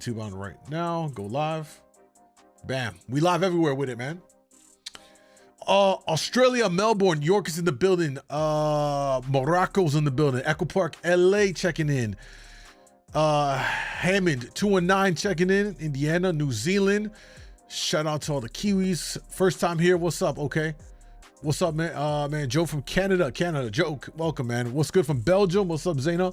YouTube on right now. Go live. Bam. We live everywhere with it, man. Australia, Melbourne, York is in the building. Morocco's in the building. Echo Park, LA checking in. Hammond 219 checking in. Indiana, New Zealand. Shout out to all the Kiwis. First time here. What's up? Okay. What's up, man? Man, Joe from Canada. Joe, welcome, man. What's good from Belgium? What's up, Zena?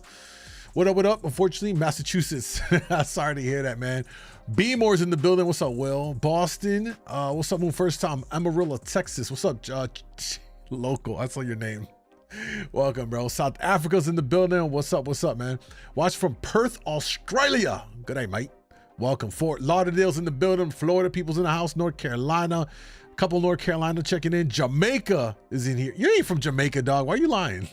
What up, what up? Unfortunately, Massachusetts. Sorry to hear that, man. Beamore's in the building. What's up, Will? Boston. What's up, Moon? First time. Amarillo, Texas. What's up, local? I saw your name. Welcome, bro. South Africa's in the building. What's up, man? Watch from Perth, Australia. Good day, mate. Welcome. Fort Lauderdale's in the building. Florida people's in the house. North Carolina. A couple North Carolina checking in. Jamaica is in here. You ain't from Jamaica, dog. Why are you lying?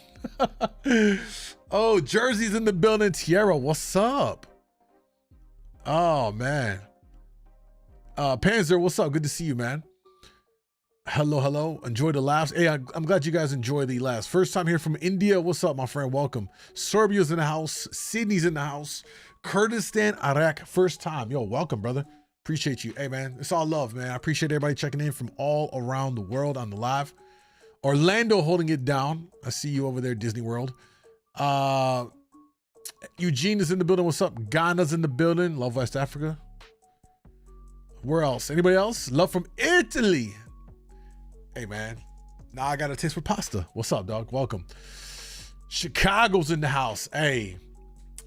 Oh, Jersey's in the building. Tierra, what's up? Oh, man. Panzer, what's up? Good to see you, man. Hello. Enjoy the laughs. Hey, I'm glad you guys enjoy the laughs. First time here from India. What's up, my friend? Welcome. Serbia's in the house. Sydney's in the house. Kurdistan, Iraq. First time. Yo, welcome, brother. Appreciate you. Hey, man, it's all love, man. I appreciate everybody checking in from all around the world on the live. Orlando holding it down. I see you over there, Disney World. Eugene is in the building. What's up? Ghana's in the building. Love West Africa. Where else? Anybody else? Love from Italy. Hey, man. Now I got a taste for pasta. What's up, dog? Welcome. Chicago's in the house. Hey,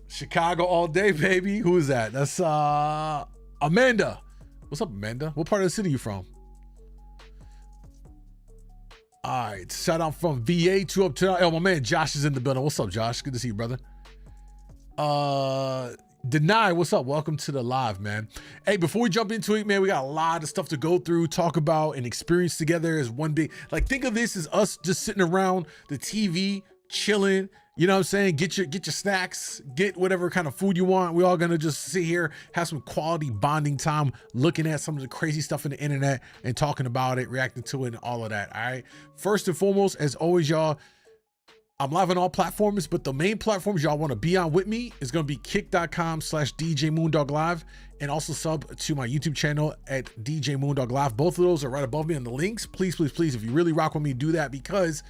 Chicago all day, baby. Who is that? That's Amanda. What's up, Amanda? What part of the city you from? All right, shout out from VA to up to, oh, my man Josh is in the building. What's up, Josh? Good to see you, brother. Deny, what's up? Welcome to the live, man. Hey, before we jump into it, man, we got a lot of stuff to go through, talk about, and experience together as one big, like, think of this as us just sitting around the TV, chilling, you know what I'm saying? Get your snacks, get whatever kind of food you want. We're all gonna just sit here, have some quality bonding time, looking at some of the crazy stuff in the internet and talking about it, reacting to it, and all of that. All right. First and foremost, as always, y'all, I'm live on all platforms, but the main platforms y'all want to be on with me is going to be kick.com/djmoondawglive, and also sub to my YouTube channel at djmoondawglive. Both of those are right above me on the links. Please, if you really rock with me, do that, because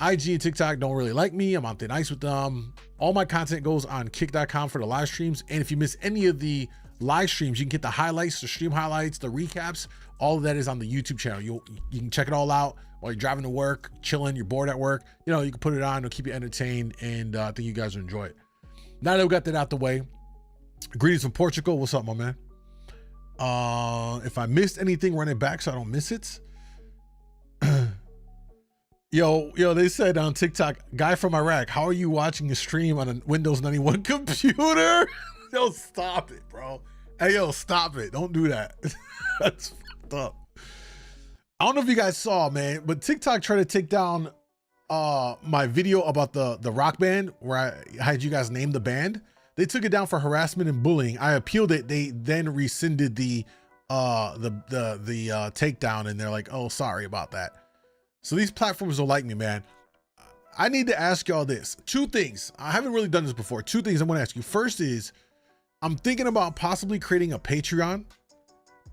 IG and TikTok don't really like me. I'm on thin ice with them. All my content goes on kick.com for the live streams. And if you miss any of the live streams, you can get the highlights, the stream highlights, the recaps. All of that is on the YouTube channel. You can check it all out while you're driving to work, chilling, you're bored at work. You know, you can put it on, it'll keep you entertained, and I think you guys will enjoy it. Now that we got that out the way, greetings from Portugal. What's up, my man? If I missed anything, run it back so I don't miss it. Yo, they said on TikTok, guy from Iraq, how are you watching a stream on a Windows 91 computer? Yo, stop it, bro. Hey, yo, stop it. Don't do that. That's fucked up. I don't know if you guys saw, man, but TikTok tried to take down my video about the rock band where I had you guys name the band. They took it down for harassment and bullying. I appealed it. They then rescinded the takedown, and they're like, oh, sorry about that. So these platforms don't like me, man. I need to ask y'all this. Two things. I haven't really done this before. Two things I'm going to ask you. First is, I'm thinking about possibly creating a Patreon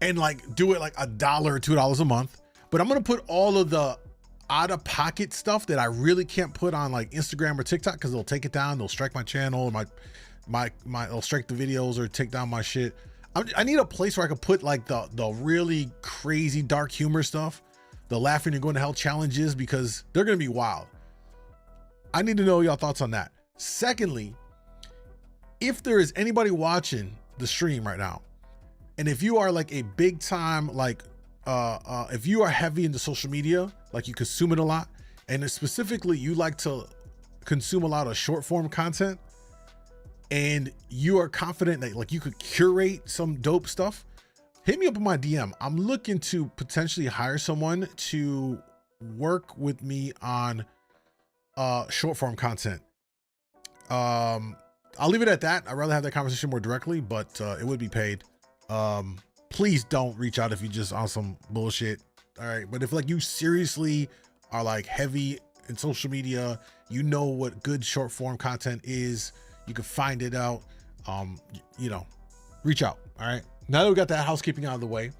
and like do it like $1 or $2 a month. But I'm going to put all of the out of pocket stuff that I really can't put on like Instagram or TikTok, because they'll take it down. They'll strike my channel, they'll strike the videos or take down my shit. I need a place where I can put like the really crazy dark humor stuff, the laughing and going to hell challenges, because they're going to be wild. I need to know y'all thoughts on that. Secondly, if there is anybody watching the stream right now, and if you are like a big time, like, if you are heavy into social media, like you consume it a lot, and specifically you like to consume a lot of short form content, and you are confident that like you could curate some dope stuff, hit me up on my DM. I'm looking to potentially hire someone to work with me on short form content. I'll leave it at that. I'd rather have that conversation more directly, but it would be paid. Please don't reach out if you just on some bullshit. All right. But if like you seriously are like heavy in social media, you know what good short form content is, you can find it out. You know, reach out. All right. Now that we got that housekeeping out of the way,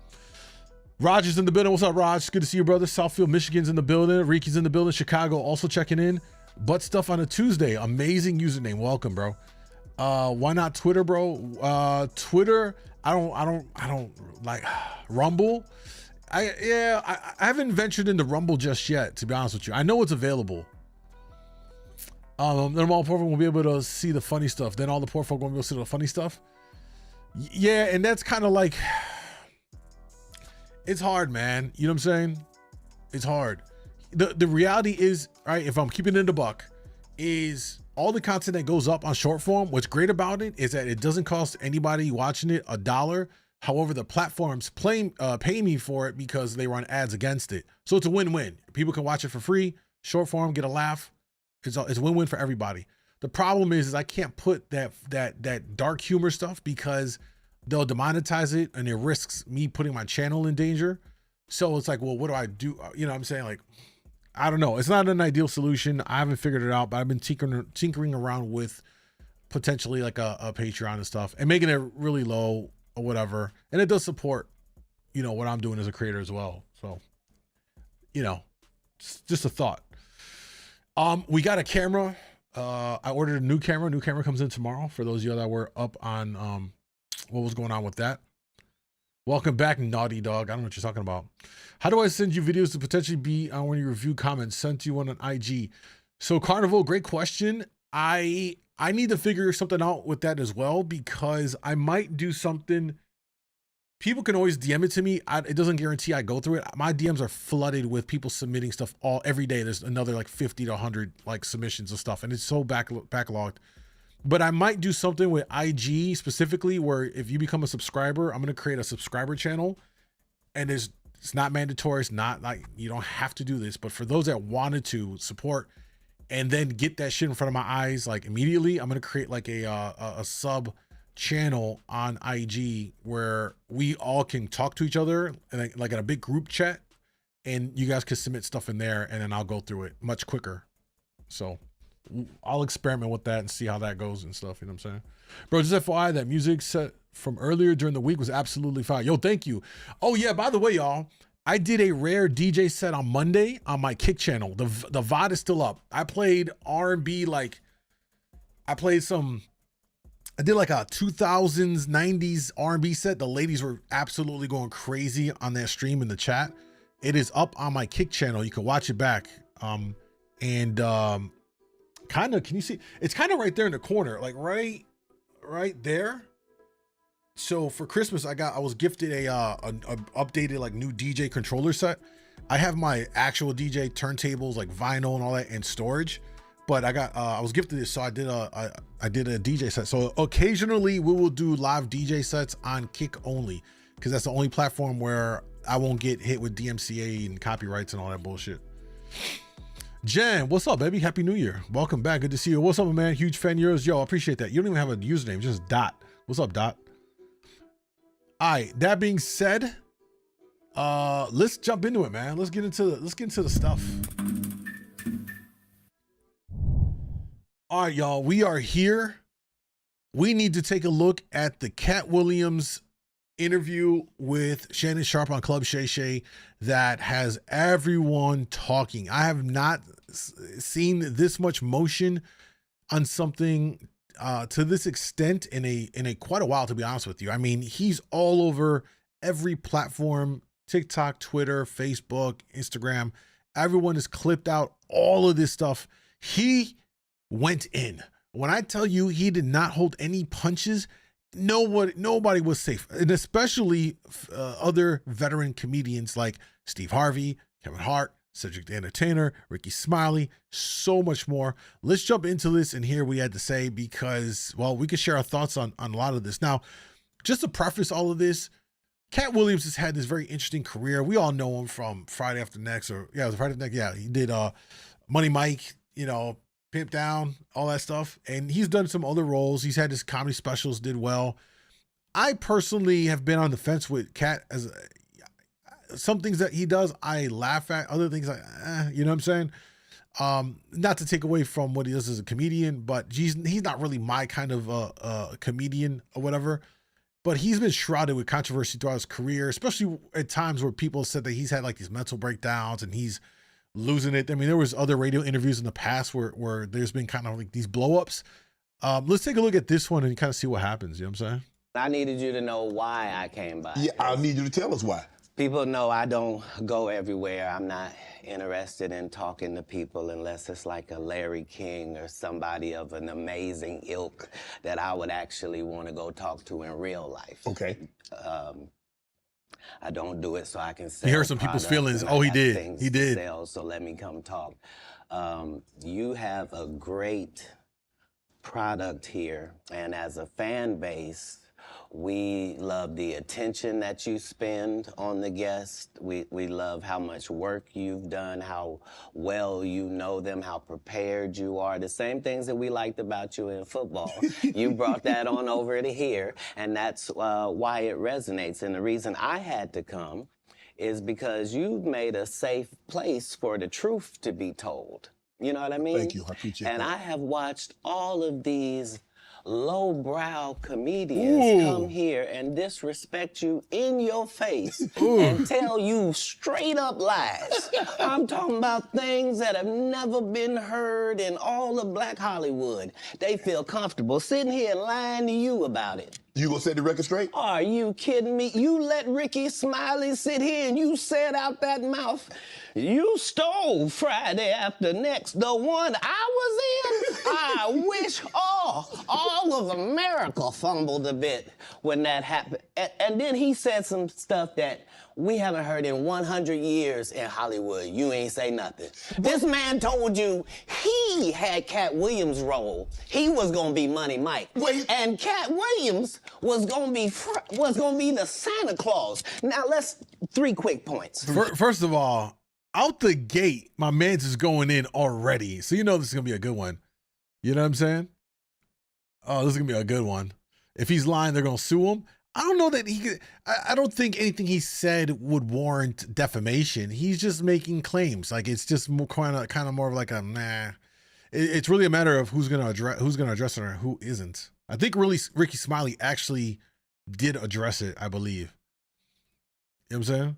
Raj is in the building. What's up, Raj? It's good to see you, brother. Southfield, Michigan's in the building. Riki's in the building. Chicago also checking in. Butt stuff on a Tuesday. Amazing username. Welcome, bro. Why not Twitter, bro? Twitter. I don't like Rumble. I haven't ventured into Rumble just yet, to be honest with you. I know it's available. Then all the poor folk won't be able to see the funny stuff. Then all the poor folk won't be able to see the funny stuff. Yeah, and that's kind of like, it's hard, man. You know what I'm saying? It's hard. The reality is, right, if I'm keeping it in the buck, is all the content that goes up on short form, what's great about it is that it doesn't cost anybody watching it $1. However, the platforms pay me for it because they run ads against it. So it's a win-win. People can watch it for free, short form, get a laugh. It's a win-win for everybody. The problem is I can't put that dark humor stuff because they'll demonetize it and it risks me putting my channel in danger. So it's like, well, what do I do? You know what I'm saying? Like, I don't know. It's not an ideal solution. I haven't figured it out, but I've been tinkering around with potentially like a Patreon and stuff and making it really low or whatever. And it does support, you know, what I'm doing as a creator as well. So, you know, it's just a thought. We got a camera. I ordered a new camera. New camera comes in tomorrow for those of you that were up on what was going on with that. Welcome back, Naughty Dog. I don't know what you're talking about. How do I send you videos to potentially be on one of your review comments? Sent to you on an IG. So Carnival, great question. I need to figure something out with that as well, because I might do something. People can always DM it to me. It doesn't guarantee I go through it. My DMs are flooded with people submitting stuff every day. There's another like 50 to 100 like submissions of stuff, and it's so backlogged. But I might do something with IG specifically, where if you become a subscriber, I'm gonna create a subscriber channel, and it's not mandatory. It's not like you don't have to do this, but for those that wanted to support and then get that shit in front of my eyes like immediately, I'm gonna create like a sub channel on IG where we all can talk to each other and like in a big group chat, and you guys can submit stuff in there and then I'll go through it much quicker. So I'll experiment with that and see how that goes and stuff. You know what I'm saying? Bro, just FYI, that music set from earlier during the week was absolutely fine. Yo, thank you. Oh yeah, by the way, y'all, I did a rare DJ set on Monday on my Kick channel. The VOD is still up. I played R&B, like I did like a 2000s, 90s R&B set. The ladies were absolutely going crazy on that stream in the chat. It is up on my Kick channel. You can watch it back. Kind of, can you see? It's kind of right there in the corner, like right there. So for Christmas, I was gifted a updated like new DJ controller set. I have my actual DJ turntables, like vinyl and all that in storage. But I was gifted this, so I did a DJ set. So occasionally we will do live DJ sets on Kick only, because that's the only platform where I won't get hit with DMCA and copyrights and all that bullshit. Jen, what's up, baby? Happy New Year. Welcome back. Good to see you. What's up, man? Huge fan of yours. Yo, I appreciate that. You don't even have a username, just Dot. What's up, Dot? All right, that being said, let's jump into it, man. Let's get into the stuff. All right, y'all, we are here. We need to take a look at the Katt Williams interview with Shannon Sharpe on Club Shay that has everyone talking. I have not seen this much motion on something to this extent in a quite a while, to be honest with you. I mean, he's all over every platform: TikTok, Twitter, Facebook, Instagram. Everyone has clipped out all of this stuff. He went in. When I tell you he did not hold any punches, nobody was safe, and especially other veteran comedians like Steve Harvey, Kevin Hart, Cedric the Entertainer, Ricky Smiley, so much more. Let's jump into this and hear what he had to say, because, well, we could share our thoughts on a lot of this. Now, just to preface all of this, Katt Williams has had this very interesting career. We all know him from Friday After Next, or yeah, it was Friday After Next. Yeah, he did Money Mike, you know, Pimp Down, all that stuff. And he's done some other roles. He's had his comedy specials, did well. I personally have been on the fence with Katt. As some things that he does, I laugh at. Other things, you know what I'm saying? Not to take away from what he does as a comedian, but he's not really my kind of comedian or whatever. but he's been shrouded with controversy throughout his career, especially at times where people said that he's had like these mental breakdowns and he's losing it. I mean, there was other radio interviews in the past where there's been kind of like these blow-ups. Let's take a look at this one and kind of see what happens. You know what I'm saying? I needed you to know why I came by. Yeah, I need you to tell us why. People know I don't go everywhere. I'm not interested in talking to people unless it's like a Larry King or somebody of an amazing ilk that I would actually want to go talk to in real life. Okay. I don't do it so I can sell. He hurt some people's feelings. Oh, he did. He did. Sell, so let me come talk. You have a great product here, and as a fan base, we love the attention that you spend on the guests. We love how much work you've done, how well you know them, how prepared you are. The same things that we liked about you in football. You brought that on over to here, and that's why it resonates. And the reason I had to come is because you've made a safe place for the truth to be told. You know what I mean? Thank you. I appreciate that. And I have watched all of these lowbrow comedians come here and disrespect you in your face and tell you straight up lies. I'm talking about things that have never been heard in all of Black Hollywood. They feel comfortable sitting here and lying to you about it. You gonna set the record straight? Are you kidding me? You let Ricky Smiley sit here and you said out that mouth, you stole Friday After Next, the one I was in. I wish all of America fumbled a bit when that happened. And then he said some stuff that we haven't heard in 100 years in Hollywood. You ain't say nothing. This man told you he had Katt Williams' role. He was gonna be Money Mike. And Katt Williams was gonna be the Santa Claus. Now three quick points. First of all, out the gate, my man's is going in already. So you know this is gonna be a good one. You know what I'm saying? Oh, this is gonna be a good one. If he's lying, they're gonna sue him. I don't know that he could. I don't think anything he said would warrant defamation. He's just making claims. Like it's just more kind of more of like a nah. It's really a matter of who's gonna address it or who isn't. I think really Ricky Smiley actually did address it. I believe. You know what I'm saying?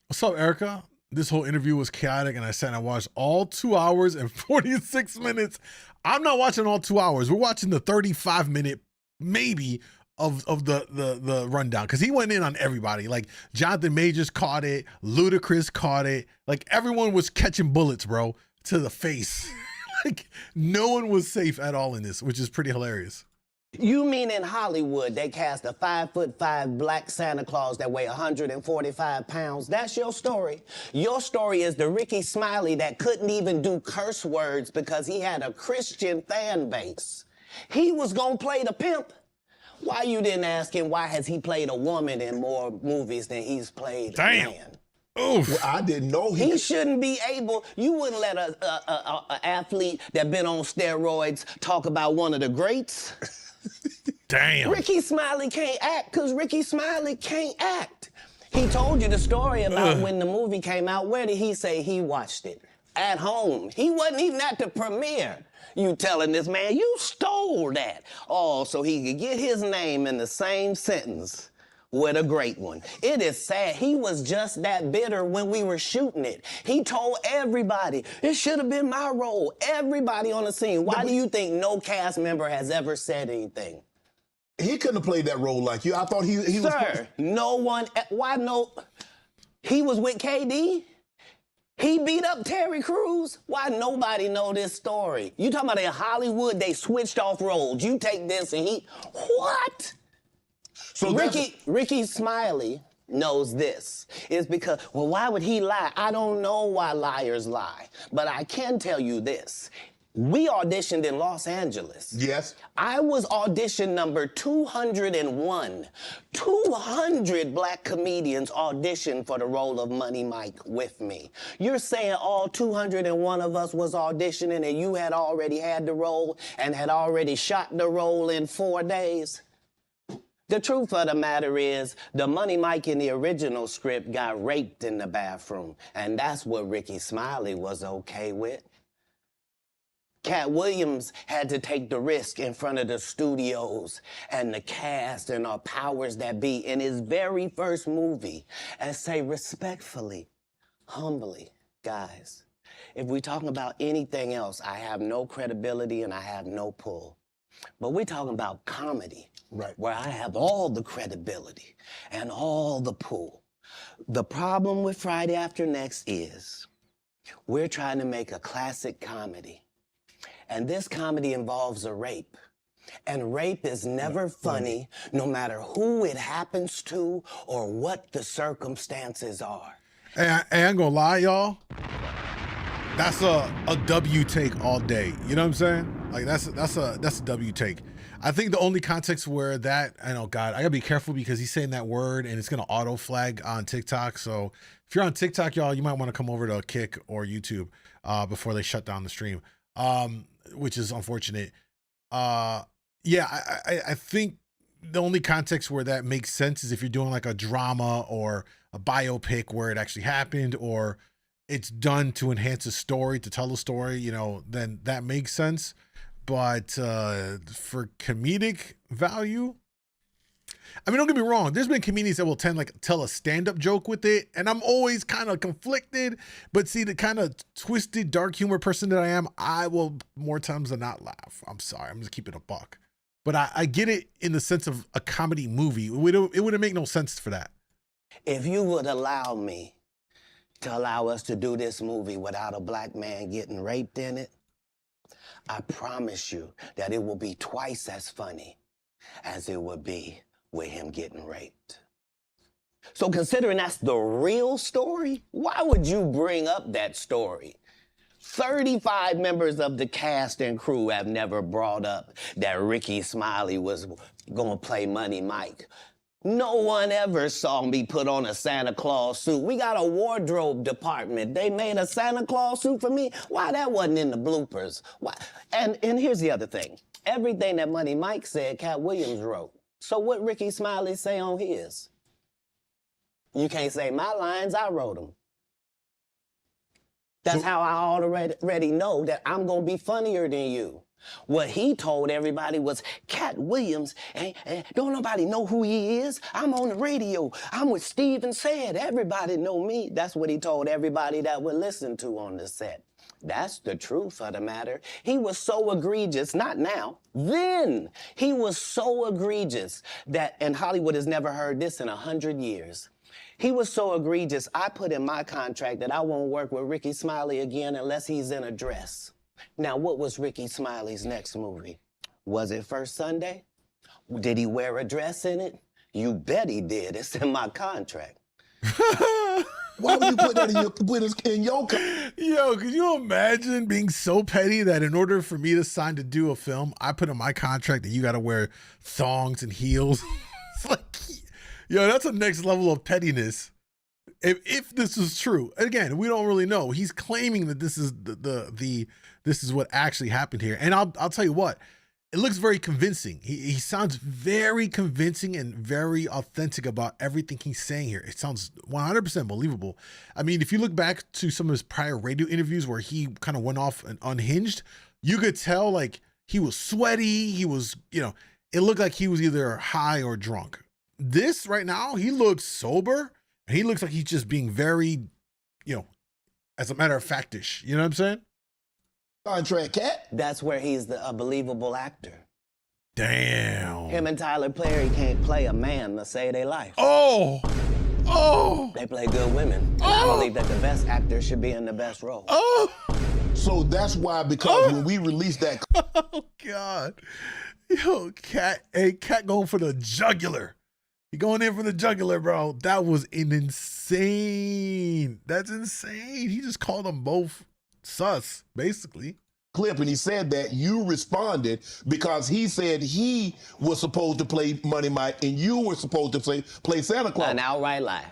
What's up, Erica? This whole interview was chaotic, and I sat and I watched all 2 hours and 46 minutes. I'm not watching all 2 hours. We're watching the 35-minute maybe of the rundown, because he went in on everybody. Like Jonathan Majors caught it, Ludacris caught it. Like everyone was catching bullets, bro, to the face. Like no one was safe at all in this, which is pretty hilarious. You mean in Hollywood they cast a 5'5" black Santa Claus that weigh 145 pounds? That's your story. Your story is the Ricky Smiley that couldn't even do curse words because he had a Christian fan base. He was gonna play the pimp. Why you didn't ask him why has he played a woman in more movies than he's played a man? Oof. Well, I didn't know he shouldn't be able. You wouldn't let a athlete that been on steroids talk about one of the greats. Damn. Ricky Smiley can't act because Ricky Smiley can't act. He told you the story about when the movie came out. Where did he say he watched it? At home. He wasn't even at the premiere. You telling this man, you stole that. Oh, so he could get his name in the same sentence with a great one. It is sad. He was just that bitter when we were shooting it. He told everybody, it should have been my role. Everybody on the scene. Why do you think no cast member has ever said anything? He couldn't have played that role like you. I thought he was... Sir, no one... Why no... He was with KD? He beat up Terry Crews? Why nobody know this story? You talking about in Hollywood, they switched off roles. You take this and he... What? So Ricky Smiley knows this. It's because, well, why would he lie? I don't know why liars lie. But I can tell you this. We auditioned in Los Angeles. Yes. I was audition number 201. 200 black comedians auditioned for the role of Money Mike with me. You're saying all 201 of us was auditioning and you had already had the role and had already shot the role in 4 days? The truth of the matter is, the Money Mike in the original script got raped in the bathroom, and that's what Ricky Smiley was okay with. Katt Williams had to take the risk in front of the studios and the cast and our powers that be in his very first movie and say respectfully, humbly, guys, if we're talking about anything else, I have no credibility and I have no pull. But we're talking about comedy, right, where I have all the credibility and all the pull. The problem with Friday After Next is we're trying to make a classic comedy. And this comedy involves a rape. And rape is never funny, no matter who it happens to or what the circumstances are. Hey, I ain't gonna lie, y'all. That's a W take all day. You know what I'm saying? Like that's a W take. I think the only context where that, I know, God, I gotta be careful because he's saying that word and it's gonna auto flag on TikTok. So if you're on TikTok, y'all, you might want to come over to Kick or YouTube before they shut down the stream. Which is unfortunate. Yeah, I think the only context where that makes sense is if you're doing like a drama or a biopic where it actually happened, or it's done to enhance a story, to tell a story, you know, then that makes sense. But for comedic value, I mean, don't get me wrong. There's been comedians that will tell a stand-up joke with it, and I'm always kind of conflicted. But see, the kind of twisted, dark humor person that I am, I will more times than not laugh. I'm sorry, I'm just keeping it a buck. But I get it in the sense of a comedy movie. It wouldn't make no sense for that. If you would allow me to allow us to do this movie without a black man getting raped in it, I promise you that it will be twice as funny as it would be with him getting raped. So considering that's the real story, why would you bring up that story? 35 members of the cast and crew have never brought up that Ricky Smiley was gonna play Money Mike. No one ever saw me put on a Santa Claus suit. We got a wardrobe department. They made a Santa Claus suit for me. Why that wasn't in the bloopers? Why? And here's the other thing. Everything that Money Mike said, Katt Williams wrote. So what Ricky Smiley say on his? You can't say my lines, I wrote them. That's how I already know that I'm gonna be funnier than you. What he told everybody was, Katt Williams, don't nobody know who he is. I'm on the radio. I'm with Steve and Said. Everybody know me. That's what he told everybody that would listen to on the set. That's the truth of the matter. He was so egregious, not now, then. He was so egregious that, and Hollywood has never heard this in 100 years. He was so egregious, I put in my contract that I won't work with Ricky Smiley again unless he's in a dress. Now, what was Ricky Smiley's next movie? Was it First Sunday? Did he wear a dress in it? You bet he did. It's in my contract. Why would you put that in your contract? Yo, could you imagine being so petty that in order for me to sign to do a film, I put in my contract that you got to wear thongs and heels? It's like, yo, that's a next level of pettiness. If this is true, again, we don't really know. He's claiming that this is this is what actually happened here, and I'll tell you what, it looks very convincing. He sounds very convincing and very authentic about everything he's saying here. It sounds 100% believable. I mean, if you look back to some of his prior radio interviews where he kind of went off and unhinged, you could tell like he was sweaty. He was, you know, it looked like he was either high or drunk. This right now, he looks sober and he looks like he's just being very, you know, as a matter of factish. You know what I'm saying? Contract, Katt. That's where he's a believable actor. Damn. Him and Tyler Perry can't play a man to save their life. Oh. They play good women. And I believe that the best actor should be in the best role. So that's why, because when we released that... Oh, God. Yo, Katt. Hey, Katt going for the jugular. He going in for the jugular, bro. That was insane. That's insane. He just called them both sus, basically. Clip, and he said that you responded because he said he was supposed to play Money Mike and you were supposed to play Santa Claus. An outright lie.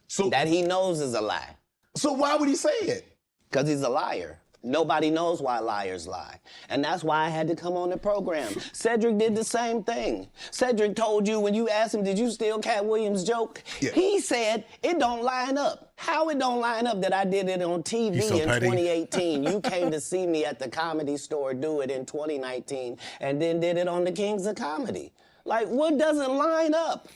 So that he knows is a lie. So why would he say it? Because he's a liar. Nobody knows why liars lie. And that's why I had to come on the program. Cedric did the same thing. Cedric told you when you asked him, did you steal Katt Williams' joke? Yeah. He said, it don't line up. How it don't line up that I did it on TV so in petty. 2018. You came to see me at the Comedy Store do it in 2019 and then did it on the Kings of Comedy. Like, what doesn't line up?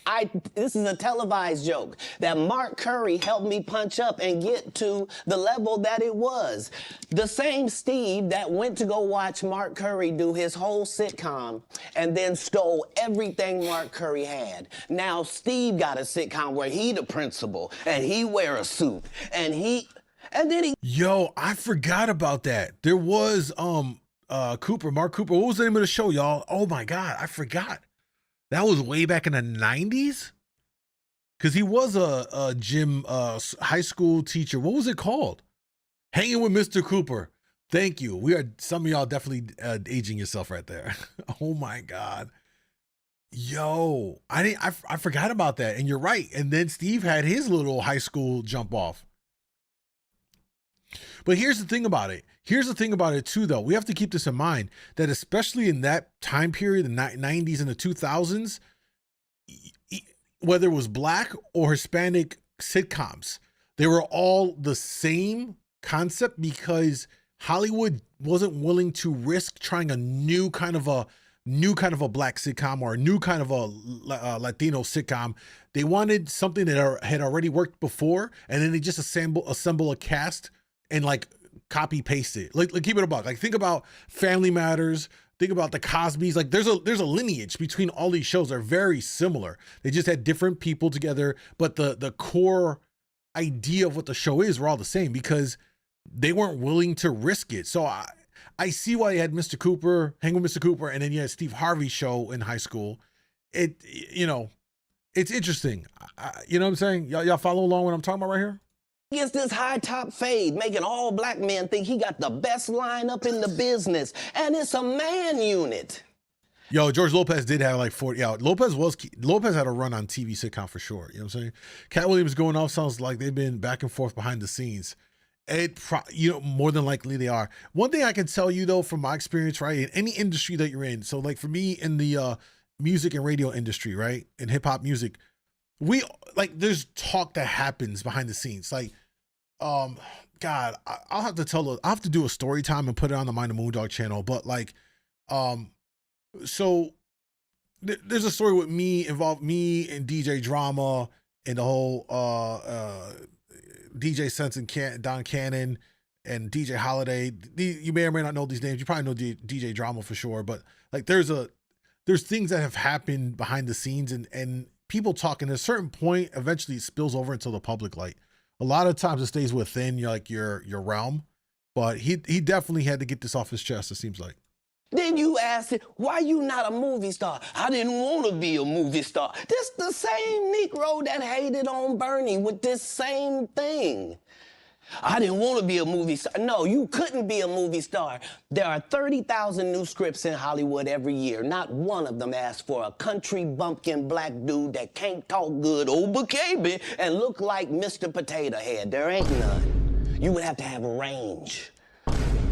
This is a televised joke that Mark Curry helped me punch up and get to the level that it was. The same Steve that went to go watch Mark Curry do his whole sitcom and then stole everything Mark Curry had. Now Steve got a sitcom where he the principal and he wear a suit and then he... Yo, I forgot about that. There was Mark Cooper. What was the name of the show, y'all? Oh my God, I forgot. That was way back in the 90s? Because he was a gym high school teacher. What was it called? Hanging with Mr. Cooper. Thank you. Some of y'all definitely aging yourself right there. Oh my God. Yo, I forgot about that. And you're right. And then Steve had his little high school jump off. But here's the thing about it. Here's the thing about it too, though. We have to keep this in mind that especially in that time period, the 90s and the 2000s, whether it was Black or Hispanic sitcoms, they were all the same concept because Hollywood wasn't willing to risk trying a new kind of a Black sitcom or a new kind of a Latino sitcom. They wanted something that had already worked before, and then they just assemble a cast and like copy paste it. Like keep it a buck. Like think about Family Matters. Think about the Cosbys. Like there's a lineage between all these shows. They're very similar. They just had different people together, but the core idea of what the show is were all the same because they weren't willing to risk it. So I see why you had Mr. Cooper, Hang with Mr. Cooper, and then you had Steve Harvey's show in high school. It's interesting. You know what I'm saying? Y'all follow along what I'm talking about right here? Gets this high top fade, making all black men think he got the best lineup in the business, and it's a man unit. Yo, George Lopez did have like 40. Yeah, Lopez had a run on TV sitcom for sure. You know what I'm saying? Katt Williams going off sounds like they've been back and forth behind the scenes. More than likely they are. One thing I can tell you though, from my experience, right, in any industry that you're in. So like for me in the music and radio industry, right, in hip hop music, there's talk that happens behind the scenes. Like, God, I'll have to do a story time and put it on the Mind the MoonDawg channel. But like, so there's a story with me and DJ Drama and the whole DJ Sense and Don Cannon and DJ Holiday. You may or may not know these names. You probably know DJ Drama for sure. But like, there's things that have happened behind the scenes and people talking. At a certain point, eventually it spills over into the public light. A lot of times it stays within your realm, but he definitely had to get this off his chest, it seems like. Then you asked it, why you not a movie star? I didn't want to be a movie star. This the same Negro that hated on Bernie with this same thing. I didn't want to be a movie star. No, you couldn't be a movie star. There are 30,000 new scripts in Hollywood every year. Not one of them asks for a country bumpkin black dude that can't talk good Oba-Kaby and look like Mr. Potato Head. There ain't none. You would have to have range.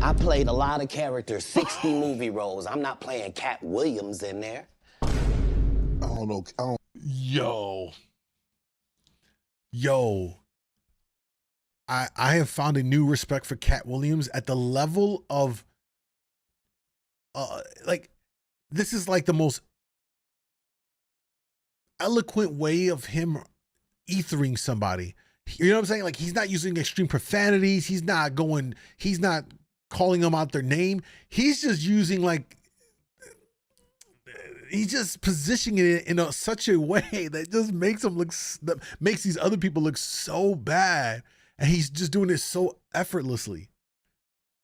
I played a lot of characters, 60 movie roles. I'm not playing Katt Williams in there. I don't know. Yo. I have found a new respect for Katt Williams at the level of, this is like the most eloquent way of him ethering somebody. You know what I'm saying? Like, he's not using extreme profanities. He's not calling them out their name. He's just using he's just positioning it in such a way that just makes these other people look so bad. And he's just doing it so effortlessly.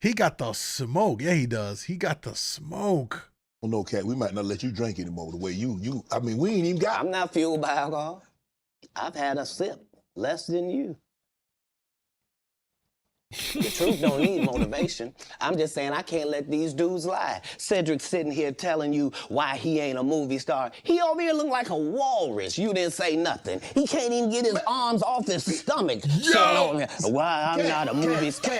He got the smoke. Yeah, he does. He got the smoke. Well, no, Katt, we might not let you drink anymore the way I mean, we ain't even got... I'm not fueled by alcohol. I've had a sip, less than you. The truth don't need motivation. I'm just saying I can't let these dudes lie. Cedric's sitting here telling you why he ain't a movie star. He over here look like a walrus. You didn't say nothing. He can't even get his arms off his stomach. Yo! Why I'm not a movie star.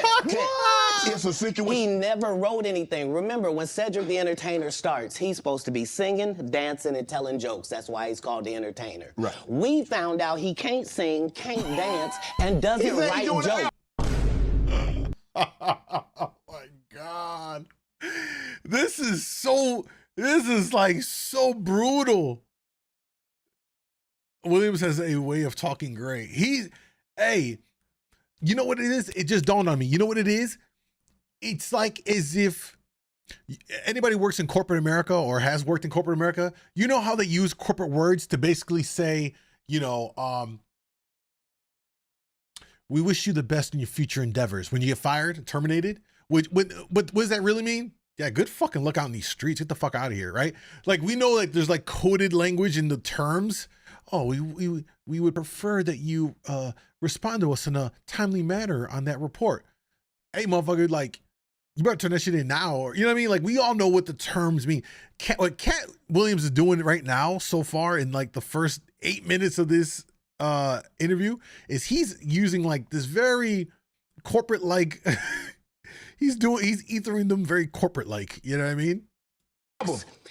It's a situation. He never wrote anything. Remember, when Cedric the Entertainer starts, he's supposed to be singing, dancing, and telling jokes. That's why he's called the Entertainer. Right. We found out he can't sing, can't dance, and doesn't write jokes. Oh my God. This is like so brutal. Williams has a way of talking great. Hey, you know what it is? It just dawned on me. You know what it is? It's like as if anybody works in corporate America or has worked in corporate America, you know how they use corporate words to basically say, you know, we wish you the best in your future endeavors. When you get fired, terminated, what does that really mean? Yeah, good fucking luck out in these streets. Get the fuck out of here, right? Like we know, like there's like coded language in the terms. Oh, we would prefer that you respond to us in a timely manner on that report. Hey, motherfucker, like you better turn that shit in now, or you know what I mean? Like we all know what the terms mean. What Katt Williams is doing right now, so far in like the first 8 minutes of this interview, is he's using like this very corporate like he's ethering them very corporate like, you know what I mean?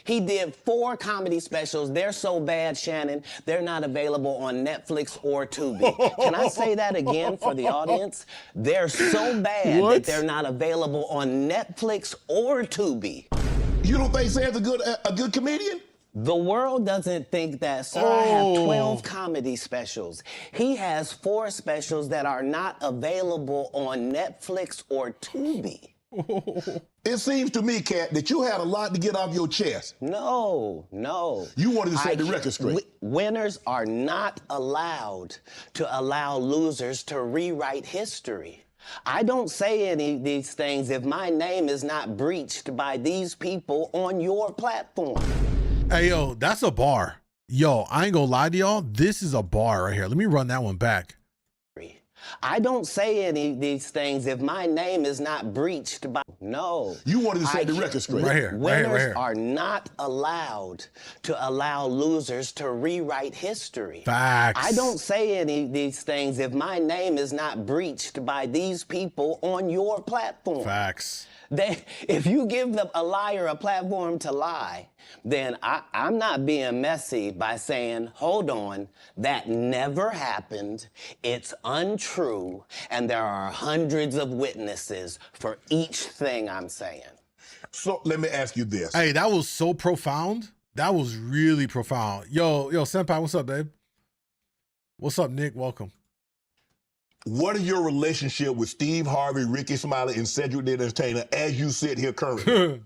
He did 4 comedy specials. They're so bad, Shannon, they're not available on Netflix or Tubi. Can I say that again for the audience? They're so bad that they're not available on Netflix or Tubi. You don't think Sam's a good comedian? The world doesn't think that, sir. I have 12 comedy specials. He has 4 specials that are not available on Netflix or Tubi. It seems to me, Katt, that you had a lot to get off your chest. No. You wanted to set the record straight. Winners are not allowed to allow losers to rewrite history. I don't say any of these things if my name is not breached by these people on your platform. Hey, yo, that's a bar. Yo, I ain't gonna lie to y'all. This is a bar right here. Let me run that one back. I don't say any of these things if my name is not breached by... No. You wanted to set the record straight. Right here. Winners are not allowed to allow losers to rewrite history. Facts. I don't say any of these things if my name is not breached by these people on your platform. Facts. If you give a liar a platform to lie, then I'm not being messy by saying, hold on, that never happened, it's untrue, and there are hundreds of witnesses for each thing I'm saying. So let me ask you this. Hey, that was so profound. That was really profound. Yo, Senpai, what's up, babe? What's up, Nick? Welcome. What is your relationship with Steve Harvey, Ricky Smiley, and Cedric the Entertainer as you sit here currently?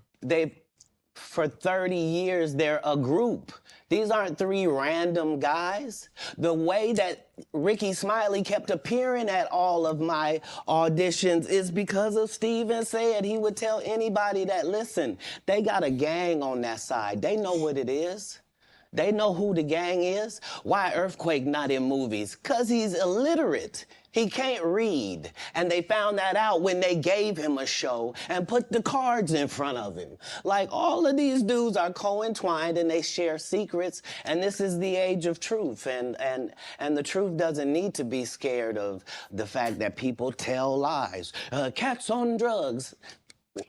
For 30 years, they're a group. These aren't 3 random guys. The way that Ricky Smiley kept appearing at all of my auditions is because of Steven said he would tell anybody that, listen, they got a gang on that side. They know what it is. They know who the gang is. Why Earthquake not in movies? 'Cause he's illiterate. He can't read. And they found that out when they gave him a show and put the cards in front of him. Like, all of these dudes are co-entwined and they share secrets, and this is the age of truth. And the truth doesn't need to be scared of the fact that people tell lies. Katt's on drugs.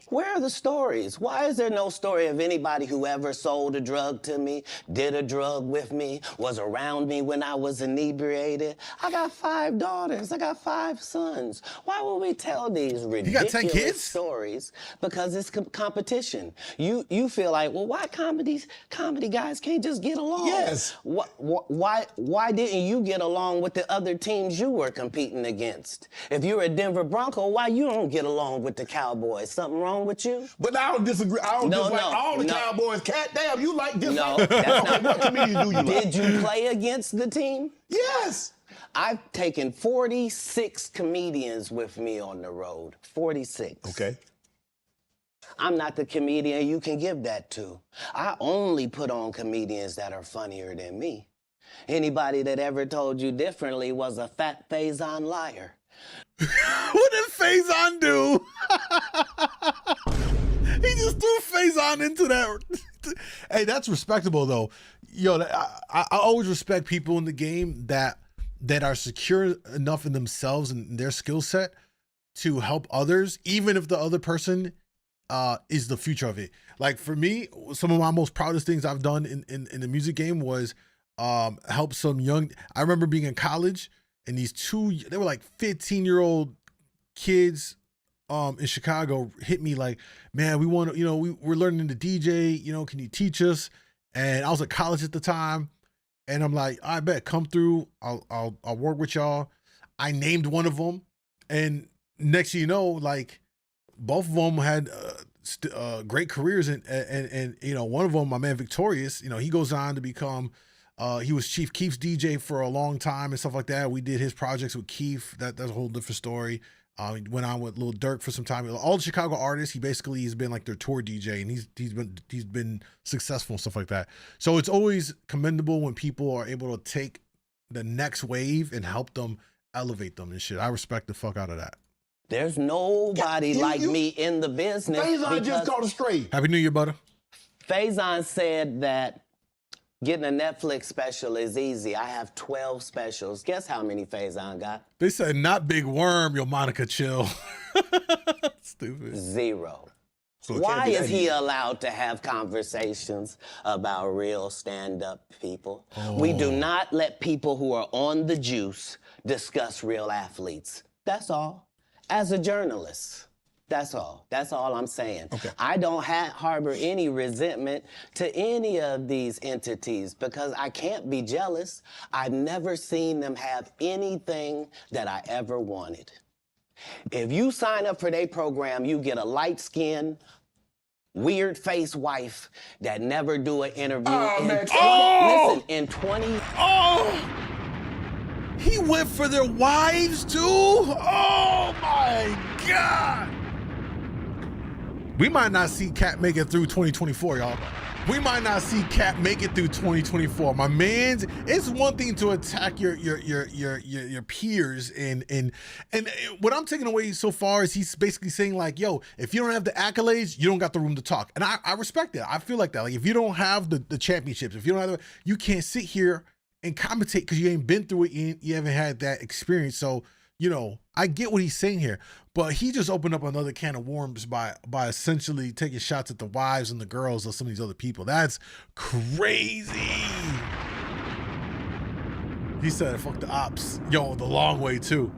Where are the stories? Why is there no story of anybody who ever sold a drug to me, did a drug with me, was around me when I was inebriated? I got 5 daughters. I got 5 sons. Why would we tell these ridiculous stories? Because it's competition. You feel like, well, why comedy guys can't just get along? Yes. Why didn't you get along with the other teams you were competing against? If you're a Denver Bronco, why you don't get along with the Cowboys? Something wrong with you? But I don't disagree. I don't dislike all the Cowboys. Katt, damn, you like this? No, that's not what comedian do you like? Did you play against the team? Yes. I've taken 46 comedians with me on the road. 46. Okay. I'm not the comedian you can give that to. I only put on comedians that are funnier than me. Anybody that ever told you differently was a fat faison liar. What did Faison do? He just threw Faison into that. Hey, that's respectable though. Yo, I always respect people in the game that are secure enough in themselves and their skill set to help others, even if the other person is the future of it. Like for me, some of my most proudest things I've done in the music game was help some young. I remember being in college and they were like 15-year-old kids in Chicago hit me like, man, we want to, we're learning to DJ, can you teach us? And I was at college at the time, and I'm like, I bet, come through, I'll work with y'all. I named one of them, and next thing you know, like both of them had great careers, and one of them, my man Victorious, he goes on to become he was Chief Keef's DJ for a long time and stuff like that. We did his projects with Keef. That's a whole different story. He went on with Lil Durk for some time. All the Chicago artists, he's been like their tour DJ, and he's been successful and stuff like that. So it's always commendable when people are able to take the next wave and help them elevate them and shit. I respect the fuck out of that. There's nobody like me in the business. Faison just caught a straight. Happy New Year, butter. Faison said that getting a Netflix special is easy. I have 12 specials. Guess how many Faison got? They said not Big Worm, yo, Monica, chill. Stupid. 0. So Why is he allowed to have conversations about real stand-up people? We do not let people who are on the juice discuss real athletes. That's all. As a journalist. That's all. That's all I'm saying. Okay. I don't harbor any resentment to any of these entities because I can't be jealous. I've never seen them have anything that I ever wanted. If you sign up for their program, you get a light-skinned, weird-faced wife that never do an interview. Listen, in 20... He went for their wives too? Oh my God. We might not see Katt make it through 2024, y'all. We might not see Katt make it through 2024. My man's, it's one thing to attack your peers and what I'm taking away so far is he's basically saying like, yo, if you don't have the accolades, you don't got the room to talk. And I respect that. I feel like that. Like if you don't have the championships, if you don't have you can't sit here and commentate because you ain't been through it, you haven't had that experience. So, I get what he's saying here, but he just opened up another can of worms by essentially taking shots at the wives and the girls of some of these other people. That's crazy. He said, fuck the ops. Yo, the long way too.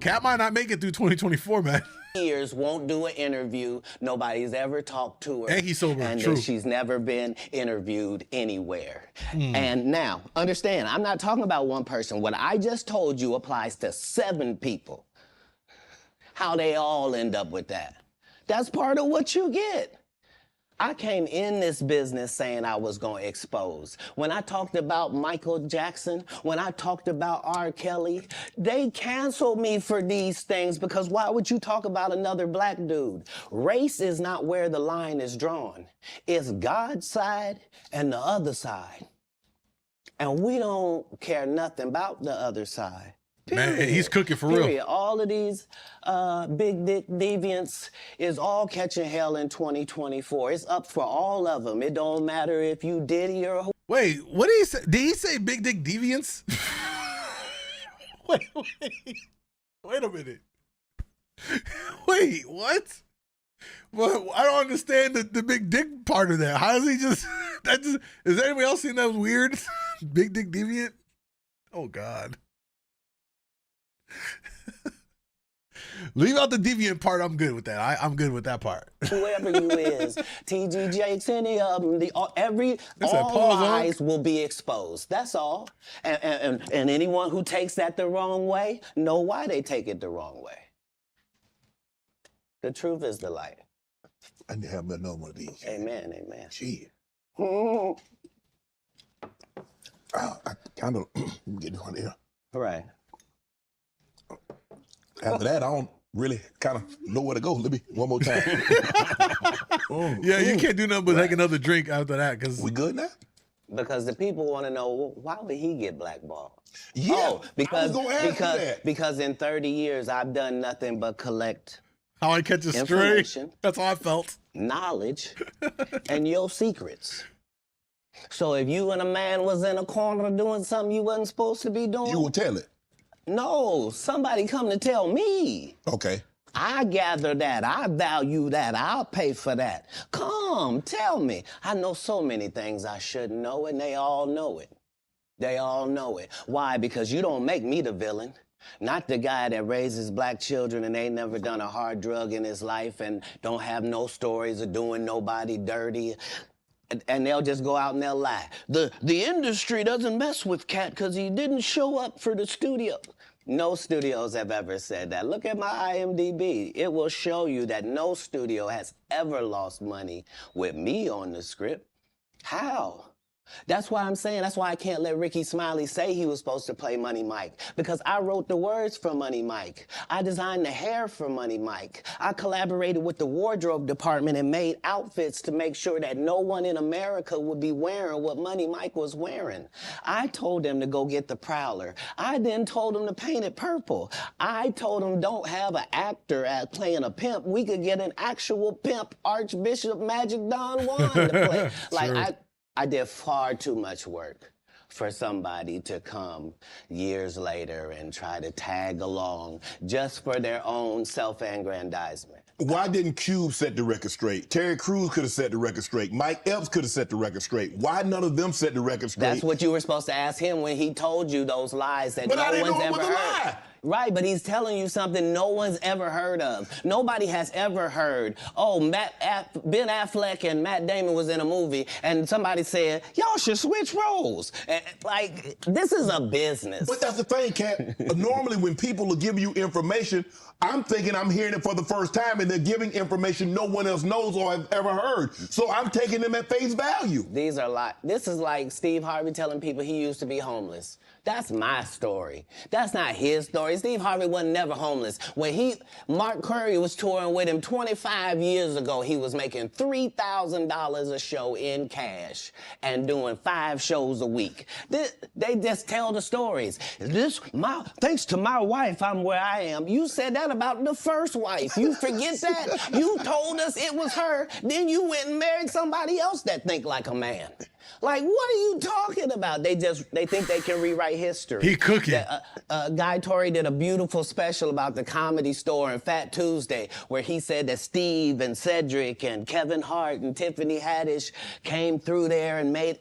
Katt might not make it through 2024, man. Years won't do an interview. Nobody's ever talked to her. And he's sober. And True. she's never been interviewed anywhere. And now, understand, I'm not talking about one person. What I just told you applies to 7 people. How they all end up with that. That's part of what you get. I came in this business saying I was going to expose. When I talked about Michael Jackson, when I talked about R. Kelly, they canceled me for these things because why would you talk about another black dude? Race is not where the line is drawn. It's God's side and the other side. And we don't care nothing about the other side. Period. Man, he's cooking for Period. real. All of these big dick deviants is all catching hell in 2024. It's up for all of them. It don't matter if you Diddy or... Wait, what did he say? Did he say big dick deviants? Wait a minute. Wait, what? Well, I don't understand the big dick part of that. How does he just... Is anybody else seen that was weird? Big dick deviant? Oh, God. Leave out the deviant part. I'm good with that. I'm good with that part. Whoever you is, TG Jakes, any of them, all pause lies will be exposed. That's all. And anyone who takes that the wrong way, know why they take it the wrong way. The truth is the light. I need to have another one of these. Amen, amen. Shit. Mm-hmm. I kind of get this one here. All right. After that, I don't really kind of know where to go. Let me one more time. Yeah, you can't do nothing but take another drink after that. Cause We good now? Because the people want to know, well, why would he get blackballed? Yeah, Oh, I was gonna ask you that. because in 30 years, I've done nothing but collect How I catch a stray. information, That's how I felt. knowledge, and your secrets. So if you and a man was in a corner doing something you wasn't supposed to be doing, You will tell it. no, somebody come to tell me. Okay. I gather that. I value that. I'll pay for that. Come, tell me. I know so many things I shouldn't know, and they all know it. They all know it. Why? Because you don't make me the villain. Not the guy that raises black children and ain't never done a hard drug in his life and don't have no stories of doing nobody dirty. And they'll just go out and they'll lie. The industry doesn't mess with Katt because he didn't show up for the studio. No studios have ever said that. Look at my IMDb. It will show you that no studio has ever lost money with me on the script. How? That's why I'm saying, that's why I can't let Ricky Smiley say he was supposed to play Money Mike, because I wrote the words for Money Mike. I designed the hair for Money Mike. I collaborated with the wardrobe department and made outfits to make sure that no one in America would be wearing what Money Mike was wearing. I told them to go get the Prowler. I then told them to paint it purple. I told them don't have an actor playing a pimp. We could get an actual pimp, Archbishop Magic Don Juan to play. Like, I did far too much work for somebody to come years later and try to tag along just for their own self-aggrandizement. Why didn't Cube set the record straight? Terry Crews could have set the record straight. Mike Epps could have set the record straight. Why none of them set the record straight? That's what you were supposed to ask him when he told you those lies that no one's ever heard. Lie. Right, but he's telling you something no one's ever heard of. Nobody has ever heard, oh, Ben Affleck and Matt Damon was in a movie, and somebody said, y'all should switch roles. Like, this is a business. But that's the thing, Katt. Normally, when people are giving you information, I'm thinking I'm hearing it for the first time, and they're giving information no one else knows or has ever heard. So I'm taking them at face value. These are like, this is like Steve Harvey telling people he used to be homeless. That's my story. That's not his story. Steve Harvey wasn't never homeless. When Mark Curry was touring with him 25 years ago, he was making $3,000 a show in cash and doing 5 shows a week. They just tell the stories. Thanks to my wife, I'm where I am. You said that about the first wife. You forget that? You told us it was her. Then you went and married somebody else that think like a man. Like, what are you talking about? They think they can rewrite history. He cooking. Guy Torrey did a beautiful special about the Comedy Store and Fat Tuesday, where he said that Steve and Cedric and Kevin Hart and Tiffany Haddish came through there and made...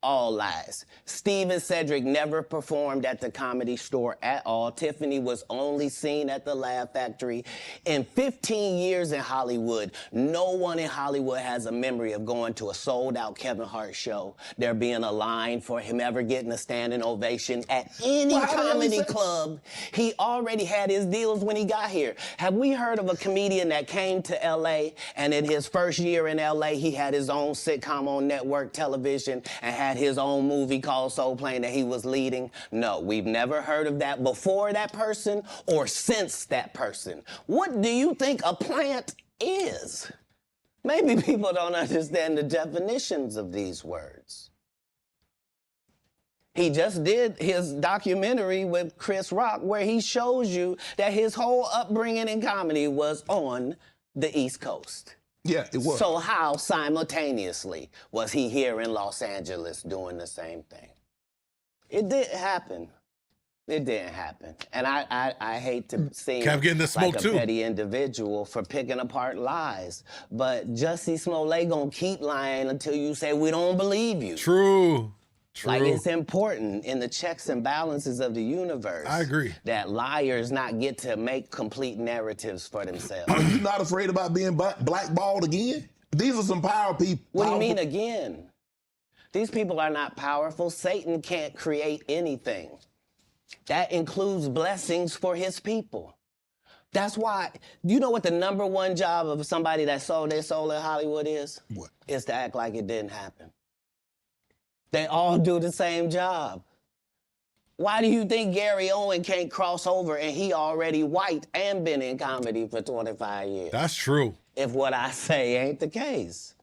All lies. Steve and Cedric never performed at the Comedy Store at all. Tiffany was only seen at the Laugh Factory. In 15 years in Hollywood, no one in Hollywood has a memory of going to a sold-out Kevin Hart show, there being a line for him ever getting a standing ovation at any comedy club. He already had his deals when he got here. Have we heard of a comedian that came to L.A. and in his first year in L.A. he had his own sitcom on network television and had his own movie called Soul Plane that he was leading? No, we've never heard of that before that person or since that person. What do you think a plant is? Maybe people don't understand the definitions of these words. He just did his documentary with Chris Rock where he shows you that his whole upbringing in comedy was on the East Coast. Yeah, it was. So how simultaneously was he here in Los Angeles doing the same thing? It didn't happen. It didn't happen. And I hate to seem like a petty individual for picking apart lies, but Jussie Smollett gonna keep lying until you say we don't believe you. True. Like, it's important in the checks and balances of the universe. I agree. That liars not get to make complete narratives for themselves. Are you not afraid about being blackballed again? These are some power people. What do you mean again? These people are not powerful. Satan can't create anything. That includes blessings for his people. That's why, you know what the #1 job of somebody that sold their soul in Hollywood is? What? Is to act like it didn't happen. They all do the same job. Why do you think Gary Owen can't cross over and he already white and been in comedy for 25 years? That's true. If what I say ain't the case.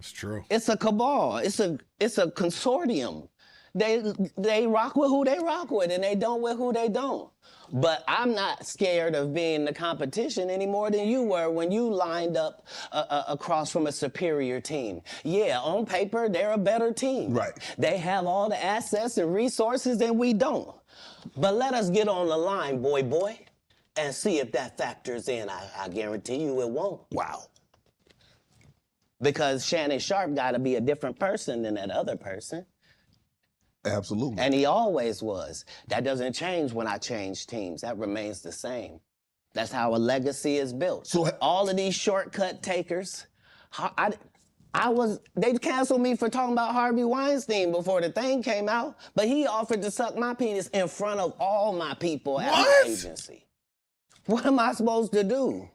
It's true. It's a cabal. It's a consortium. They rock with who they rock with, and they don't with who they don't. But I'm not scared of being the competition any more than you were when you lined up across from a superior team. Yeah, on paper, they're a better team. Right. They have all the assets and resources, and we don't. But let us get on the line, boy, and see if that factors in. I guarantee you it won't. Wow. Because Shannon Sharp got to be a different person than that other person. Absolutely. And he always was. That doesn't change when I change teams. That remains the same. That's how a legacy is built. So all of these shortcut takers, they canceled me for talking about Harvey Weinstein before the thing came out, but he offered to suck my penis in front of all my people at my agency. What am I supposed to do?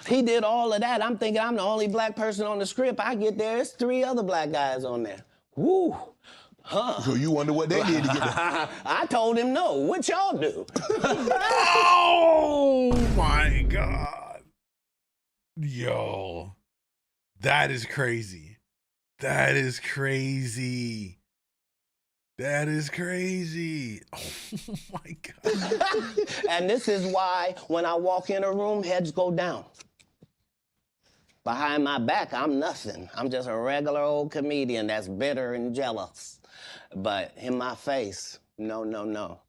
He did all of that. I'm thinking I'm the only black person on the script. I get there, there's 3 other black guys on there. Woo. Huh. So you wonder what they did to get there. I told him no. What y'all do? Oh my God. Yo. That is crazy. That is crazy. That is crazy. Oh my God. And this is why when I walk in a room, heads go down. Behind my back, I'm nothing. I'm just a regular old comedian that's bitter and jealous. But in my face, no.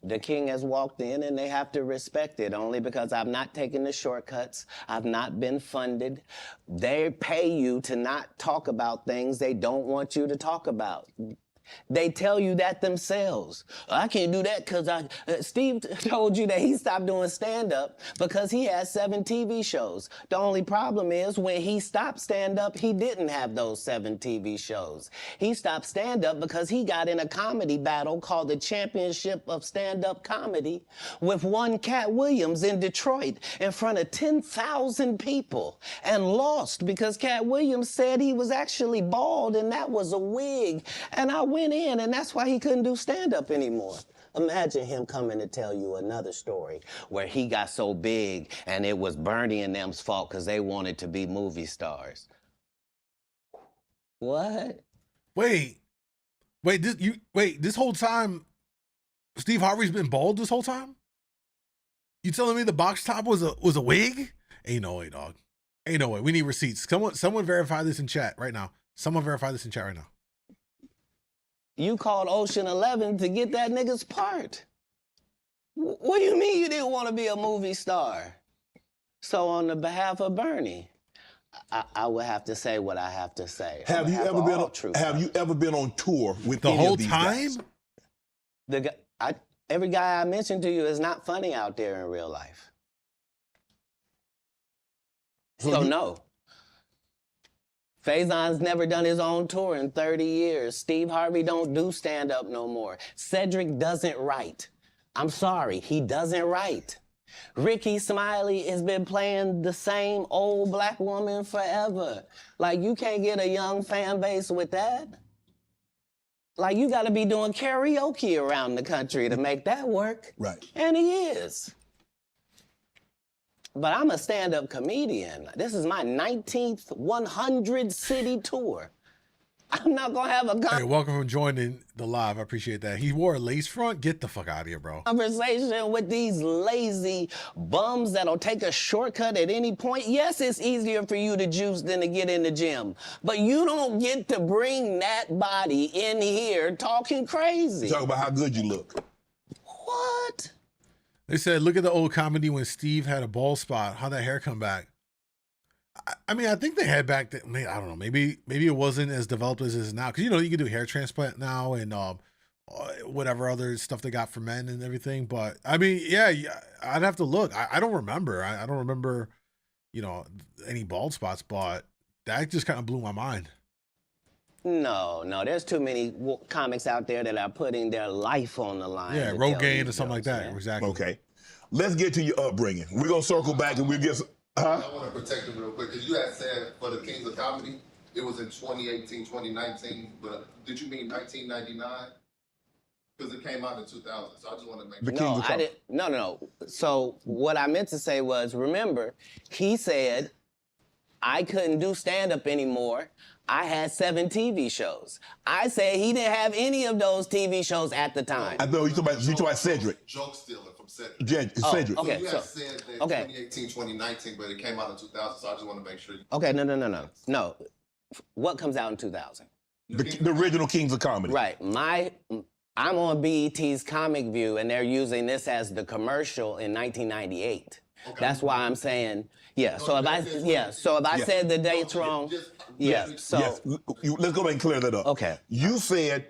The king has walked in and they have to respect it only because I've not taken the shortcuts. I've not been funded. They pay you to not talk about things they don't want you to talk about. They tell you that themselves. I can't do that because Steve told you that he stopped doing stand-up because he has 7 TV shows. The only problem is when he stopped stand-up, he didn't have those 7 TV shows. He stopped stand-up because he got in a comedy battle called the Championship of Stand-Up Comedy with one Katt Williams in Detroit in front of 10,000 people and lost because Katt Williams said he was actually bald and that was a wig. And I went in, and that's why he couldn't do stand-up anymore. Imagine him coming to tell you another story where he got so big and it was Bernie and them's fault because they wanted to be movie stars. What? Wait, this whole time, Steve Harvey's been bald this whole time? You telling me the box top was a wig? Ain't no way, dog. Ain't no way. We need receipts. Someone verify this in chat right now. Someone verify this in chat right now. You called Ocean 11 to get that nigga's part. What do you mean you didn't want to be a movie star? So on the behalf of Bernie, I would have to say what I have to say. Have you ever been on tour with the any whole of these time? guys? Every guy I mentioned to you is not funny out there in real life. So no. Faison's never done his own tour in 30 years. Steve Harvey don't do stand-up no more. Cedric doesn't write. I'm sorry, he doesn't write. Ricky Smiley has been playing the same old black woman forever. Like, you can't get a young fan base with that. Like, you gotta be doing karaoke around the country to make that work. Right. And he is. But I'm a stand-up comedian. This is my 19th 100-city tour. I'm not gonna have a Hey, welcome for joining the live. I appreciate that. He wore a lace front. Get the fuck out of here, bro. Conversation with these lazy bums that'll take a shortcut at any point. Yes, it's easier for you to juice than to get in the gym. But you don't get to bring that body in here talking crazy. Talk about how good you look. What? They said, look at the old comedy when Steve had a bald spot. How'd that hair come back? I mean, I think they had back that. I don't know. Maybe it wasn't as developed as it is now. Because, you know, you can do hair transplant now and whatever other stuff they got for men and everything. But, I mean, yeah, I'd have to look. I don't remember. I don't remember, you know, any bald spots. But that just kind of blew my mind. No. There's too many comics out there that are putting their life on the line. Yeah, Rogaine or something like that. Man. Exactly. Okay. Let's get to your upbringing. We're going to circle back and we'll get some... I want to protect him real quick, because you had said for the Kings of Comedy, it was in 2018, 2019, but did you mean 1999? Because it came out in 2000, so I just want to make sure. No, I didn't. No. So what I meant to say was, remember, he said, I couldn't do stand-up anymore. I had 7 TV shows. I said he didn't have any of those TV shows at the time. I know you talking about Cedric. Joke stealer from Cedric. Cedric. Okay, So you so- had said that okay. 2018, 2019, but it came out in 2000, so I just want to make sure. Okay, no. What comes out in 2000? The original Kings of Comedy. Right. I'm on BET's Comic View, and they're using this as the commercial in 1998. Okay. That's why I'm saying, yeah. So if I said the dates wrong, So yes. Let's go back and clear that up. Okay. You said,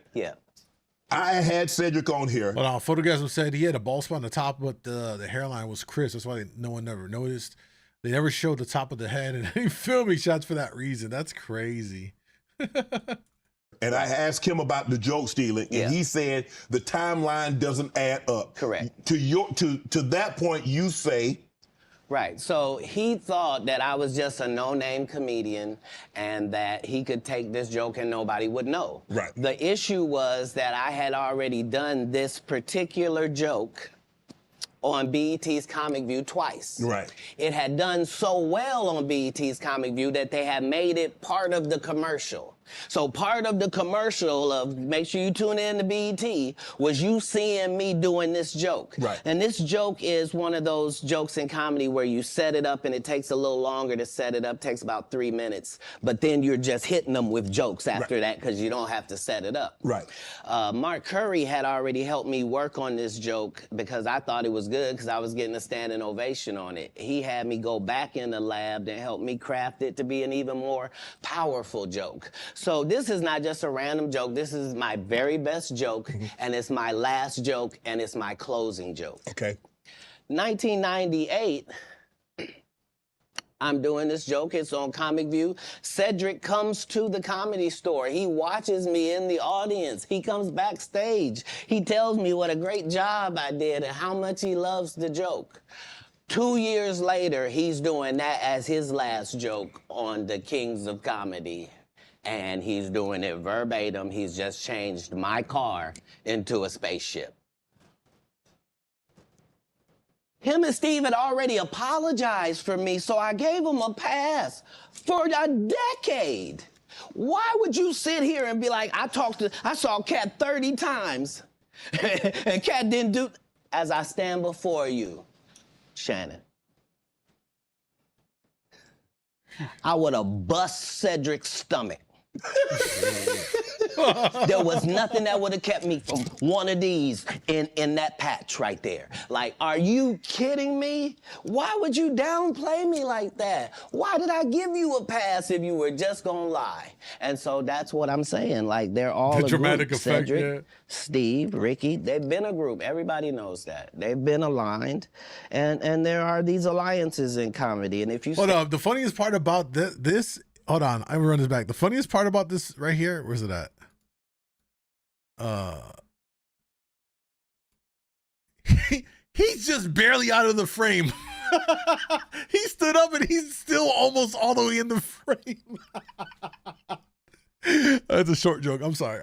I had Cedric on here. But photographs said he had a bald spot on the top, but the hairline was crisp. That's why no one ever noticed. They never showed the top of the head in any filming shots for that reason. That's crazy. And I asked him about the joke stealing, and he said the timeline doesn't add up. Correct. To that point, you say. Right. So he thought that I was just a no-name comedian and that he could take this joke and nobody would know. Right. The issue was that I had already done this particular joke on BET's Comic View twice. Right. It had done so well on BET's Comic View that they had made it part of the commercial. So part of the commercial of make sure you tune in to BET was you seeing me doing this joke. Right. And this joke is one of those jokes in comedy where you set it up and it takes a little longer to set it up, takes about 3 minutes, but then you're just hitting them with jokes after that because you don't have to set it up. Right. Mark Curry had already helped me work on this joke because I thought it was good because I was getting a standing ovation on it. He had me go back in the lab and help me craft it to be an even more powerful joke. So this is not just a random joke. This is my very best joke, and it's my last joke, and it's my closing joke. Okay. 1998, I'm doing this joke. It's on Comic View. Cedric comes to the Comedy Store. He watches me in the audience. He comes backstage. He tells me what a great job I did and how much he loves the joke. 2 years later, he's doing that as his last joke on the Kings of Comedy. And he's doing it verbatim. He's just changed my car into a spaceship. Him and Steve had already apologized for me, so I gave him a pass for a decade. Why would you sit here and be like, I saw Katt 30 times, and Katt didn't do, as I stand before you, Shannon. I would have bust Cedric's stomach. There was nothing that would have kept me from one of these in that patch right there. Like, are you kidding me? Why would you downplay me like that? Why did I give you a pass if you were just gonna lie? And so that's what I'm saying. Like, they're all The a dramatic group. effect, Cedric, Steve, Ricky, they've been a group. Everybody knows that. They've been aligned. And there are these alliances in comedy. And if you Hold on, the funniest part about this, hold on, I will run this back. The funniest part about this right here, where's it at? He's just barely out of the frame. He stood up and he's still almost all the way in the frame. That's a short joke. I'm sorry.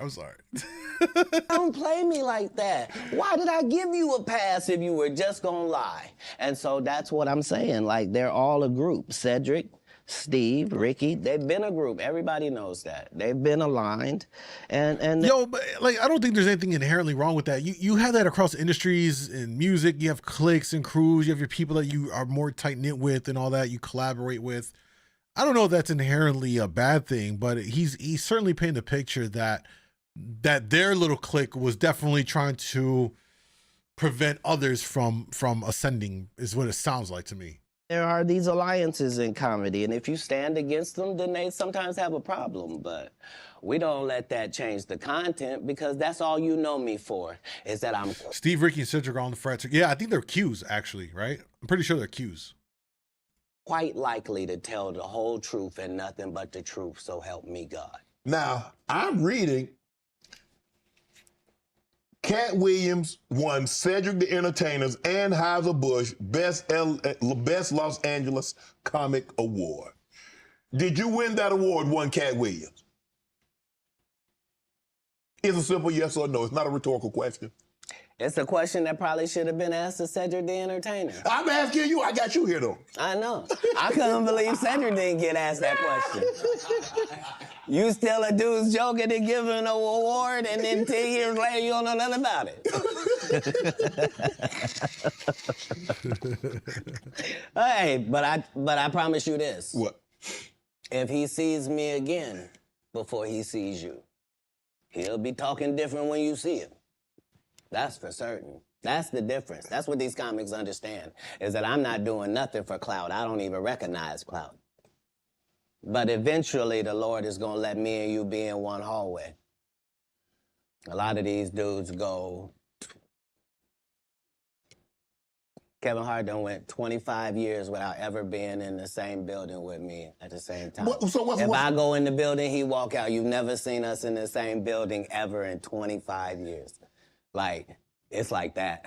Don't play me like that. Why did I give you a pass if you were just gonna lie? And so that's what I'm saying. Like, they're all a group. Cedric, Steve, Ricky, they've been a group. Everybody knows that. They've been aligned. And Yo, but like, I don't think there's anything inherently wrong with that. You have that across industries in music. You have cliques and crews. You have your people that you are more tight-knit with and all that you collaborate with. I don't know if that's inherently a bad thing, but he's certainly painted a picture that their little clique was definitely trying to prevent others from ascending, is what it sounds like to me. there are these alliances in comedy, and if you stand against them, then they sometimes have a problem. But we don't let that change the content, because that's all you know me for, is that I'm... Steve, Ricky, and Cedric are on the frets. Yeah, I think they're Qs, actually, right? I'm pretty sure they're Qs. quite likely to tell the whole truth and nothing but the truth, so help me God. Now, I'm reading Katt Williams won Cedric the Entertainer's and Anheuser-Busch Best Los Angeles Comic Award. Did you win that award, won Katt Williams? It's a simple yes or no. It's not a rhetorical question. It's a question that probably should have been asked to Cedric the Entertainer. I'm asking you. I got you here, though. I know. I couldn't believe Cedric didn't get asked that question. You still a dude's joking and giving an award, and then 10 years later you don't know nothing about it. Hey, but I promise you this. What? If he sees me again before he sees you, he'll be talking different when you see him. That's for certain. That's the difference. That's what these comics understand, is that I'm not doing nothing for clout. I don't even recognize clout. But eventually the Lord is going to let me and you be in one hallway. A lot of these dudes go... Kevin Hart done went 25 years without ever being in the same building with me at the same time. If I go in the building, he walk out. You've never seen us in the same building ever in 25 years. Like, it's like that.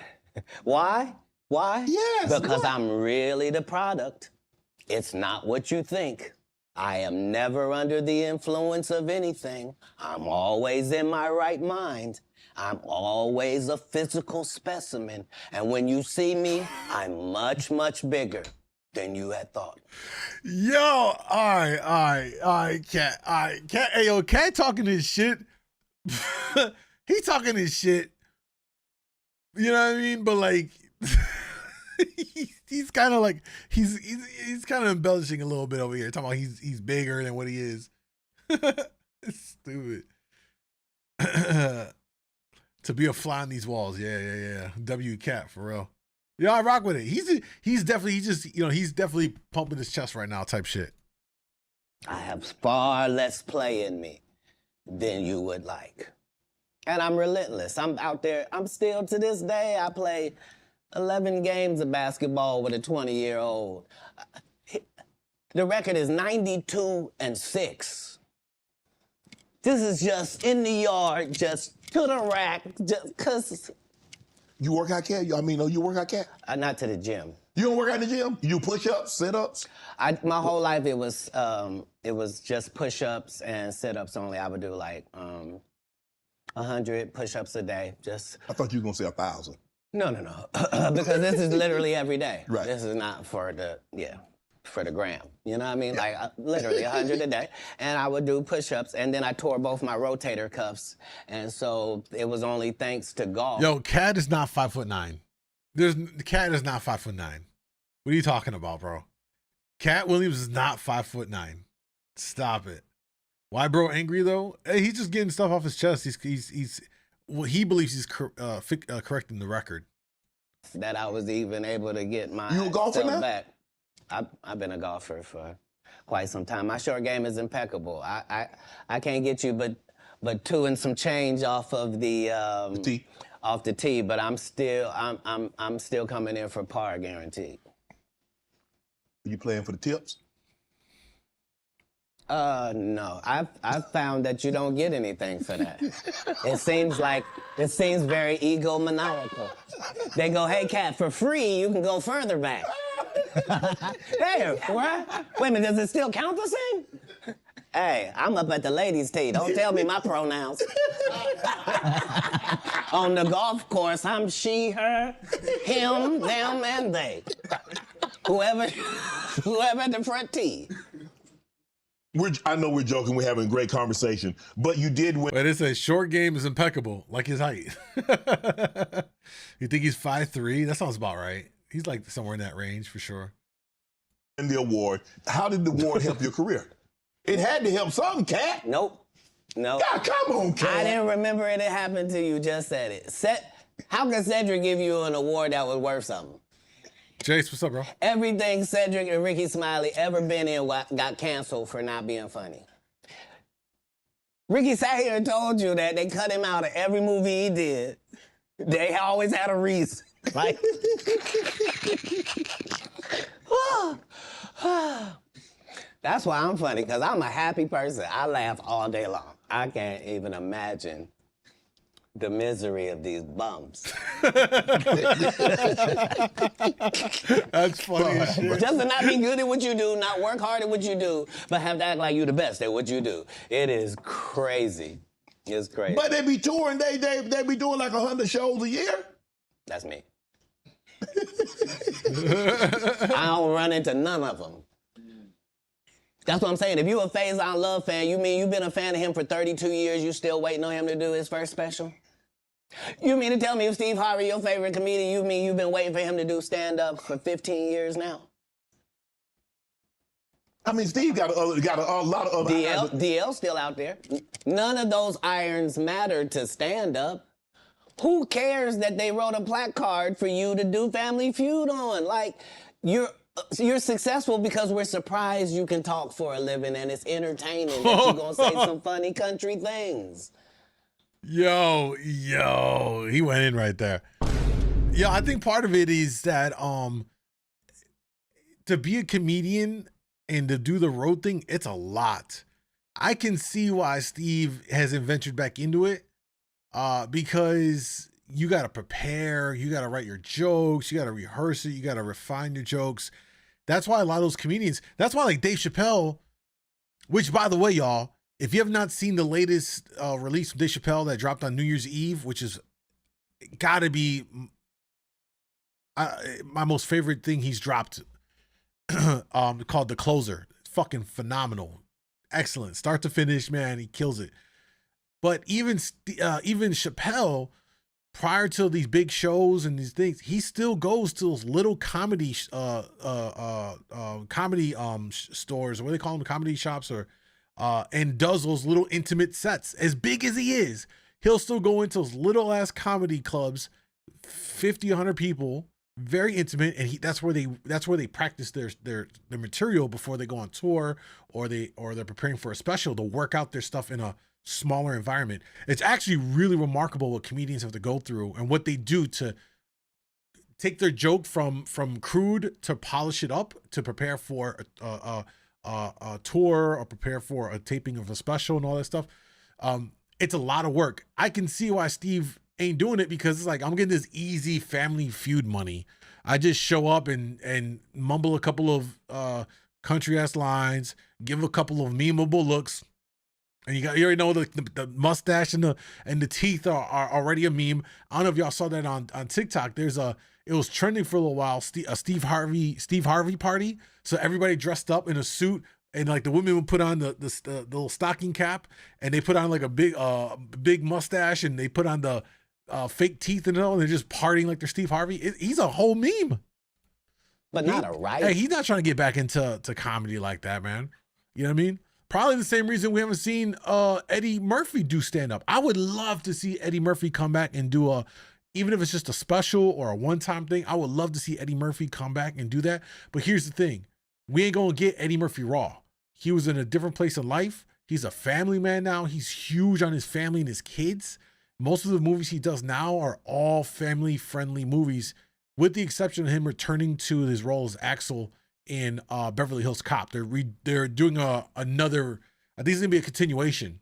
Why? Why? Yes. Because I'm really the product. It's not what you think. I am never under the influence of anything. I'm always in my right mind. I'm always a physical specimen. And when you see me, I'm much, much bigger than you had thought. Yo, all right, Katt. Hey, yo, Katt talking his shit. He talking his shit. You know what I mean? But like, he's kind of like he's kind of embellishing a little bit over here, talking about he's bigger than what he is. It's stupid. To be a fly on these walls, yeah. W Katt for real. Yeah, I rock with it. He's definitely pumping his chest right now, type shit. I have far less play in me than you would like. And I'm relentless. I'm out there. I'm still, to this day, I play 11 games of basketball with a 20-year-old. The record is 92-6. This is just in the yard, just to the rack, just cause. You work out, Katt? You work out, Katt? Not to the gym. You don't work out in the gym? You push-ups, sit-ups? My whole life it was just push-ups and sit-ups only. I would do like 100 push-ups a day. Just. I thought you were gonna say 1,000. No. Because this is literally every day. Right. This is not for the gram. You know what I mean? Like literally 100 a day. And I would do push-ups, and then I tore both my rotator cuffs. And so it was only thanks to golf. Yo, Katt is not 5'9". Katt is not 5'9". What are you talking about, bro? Katt Williams is not 5'9". Stop it. Why bro angry though? Hey, he's just getting stuff off his chest. He believes he's correcting the record. That I was even able to get my You a golfer now? back. I've been a golfer for quite some time. My short game is impeccable. I can't get you but 2 and some change off of the tee. Off the tee, but I'm still coming in for par guaranteed. Are you playing for the tips? No. I've found that you don't get anything for that. It seems very egomaniacal. They go, hey, Katt, for free, you can go further back. Hey, what? Wait a minute, does it still count the same? Hey, I'm up at the ladies' tee. Don't tell me my pronouns. On the golf course, I'm she, her, him, them, and they. Whoever at the front tee. I know we're joking. We're having a great conversation, but you did win. But it says short game is impeccable, like his height. You think he's 5'3"? That sounds about right. He's like somewhere in that range for sure. And the award. How did the award help your career? It had to help something, Katt. Nope. God, come on, Katt. I didn't remember it happened till you just said it. How can Cedric give you an award that was worth something? Jace, what's up, bro? Everything Cedric and Ricky Smiley ever been in got canceled for not being funny. Ricky sat here and told you that they cut him out of every movie he did. They always had a reason. Like, that's why I'm funny, because I'm a happy person. I laugh all day long. I can't even imagine the misery of these bums. That's funny as shit. Just to not be good at what you do, not work hard at what you do, but have to act like you're the best at what you do. It is crazy. It's crazy. But they be touring, they be doing like 100 shows a year. That's me. I don't run into none of them. That's what I'm saying. If you a Faison Love fan, you mean you've been a fan of him for 32 years, you still waiting on him to do his first special? You mean to tell me if Steve Harvey your favorite comedian, you mean you've been waiting for him to do stand-up for 15 years now? I mean, Steve got a lot of other... DL's still out there. None of those irons matter to stand-up. Who cares that they wrote a placard for you to do Family Feud on? Like, you're successful because we're surprised you can talk for a living and it's entertaining that you're gonna say some funny country things. Yo, he went in right there. Yeah, I think part of it is that to be a comedian and to do the road thing, it's a lot. I can see why Steve hasn't ventured back into it because you got to prepare, you got to write your jokes, you got to rehearse it, you got to refine your jokes. That's why a lot of those comedians, that's why like Dave Chappelle, which by the way, y'all, if you have not seen the latest release from Dave Chappelle that dropped on New Year's Eve, which is gotta be my most favorite thing he's dropped, called The Closer. It's fucking phenomenal. Excellent. Start to finish, man, he kills it. But even Chappelle, prior to these big shows and these things, he still goes to those little comedy stores, or what they call them, comedy shops, or and does those little intimate sets. As big as he is, he'll still go into those little ass comedy clubs, 50, 100 people, very intimate, and that's where they practice their material before they go on tour, or they're preparing for a special to work out their stuff in a smaller environment. It's actually really remarkable what comedians have to go through and what they do to take their joke from crude to polish it up to prepare for a tour or prepare for a taping of a special and all that stuff. It's a lot of work. I can see why Steve ain't doing it, because it's like, I'm getting this easy Family Feud money. I just show up and mumble a couple of country ass lines, give a couple of memeable looks, and you already know the mustache and the teeth are already a meme. I don't know if y'all saw that on TikTok. It was trending for a little while. A Steve Harvey party. So everybody dressed up in a suit, and like the women would put on the little stocking cap, and they put on like a big mustache, and they put on the fake teeth and all, and they're just partying like they're Steve Harvey. He's a whole meme. But not a writer. Hey, he's not trying to get back into comedy like that, man. You know what I mean? Probably the same reason we haven't seen Eddie Murphy do stand-up. I would love to see Eddie Murphy come back and do even if it's just a special or a one-time thing, I would love to see Eddie Murphy come back and do that. But here's the thing. We ain't gonna get Eddie Murphy raw. He was in a different place in life. He's a family man now. He's huge on his family and his kids. Most of the movies he does now are all family-friendly movies, with the exception of him returning to his role as Axel in Beverly Hills Cop. They're doing another, I think it's gonna be a continuation.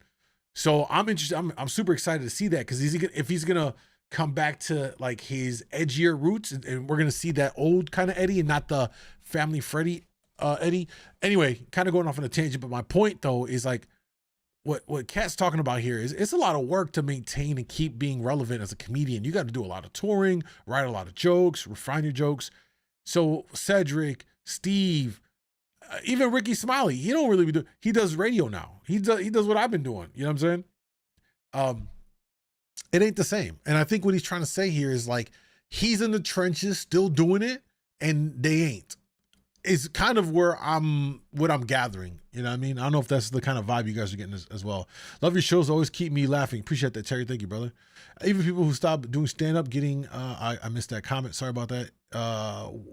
So I'm interested. I'm super excited to see that, because if he's gonna come back to like his edgier roots, and we're gonna see that old kind of Eddie and not the family Freddy Eddie. Anyway, kind of going off on a tangent, but my point though is like what Katt's talking about here is it's a lot of work to maintain and keep being relevant as a comedian. You got to do a lot of touring, write a lot of jokes, refine your jokes. So Cedric, Steve, even Ricky Smiley, he don't really do. He does radio now. He does what I've been doing. You know what I'm saying? It ain't the same. And I think what he's trying to say here is like, he's in the trenches still doing it, and they ain't. Is kind of what I'm gathering. You know what I mean? I don't know if that's the kind of vibe you guys are getting as well. Love your shows. Always keep me laughing. Appreciate that, Terry. Thank you, brother. Even people who stop doing stand-up getting, I missed that comment. Sorry about that.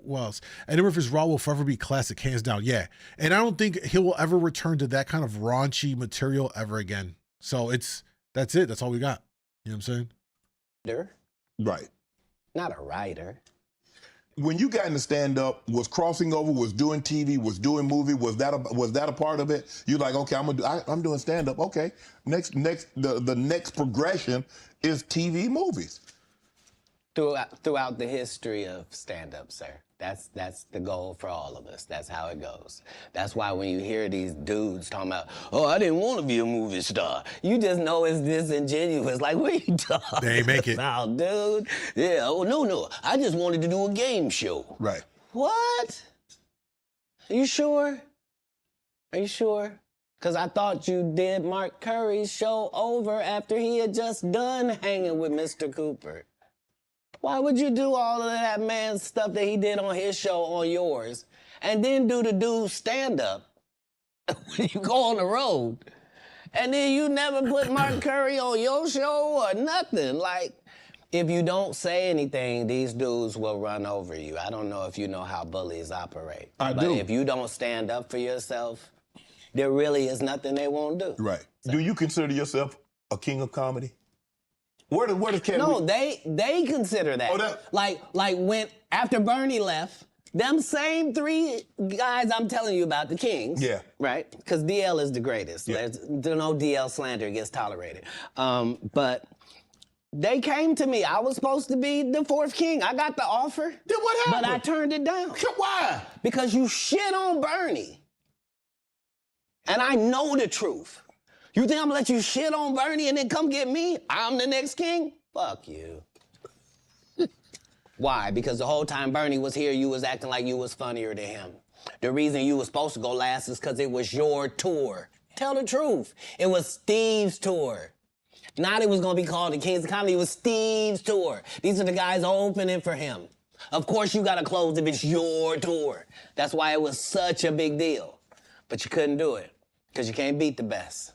What else? Eddie Murphy's Raw will forever be classic, hands down. Yeah. And I don't think he will ever return to that kind of raunchy material ever again. So that's it. That's all we got. You know what I'm saying? Right. Not a writer. When you got into stand-up, was crossing over, was doing TV, was doing movie, was that a part of it? You're like, okay, I'm doing stand-up. Okay, the next progression is TV movies. throughout the history of stand-up, sir. That's the goal for all of us. That's how it goes. That's why when you hear these dudes talking about, oh, I didn't want to be a movie star, you just know it's disingenuous. Like, what are you talking They ain't make it. about, dude? Yeah, oh, no, I just wanted to do a game show. Right. What? Are you sure? Are you sure? Because I thought you did Mark Curry's show over after he had just done hanging with Mr. Cooper. Why would you do all of that man's stuff that he did on his show on yours and then do the dude's stand-up when you go on the road? And then you never put Mark Curry on your show or nothing. Like, if you don't say anything, these dudes will run over you. I don't know if you know how bullies operate. But if you don't stand up for yourself, there really is nothing they won't do. Right. So. Do you consider yourself a king of comedy? Where does Katt? No, they consider that. Oh, like when after Bernie left, them same three guys I'm telling you about, the kings. Yeah. Right? Because DL is the greatest. Yeah. There's no DL slander gets tolerated. But they came to me. I was supposed to be the fourth king. I got the offer. Then what happened? But I turned it down. Why? Because you shit on Bernie. And I know the truth. You think I'm gonna let you shit on Bernie and then come get me? I'm the next king? Fuck you. Why? Because the whole time Bernie was here, you was acting like you was funnier than him. The reason you was supposed to go last is because it was your tour. Tell the truth. It was Steve's tour. Not it was gonna be called the Kings of Comedy, it was Steve's tour. These are the guys opening for him. Of course you gotta close if it's your tour. That's why it was such a big deal. But you couldn't do it, because you can't beat the best.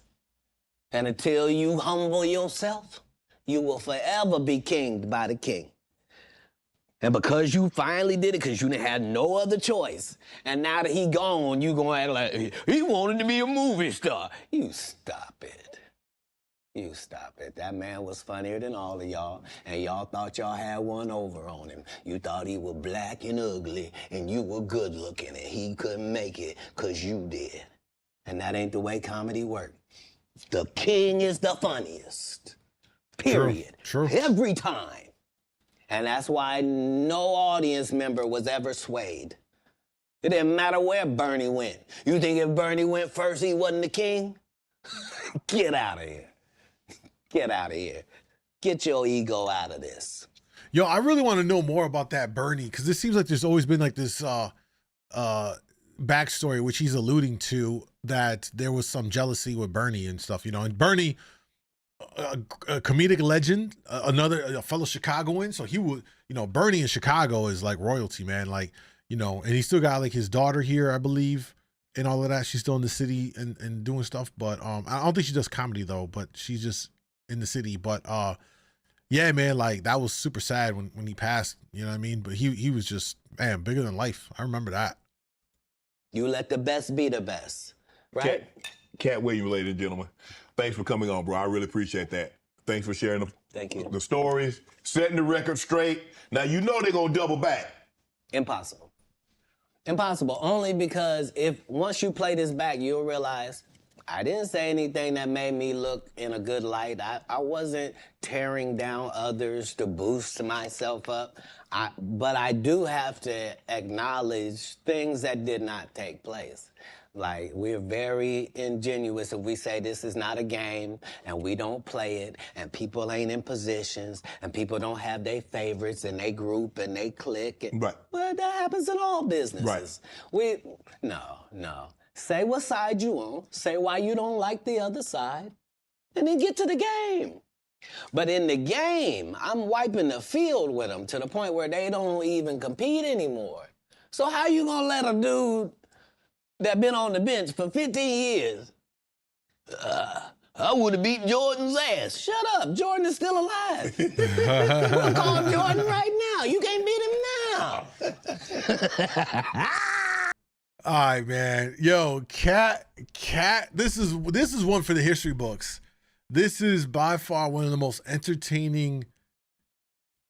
And until you humble yourself, you will forever be kinged by the king. And because you finally did it, because you had no other choice, and now that he gone, you gonna act like, he wanted to be a movie star. You stop it. You stop it. That man was funnier than all of y'all, and y'all thought y'all had one over on him. You thought he was black and ugly, and you were good looking, and he couldn't make it because you did. And that ain't the way comedy works. The king is the funniest. Period. True. Every time. And that's why no audience member was ever swayed. It didn't matter where Bernie went. You think if Bernie went first, he wasn't the king? Get out of here. Get out of here. Get your ego out of this. Yo, I really want to know more about that Bernie, because it seems like there's always been like this backstory, which he's alluding to, that there was some jealousy with Bernie and stuff, you know. And Bernie, a comedic legend, a fellow Chicagoan, so he would, you know, Bernie in Chicago is like royalty, man. Like, you know, and he still got like his daughter here, I believe, and all of that. She's still in the city and doing stuff, but I don't think she does comedy though, but she's just in the city. But yeah, man, like that was super sad when he passed, you know what I mean? But he was just, man, bigger than life. I remember that. You let the best be the best, right? Katt Williams, ladies and gentlemen, thanks for coming on, bro. I really appreciate that. Thanks for sharing the stories, setting the record straight. Now, you know they're going to double back. Impossible. Impossible. Only because once you play this back, you'll realize I didn't say anything that made me look in a good light. I wasn't tearing down others to boost myself up. But I do have to acknowledge things that did not take place. Like, we're very ingenuous if we say this is not a game and we don't play it and people ain't in positions and people don't have their favorites and they group and they click. Right. But that happens in all businesses. Right. No. Say what side you on, say why you don't like the other side, and then get to the game. But in the game, I'm wiping the field with them to the point where they don't even compete anymore. So how you gonna let a dude that been on the bench for 15 years, I would have beat Jordan's ass. Shut up, Jordan is still alive. We'll call Jordan right now. You can't beat him now. All right, man. Yo, Katt, this is one for the history books. This is by far one of the most entertaining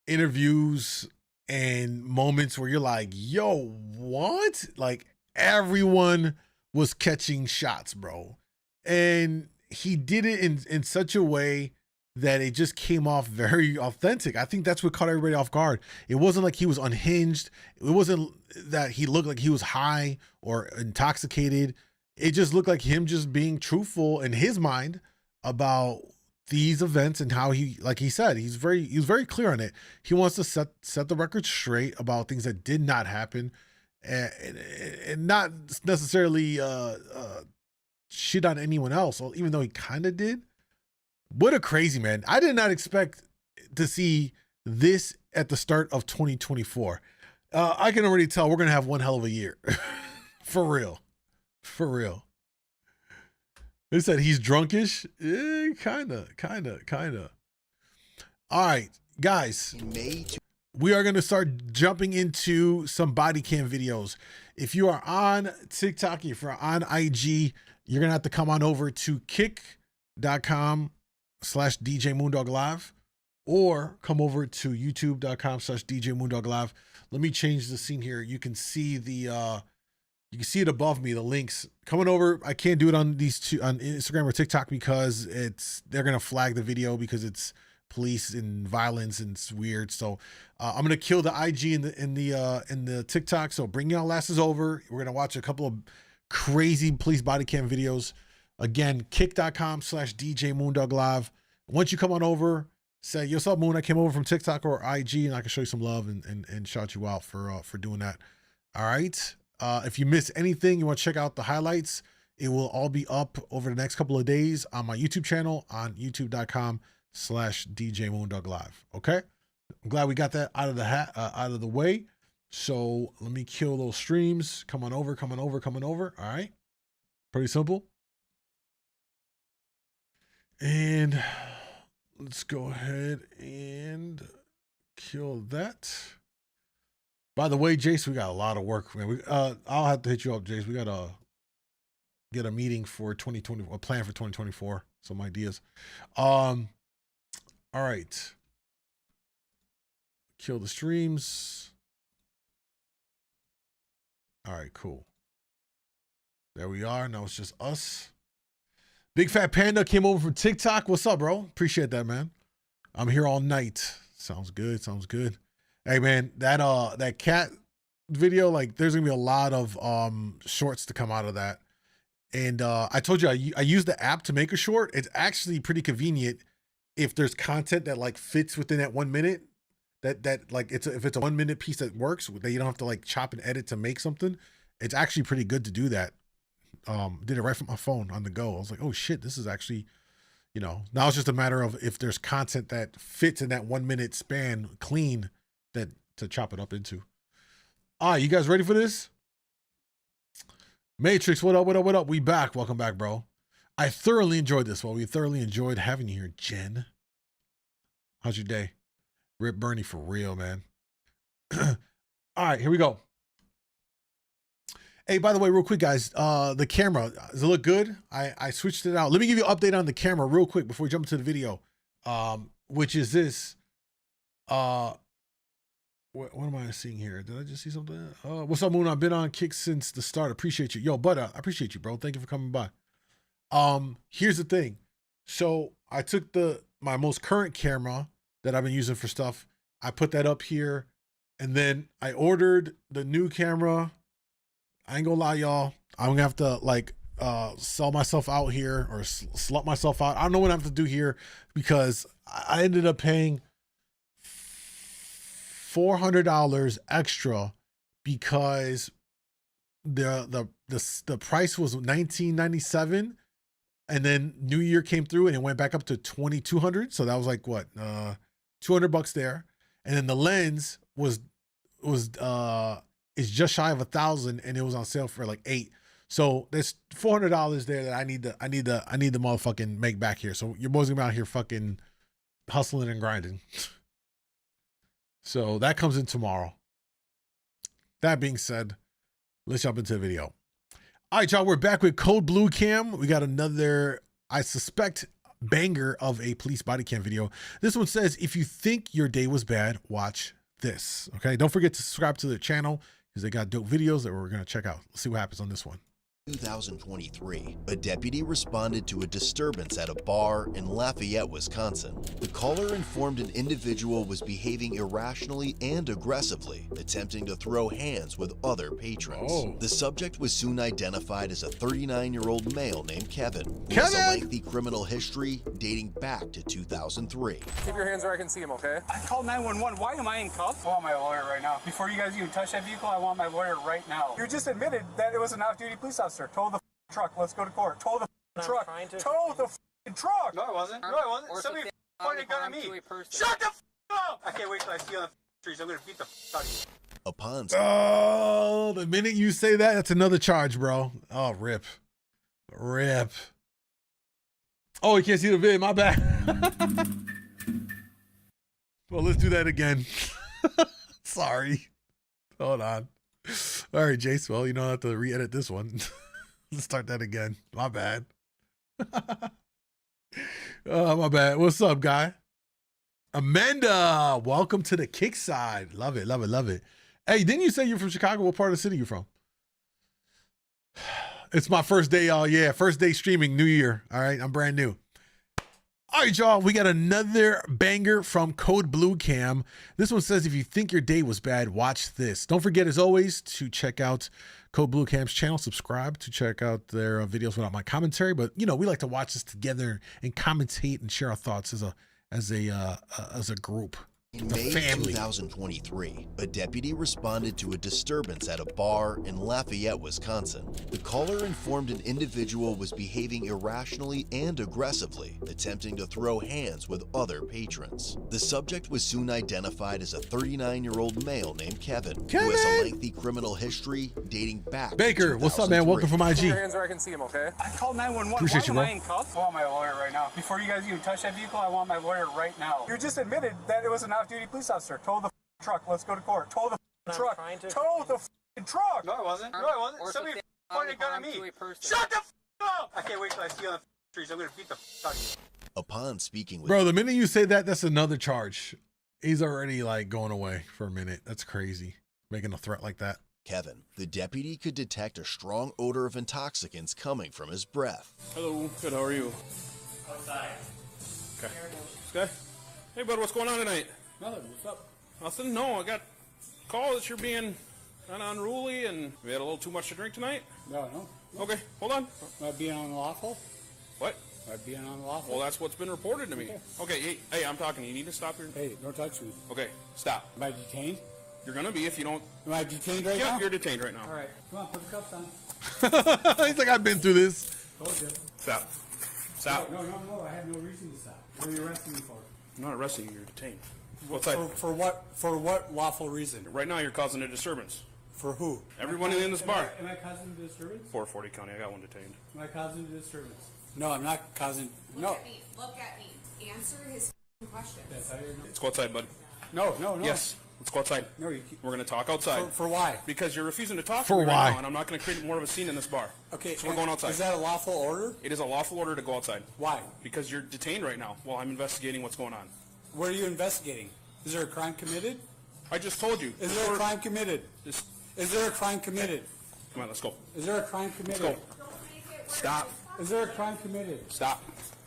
interviews and moments where you're like, yo, what? Like, everyone was catching shots, bro. And he did it in such a way that it just came off very authentic. I think that's what caught everybody off guard. It wasn't like he was unhinged. It wasn't that he looked like he was high or intoxicated. It just looked like him just being truthful in his mind about these events and how he, like he said, he was very clear on it. He wants to set the record straight about things that did not happen, and not necessarily shit on anyone else, even though he kind of did. What a crazy man. I did not expect to see this at the start of 2024. I can already tell we're going to have one hell of a year. For real. For real. They said he's drunkish. Kinda. All right, guys. We are going to start jumping into some body cam videos. If you are on TikTok, if you're on IG, you're going to have to come on over to kick.com/djmoondawglive or come over to youtube.com/djmoondawglive. Let me change the scene here. You can see the you can see it above me, the links. Coming over, I can't do it on these two, on Instagram or TikTok, because they're gonna flag the video because it's police and violence and it's weird. So I'm gonna kill the IG in the TikTok. So bring your lasses over. We're gonna watch a couple of crazy police body cam videos. Again, kick.com/djmoondawglive. Once you come on over, say, "Yo, what's up, Moon? I came over from TikTok or IG, and I can show you some love and shout you out for doing that." All right. If you miss anything, you want to check out the highlights, it will all be up over the next couple of days on my YouTube channel on youtube.com/djmoondawglive. Okay. I'm glad we got that out of the way. So let me kill those streams. Come on over. All right. Pretty simple. And let's go ahead and kill that. By the way, Jace, we got a lot of work, man. I'll have to hit you up, Jace. We got to get a meeting for 2020, a plan for 2024. Some ideas. All right. Kill the streams. All right, cool. There we are. Now it's just us. Big Fat Panda came over from TikTok. What's up, bro? Appreciate that, man. I'm here all night. Sounds good. Hey, man, that Katt video, like, there's gonna be a lot of shorts to come out of that. And I told you I use the app to make a short. It's actually pretty convenient if there's content that like fits within that 1 minute. That like if it's a 1 minute piece that works, that you don't have to like chop and edit to make something. It's actually pretty good to do that. Did it right from my phone on the go. I was like, oh shit, this is actually, now it's just a matter of if there's content that fits in that 1 minute span clean that to chop it up into. All right, you guys ready for this? Matrix, what up? We back. Welcome back, bro. I thoroughly enjoyed this. Well, we thoroughly enjoyed having you here, Jen. How's your day? Rip Bernie for real, man. All right, here we go. Hey, by the way, real quick, guys, the camera, does it look good? I switched it out. Let me give you an update on the camera real quick before we jump into the video, which is this. What am I seeing here? Did I just see something? What's up, Moon? I've been on Kick since the start. Appreciate you. Yo, but I appreciate you, bro. Thank you for coming by. Here's the thing. So I took my most current camera that I've been using for stuff. I put that up here, and then I ordered the new camera. I ain't gonna lie, y'all. I'm gonna have to like sell myself out here or slut myself out. I don't know what I have to do here because I ended up paying $400 extra because the price was $19.97, and then New Year came through and it went back up to $2,200. So that was like what, $200 there, and then the lens was is just shy of $1,000, and it was on sale for like $800. So there's $400 there that I need the motherfucking make back here. So your boys gonna be out here fucking hustling and grinding. So that comes in tomorrow. That being said, let's jump into the video. All right, y'all, we're back with Code Blue Cam. We got another, I suspect, banger of a police body cam video. This one says, if you think your day was bad, watch this. Okay, don't forget to subscribe to the channel because they got dope videos that we're going to check out. Let's see what happens on this one. 2023, a deputy responded to a disturbance at a bar in Lafayette, Wisconsin. The caller informed an individual was behaving irrationally and aggressively, attempting to throw hands with other patrons. Oh. The subject was soon identified as a 39-year-old male named Kevin, who has a lengthy criminal history dating back to 2003. Keep your hands where I can see them, okay? I called 911. Why am I in cuffs? I want my lawyer right now. Before you guys even touch that vehicle, I want my lawyer right now. You just admitted that it was an off-duty police officer. Tow the truck. Let's go to court. Tow the truck. Tow the truck. No, I wasn't. No, I wasn't. Somebody pointed a gun at me. Shut the up! I can't wait till I see you on the streets. I'm gonna beat the out of you. Upon Oh, the minute you say that, that's another charge, bro. Oh, rip. Rip. Oh, you can't see the vid. My bad. Well, let's do that again. Sorry. Hold on. All right, Jace. Well, you don't have to re-edit this one. Let's start that again. My bad. Oh, my bad. What's up, guy? Amanda, welcome to the kick side. Love it, love it, love it. Hey, didn't you say you're from Chicago? What part of the city you from? It's my first day, y'all. Yeah, first day streaming, New Year. All right, I'm brand new. All right, y'all, we got another banger from Code Blue Cam. This one says, if you think your day was bad, watch this. Don't forget, as always, to check out Code Blue Cam's channel. Subscribe to check out their videos without my commentary. But, you know, we like to watch this together and commentate and share our thoughts as a group. In The May family. 2023, a deputy responded to a disturbance at a bar in Lafayette, Wisconsin. The caller informed an individual was behaving irrationally and aggressively, attempting to throw hands with other patrons. The subject was soon identified as a 39-year-old male named Kevin, who has a lengthy criminal history dating back Baker, to what's up, man? Welcome from Keep your IG. hands where I can see them, okay? I called 911. Appreciate you, Why bro. am I in cuffs? I want my lawyer right now. Before you guys even touch that vehicle, I want my lawyer right now. You just admitted that it was an off-duty police officer. Tow the truck. Let's go to court. Tow the truck. Tow the truck. No, I wasn't. No, I wasn't. Somebody pointed a gun at me. Shut the up! I can't wait till I see you on the streets. I'm gonna beat the out of you. Upon speaking with Bro, the minute you say that, that's another charge. He's already like going away for a minute. That's crazy. Making a threat like that. Kevin, the deputy could detect a strong odor of intoxicants coming from his breath. Hello, good, how are you? Outside. Okay. This guy? Hey, bud, what's going on tonight? Nothing. What's up? Nothing? No, I got a call that you're being kind of unruly and we had a little too much to drink tonight. No. Okay, hold on. Am I being unlawful? What? Am I being unlawful? Well, that's what's been reported to me. Okay, hey, I'm talking. You need to stop your... Hey, don't touch me. Okay, stop. Am I detained? You're going to be if you don't... Am I detained right Yeah, now? you're detained right now. All right. Come on, put the cuffs on. He's like, I've been through this. Told you. Stop. Stop. No. I have no reason to stop. What are you arresting me for? I'm not arresting you. You're detained. What's that? For what? For what lawful reason? Right now, you're causing a disturbance. For who? Everyone in this bar. Am I causing a disturbance? 440 County. I got one detained. Am I causing a disturbance? No, I'm not causing. Look at me. Look at me. Answer his questions. That's how you're. Let's go outside, bud. No. Yes. Let's go outside. No, you. We're going to talk outside. For why? Because you're refusing to talk For to me why? right now, and I'm not going to create more of a scene in this bar. Okay. So we're going outside. Is that a lawful order? It is a lawful order to go outside. Why? Because you're detained right now while I'm investigating what's going on. What are you investigating? Is there a crime committed? I just told you. Is there a crime committed? Just, Is there a crime committed? come on, let's go. Is there a crime committed? Let's go. Stop. Is there a crime committed? Stop.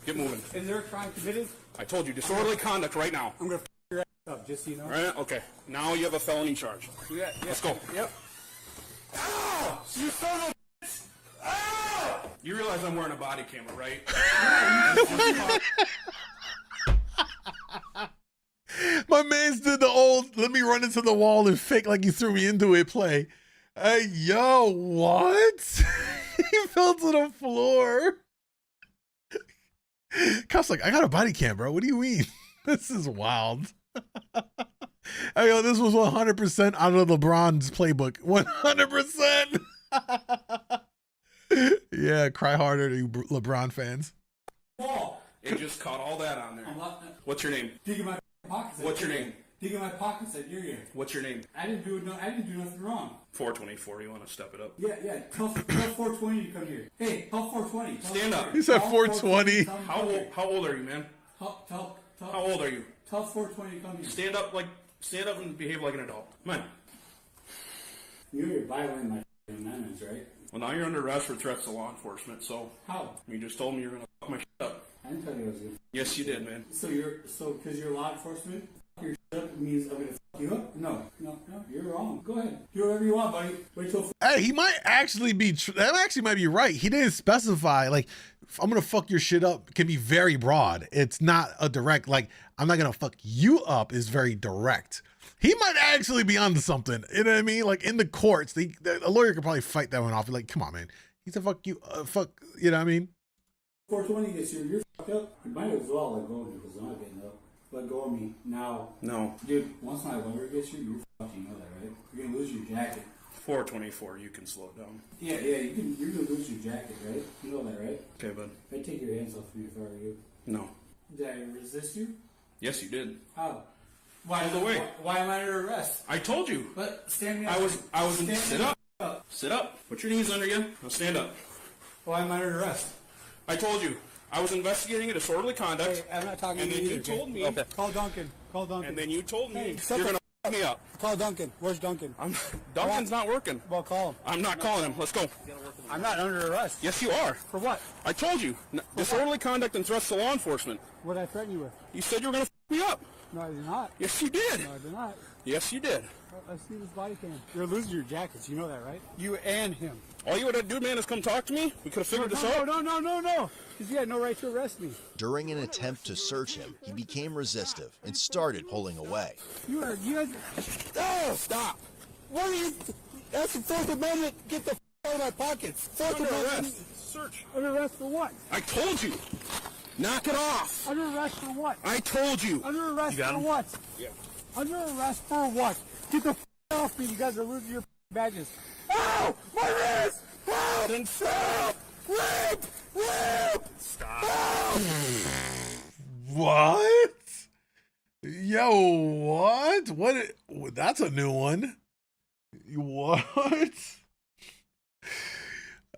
Get moving. Is there a crime committed? I told you, disorderly conduct right now. I'm gonna f your ass up, just so you know. All right? Okay. Now you have a felony charge. Yeah. Let's go. Yep. Oh, you son of a bitch! Oh! You realize I'm wearing a body camera, right? My man's did the old, let me run into the wall and fake like you threw me into it play. Hey, yo, what? He fell to the floor. Katt's like, I got a body cam, bro. What do you mean? This is wild. Hey, yo, this was 100% out of LeBron's playbook. 100%. Yeah, cry harder to you LeBron fans. It just caught all that on there. What's your name? Digging my pockets. What's your name? Digging my pockets at your ear. What's your name? I didn't do nothing wrong. 424. You want to step it up? Yeah. Tell 420 to come here. Hey, tell 420. Tell Stand up. 420. He said Tell 420. come How old are you, man? Tell How old are you? Tell 420 to come here. Stand up and behave like an adult. Come on. You're violating my amendments, right? Well, now you're under arrest for threats to law enforcement, so... How? You just told me you're gonna fuck my shit up. I didn't tell you I was gonna. Yes, you did, man. So because you're law enforcement, your shit up means I'm gonna fuck you up? No, you're wrong. Go ahead. Do whatever you want, buddy. Wait till... Hey, he might actually be, that actually might be right. He didn't specify, like, I'm gonna fuck your shit up can be very broad. It's not a direct, like, I'm not gonna fuck you up is very direct. He might actually be onto something. You know what I mean? Like in the courts, a lawyer could probably fight that one off. Like, come on, man. He's a fuck you, fuck, you know what I mean? 420 gets you, you're fucked up. You might as well let go of me because I'm not getting up. Let go of me now. No. Dude, once my lawyer gets you, you're fucked. You know that, right? You're gonna lose your jacket. 424, you can slow it down. Yeah, you're gonna lose your jacket, right? You know that, right? Okay, bud. I'd take your hands off me if I were you. No. Did I resist you? Yes, you did. How? Why? Out of the way. Why am I under arrest? I told you. But stand me up. I was in, sit up. Sit up. Put your knees under you. Now stand up. Why am I under arrest? I told you. I was investigating a disorderly conduct. Hey, I'm not talking and to then you. you told me. Okay. Call Duncan. Call Duncan. And then you told me Hey, you're gonna fuck me up. Call Duncan. Where's Duncan? Duncan's not working. Well, call him. I'm not calling him. Let's go. I'm not under arrest. Yes, you are. For what? I told you. Disorderly conduct and threats to law enforcement. What did I threaten you with? You said you were gonna fuck me up. No, I did not. Yes, you did. No, I did not. Yes, you did. Let's see this body cam. You're losing your jackets. You know that, right? You and him. All you would have to do, man, is come talk to me. We could have figured this out. No. Because you had no right to arrest me. During an attempt to search him, he became resistive and started pulling away. You guys... Oh, stop. What are you... That's the Fourth Amendment. Get the out of my pockets. Fourth Under Amendment. arrest. Search. Under arrest for what? I told you. Knock it off. Under arrest for what? I told you. Under arrest for what? Yeah. Under arrest for what? Get the off me. You guys are losing your badges. Ow! My wrist! Help! Then stop. Rape! Stop. What? Yo, what? What? That's a new one. What?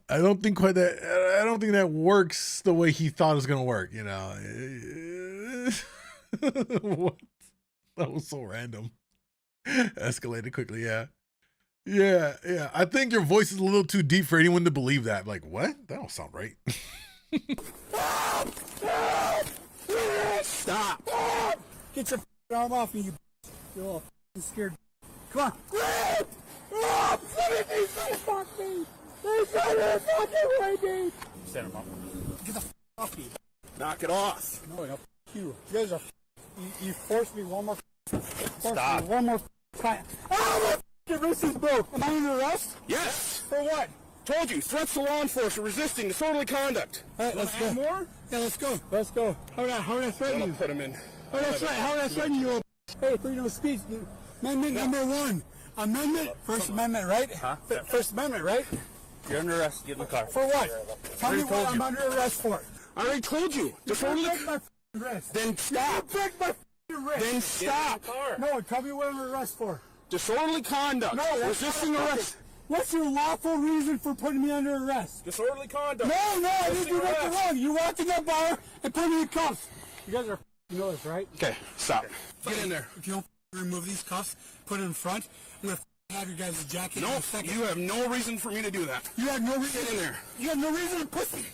I don't think that works the way he thought it was gonna work. You know. What? That was so random. Escalated quickly. Yeah. I think your voice is a little too deep for anyone to believe that. Like, what? That don't sound right. Stop! Get your arm off me, you. You're all scared. Come on. Somebody fuck me! They're trying to fucking rape me! Stand him up. Get the off me. Knock it off. No, you guys are. You forced me one more. Stop. One more time. Oh, my wrist is broke. Am I under arrest? Yes. For what? Told you. Threats to law enforcement, resisting, disorderly conduct. All right, let's go. More? Yeah, let's go. How did I threaten you? Put him in. How did I threaten you? Hey, freedom of speech. Amendment number 1. First Amendment, right? Huh? First Amendment, right? You're under arrest. Get in the car. For what? Tell me what I'm under arrest for. I already told you. Disorderly. Break my wrist. Then stop. Break my wrist. Then stop. No, tell me what I'm under arrest for. Disorderly conduct. No, resisting arrest. What's your lawful reason for putting me under arrest? Disorderly conduct. No, I didn't do nothing arrest. wrong. You walked in that bar and put me in cuffs. You guys are know this, right? Okay, stop. Get in there. If you don't remove these cuffs, put it in front, I'm gonna have your guys' jacket in a Nope, second. you have no reason for me to do that. You have no reason. Get in there. You have no reason to pussy.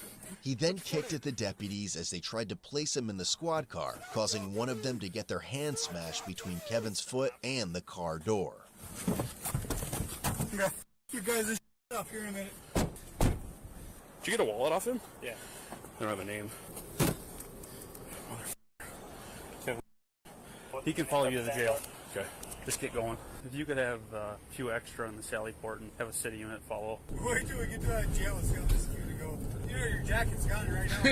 He then kicked at the deputies as they tried to place him in the squad car, causing one of them to get their hand smashed between Kevin's foot and the car door. I'm gonna you guys' up here in a minute. Did you get a wallet off him? Yeah. I don't have a name. He can follow you to the jail. Okay. Just get going. If you could have a few extra in the Sally Port and have a city unit follow. Wait till we get to that jail and see how this is gonna go. You know your jacket's gone right now.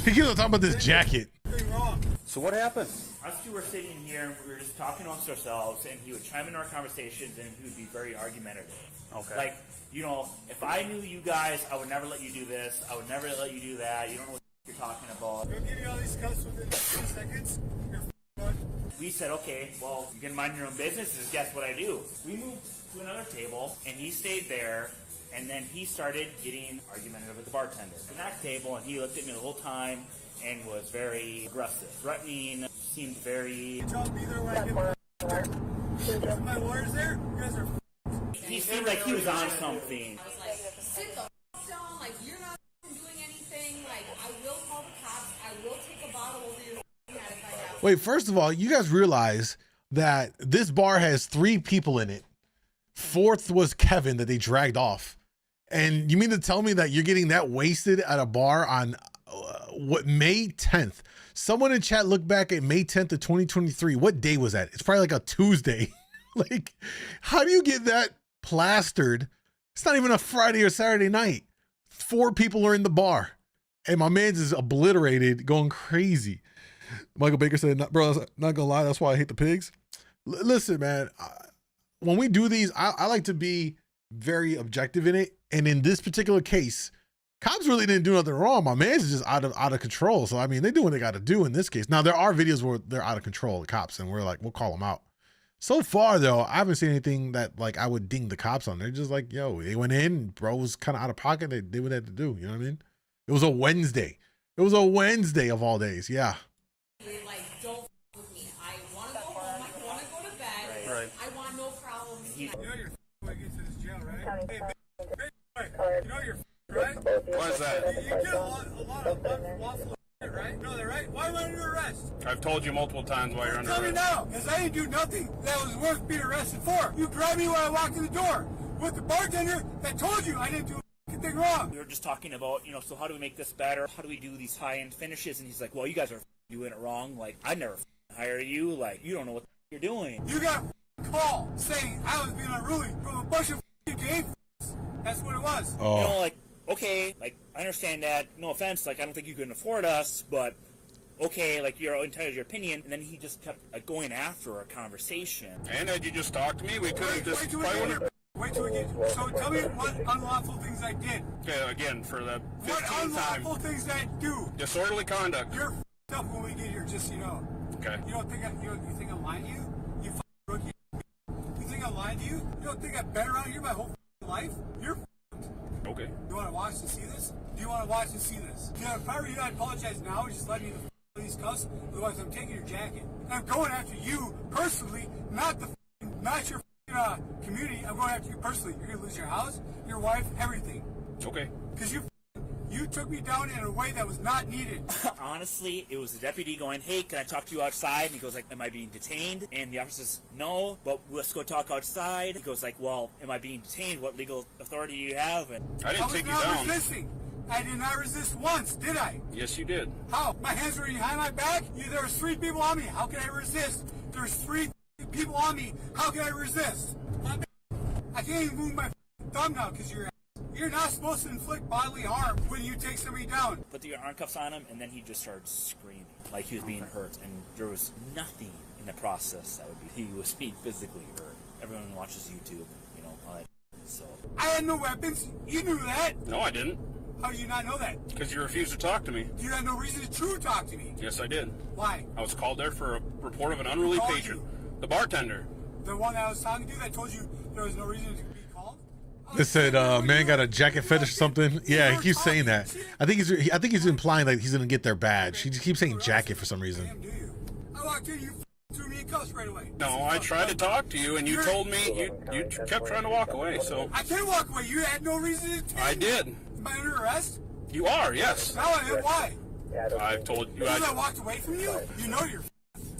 He keeps on talking about this jacket. Nothing wrong. So what happened? Us two were sitting here and we were just talking amongst ourselves, and he would chime into our conversations and he would be very argumentative. Okay. Like, you know, if I knew you guys, I would never let you do this. I would never let you do that. You don't know what you're talking about. We'll give you all these cuts within 10 seconds. You're f***ing. We said, okay, well, you can mind your own business, is guess what I do. We moved to another table, and he stayed there, and then he started getting argumentative with the bartender. The next table, and he looked at me the whole time and was very aggressive. Threatening, seemed very... Tell me there when I get my lawyer's there. You guys are He seemed like he was on something. Wait, first of all, you guys realize that this bar has 3 people in it. 4th was Kevin that they dragged off. And you mean to tell me that you're getting that wasted at a bar on what, May 10th? Someone in chat look back at May 10th of 2023. What day was that? It's probably like a Tuesday. Like, how do you get that plastered? It's not even a Friday or Saturday night. 4 people are in the bar. And my man's is obliterated, going crazy. Michael Baker said, bro, not gonna lie, that's why I hate the pigs. Listen, man, when we do these, I like to be very objective in it. And in this particular case, cops really didn't do nothing wrong. My man's is just out of control. So, I mean, they do what they got to do in this case. Now, there are videos where they're out of control, the cops, and we're like, we'll call them out. So far, though, I haven't seen anything that, like, I would ding the cops on. They're just like, yo, they went in, bro was kind of out of pocket. They did what they had to do. You know what I mean? It was a Wednesday. It was a Wednesday of all days. Yeah. Like, don't with me. I want to go home. I want to go to bed. Right. I want no problems. You know you're when you get to this jail, right? Hey, you know you're right? Why is that? You get a lot of unlawful shit, right? You know that, right? Why am I under arrest? I've told you multiple times why you're under Tell me arrest. now, because I didn't do nothing that was worth being arrested for. You grabbed me when I walked in the door with the bartender that told you I didn't do anything wrong. We were just talking about, you know, so how do we make this better? How do we do these high-end finishes? And he's like, well, you guys are doing it wrong. Like, I'd never hire you. Like, you don't know what you're doing. You got a call saying I was being unruly from a bunch of gay. That's what it was. You know, like, okay, like, I understand that. No offense. Like, I don't think you can afford us, but okay, like, you're entitled to your opinion. And then he just kept going after a conversation. And had you just talked to me, we could have just Wait till we get. So tell me what unlawful things I did. Okay, again, for the 15th What unlawful time. things I do. Disorderly conduct. You're f***ed up when we get here, just so you know. Okay. You don't think you think I'm lying to you? You f***ing rookie. You think I'm lying to you? You don't think I've been around here my whole life? You're f***ed. Okay. You want to watch and see this? Do you want to watch and see this? You know, if I were you, I'd apologize now and just let me the these cuffs. Otherwise, I'm taking your jacket. And I'm going after you personally, not your community. I'm going after you personally. You're gonna lose your house, your wife, everything. Okay. Because you took me down in a way that was not needed. Honestly, it was the deputy going, hey, can I talk to you outside? And he goes like, am I being detained? And the officer says, no, but let's go talk outside. He goes like, well, am I being detained? What legal authority do you have? And I didn't take you down. Resisting. I did not resist once, did I? Yes, you did. How? My hands were behind my back? There was 3 people on me. How can I resist? There's 3 people on me. How can I resist? I can't even move my thumb now because you're not supposed to inflict bodily harm when you take somebody down. put the handcuffs on him, and then he just started screaming like he was being hurt. And there was nothing in the process that would be he was being physically hurt. Everyone watches YouTube, you know, all that. So I had no weapons. You knew that. No, I didn't. How do you not know that? Because you refused to talk to me. You had no reason to true talk to me. Yes, I did. Why? I was called there for a report of an unruly Who called patron. you? The bartender. The one that I was talking to that told you there was no reason to be called? They said, man got a jacket fetish or something. Yeah, he keeps saying that. I think he's implying that he's gonna get their badge. He just keeps saying jacket for some reason. Damn, do you? I walked in, you threw me in cuffs right away. No, I tried to talk to you, and you told me you kept trying to walk away. So I can't walk away. You had no reason to take I me. did. Am I under arrest? You are, yes. Now I am. Why? I've told you. Because I walked away from you? You know you're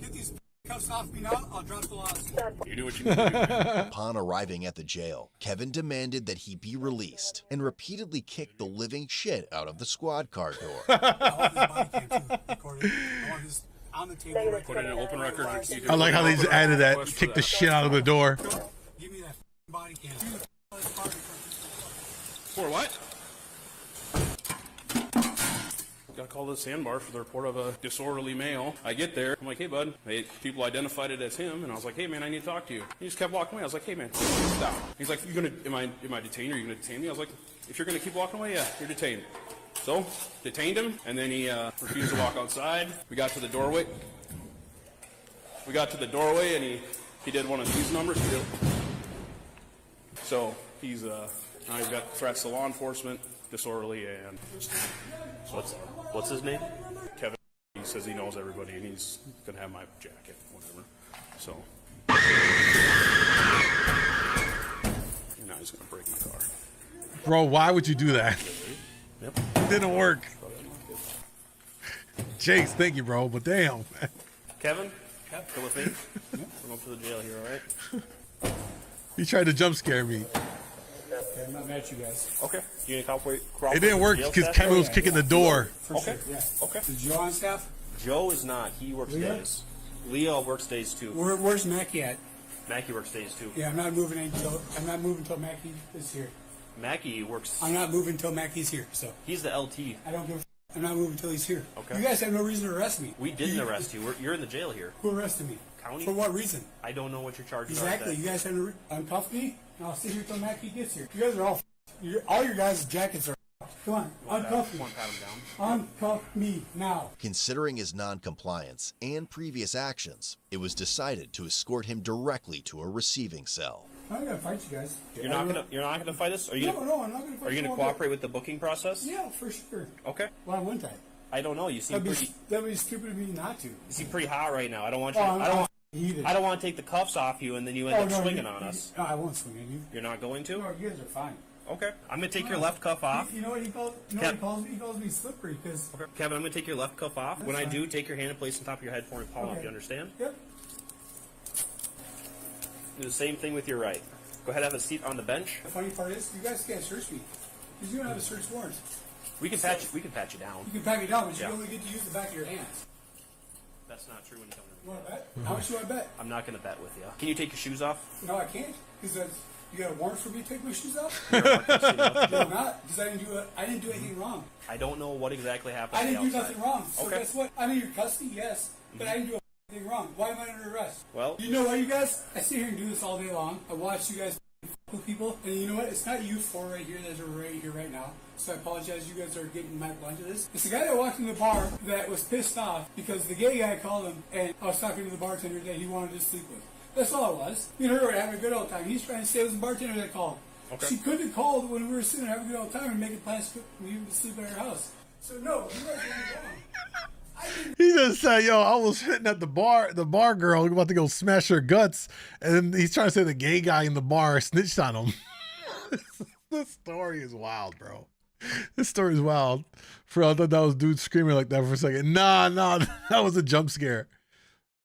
get these cuffs off me now. I'll drop the lawsuit. You do what you need to do, man. Upon arriving at the jail, Kevin demanded that he be released and repeatedly kicked the living shit out of the squad car door. I want this body cam too. Recorded. I want this on the table right Put it in an open record. I like how they just added that, kick the shit out of the door. Give me that body cam. For what? Got called to the sandbar for the report of a disorderly male. I get there. I'm like, hey, bud. People identified it as him, and I was like, hey, man, I need to talk to you. He just kept walking away. I was like, hey, man, stop. He's like, am I detained? Are you gonna detain me? I was like, if you're gonna keep walking away, yeah, you're detained. So detained him, and then he refused to walk outside. We got to the doorway. And he did one of these numbers. So he's now he's got threats to law enforcement, disorderly, and What's his name? Kevin. He says he knows everybody, and he's gonna have my jacket, whatever. So and now he's gonna break my car. Bro, why would you do that? Yep. It didn't work. Jace, thank you, bro. But damn, man. Kevin, come with me. We're going to the jail here, all right? He tried to jump scare me. Okay, I'm not mad at you guys. Okay. You need to cooperate? It didn't work because Kevin was kicking the door. For sure, yeah. Okay. Is Joe on staff? Joe is not. He works Leo? days. Leo works days too. Where's Mackie at? Mackie works days too. Yeah, I'm not moving until Mackie is here. Mackie works. I'm not moving until Mackie's here. So He's the LT. I don't give. I'm not moving until he's here. Okay. You guys have no reason to arrest me. We didn't arrest you. You're in the jail here. Who arrested me? County. For what reason? I don't know what your charges Exactly. are. You guys have to uncuff me, and I'll sit here until Mackie gets here. You guys are all your guys' jackets are. Come on, uncuff me. Pat him down. Uncuff me now. Considering his non-compliance and previous actions, it was decided to escort him directly to a receiving cell. I'm not gonna fight you guys. You're not gonna fight us? Are you? No, I'm not gonna fight you. Are you gonna cooperate with the booking process? Yeah, for sure. Okay. Why wouldn't I? I don't know. You seem pretty. That'd be stupid of me not to. You seem pretty hot right now. I don't want you. Oh, I don't want to take the cuffs off you and then you end up swinging on us. No, I won't swing at you. You're not going to? No, you guys are fine. Okay. I'm gonna take your left cuff off. You know what he calls? He calls me slippery because. Okay. Kevin, I'm gonna take your left cuff off. When I do, take your hand and place it on top of your head for me, palm up. You understand? Yep. Do the same thing with your right. Go ahead, have a seat on the bench. The funny part is, you guys can't search me because you don't have a search warrant. We can pat you down. You can pat me down, but you only get to use the back of your hands. That's not true when you come to You want to bet? How much do I bet? I'm not gonna bet with you. Can you take your shoes off? No, I can't because you got a warrant for me to take my shoes off. No, No, I'm not because I didn't do anything wrong. I don't know what exactly happened. I didn't do nothing wrong. So Okay. guess what? I'm in your custody, yes, but I didn't do anything wrong. Why am I under arrest? Well, you know what, you guys? I sit here and do this all day long. I watch you guys with people, and you know what? It's not you four right here that are right here right now. So I apologize. You guys are getting my blind to this. It's the guy that walked in the bar that was pissed off because the gay guy called him, and I was talking to the bartender that he wanted to sleep with. That's all it was. Me and her were having a good old time. He's trying to say it was the bartender that called. Okay. She couldn't have called when we were sitting there having a good old time and making plans for me to sleep at her house. So no, you guys are wrong. He just said, yo, I was hitting at the bar girl, about to go smash her guts. And then he's trying to say the gay guy in the bar snitched on him. This story is wild, bro. This story is wild. I thought that was dude screaming like that for a second. Nah, that was a jump scare.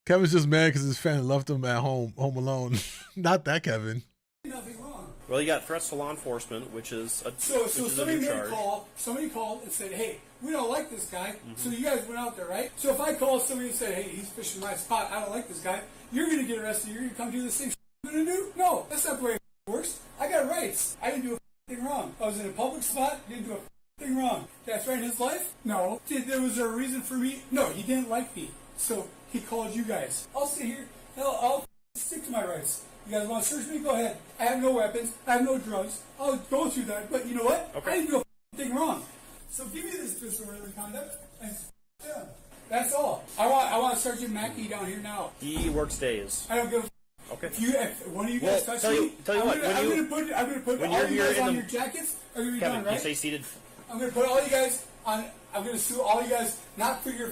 Kevin's just mad because his fan left him at home alone. Not that Kevin. Nothing wrong. well, you got threats to law enforcement, which is a So somebody new made charge. a call. Somebody called and said, "Hey, we don't like this guy." So you guys went out there, right? So if I call somebody and say, "Hey, he's fishing my spot. I don't like this guy," you're going to get arrested. You're going to come do the same shit I'm going to do? No, that's not the way it works. I got rights. I didn't do a thing wrong. I was in a public spot. Didn't do a thing wrong. Did I threaten his life? No. Was there a reason for me? No, he didn't like me. So he called you guys. I'll sit here. I'll stick to my rights. You guys want to search me? Go ahead. I have no weapons. I have no drugs. I'll go through that. But you know what? Okay. I didn't do a thing wrong. So give me this disorderly conduct. And done. That's all. I want Sergeant Mackey down here now. He works days. I don't give a Okay. If one of you guys touch me, tell you what, I'm gonna put when all you're you here guys in on the- your jackets. Are you Kevin, done, right? you say seated. I'm gonna put all you guys on. I'm gonna sue all you guys, not for your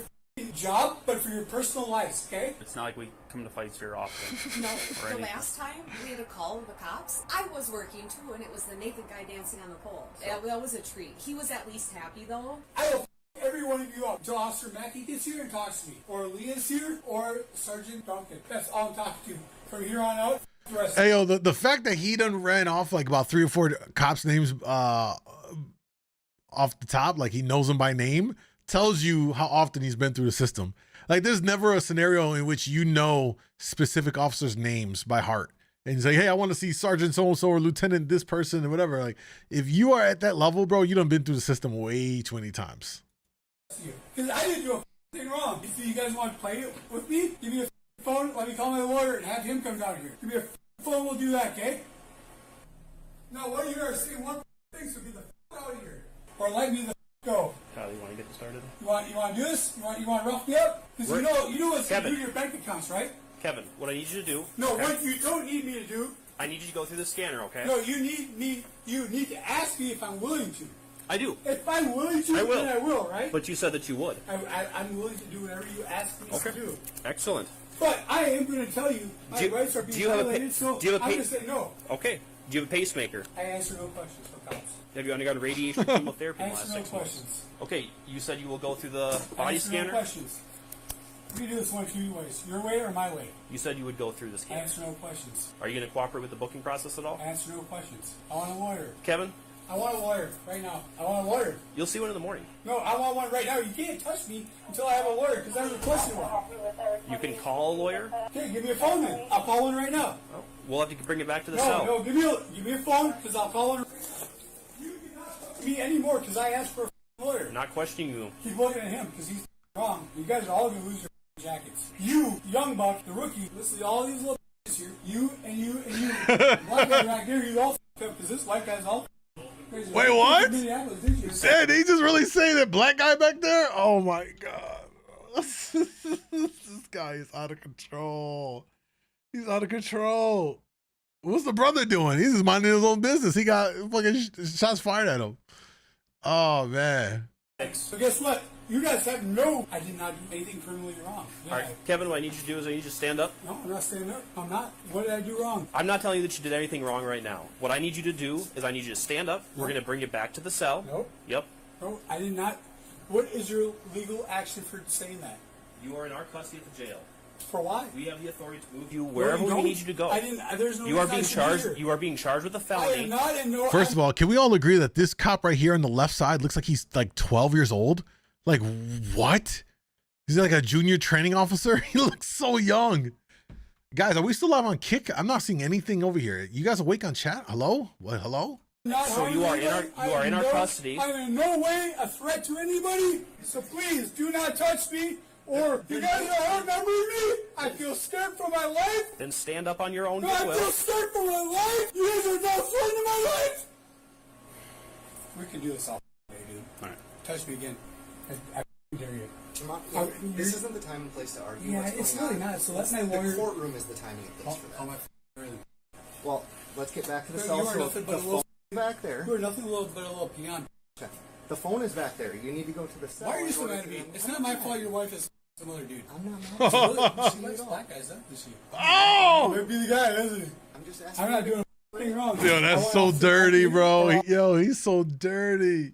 job, but for your personal lives. Okay? It's not like we come to fights here often. No, Or the anything. last time we had a call with the cops, I was working too, and it was the naked guy dancing on the pole. That was a treat. He was at least happy though. I will every one of you up until Officer Mackey gets here and talks to me, or Leah's here, or Sergeant Duncan. That's all I'm talking to. From here on out, the rest. Hey, yo, the fact that he done ran off like about 3 or 4 cops' names off the top, like he knows them by name, tells you how often he's been through the system. Like there's never a scenario in which you know specific officers' names by heart. And you say, hey, I want to see Sergeant so-and-so or Lieutenant this person or whatever. Like if you are at that level, bro, you done been through the system way too many times. Because I didn't do a thing wrong. If you guys want to play it with me, give me a phone, let me call my lawyer and have him come down here. Give me a phone, we'll do that, okay? Now, what you are saying one thing, so get the out of here. Or let me the go. Kyle, you want to get this started? You want to do this? You want to rough me up? Because you know what's going to do to your bank accounts, right? Kevin, what I need you to do. No, okay? what you don't need me to do. I need you to go through the scanner, okay? No, you need to ask me if I'm willing to. I do. If I'm willing to, I will. then I will, right? But you said that you would. I'm willing to do whatever you ask me to do. Excellent. But I am going to tell you, my rights are being violated, so I'm going to say no. Okay. Do you have a pacemaker? I answer no questions for cops. Have you undergone radiation chemotherapy in the last Answer no 6 months? questions. Okay, you said you will go through the body Answer scanner? no questions. We do this one of two ways. Your way or my way? You said you would go through this case. Answer no questions. Are you going to cooperate with the booking process at all? Answer no questions. I want a lawyer. Kevin? I want a lawyer right now. I want a lawyer. You'll see one in the morning. No, I want one right now. You can't touch me until I have a lawyer because I'm requesting one. You can call a lawyer? Okay, give me a phone then. I'll call one right now. Oh, we'll have to bring it back to the cell. No, give me a phone because I'll call one. You cannot talk to me anymore because I asked for a lawyer. I'm not questioning you. Keep looking at him because he's wrong. You guys are all going to lose your jackets. You, young buck, the rookie, listen to all these little here. You and you and you. Black guy back there, you all up because this white guy's all crazy. Wait, what? Did he just really say that black guy back there? Oh my god. This guy is out of control. He's out of control. What's the brother doing? He's just minding his own business. He got fucking shots fired at him. Oh man. So guess what? You guys have I did not do anything criminally wrong. All right, Kevin, what I need you to do is I need you to stand up. No, I'm not standing up. I'm not. What did I do wrong? I'm not telling you that you did anything wrong right now. What I need you to do is I need you to stand up. We're going to bring you back to the cell. Nope. Yep. No, I did not. What is your legal action for saying that? You are in our custody at the jail. For why? We have the authority to move you wherever we need you to go. I didn't. There's no. You are being charged. Here. You are being charged with a felony. I am not in no. First of all, can we all agree that this cop right here on the left side looks like he's like 12 years old? Like what? He's like a junior training officer. He looks so young. Guys, are we still live on Kick? I'm not seeing anything over here. You guys awake on chat? Hello? What? Hello? So you are in our custody. I am in no way a threat to anybody. So please do not touch me. Or you guys are outnumbering me. I feel scared for my life. Then stand up on your own No, I will. feel scared for my life. You guys are not threatening my life. We can do this all day, dude. All right. Touch me again. I dare you. This isn't the time and place to argue. Yeah, it's really not. So that's my lawyer. The courtroom is the time and place for that. Well, let's get back to the You cell. are nothing but a The little phone back there. You are nothing but a little peon. The phone is back there. You need to go to the cell. Why are you so mad at me? It's not my fault your wife is some other dude. I'm not mad. She likes black guys, doesn't she? Oh! Might be the guy, doesn't he? I'm just asking. I'm not doing anything wrong. Yo, that's so dirty, bro. Yo, he's so dirty.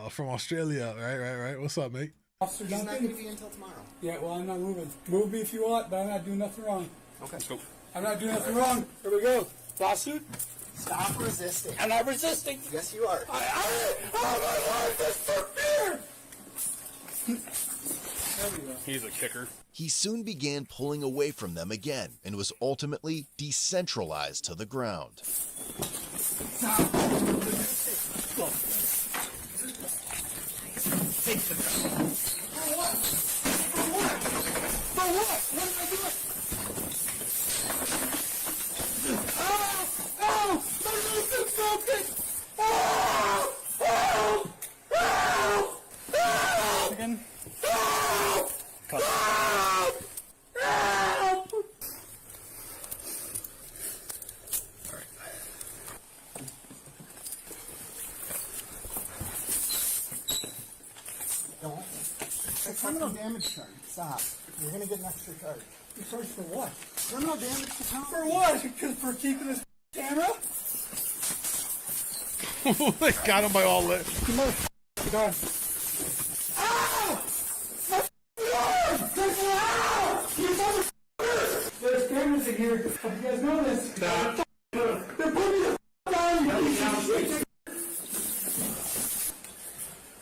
From Australia. Right. What's up, mate? Officer He's not Duncan? going to be until tomorrow. Yeah, well, I'm not moving. Move me if you want, but I'm not doing nothing wrong. Okay. Let's go. I'm not doing nothing wrong. Here we go. Lawsuit? Stop resisting. I'm not resisting. Yes, you are. My life is for fear. There we go. He's a kicker. He soon began pulling away from them again and was ultimately decentralized to the ground. For what? For what? What am I doing? Oh! My nose is broken! Oh! Oh! Oh! Oh! Again? Oh! Cut. Oh! Oh! Don't. A criminal damage charge. Stop. You're going to get an extra charge. You charged for what? Criminal damage to town. For what? Because for keeping this camera? They got him by all lit. You motherfucker. Go on. Ah! You motherfucker! There's cameras in here. Hope you guys know this. Stop. They're putting the down.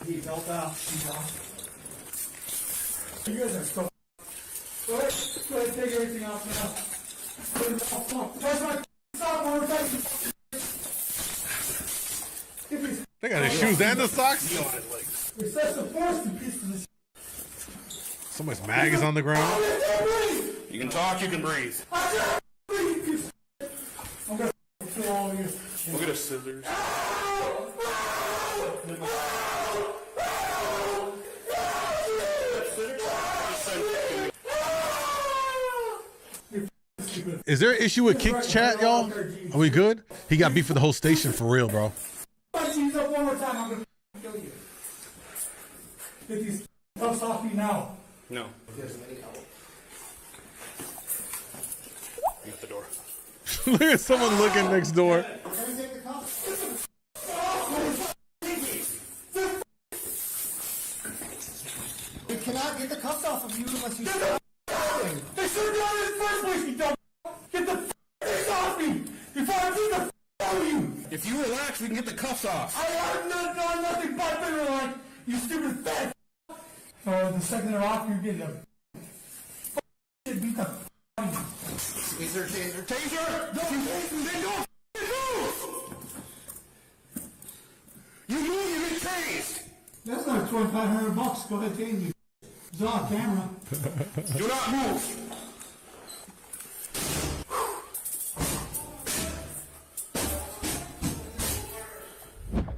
He felt out. He's off. You guys are so. Go ahead, take everything off now. That's my stop one more time. They got his shoes and the socks. Excessive force and piece of this. Somebody's mag is on the ground. You can talk, you can breathe. I'm gonna kill all of you. Look at his scissors. Is there an issue with Kick chat, y'all? Are we good? He got beef for the whole station for real, bro. If I use up one more time, I'm gonna kill you. Get these cuffs off me now. No. There's any help. You at the door. Look at someone looking next door. We're going to take the cuffs. You cannot Get the f*** off me! They should have done it in the first place, you dumb f***! Get the f*** off me! Before I beat the f*** out of you! If you relax, we can get the cuffs off. I have nothing but to relax, you stupid fat f***. The second they're off, you're getting a f*** beat the f*** out of you. Is there a taser? Taser? No, Then don't move! You move, you get tased! That's like $2,500. Go ahead, change you. It's on camera. Do not move!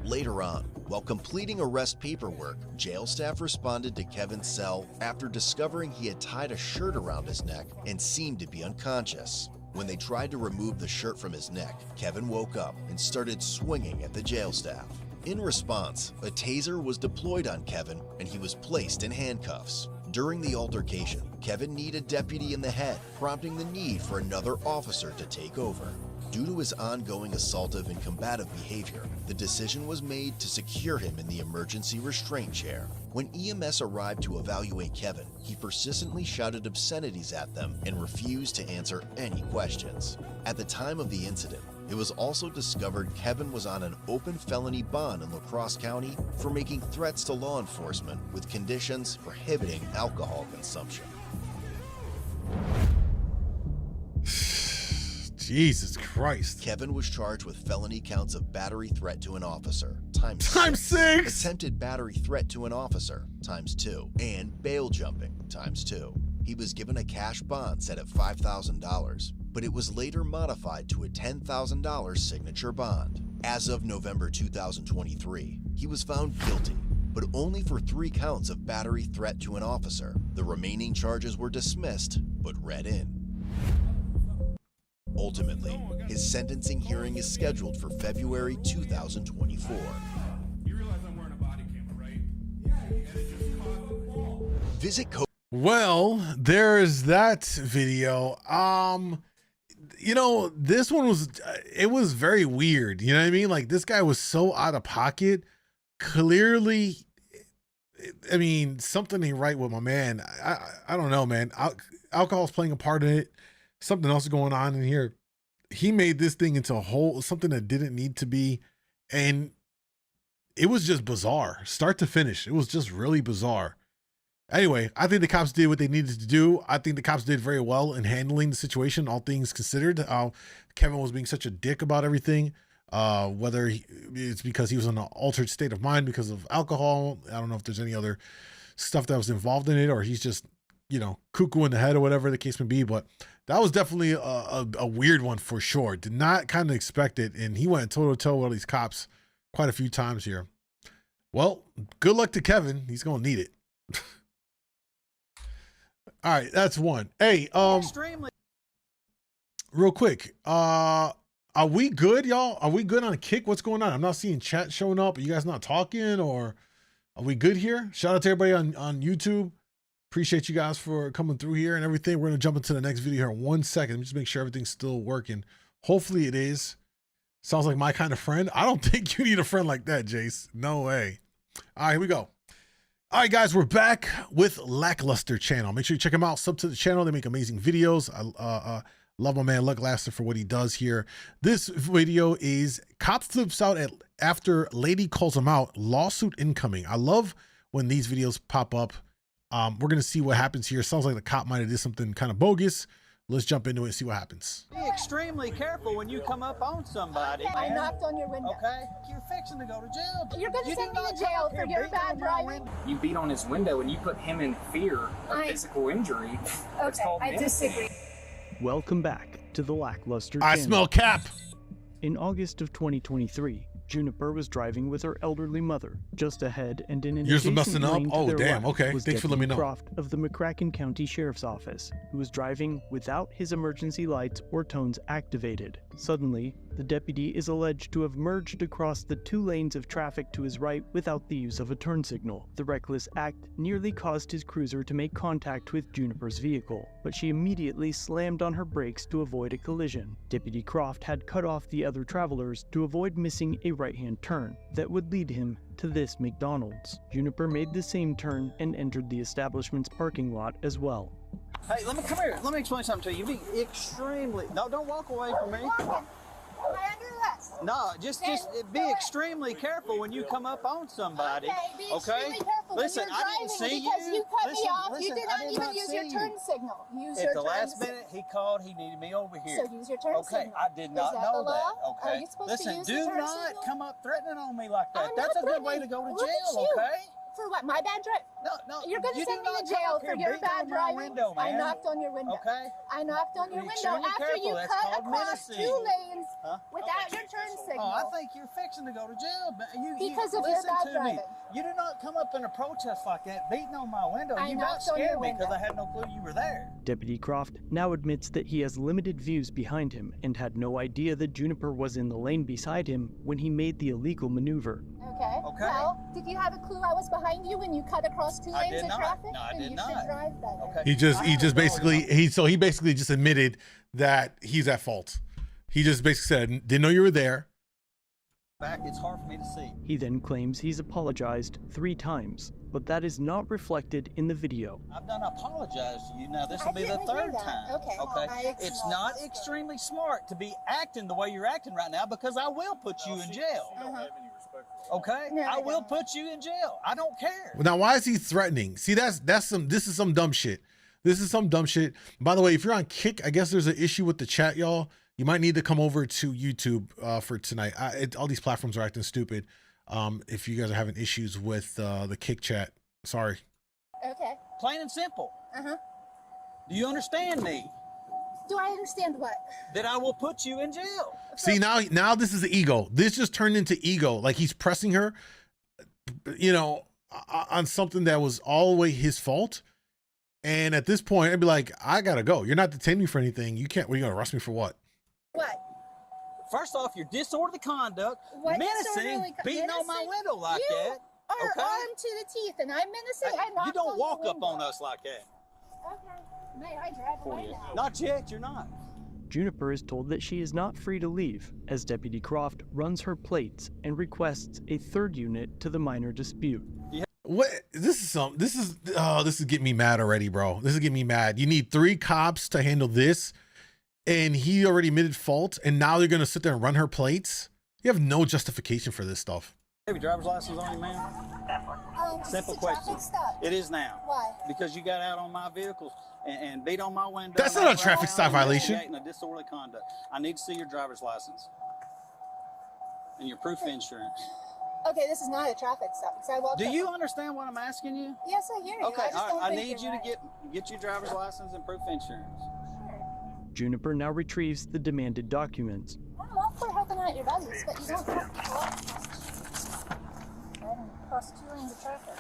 Later on, while completing arrest paperwork, jail staff responded to Kevin's cell after discovering he had tied a shirt around his neck and seemed to be unconscious. When they tried to remove the shirt from his neck, Kevin woke up and started swinging at the jail staff. In response, a taser was deployed on Kevin and he was placed in handcuffs. During the altercation, Kevin kneed a deputy in the head, prompting the need for another officer to take over. Due to his ongoing assaultive and combative behavior, the decision was made to secure him in the emergency restraint chair. When EMS arrived to evaluate Kevin, he persistently shouted obscenities at them and refused to answer any questions. At the time of the incident, it was also discovered Kevin was on an open felony bond in La Crosse County for making threats to law enforcement with conditions prohibiting alcohol consumption. Jesus Christ. Kevin was charged with felony counts of battery threat to an officer, times 6, attempted battery threat to an officer, times 2, and bail jumping, times 2. He was given a cash bond set at $5,000, but it was later modified to a $10,000 signature bond. As of November 2023, he was found guilty, but only for 3 counts of battery threat to an officer. The remaining charges were dismissed, but read in. Ultimately, his sentencing hearing is scheduled for February 2024. You realize I'm wearing a body camera, right? Yeah, you just caught the ball. Visit Well, there's that video. You know, this one was, it was very weird. You know what I mean? Like, this guy was so out of pocket. Clearly, I mean, something ain't right with my man. I don't know, man. Alcohol's playing a part in it. Something else going on in here. He made this thing into a whole, something that didn't need to be. And it was just bizarre. Start to finish. It was just really bizarre. Anyway, I think the cops did what they needed to do. I think the cops did very well in handling the situation, all things considered. Kevin was being such a dick about everything. Whether it's because he was in an altered state of mind because of alcohol. I don't know if there's any other stuff that was involved in it, or he's just, you know, cuckoo in the head or whatever the case may be. But that was definitely a weird one for sure. Did not kind of expect it. And he went toe to toe with all these cops quite a few times here. Well, good luck to Kevin. He's going to need it. All right, that's one. Hey, real quick, are we good, y'all? Are we good on a kick? What's going on? I'm not seeing chat showing up. Are you guys not talking, or are we good here? Shout out to everybody on YouTube. Appreciate you guys for coming through here and everything. We're gonna jump into the next video here in 1 second. Let me just make sure everything's still working. Hopefully it is. Sounds like my kind of friend. I don't think you need a friend like that, Jace. No way. All right, here we go. All right, guys, we're back with Lackluster channel. Make sure you check them out. Sub to the channel. They make amazing videos. I love my man Lackluster for what he does here. This video is cop flips out after lady calls him out. Lawsuit incoming. I love when these videos pop up. We're going to see what happens here. Sounds like the cop might have did something kind of bogus. Let's jump into it and see what happens. Be extremely careful when you come up on somebody. Okay, I knocked on your window. Okay? You're fixing to go to jail. You're going to send me to jail for your bad driving. You beat on his window and you put him in fear of physical injury. Okay, I disagree. Welcome back to the Lackluster I channel. smell cap. In August of 2023, Juniper was driving with her elderly mother. Just ahead and in an Yours was adjacent messing up? lane to Oh, their damn. left Okay. was Thanks for letting me know. Croft of the McCracken County Sheriff's Office, who was driving without his emergency lights or tones activated. Suddenly, the deputy is alleged to have merged across the 2 lanes of traffic to his right without the use of a turn signal. The reckless act nearly caused his cruiser to make contact with Juniper's vehicle, but she immediately slammed on her brakes to avoid a collision. Deputy Croft had cut off the other travelers to avoid missing a right-hand turn that would lead him to this McDonald's. Juniper made the same turn and entered the establishment's parking lot as well. Hey, come here. Let me explain something to you. You're being extremely... No, don't walk away from me. Am I under arrest? No, just be extremely careful when you come up on somebody. Okay, be extremely careful Listen, when you're I didn't see because you cut me off. Listen, You did I not did even not use see your turn you. signal. Use At your the turn last signal. minute, he called. He needed me over here. So use your turn signal. I did not Is that know the law? that. Okay. Are you supposed Listen, to use do the turn not signal? come up threatening on me like that. I'm That's not a good way to threatening. go to Look at jail, you. okay? For what? My bad drive? No. You're going to you send do me to not jail come up for here your beating bad on my driving? window, I man. knocked on your window. Okay. I knocked on your Be window extremely after careful. you That's cut called across menacing. 2 lanes without your turn signal. Oh, I think you're fixing to go to jail. But Because of your listen bad to driving. me. You do not come up in a protest like that, beating on my window. I You about knocked on your scared me because window. I had no clue you were there. Deputy Croft now admits that he has limited views behind him and had no idea that Juniper was in the lane beside him when he made the illegal maneuver. Okay. Well, did you have a clue I was behind you when you cut across 2 lanes did of not. traffic? No, I Then did you not. should drive better. Okay. He just basically just admitted that he's at fault. He just basically said, didn't know you were there. Back, it's hard for me to see. He then claims he's apologized 3 times, but that is not reflected in the video. I've done apologize to you. Now this will be the didn't hear 3rd that. time. Okay. It's not extremely smart to be acting the way you're acting right now because I will put you in jail. Okay? No, I I will don't. put you in jail. I don't care. Now, why is he threatening? See, this is some dumb shit. This is some dumb shit. By the way, if you're on Kick, I guess there's an issue with the chat, y'all. You might need to come over to YouTube for tonight. All these platforms are acting stupid. If you guys are having issues with the Kick chat, sorry. Okay. Plain and simple. Uh-huh. Do you understand me? Do I understand what? That I will put you in jail. See, now this is the ego. This just turned into ego. Like he's pressing her, on something that was all the way his fault. And at this point, I'd be like, I gotta go. You're not detaining me for anything. You can't. What, are you gonna arrest me for what? What? First off, your disorderly conduct, What menacing, disorderly beating on my menacing? window like You that. are Okay? armed to the teeth, and I'm menacing. I knocked You don't on walk your up on window. us like that. Okay. May I drive away now? Not yet, you're not. Juniper is told that she is not free to leave, as Deputy Croft runs her plates and requests a 3rd unit to the minor dispute. What? This is getting me mad already, bro. This is getting me mad. You need 3 cops to handle this, and he already admitted fault, and now they're gonna sit there and run her plates. You have no justification for this stuff. Have your driver's license on you, ma'am? Simple it's a traffic question. stop. It is now. Why? Because you got out on my vehicle and beat on my window. That's and not a ran traffic around stop and violation. instigating a disorderly conduct. I need to see your driver's license and your proof of insurance. Okay, this is not a traffic stop. Because I walked Do up- you understand what I'm asking you? Yes, I hear you. Okay, I just don't I think need you're you to right. get your driver's license and proof of insurance. Juniper now retrieves the demanded documents. I'm all for helping out your buddies, but you don't have to cross 2 lanes of traffic.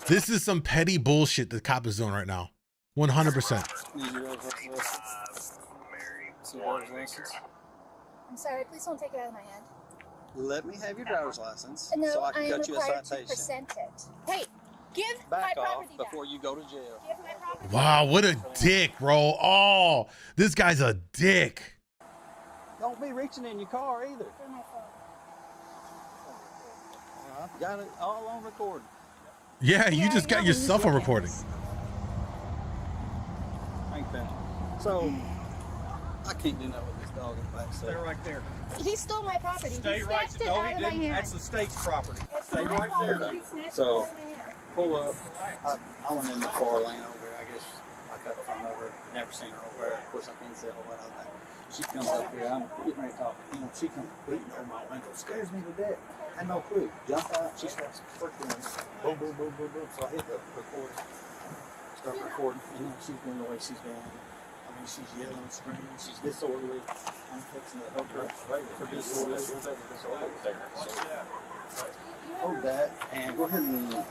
This is some petty bullshit the cop is doing right now. 100%. Need your driver's license. See your driver's license. I'm sorry, please don't take it out of my hand. Let me have your driver's license No, so I I can am cut you a required to citation. present it. Hey, give Back my off property back. before you go to jail. Give my property Wow, what a dick, bro. Oh, this guy's a dick. Don't be reaching in your car either. for my phone. I've got it all on record. Yeah, you just got yourself on recording. Ain't that? So, I can't do nothing with this dog in the back seat. Stay right there. He stole my property. Stay He right snatched it there. No, out he of my didn't. hand. That's the state's property. It's Stay my right property. there. He snatched So, it out of my hand. pull up. I went in the car lane over there. I guess I cut the phone over. Never seen her over there. Of course, I can't say a whole lot of that. She comes up here. I'm getting ready to talk. She comes beating on my window. Scares me to death. I had no clue. Jump out. She starts freaking boom, boom, boom, boom, boom. So I hit the record. Start recording. And then she's going the way she's going. I mean, she's yelling, screaming. She's disorderly. I'm fixing to help her for disorderly. Hold that and go ahead and.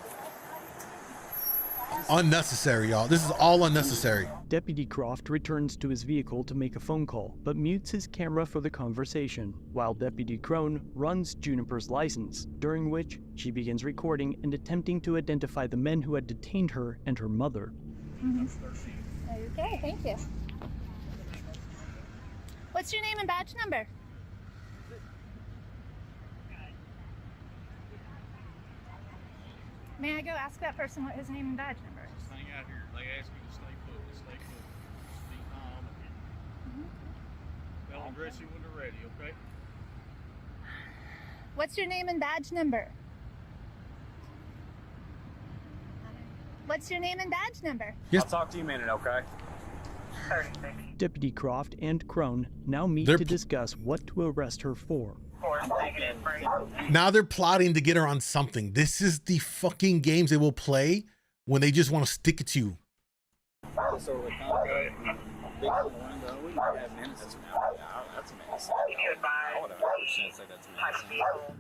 Unnecessary, y'all. This is all unnecessary. Deputy Croft returns to his vehicle to make a phone call, but mutes his camera for the conversation, while Deputy Crone runs Juniper's license, during which she begins recording and attempting to identify the men who had detained her and her mother. Okay, thank you. What's your name and badge number? May I go ask that person what his name and badge number is? Just hang out here. They ask you to stay put. Stay put. Just be calm. They'll address you when they're ready, okay? What's your name and badge number? What's your name and badge number? I'll talk to you in a minute, okay? Deputy Croft and Crone now meet to discuss what to arrest her for. Now they're plotting to get her on something. This is the fucking games they will play when they just want to stick it to you.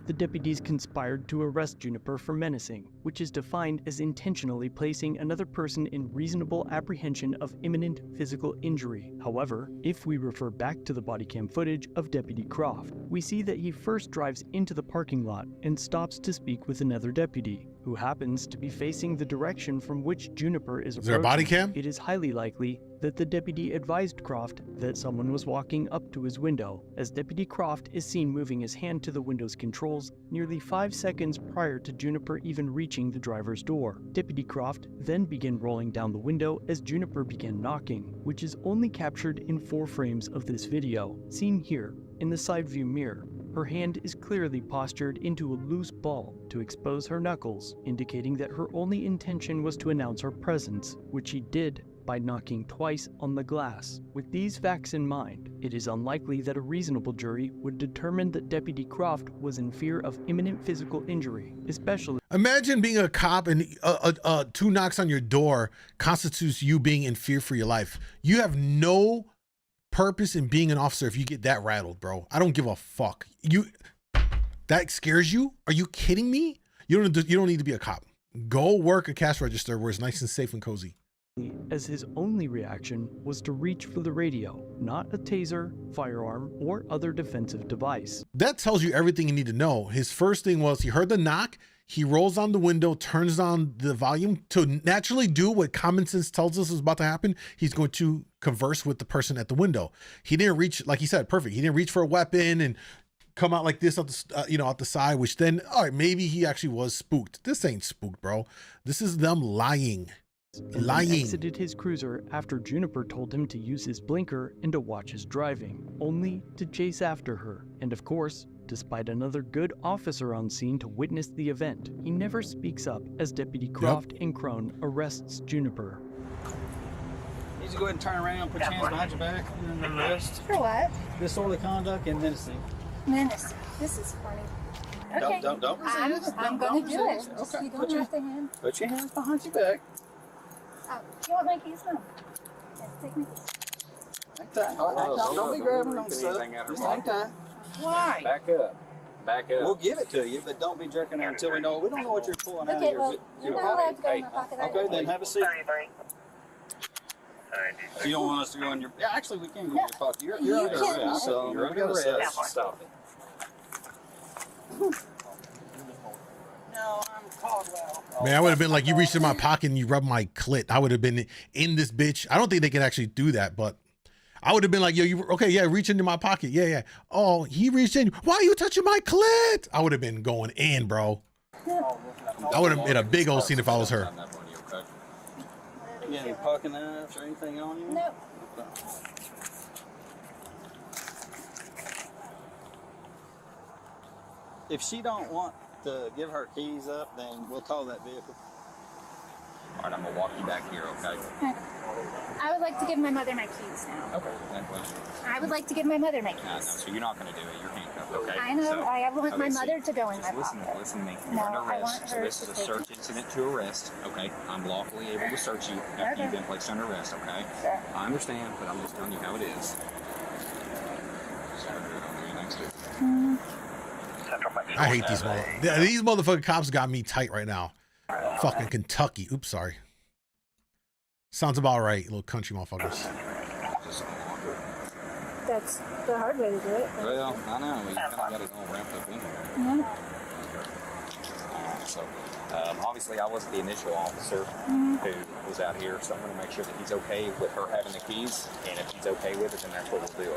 The deputies conspired to arrest Juniper for menacing, which is defined as intentionally placing another person in reasonable apprehension of imminent physical injury. However, if we refer back to the body cam footage of Deputy Croft, we see that he first drives into the parking lot and stops to speak with another deputy, who happens to be facing the direction from which Juniper is approaching. Is there a body cam? It is highly likely that the deputy advised Croft that someone was walking up to his window, as Deputy Croft is seen moving his hand to the window's controls nearly 5 seconds prior to Juniper even reaching the driver's door. Deputy Croft then began rolling down the window as Juniper began knocking, which is only captured in 4 frames of this video, seen here in the side view mirror. Her hand is clearly postured into a loose ball to expose her knuckles, indicating that her only intention was to announce her presence, which she did by knocking twice on the glass. With these facts in mind, it is unlikely that a reasonable jury would determine that Deputy Croft was in fear of imminent physical injury, especially— Imagine being a cop and 2 knocks on your door constitutes you being in fear for your life. You have no purpose in being an officer if you get that rattled, bro. I don't give a fuck. That scares you? Are you kidding me? You don't need to be a cop. Go work a cash register where it's nice and safe and cozy. As his only reaction was to reach for the radio, not a taser, firearm, or other defensive device. That tells you everything you need to know. His first thing was he heard the knock, he rolls down the window, turns on the volume to naturally do what common sense tells us is about to happen. He's going to converse with the person at the window. He didn't reach, like he said, perfect. He didn't reach for a weapon and come out like this out the, out the side, which then, all right, maybe he actually was spooked. This ain't spooked, bro. This is them lying. Lying. Exited his cruiser after Juniper told him to use his blinker and to watch his driving, only to chase after her. And of course, despite another good officer on scene to witness the event, he never speaks up as Deputy Croft and Crone arrests Juniper. You need to go ahead and turn around, put your hands behind your back, and then arrest. For what? Disorderly conduct and menacing. Menacing. This is funny. Okay. Don't I'm going to do it. Okay. You don't have to hand. Put your hands behind your back. Oh, you want my keys now? Yes, take my keys. Hang tight. Don't be grabbing on stuff. Just hang tight. Why? Back up. Back up. We'll give it to you, but don't be jerking out until we know. We don't know what you're pulling out of Okay, your well, you're not allowed to go in my pocket. Okay, then have a seat. You don't want us to go in your... Yeah, actually, we can go in your pocket. You're under arrest, so You're under arrest. Stop it. No, I'm Caldwell. Man, I would have been like, you reached in my pocket and you rubbed my clit. I would have been in this bitch. I don't think they can actually do that, but I would have been like, yo, reach into my pocket. Yeah. Oh, he reached in. Why are you touching my clit? I would have been going in, bro. I would have been a big old scene if I was her. You got any pocket knives or anything on you? Nope. If she don't want to give her keys up, then we'll tow that vehicle. All right, I'm gonna walk you back here, okay? I would like to give my mother my keys now. Okay. I would like to give my mother my keys. No, so you're not gonna do it. You're handcuffed, okay? I know. So, I want my so mother to go in my listen, pocket. listen to me. No, You're under I want arrest. So her this to is a take search incident to arrest, okay? I'm lawfully able to search you after you've been placed under arrest, okay? Sure. I understand, but I'm just telling you how it is. I hate these motherfuckers. These motherfucking cops got me tight right now. Fucking Kentucky. Oops, sorry. Sounds about right, little country motherfuckers. That's the hard way to do it. Well, I know. You kind of got it all wrapped up in there. Yeah. So, obviously, I was the initial officer who vehicles out here, so I'm going to make sure that he's okay with her having the keys, and if he's okay with it, then that's what we'll do,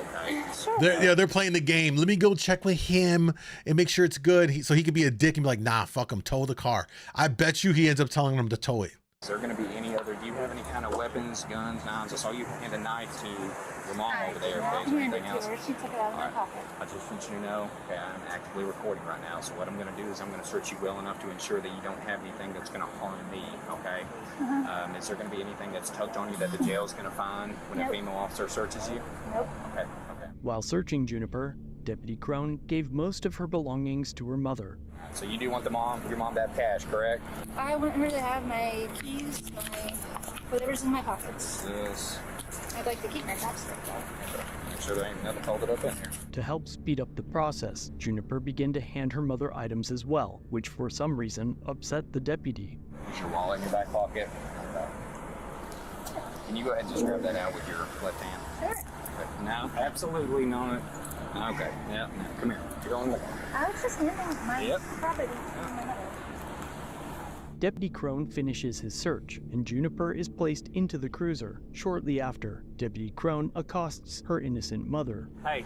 okay? They're playing the game. Let me go check with him and make sure it's good, so he could be a dick and be like, nah, fuck him, tow the car. I bet you he ends up telling them to tow it. Is there going to be any other, do you have any kind of weapons, guns, knives? I saw you hand a knife to your mom over there. Okay, is there anything else? She took it out of my pocket. I just want you to know, okay, I'm actively recording right now, so what I'm going to do is I'm going to search you well enough to ensure that you don't have anything that's going to harm me, okay? Is there going to be anything that's tucked on you that the jail's going to find when a female officer searches you? Nope. Okay, okay. While searching Juniper, Deputy Crone gave most of her belongings to her mother. So you do want your mom to have cash, correct? I want her to have my keys, whatever's in my pockets. Yes. I'd like to keep my chapstick though. Make sure there ain't nothing folded up in here. To help speed up the process, Juniper began to hand her mother items as well, which for some reason upset the deputy. Is your wallet in your back pocket? Can you go ahead and just grab that out with your left hand? Sure. Okay. No, absolutely not. Okay, yeah, no, come here. You're on the I was just handing my property to my mother. Deputy Crone finishes his search, and Juniper is placed into the cruiser. Shortly after, Deputy Crone accosts her innocent mother. Hey,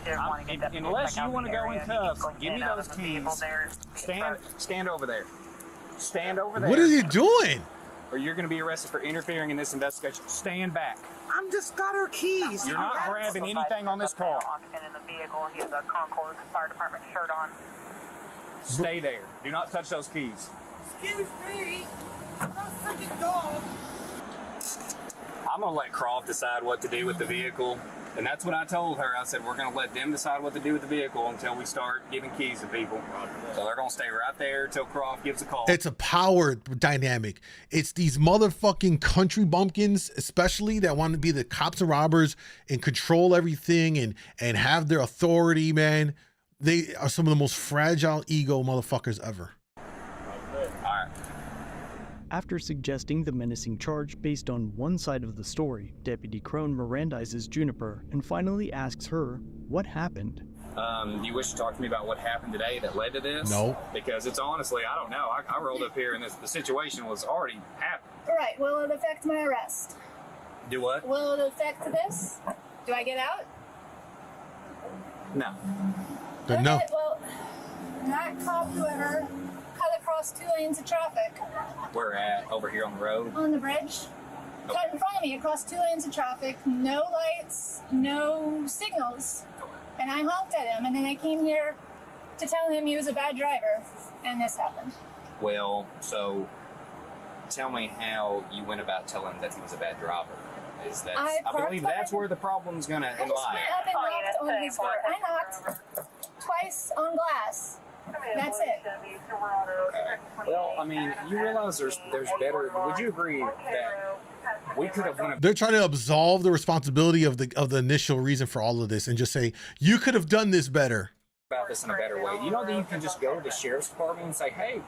unless you want to go in cuffs, give me those keys. Stand over there. Stand over there. What is he doing? Or you're going to be arrested for interfering in this investigation. Stand back. I'm just got her keys. You're not grabbing anything on this car. In the vehicle, he has a Concord Fire Department shirt on. Stay there. Do not touch those keys. Excuse me, I'm not a freaking dog. I'm going to let Croft decide what to do with the vehicle. And that's what I told her. I said, we're going to let them decide what to do with the vehicle until we start giving keys to people. So they're going to stay right there until Croft gives a call. It's a power dynamic. It's these motherfucking country bumpkins, especially, that want to be the cops and robbers and control everything and have their authority, man. They are some of the most fragile ego motherfuckers ever. After suggesting the menacing charge based on one side of the story, Deputy Crone Mirandizes Juniper and finally asks her what happened. Do you wish to talk to me about what happened today that led to this? No. Because it's honestly, I don't know. I rolled up here and the situation was already happening. Right, will it affect my arrest? Do what? Will it affect this? Do I get out? No. Then no. Well, that cop, whoever, cut across 2 lanes of traffic. We're at over here on the road. On the bridge. Cut in front of me across 2 lanes of traffic, no lights, no signals. And I honked at him, and then I came here to tell him he was a bad driver, and this happened. Well, so tell me how you went about telling him that he was a bad driver. I believe that's where the problem's gonna lie. I just went up and knocked on his door. I knocked twice on glass. That's it. Okay. Well, I mean, you realize there's better. Would you agree that we could have won? They're trying to absolve the responsibility of the initial reason for all of this and just say, you could have done this better. About this in a better way. You know that you can just go to the sheriff's department and say, hey,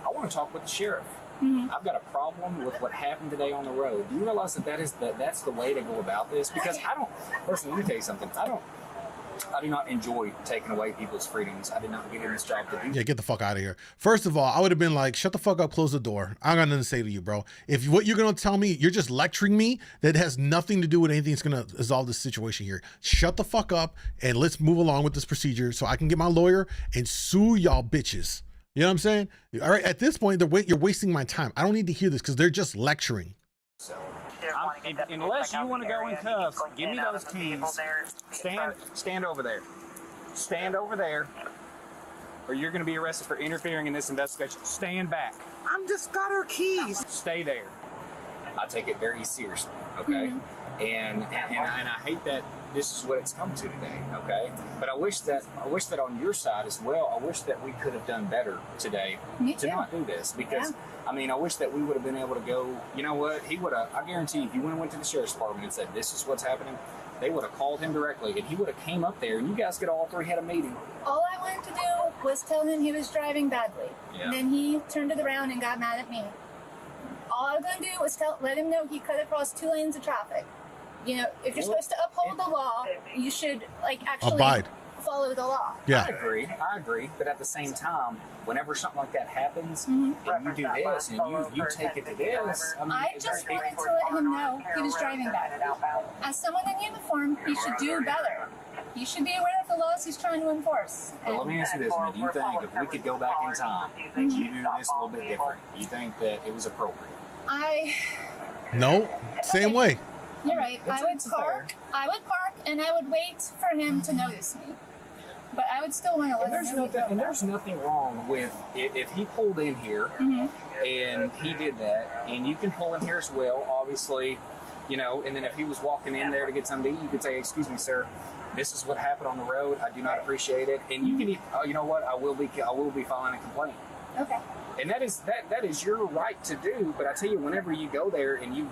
I want to talk with the sheriff. I've got a problem with what happened today on the road. Do you realize that's the way to go about this? Because listen, let me tell you something. I do not enjoy taking away people's freedoms. I did not get in this job to do. Yeah, get the fuck out of here. First of all, I would have been like, shut the fuck up, close the door. I got nothing to say to you, bro. If what you're going to tell me, you're just lecturing me, that has nothing to do with anything that's going to resolve this situation here. Shut the fuck up and let's move along with this procedure so I can get my lawyer and sue y'all bitches. You know what I'm saying? All right, at this point, you're wasting my time. I don't need to hear this because they're just lecturing. Unless you want to go in cuffs, give me those keys. Stand over there. Stand over there. Or you're going to be arrested for interfering in this investigation. Stand back. I'm just got her keys. Stay there. I take it very seriously, okay? And I hate that this is what it's come to today, okay? But I wish that on your side as well, I wish that we could have done better today to not do this, because I mean, I wish that we would have been able to go, you know what, he would have, I guarantee if you went to the sheriff's department and said, this is what's happening, they would have called him directly and he would have came up there and you guys could all three had a meeting. All I wanted to do was tell him he was driving badly. And then he turned it around and got mad at me. All I was going to do was let him know he cut across 2 lanes of traffic. You know, if you're supposed to uphold the law, you should, like, actually abide. follow the law. Yeah. I agree. But at the same time, whenever something like that happens, and you do this, and you take it to this, I mean, I just wanted to let him know he was driving bad. As someone in uniform, he should do better. He should be aware of the laws he's trying to enforce. But let me ask you this, man. Do you think if we could go back in time, that you do this a little bit different? Do you think that it was appropriate? No, same way. You're right. I would park, and I would wait for him to notice me. But I would still want to let him know. And there's nothing wrong with if he pulled in here and he did that, and you can pull in here as well, obviously, you know. And then if he was walking in there to get something to eat, you could say, "Excuse me, sir. This is what happened on the road. I do not appreciate it." And you can, you know what? I will be filing a complaint. Okay. And that is your right to do. But I tell you, whenever you go there and you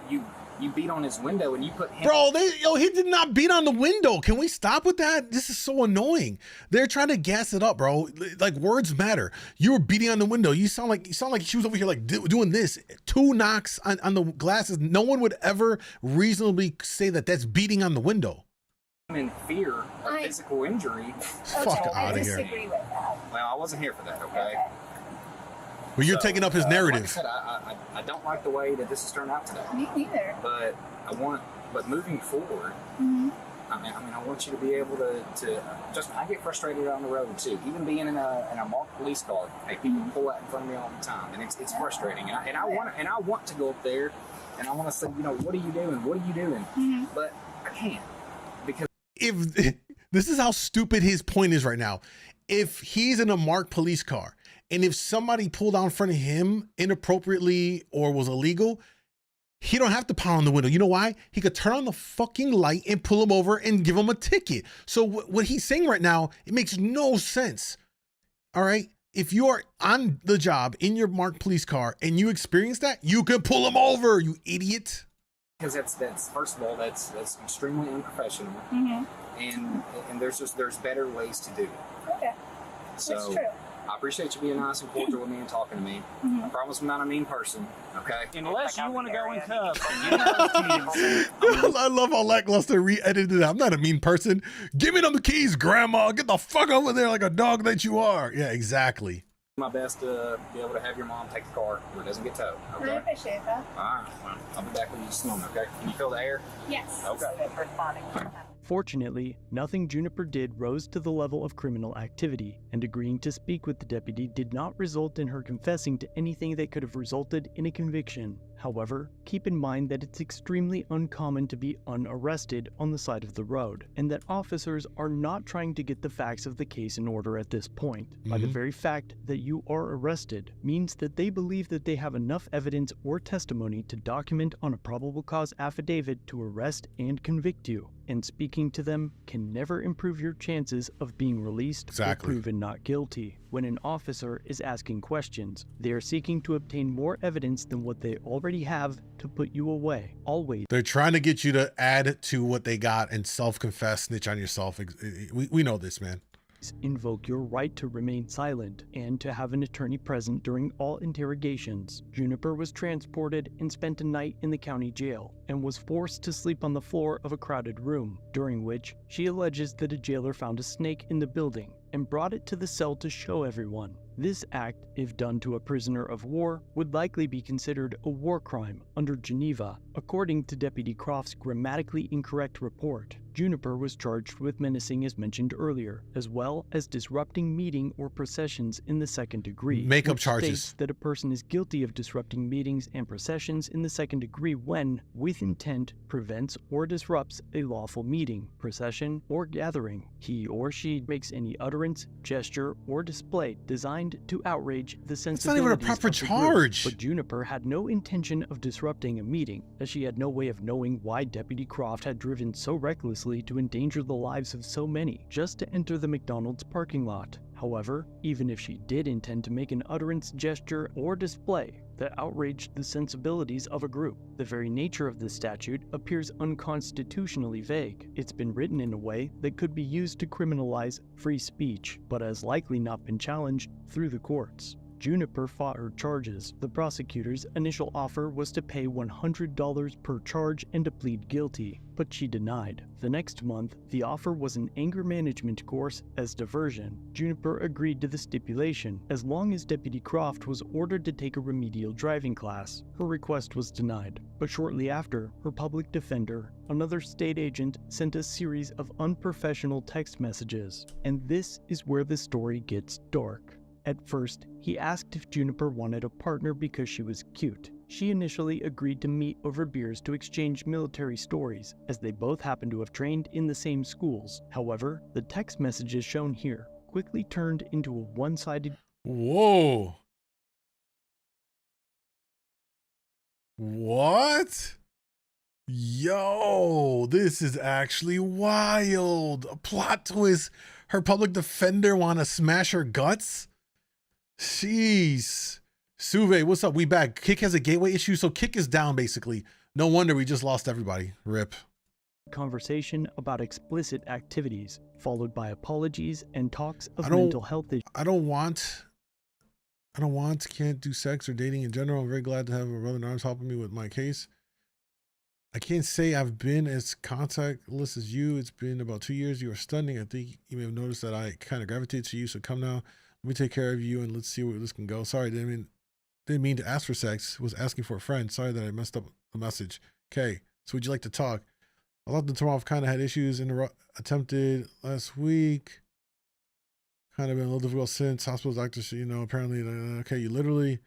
beat on his window and you put him. Bro, he did not beat on the window. Can we stop with that? This is so annoying. They're trying to gas it up, bro. Like, words matter. You were beating on the window. You sound like she was over here like doing this. 2 knocks on the glasses. No one would ever reasonably say that that's beating on the window. In fear of physical injury. Fuck out of here. Disagree with that. Well, I wasn't here for that. Okay. But you're taking up his narrative. Like I said, I don't like the way that this has turned out today. Me neither. But moving forward, I mean, I want you to be able to just. I get frustrated on the road too. Even being in a marked police car, hey, people pull out in front of me all the time, and it's frustrating. And I want to go up there, and I want to say, you know, what are you doing? What are you doing? But I can't, because if this is how stupid his point is right now. If he's in a marked police car, and if somebody pulled out in front of him inappropriately or was illegal, he don't have to pound on the window. You know why? He could turn on the fucking light and pull him over and give him a ticket. So what he's saying right now, it makes no sense. All right? If you're on the job in your marked police car and you experience that, you can pull him over, you idiot. Because that's first of all, that's extremely unprofessional, and there's better ways to do it. Okay. So That's true. I appreciate you being nice and cordial with me and talking to me. I promise I'm not a mean person, okay? Unless you want to go in cuffs. I love how lackluster re-edited it. I'm not a mean person. Give me them the keys, Grandma. Get the fuck over there like a dog that you are. Yeah, exactly. My best to be able to have your mom take the car where it doesn't get towed. Okay. I appreciate that. All right. Well, I'll be back with you soon. Okay. Can you feel the air? Yes. Okay. Fortunately, nothing Juniper did rose to the level of criminal activity, and agreeing to speak with the deputy did not result in her confessing to anything that could have resulted in a conviction. However, keep in mind that it's extremely uncommon to be unarrested on the side of the road, and that officers are not trying to get the facts of the case in order at this point. By the very fact that you are arrested means that they believe that they have enough evidence or testimony to document on a probable cause affidavit to arrest and convict you, and speaking to them can never improve your chances of being released or proven not guilty. When an officer is asking questions, they are seeking to obtain more evidence than what they already have to put you away. Always. They're trying to get you to add to what they got and self-confess, snitch on yourself. We know this, man. Invoke your right to remain silent and to have an attorney present during all interrogations. Juniper was transported and spent a night in the county jail and was forced to sleep on the floor of a crowded room, during which she alleges that a jailer found a snake in the building and brought it to the cell to show everyone. This act, if done to a prisoner of war, would likely be considered a war crime under Geneva, according to Deputy Croft's grammatically incorrect report. Juniper was charged with menacing as mentioned earlier, as well as disrupting meeting or processions in the second degree. Make-up which charges. States that a person is guilty of disrupting meetings and processions in the second degree when, with intent, prevents or disrupts a lawful meeting, procession, or gathering. He or she makes any utterance, gesture, or display designed to outrage the sensibilities not even a proper of the charge. group. But Juniper had no intention of disrupting a meeting, as she had no way of knowing why Deputy Croft had driven so recklessly to endanger the lives of so many just to enter the McDonald's parking lot. However, even if she did intend to make an utterance, gesture, or display that outraged the sensibilities of a group, the very nature of the statute appears unconstitutionally vague. It's been written in a way that could be used to criminalize free speech, but has likely not been challenged through the courts. Juniper fought her charges. The prosecutor's initial offer was to pay $100 per charge and to plead guilty, but she denied. The next month, the offer was an anger management course as diversion. Juniper agreed to the stipulation, as long as Deputy Croft was ordered to take a remedial driving class. Her request was denied, but shortly after, her public defender, another state agent, sent a series of unprofessional text messages. And this is where the story gets dark. At first, he asked if Juniper wanted a partner because she was cute. She initially agreed to meet over beers to exchange military stories, as they both happened to have trained in the same schools. However, the text messages shown here quickly turned into a one-sided— Whoa. What? Yo, this is actually wild. A plot twist. Her public defender want to smash her guts? Jeez. Suve, what's up? We back. Kick has a gateway issue, so Kick is down basically. No wonder we just lost everybody. Rip. conversation about explicit activities, followed by apologies and talks of mental health issues. Can't do sex or dating in general. I'm very glad to have a brother in arms helping me with my case. I can't say I've been as contactless as you. It's been about 2 years. You are stunning. I think you may have noticed that I kind of gravitate to you. So come now. Let me take care of you and let's see where this can go. Sorry, didn't mean to ask for sex. Was asking for a friend. Sorry that I messed up the message. Okay. So would you like to talk? I thought the tomorrow kind of had issues attempted last week. Kind of been a little difficult since hospital doctors, apparently, okay, you literally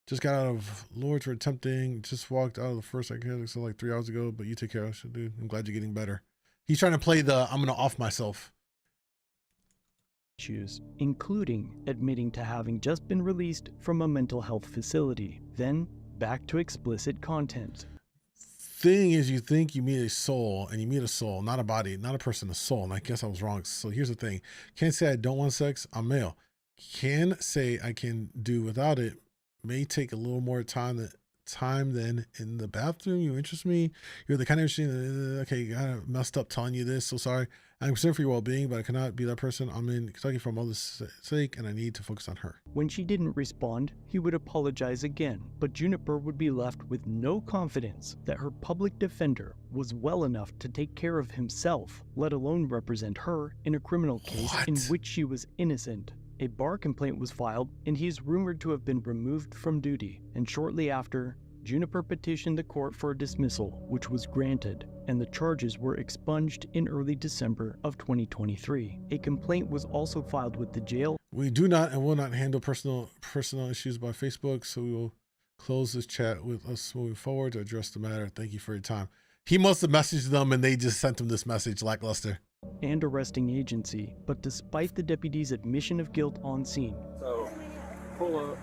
just got out of Lords for attempting, just walked out of the first psychiatric so like 3 hours ago, but you take care of it, dude. I'm glad you're getting better. He's trying to play the I'm going to off myself. Issues, including admitting to having just been released from a mental health facility. Then back to explicit content. Thing is, you think you meet a soul, and you meet a soul, not a body, not a person, a soul. And I guess I was wrong. So here's the thing. Can't say I don't want sex. I'm male. Can say I can do without it. May take a little more time than in the bathroom. You interest me. You're the kind of interesting. Okay, I kind of messed up telling you this. So sorry. I'm concerned for your well-being, but I cannot be that person. I'm in Kentucky for mother's sake, and I need to focus on her. When she didn't respond, he would apologize again, but Juniper would be left with no confidence that her public defender was well enough to take care of himself, let alone represent her in a criminal case in which she was innocent. A bar complaint was filed, and he is rumored to have been removed from duty, and shortly after, Juniper petitioned the court for a dismissal, which was granted, and the charges were expunged in early December of 2023. A complaint was also filed with the jail. We do not and will not handle personal issues by Facebook, so we will close this chat with us moving forward to address the matter. Thank you for your time. He must have messaged them and they just sent him this message, lackluster. And arresting agency, but despite the deputy's admission of guilt on scene. So, pull up.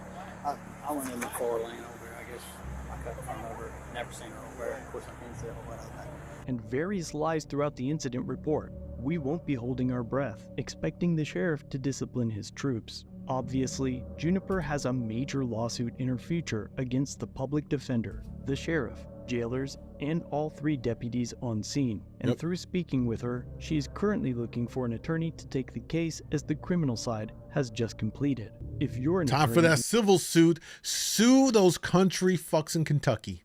I went in the 4-lane over. I guess I cut the front over. Never seen her over there. Of course, I can't say a whole lot of that. And various lies throughout the incident report. We won't be holding our breath, expecting the sheriff to discipline his troops. Obviously, Juniper has a major lawsuit in her future against the public defender, the sheriff, jailers, and all 3 deputies on scene. And through speaking with her, she is currently looking for an attorney to take the case as the criminal side has just completed. If you're an time for that civil suit, sue those country fucks in Kentucky.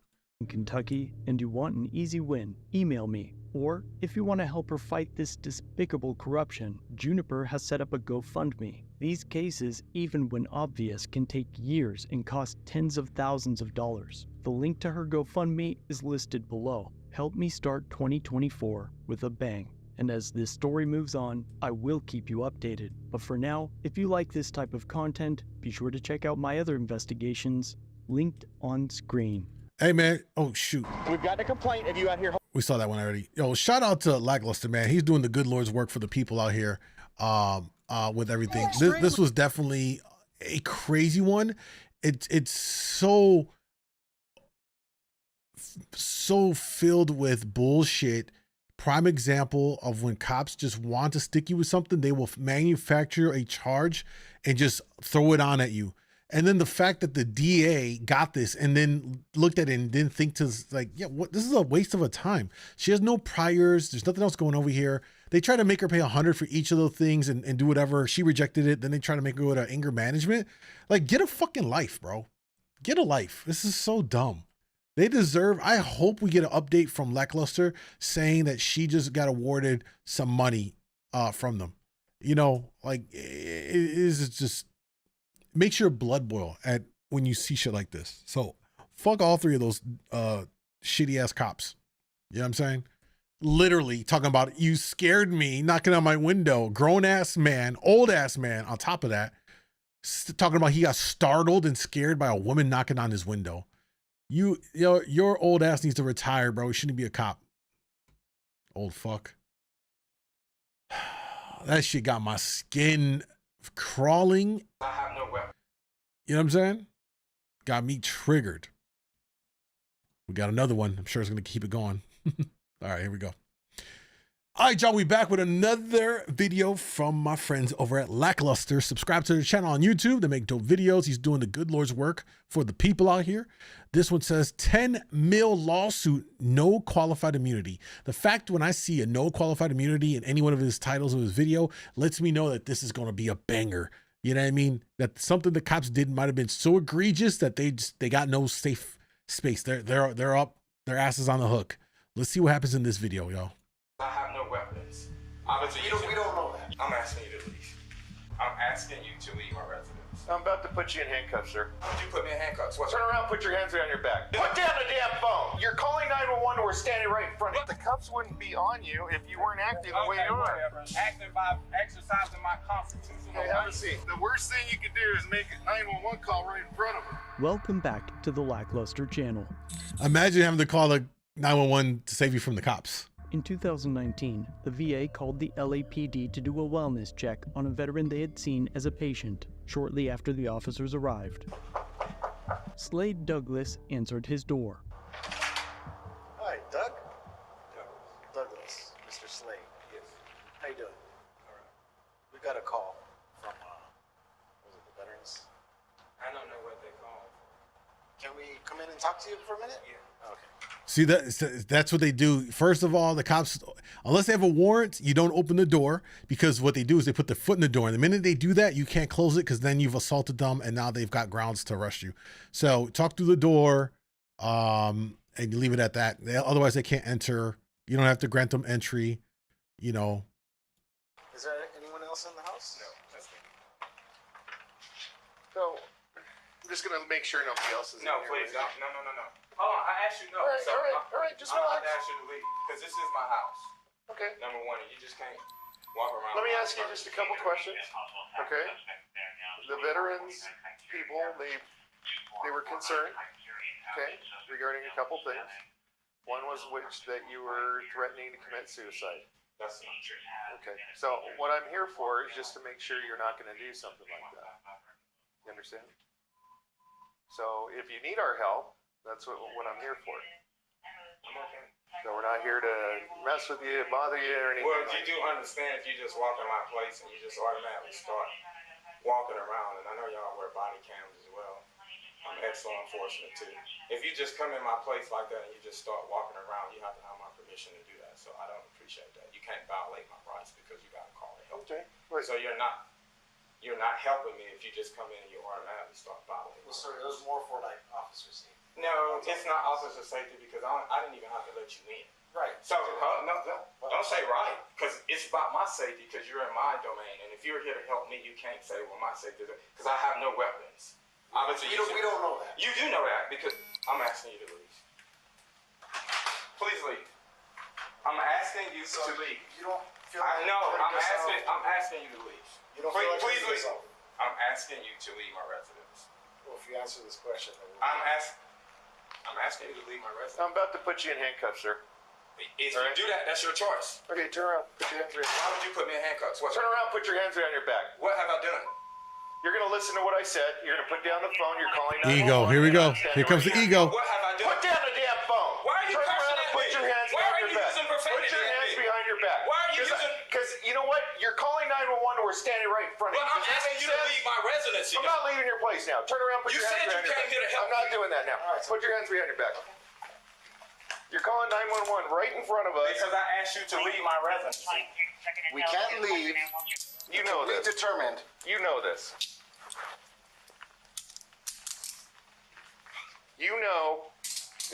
And you want an easy win, email me. Or, if you want to help her fight this despicable corruption, Juniper has set up a GoFundMe. These cases, even when obvious, can take years and cost tens of thousands of dollars. The link to her GoFundMe is listed below. Help me start 2024 with a bang. And as this story moves on, I will keep you updated. But for now, if you like this type of content, be sure to check out my other investigations, linked on screen. Hey man, oh shoot. We've got a complaint of you out here. We saw that one already. Yo, shout out to Lackluster, man. He's doing the good Lord's work for the people out here with everything. This was definitely a crazy one. It's so filled with bullshit. Prime example of when cops just want to stick you with something, they will manufacture a charge and just throw it on at you. And then the fact that the DA got this and then looked at it and didn't think to like, yeah, what? This is a waste of a time. She has no priors. There's nothing else going over here. They tried to make her pay $100 for each of those things and do whatever. She rejected it. Then they try to make her go to anger management. Like, get a fucking life, bro. Get a life. This is so dumb. They deserve, I hope we get an update from Lackluster saying that she just got awarded some money from them. You know, like, it is just, makes your blood boil at when you see shit like this. So fuck all three of those shitty ass cops. You know what I'm saying? Literally talking about, you scared me knocking on my window, grown ass man, old ass man. On top of that, talking about he got startled and scared by a woman knocking on his window. Your old ass needs to retire, bro. You shouldn't be a cop. Old fuck. That shit got my skin crawling. I have no weapon. You know what I'm saying? Got me triggered. We got another one. I'm sure it's going to keep it going. All right, here we go. All right, y'all, we back with another video from my friends over at Lackluster. Subscribe to their channel on YouTube. They make dope videos. He's doing the good Lord's work for the people out here. This one says 10 mil lawsuit, no qualified immunity. The fact when I see a no qualified immunity in any one of his titles of his video lets me know that this is going to be a banger. You know what I mean? That something the cops did might have been so egregious that they got no safe space. They're up, their asses on the hook. Let's see what happens in this video, y'all. I have no weapons. We don't know that. I'm asking you to leave. I'm asking you to leave my residence. I'm about to put you in handcuffs, sir. Why would you put me in handcuffs? What? Turn around, put your hands behind your back. Put down the damn phone. You're calling 911. We're standing right in front of you. The cuffs wouldn't be on you if you weren't acting the way you are. Acting by exercising my constitutional Okay, have a seat. The worst thing you can do is make a 911 call right in front of them. Welcome back to the Lackluster channel. Imagine having to call the 911 to save you from the cops. In 2019, the VA called the LAPD to do a wellness check on a veteran they had seen as a patient shortly after the officers arrived. Slade Douglas answered his door. Hi, Doug? Douglas, Mr. Slade. Yes. How you doing? All right. We got a call from, was it the veterans? I don't know what they call. Can we come in and talk to you for a minute? Yeah. Okay. See, that's what they do. First of all, the cops, unless they have a warrant, you don't open the door, because what they do is they put their foot in the door. And the minute they do that, you can't close it, because then you've assaulted them and now they've got grounds to arrest you. So talk through the door and you leave it at that. Otherwise, they can't enter. You don't have to grant them entry, you know. Is there anyone else in the house? No, that's me. So, I'm just going to make sure nobody else is in No, here. please, no. Hold on, I asked you no. All right, just I'm relax. not ask you to leave, because this is my house. Okay. Number one, you just can't walk around. Let me ask you just a couple questions. Okay. The veterans people, they were concerned, okay, regarding a couple things. One was that you were threatening to commit suicide. That's not true. Okay. So what I'm here for is just to make sure you're not going to do something like that. You understand? So if you need our help, that's what I'm here for. I'm okay. So we're not here to mess with you, bother you, or anything. Well, you do understand if you just walk in my place and you just automatically start walking around, and I know y'all wear body cams as well. I'm extra unfortunate too. If you just come in my place like that and you just start walking around, you have to have my permission to do that. So I don't appreciate that. You can't violate my rights because you got to call it help. Okay. So you're not helping me if you just come in and you automatically start violating. Well, sir, it was more for like officer safety. No, it's not officer safety because I didn't even have to let you in. Right. So don't say right, because it's about my safety because you're in my domain, and if you're here to help me, you can't say, well, my safety is, because I have no weapons. Obviously, we don't know that. You do know that because I'm asking you to leave. Please leave. I'm asking you to leave. You don't feel I like know. yourself? I'm asking you to leave. You don't feel like please hurting leave. yourself? I'm asking you to leave my residence. Well, if you answer this question, then I'm asking you to leave my residence. I'm about to put you in handcuffs, sir. If you do that, that's your choice. Okay, turn around. Put your hands behind. Why would you put me in handcuffs? Turn around. Put your hands behind your back. What have I done? You're going to listen to what I said. You're going to put down the phone. You're calling 911. Ego. Here we go. Here comes the ego. What have I done? Put down the damn phone. Why are you Turn around cursing and at put me? your hands Why behind are your you back. using profanity Put your at hands me? behind your back. Why are you using... Because you know what? You're calling 911 and we're standing right in front of you. Well, I'm asking you to leave my residence. I'm not leaving your place now. Turn around. Put You your hands said you behind your came back. here to help I'm not me. doing that now. Put your hands behind your back. You're calling 911 right in front of us. Because I asked you to leave my residence. We can't leave. You know this. Determined. You know this. You know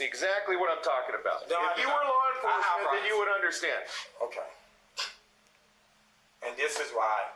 exactly what I'm talking about. No, if you were law enforcement, then rights. you would understand. Okay. And this is why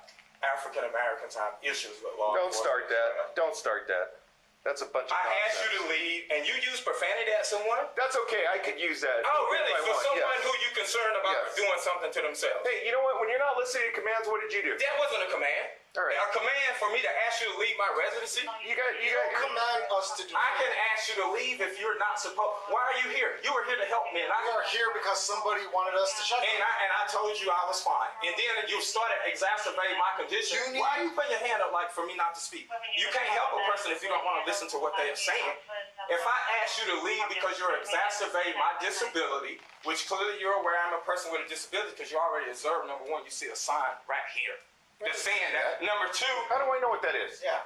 African Americans have issues with law Don't enforcement. start that. Don't start that. That's a bunch of I nonsense. asked you to leave, and you use profanity at someone? That's okay. I could use that. Oh, really? if I For want, someone yes. who you concerned about Yes. doing something to themselves? Hey, you know what? When you're not listening to commands, what did you do? That wasn't a command. All right. A command for me to ask you to leave my residency? You got command us to do. I can ask you to leave if you're not supposed. Why are you here? You were here to help me, and We are here because somebody wanted us to shut And I told you I was fine. And then you started exacerbating my condition. Why are you putting your hand up like for me not to speak? You can't help a person if you don't want to listen to what they're saying. If I ask you to leave because you're exacerbating my disability, which clearly you're aware I'm a person with a disability because you already observed, number one, you see a sign right here. Just saying that. Number two. How do I know what that is? Yeah.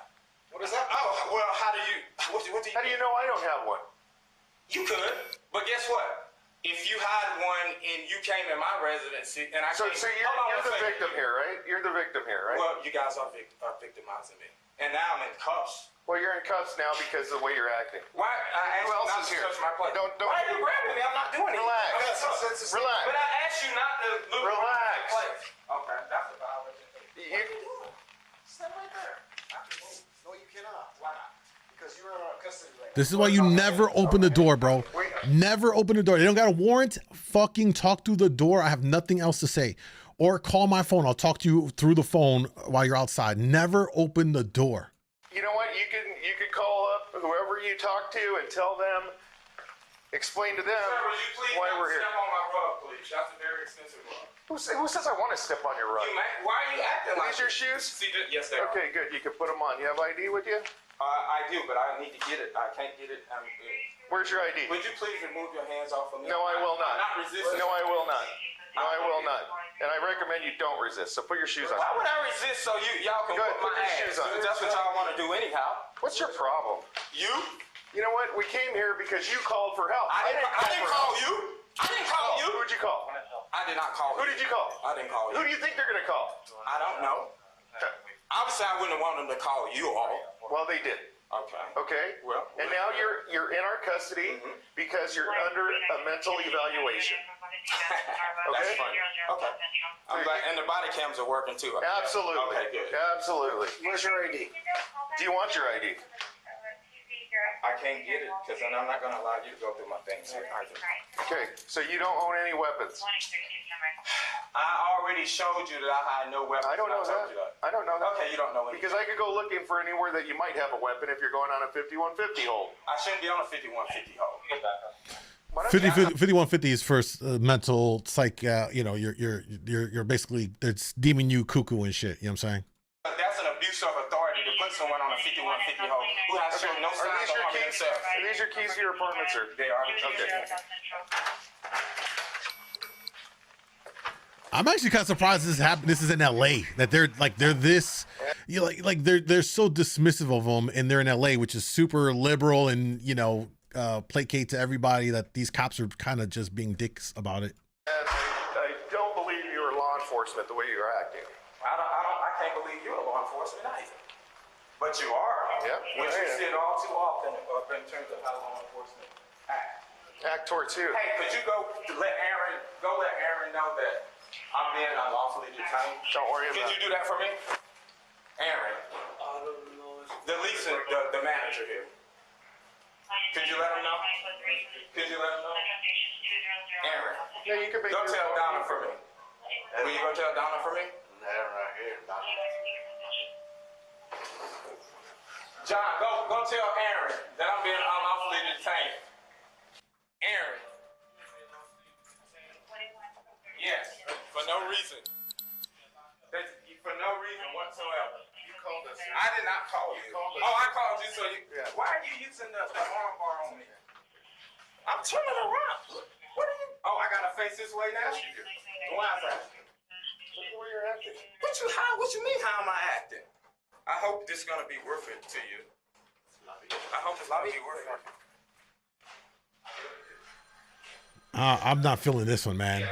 What is that? Oh, well, how do you How do you know I don't have one? You could, but guess what? If you had one and you came in my residency and I So came, you're the victim here, right? You're the victim here, right? Well, you guys are victimizing me. And now I'm in cuffs. Well, you're in cuffs now because of the way you're acting. Why? I asked Who you else not is to here? touch my plate. Don't. Why are you grabbing me? I'm not doing anything. Relax. Relax. But I asked you not to look Relax. my plate. Okay, that's a violation. You, Stand right there. No, you cannot. Why not? Because you're in our custody right This is why you never open the door, bro. Never open the door. They don't got a warrant. Fucking talk through the door. I have nothing else to say. Or call my phone. I'll talk to you through the phone while you're outside. Never open the door. you know what? You can call up whoever you talk to and tell them, explain to them Sir, would you please why not we're here. step on my rug, please? That's a very expensive rug. Who says I want to step on your rug? Why are you acting like These your shoes? See, yes, they are. Okay, good. You can put them on. You have ID with you? I do, but I need to get it. I can't get it. Where's your ID? Would you please remove your hands off of me? No, I will not. I'm not resisting. No, I will not. No, I will not. And I recommend you don't resist. So put your shoes on. Why would I resist so y'all can Go put ahead, my put your ass? shoes on. That's what y'all want to do anyhow. What's your problem? You? You know what? We came here because you called for help. I didn't call you. I didn't call you. Who did you call? I did not call Who you. did you call? I didn't call you. Who do you think they're going to call? I don't know. Obviously, I wouldn't want them to call you all. Well, they did. Okay. Okay. Well. And now you're in our custody because you're under a mental evaluation. That's funny. Okay. I'm glad, and the body cams are working too. Absolutely. Okay, good. Absolutely. Where's your ID? Do you want your ID? I can't get it because then I'm not going to allow you to go through my things here either. Okay. So you don't own any weapons. I already showed you that I had no weapons. I don't know told that. you that. I don't know that. Okay, you don't know anything. Because I could go looking for anywhere that you might have a weapon if you're going on a 5150 hole. I shouldn't be on a 5150 hole. 5150 is first mental psych. You're basically it's deeming you cuckoo and shit. You know what I'm saying? That's an abuse of authority to put someone on a 5150 hole who has shown no signs of harming themselves. Are these your keys to your apartment, sir? They are. Okay. I'm actually kind of surprised this happened. This is in LA. That they're this, they're so dismissive of them, and they're in LA, which is super liberal and placate to everybody. That these cops are kind of just being dicks about it. And I don't believe you are law enforcement the way you're acting. I can't believe you're law enforcement either. But you are. Yeah. Which you see it all too often in terms of how law enforcement act. Act towards who? Hey, could you go let Aaron know that I'm being unlawfully detained? Don't worry about it. Could you do that for me? Aaron. The leasing, the manager here. Could you let him know? Could you let him know? Aaron. Yeah, you can make go tell Donna for me. Will you go tell Donna for me? right here. John, go tell Aaron that I'm being unlawfully detained. Aaron. Yes, for no reason. For no reason whatsoever. You called us. I did not call you. I called you so you. Yeah. Why are you using the arm bar on me? I'm turning around. What are you? Oh, I gotta face this way now? Why is that? Look at where you're acting. What you mean, how am I acting? I hope this is gonna be worth it to you. I hope it's gonna be worth it. I'm not feeling this one, man.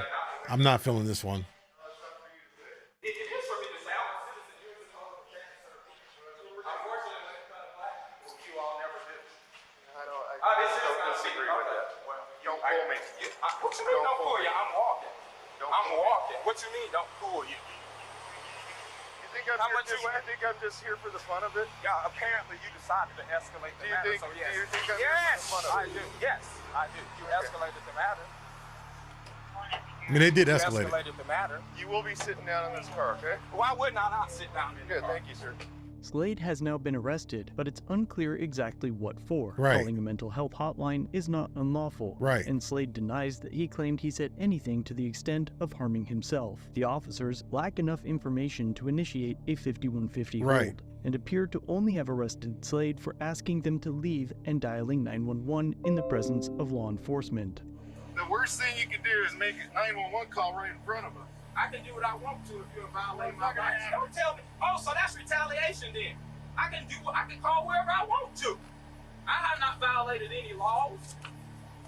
I'm not feeling this one. What you mean don't pull you? I'm walking. I'm walking. What you mean don't pull you? You think I'm just here for the fun of it? Yeah, apparently you decided to escalate the matter. So yes. Do you think I'm yes, here for the fun of it? I do. Yes, I do. You escalated the matter. I mean, they did You escalate it. escalated the matter. You will be sitting down in this car, okay? Why wouldn't I not sit down in the Good, car? thank you, sir. Slade has now been arrested, but it's unclear exactly what for. Right. Calling a mental health hotline is not unlawful. Right. And Slade denies that he claimed he said anything to the extent of harming himself. The officers lack enough information to initiate a 5150 Right. hold, and appear to only have arrested Slade for asking them to leave and dialing 911 in the presence of law enforcement. The worst thing you can do is make a 911 call right in front of us. I can do what I want to if you're violating my rights. Don't tell me. Oh, so that's retaliation then. I can call wherever I want to. I have not violated any laws.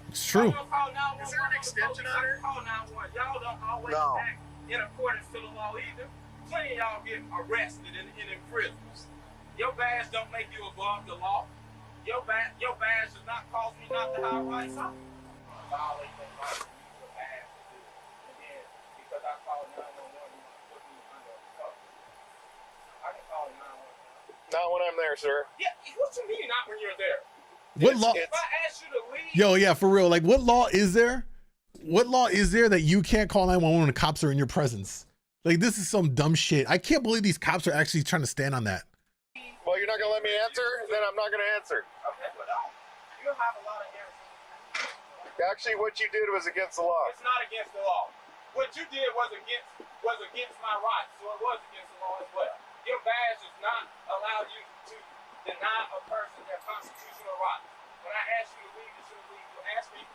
It's true. Is there an extension on here? Call 911. Y'all don't always act in accordance to the law either. Plenty of y'all get arrested and in prisons. Your badge don't make you above the law. Your badge does not cause me not to have rights. I violate the rights. Not when I'm there, sir. Yeah, what you mean not when you're there? What law? If I ask you to leave, Yo, yeah, for real. Like, what law is there? What law is there that you can't call 911 when the cops are in your presence? Like, this is some dumb shit. I can't believe these cops are actually trying to stand on that. Well, you're not going to let me answer? Then I'm not going to answer. okay, but you have a lot of answers. Actually, what you did was against the law. It's not against the law. What you did was against my rights, so it was against the law as well. Your badge does not allow you to deny a person their constitutional rights. When I asked you to leave, you should leave. You asked me,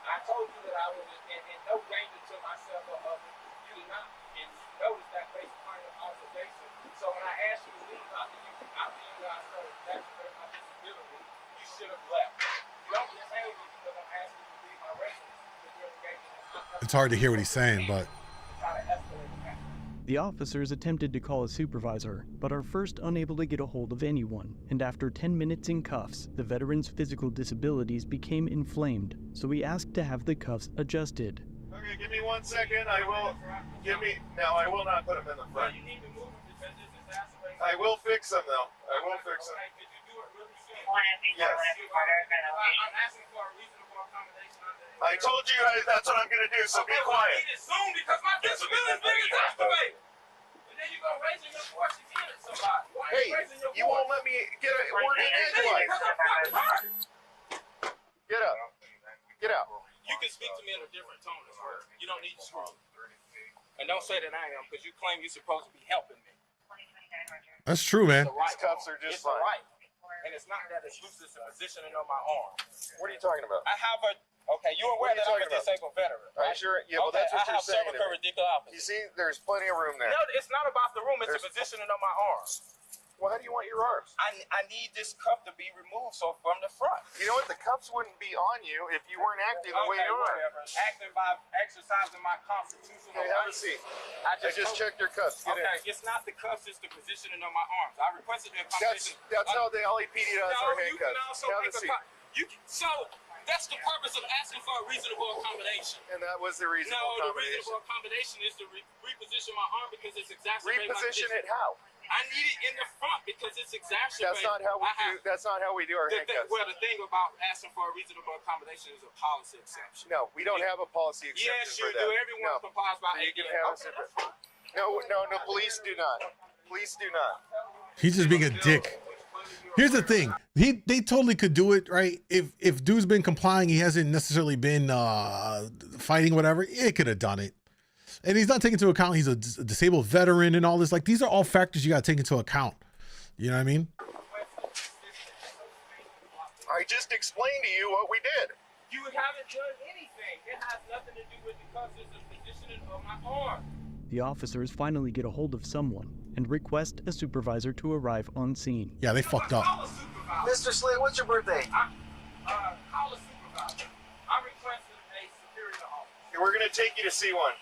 I told you that I was in no danger to myself or others. You did not, and you noticed that based upon your observation. So when I asked you to leave after you guys started demonstrating my disability, you should have left. You don't just tell me because I'm asking you to leave my residence because you're engaging in It's hard to hear what he's saying, but The officers attempted to call a supervisor, but are first unable to get a hold of anyone, and after 10 minutes in cuffs, the veteran's physical disabilities became inflamed, so we asked to have the cuffs adjusted. Okay, give me 1 second. I will not put them in the front. I will fix them, though. I will fix them. Yes. I'm asking for a reasonable accommodation. I told you that's what I'm going to do, so be quiet. I need it soon because my disability is being exacerbated. And then you're going to raise your voice again at somebody. Why are Hey, you raising your voice? you won't let me get a word in edgewise. Because I'm fucking hurt. Get up. Get out. You can speak to me in a different tone as well. You don't need to scream. And don't say that I am because you claim you're supposed to be helping me. that's true, man. These cuffs are just fine. Right. And it's not that it's loose, it's a positioning on my arm. What are you talking about? I have okay, you're aware that I'm a disabled veteran, Are right? you sure? Yeah, well, Okay, that's what I you're have saying. cervical radiculopathy. You see, there's plenty of room there. No, it's not about the room, it's the positioning of my arm. Well, how do you want your arms? I need this cuff to be removed so from the front. You know what? The cuffs wouldn't be on you if you weren't acting the way you are. Whatever. Acting by exercising my constitutional Okay, have a rights. seat. I just checked your cuffs. Get in. It's not the cuffs, it's the positioning of my arms. I requested the accommodation. That's how the LAPD does our you can handcuffs. also Have a make seat. so that's the purpose of asking for a reasonable accommodation. And that was the reasonable No, the accommodation. reasonable accommodation is to reposition my arm because it's exacerbating my Reposition condition. it how? I need it in the front because it's exacerbating. That's not how we do. That's not how we do our handcuffs. Well, the thing about asking for a reasonable accommodation is a policy exception. No, we don't have a policy exception Yes, you for do. that. Everyone complies by So you can ADA. have a separate. No, police do not. Police do not. He's just being a dick. Here's the thing. They totally could do it, right? If dude's been complying, he hasn't necessarily been fighting, whatever, it could have done it. And he's not taking into account he's a disabled veteran and all this. Like, these are all factors you got to take into account. You know what I mean? I just explained to you what we did. You haven't done anything. It has nothing to do with the cuffs. It's the positioning of my arm. The officers finally get a hold of someone and request a supervisor to arrive on scene. Yeah, they fucked up. Mr. Slade, what's your birthday? Call a supervisor. I'm requesting a superior officer. We're gonna take you to see one.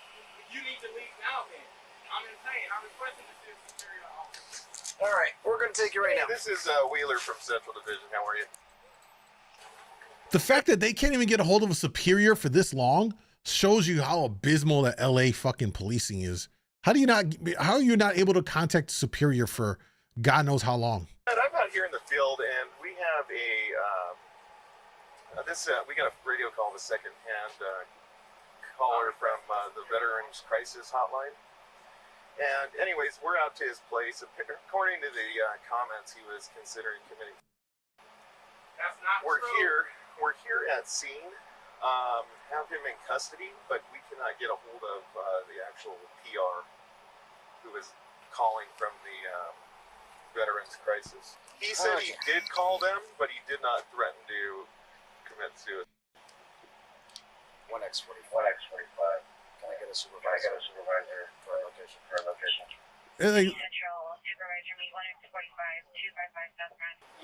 You need to leave now, then. I'm in pain. I'm requesting to see a superior officer. All right, we're gonna take you right now. This is Wheeler from Central Division. How are you? The fact that they can't even get a hold of a superior for this long shows you how abysmal the LA fucking policing is. How are you not able to contact a superior for God knows how long? I'm out here in the field, and we have a we got a radio call, the second-hand caller from the Veterans Crisis Hotline. And anyways, we're out to his place. According to the comments, he was considering committing. That's not We're true. here at scene. Have him in custody, but we cannot get a hold of the actual PR who was calling from the Veterans Crisis. He said he did call them, but he did not threaten to commit suicide. 1X45. Can I get a supervisor for a location?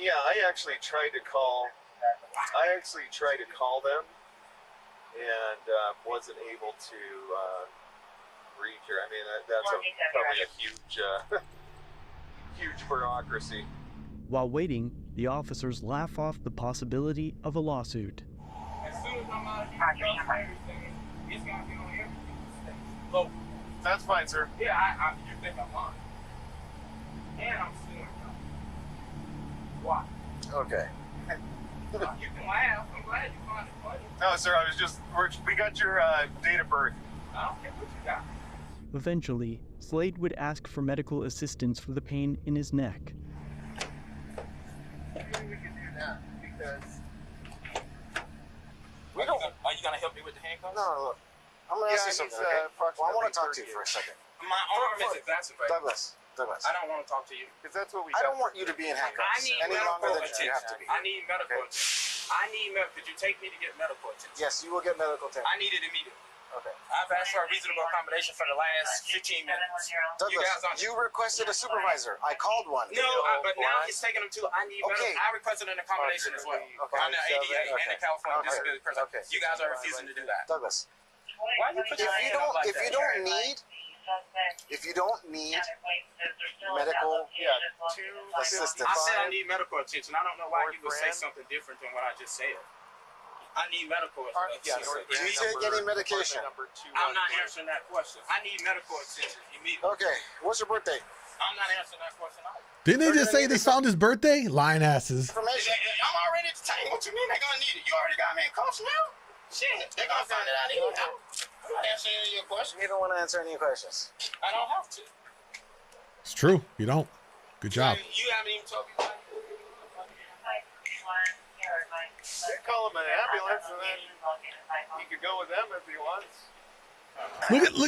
Yeah, I actually tried to call them and wasn't able to reach her. I mean, that's probably a huge, huge bureaucracy. While waiting, the officers laugh off the possibility of a lawsuit. As soon as I'm out of here, it's going to be on everything. Look. That's fine, sir. Yeah, you think I'm lying. And I'm suing you. Why? Okay. You can laugh. I'm glad you find it funny. No, sir, we got your date of birth. I don't care what you got. Eventually, Slade would ask for medical assistance for the pain in his neck. Maybe we can do that, because... Are you going to help me with the handcuffs? No, look. I'm going to ask you something, okay? Well, I want to talk to you for a second. My arm is exacerbated. Douglas. I don't want to talk to you. Because that's what we I don't want you to be in handcuffs any longer than you have to be. I need medical attention. Could you take me to get medical attention? Yes, you will get medical attention. I need it immediately. Okay. I've asked for a reasonable accommodation for the last 15 minutes. Douglas, you requested a supervisor. I called one. No, but now he's taking them to. I need medical. I requested an accommodation as well. On the ADA and the California Disability Person. You guys are refusing to do that. Douglas. Why you put your hand up like that? If you don't need medical assistance. I said I need medical attention. I don't know why you would say something different than what I just said. I need medical attention. Do you take any medication? I'm not answering that question. I need medical attention immediately. Okay. What's your birthday? I'm not answering that question either. Didn't they just say they found his birthday? Lying asses. I'm already entertained. What you mean they gonna need it? You already got me in cuffs now? Shit, they gonna find it out anyhow. I'm not answering any of your questions. You don't want to answer any questions. I don't have to. It's true. You don't. Good job. You haven't even told me why. They call him an ambulance, and then he could go with them if he wants.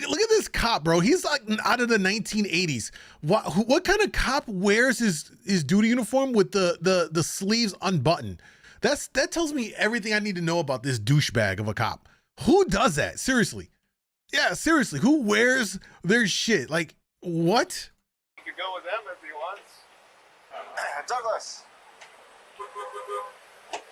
Look at this cop, bro. He's like out of the 1980s. What kind of cop wears his duty uniform with the sleeves unbuttoned? That tells me everything I need to know about this douchebag of a cop. Who does that? Seriously. Yeah, seriously. Who wears their shit? Like, what? He could go with them if he wants. Douglas.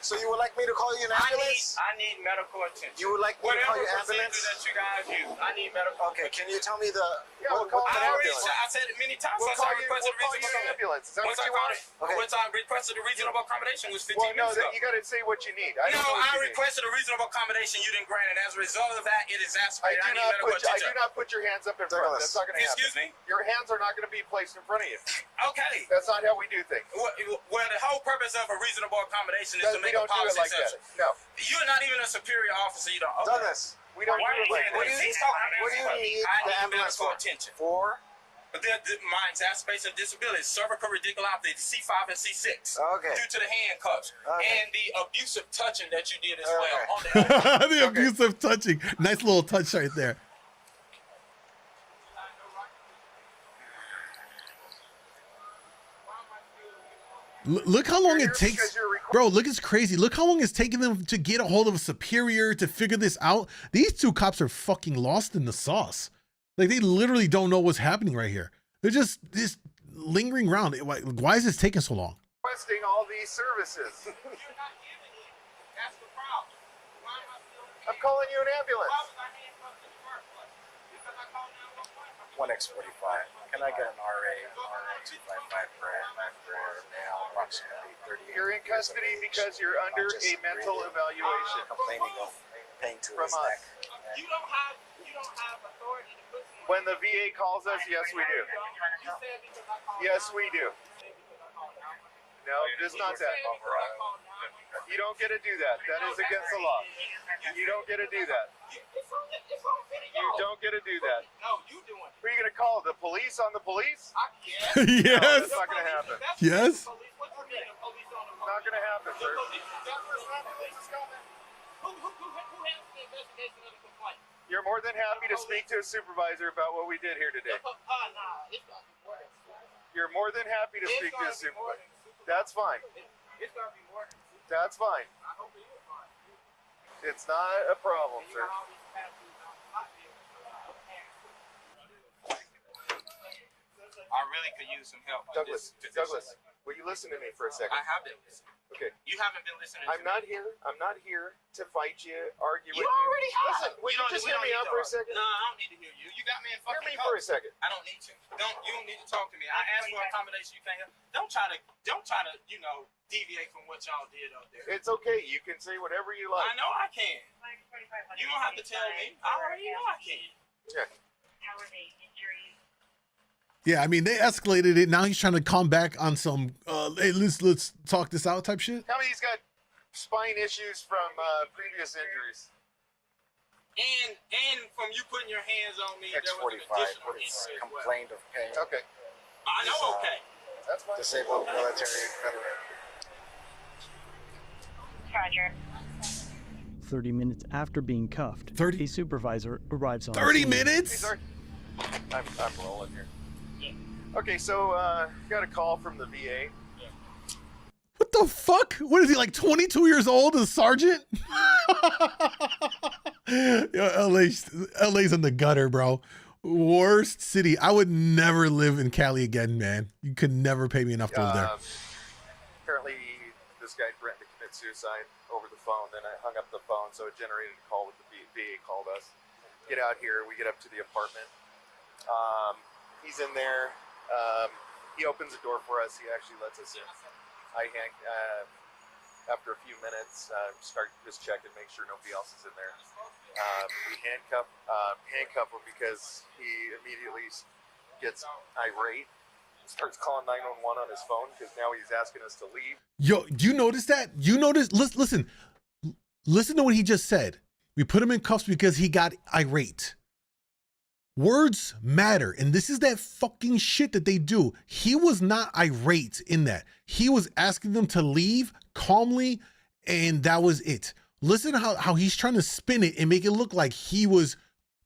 So you would like me to call you an ambulance? I need medical attention. You would like me to call you Whatever ambulance? procedure that you guys use, I need medical Okay, can you tell me the... Yeah, we'll call what an ambulance? ambulance. I said it many times. We'll Once call I you an ambulance. Is that what you want? Once I requested a reasonable accommodation was 15 minutes ago. You got to say what you need. I requested a reasonable accommodation. You didn't grant it. As a result of that, it exacerbated. I need medical I attention. do not put your hands up in front. That's not going to happen. Excuse me? Your hands are not going to be placed in front of you. Okay. That's not how we do things. Well, the whole purpose of a reasonable accommodation is to make a policy exception. No. You're not even a superior officer. You don't. Okay. Douglas, we don't do it like that. What do you need the ambulance for? Attention. For? My exacerbation of disability, cervical radiculopathy, C5 and C6. Okay. Due to the handcuffs. Okay. And the abusive touching that you did as well. On The abusive touching. Nice little touch right there. Look how long it takes, bro. Look, it's crazy. Look how long it's taking them to get a hold of a superior to figure this out. These two cops are fucking lost in the sauce. Like, they literally don't know what's happening right here. They're just lingering around. Why is this taking so long? Requesting all these services. That's the problem. I'm calling you an ambulance. Why was I handcuffed? 1X45. Can I get an RA 255 for male, approximately 30? You're in custody because you're under a mental evaluation. Complaining of pain to From his us. neck. You don't have authority to put me. When the VA calls us, yes we do. Yes we do. No, it's not that. You don't get to do that. That is against the law. You don't get to do that. You don't get to do that. No, you doing it. Who are you going to call? The police on the police? Yes. No, that's not going to happen. Yes. Not going to happen, sir. You're more than happy to speak to a supervisor about what we did here today. You're more than happy to speak to a supervisor. That's fine. That's fine. It's not a problem, sir. I really could use some help. Douglas, will you listen to me for a second? I have been listening. Okay. You haven't been listening I'm not here to fight you, argue with you. already have. Listen, will you just hear me out for a second? No, I don't need to hear you. You got me in fucking Hear me for a second. I don't need to. You don't need to talk to me. I asked for accommodation. You can't help. Don't try to, deviate from what y'all did up there. It's okay. You can say whatever you like. I know I can. You don't have to tell me. I already know I can. Yeah. Yeah, I mean, they escalated it. Now he's trying to come back on some, hey, let's talk this out type shit. Tell me he's got spine issues from previous injuries. And from you putting your hands on me, there was an X45 additional was injury as well. complained of pain. Okay. I know, okay. That's fine. Disabled military veteran. Roger. 30 minutes after being cuffed, a supervisor arrives on 30 scene. minutes? I'm rolling here. Okay, so got a call from the VA. What the fuck? What is he, like 22 years old, a sergeant? Yo, LA's in the gutter, bro. Worst city. I would never live in Cali again, man. You could never pay me enough to live there. Apparently, this guy threatened to commit suicide over the phone. Then I hung up the phone, so it generated a call with the VA called us. Get out here. We get up to the apartment. He's in there. He opens the door for us. He actually lets us in. After a few minutes, start just checking, make sure nobody else is in there. We handcuff him because he immediately gets irate, starts calling 911 on his phone because now he's asking us to leave. Yo, do you notice that? Listen to what he just said. We put him in cuffs because he got irate. Words matter, and this is that fucking shit that they do. He was not irate in that. He was asking them to leave calmly, and that was it. Listen to how he's trying to spin it and make it look like he was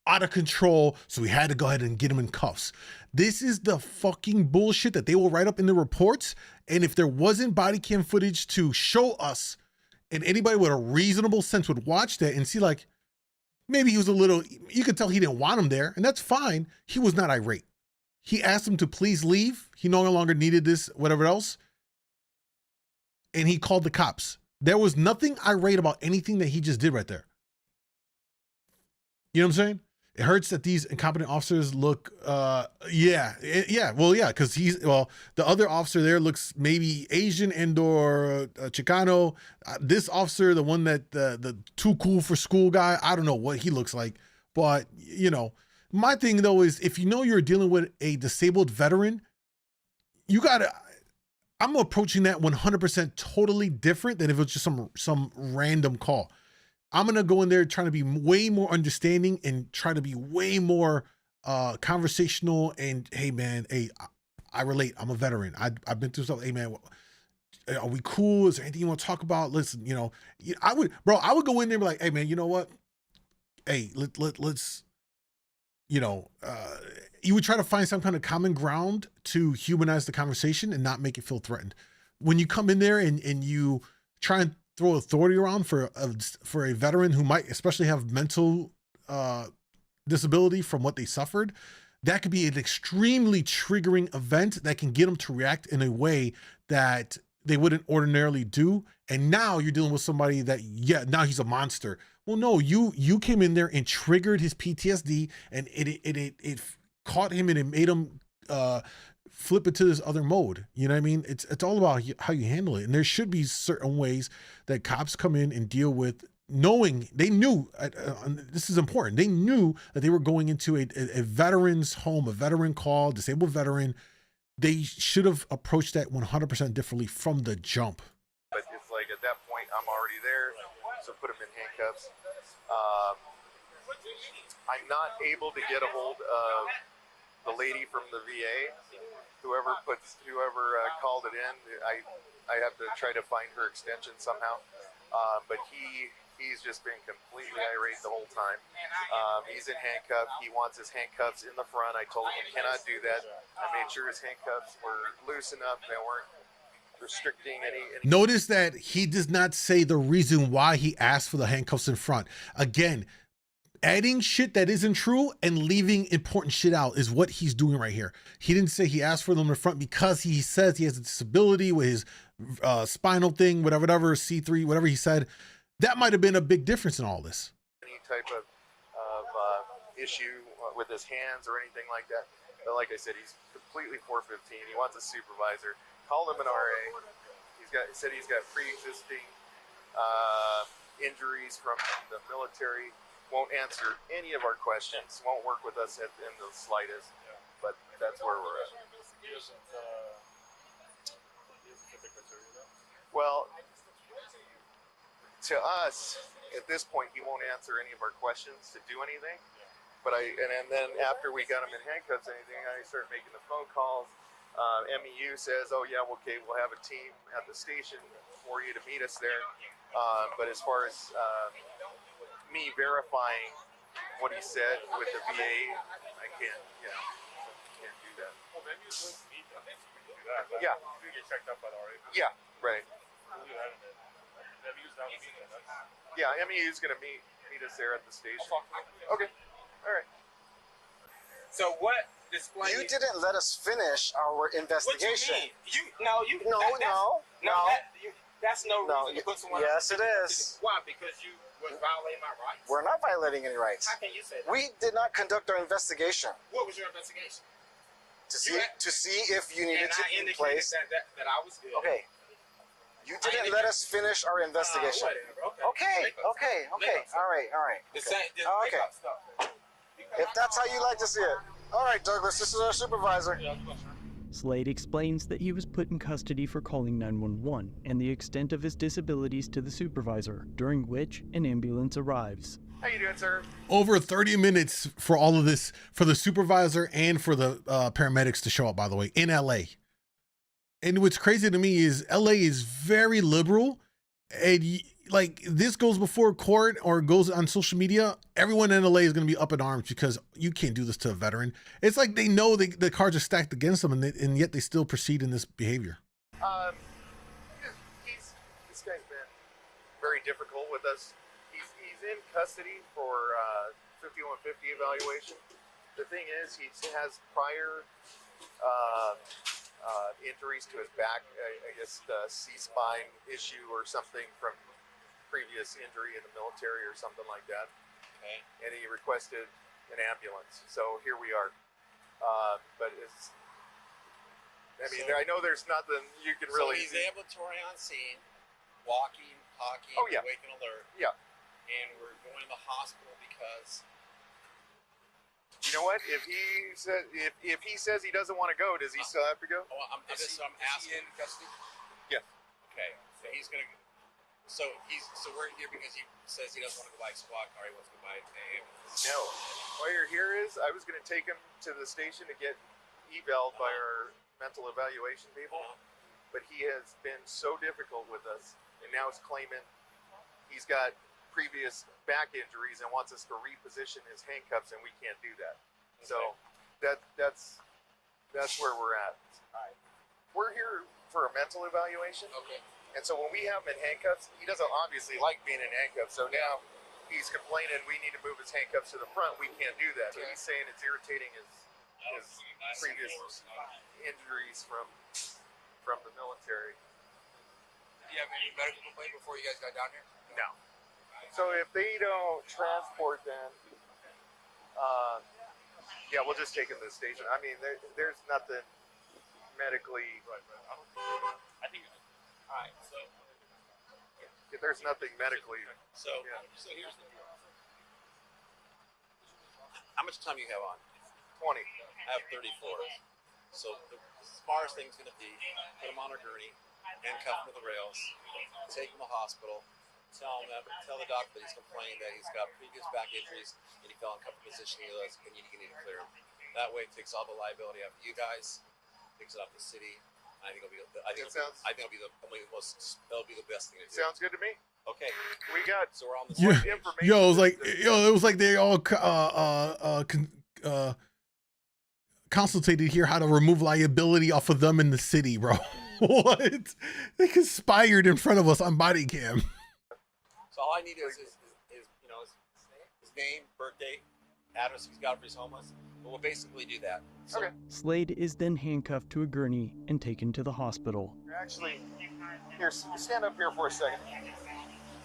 out of control, so we had to go ahead and get him in cuffs. This is the fucking bullshit that they will write up in the reports, and if there wasn't body cam footage to show us, and anybody with a reasonable sense would watch that and see, like, maybe he was a little, you could tell he didn't want him there, and that's fine. He was not irate. He asked him to please leave. He no longer needed this, whatever else. And he called the cops. There was nothing irate about anything that he just did right there. You know what I'm saying? It hurts that these incompetent officers look, because the other officer there looks maybe Asian and or Chicano. This officer, the one that the too cool for school guy, I don't know what he looks like, but my thing though is if you know you're dealing with a disabled veteran, I'm approaching that 100% totally different than if it's just some random call. I'm going to go in there trying to be way more understanding and try to be way more conversational and, hey man, I relate. I'm a veteran. I've been through stuff. Hey man, are we cool? Is there anything you want to talk about? Listen, I would go in there and be like, hey man, you know what? Hey, let's, you would try to find some kind of common ground to humanize the conversation and not make it feel threatened. When you come in there and you try and throw authority around for a veteran who might especially have mental disability from what they suffered, that could be an extremely triggering event that can get them to react in a way that they wouldn't ordinarily do. And now you're dealing with somebody that, now he's a monster. Well, no, you came in there and triggered his PTSD, and it caught him, and it made him flip into this other mode. You know what I mean? It's all about how you handle it, and there should be certain ways that cops come in and deal with, knowing they knew this is important. They knew that they were going into a veteran's home, a veteran call, disabled veteran. They should have approached that 100% differently from the jump. But it's like at that point, I'm already there, so put him in handcuffs. I'm not able to get a hold of the lady from the VA. Whoever called it in, I have to try to find her extension somehow. But he's just been completely irate the whole time. He's in handcuffs. He wants his handcuffs in the front. I told him he cannot do that. I made sure his handcuffs were loose enough. They weren't restricting any. Notice that he does not say the reason why he asked for the handcuffs in front. Again, adding shit that isn't true and leaving important shit out is what he's doing right here. He didn't say he asked for them in front because he says he has a disability with his spinal thing, whatever, C3, whatever he said. That might have been a big difference in all this. Any type of issue with his hands or anything like that. But like I said, he's completely 415. He wants a supervisor. Called him an RA. Said he's got pre-existing injuries from the military. Won't answer any of our questions. Won't work with us in the slightest. But that's where we're at. Well, to us, at this point, he won't answer any of our questions to do anything. But and then after we got him in handcuffs and anything, I started making the phone calls. MEU says, oh yeah, okay, we'll have a team at the station for you to meet us there. But as far as me verifying what he said with the VA, I can't do that. Well, then you wouldn't meet them. You can do that. But Yeah. You get checked up by the RA. Yeah, right. We'll do that in a minute. MEU's not meeting us. Yeah, MEU's going to meet us there at the station. Okay, all right. So what display? You didn't let us finish our investigation. What you mean? That's no reason to put someone. Yes, it is. Why? Because you was violating my rights. We're not violating any rights. How can you say that? We did not conduct our investigation What was your investigation? to see if you needed And to I be indicated placed. that I was good. Okay. You didn't let us finish our investigation. Whatever. Okay. All right. The same. Just Oh, make okay. up stuff. If that's how you like to see it. All right, Douglas, this is our supervisor. Slade explains that he was put in custody for calling 911 and the extent of his disabilities to the supervisor, during which an ambulance arrives. How you doing, sir? Over 30 minutes for all of this, for the supervisor and for the paramedics to show up, by the way, in LA. And what's crazy to me is LA is very liberal, and like this goes before court or goes on social media. Everyone in LA is going to be up in arms because you can't do this to a veteran. It's like they know the cards are stacked against them, and yet they still proceed in this behavior. This guy's been very difficult with us. He's in custody for 5150 evaluation. The thing is, he has prior injuries to his back, I guess the C-spine issue or something from previous injury in the military or something like that. Okay. And he requested an ambulance. So here we are. But it's, I know there's nothing you can really. So he's ambulatory on scene, walking, talking, Oh, yeah. awake and alert. Yeah. And we're going to the hospital because. You know what? If he says he doesn't want to go, does he still have to go? Oh, I'm asking. Is he in custody? Yeah. Okay. So he's gonna. So we're here because he says he doesn't want to go by squad car. He wants to go by ambulance. No. Why you're here is I was going to take him to the station to get eval'd by our mental evaluation people, but he has been so difficult with us, and now he's claiming he's got previous back injuries and wants us to reposition his handcuffs, and we can't do that. Okay. So that's where we're at. Right. We're here for a mental evaluation. Okay. And so when we have him in handcuffs, he doesn't obviously like being in handcuffs. So now he's complaining we need to move his handcuffs to the front. We can't do that. Okay. He's saying it's irritating his previous injuries from the military. Did you have any medical complaint before you guys got down here? No. So if they don't transport them, yeah, we'll just take them to the station. I mean, there's nothing medically. I think. All right, so. If there's nothing medically. So here's the deal. How much time you have on? 20. I have 34. So the smartest thing's going to be put him on a gurney, handcuff him to the rails, take him to the hospital, tell the doctor that he's complaining that he's got previous back injuries and he fell in comfortable position and you need to clear him. That way it takes all the liability off you guys, takes it off the city. I think it'll be the best thing to do. Sounds good to me. Okay. We got so we're on the information. It was like they all consultated here how to remove liability off of them in the city, bro. What? They conspired in front of us on body cam. So all I need is his name, birthday, address he's got for his homeless. But we'll basically do that. So, okay. Slade is then handcuffed to a gurney and taken to the hospital. Actually, here, stand up here for a second.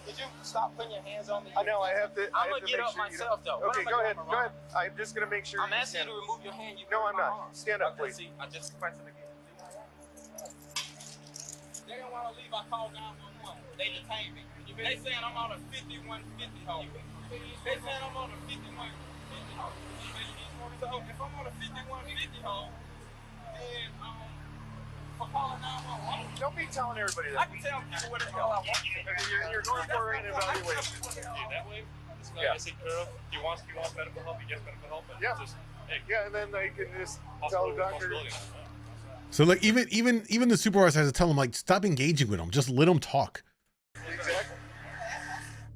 Did you stop putting your hands on me? I know, I have to. I'm going to get up myself, though. Okay, go ahead. Go ahead. I'm just going to make sure I'm asking you to remove your hand. No, I'm not. Stand up, please. I just pressed it again. They don't want to leave. I called 911. They detained me. They saying I'm on a 5150 home. They saying I'm on a 5150 home. So if I'm on a 5150 home, then for calling 911. Don't be telling everybody that. I can tell people what the hell I want. You're going for an evaluation. That way, this guy is girl. He wants medical help. He gets medical help. Yeah. Yeah, and then they can just tell the doctor. So like even the supervisor has to tell him like stop engaging with him. Just let him talk. Exactly.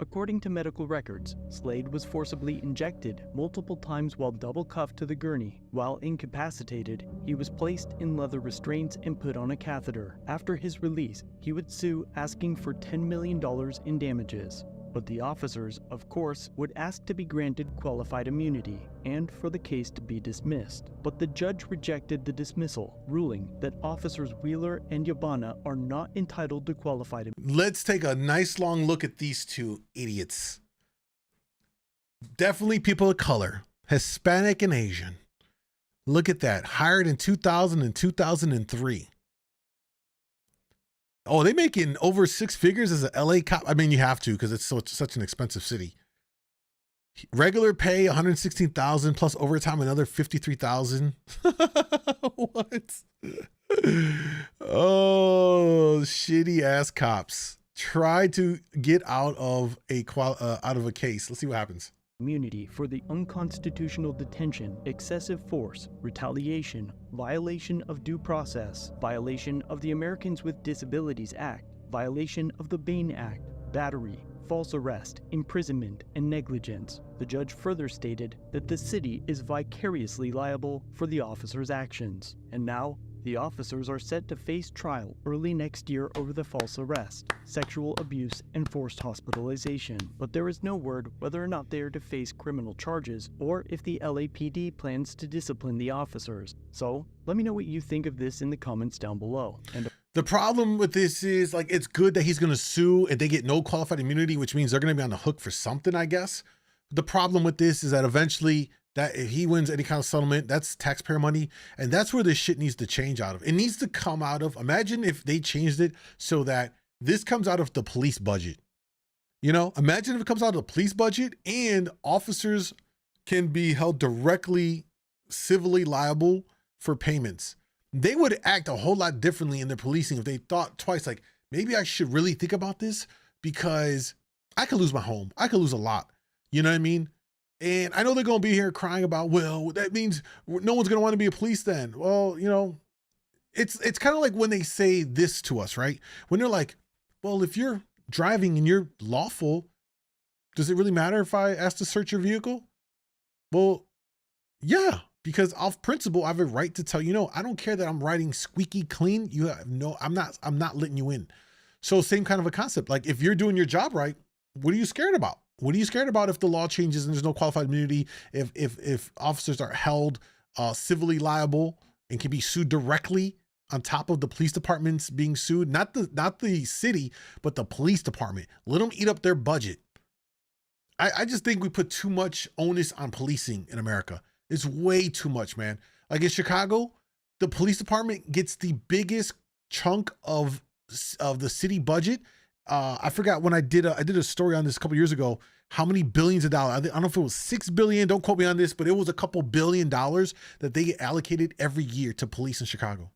According to medical records, Slade was forcibly injected multiple times while double cuffed to the gurney. While incapacitated, he was placed in leather restraints and put on a catheter. After his release, he would sue, asking for $10 million in damages. But the officers, of course, would ask to be granted qualified immunity and for the case to be dismissed. But the judge rejected the dismissal, ruling that officers Wheeler and Yabana are not entitled to qualified immunity. Let's take a nice long look at these two idiots. Definitely people of color, Hispanic and Asian. Look at that, hired in 2000 and 2003. Oh, they making over 6 figures as an LA cop. I mean, you have to because it's such an expensive city. Regular pay $116,000 plus overtime another $53,000. What? Oh, shitty ass cops try to get out of a case. Let's see what happens. Immunity for the unconstitutional detention, excessive force, retaliation, violation of due process, violation of the Americans with Disabilities Act, violation of the Bain Act, battery, false arrest, imprisonment, and negligence. The judge further stated that the city is vicariously liable for the officers' actions. And now, the officers are set to face trial early next year over the false arrest, sexual abuse, and forced hospitalization. But there is no word whether or not they are to face criminal charges or if the LAPD plans to discipline the officers. So, let me know what you think of this in the comments down below. And the problem with this is, like, it's good that he's going to sue and they get no qualified immunity, which means they're going to be on the hook for something, I guess. The problem with this is that eventually that if he wins any kind of settlement, that's taxpayer money. And that's where this shit needs to change out of. It needs to come out of, imagine if they changed it so that this comes out of the police budget. You know, imagine if it comes out of the police budget and officers can be held directly civilly liable for payments. They would act a whole lot differently in their policing if they thought twice, like, maybe I should really think about this because I could lose my home. I could lose a lot. You know what I mean? And I know they're going to be here crying about, well, that means no one's going to want to be a police then. Well, you know, it's kind of like when they say this to us, right? When they're like, well, if you're driving and you're lawful, does it really matter if I ask to search your vehicle? Well, yeah, because off principle, I have a right to tell you, no, I don't care that I'm riding squeaky clean. You have no, I'm not letting you in. So same kind of a concept. Like if you're doing your job right, what are you scared about? What are you scared about if the law changes and there's no qualified immunity, if officers are held civilly liable and can be sued directly on top of the police departments being sued, not the city, but the police department. Let them eat up their budget. I just think we put too much onus on policing in America. It's way too much, man. Like in Chicago, the police department gets the biggest chunk of the city budget. I forgot when I did a story on this a couple years ago, how many billions of dollars. I don't know if it was 6 billion, don't quote me on this, but it was a couple $billion that they get allocated every year to police in Chicago.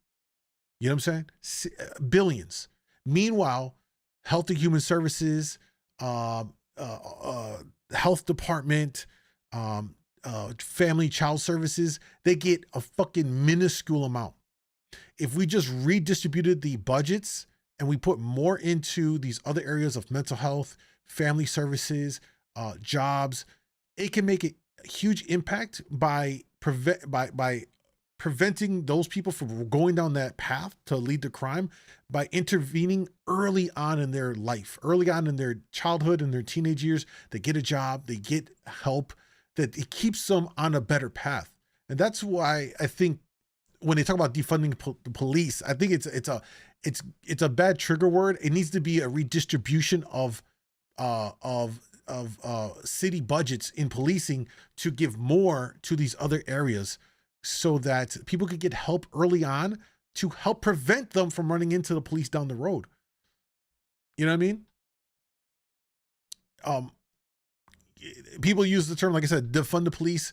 You know what I'm saying? Billions. Meanwhile, Health and Human Services, health department, family child services, they get a fucking minuscule amount. If we just redistributed the budgets and we put more into these other areas of mental health, family services, jobs, it can make a huge impact by preventing those people from going down that path to lead to crime by intervening early on in their life, early on in their childhood and their teenage years. They get a job, they get help, that it keeps them on a better path. And that's why I think when they talk about defunding the police, I think it's a bad trigger word. It needs to be a redistribution of city budgets in policing to give more to these other areas, so that people could get help early on to help prevent them from running into the police down the road. You know what I mean? People use the term, like I said, defund the police.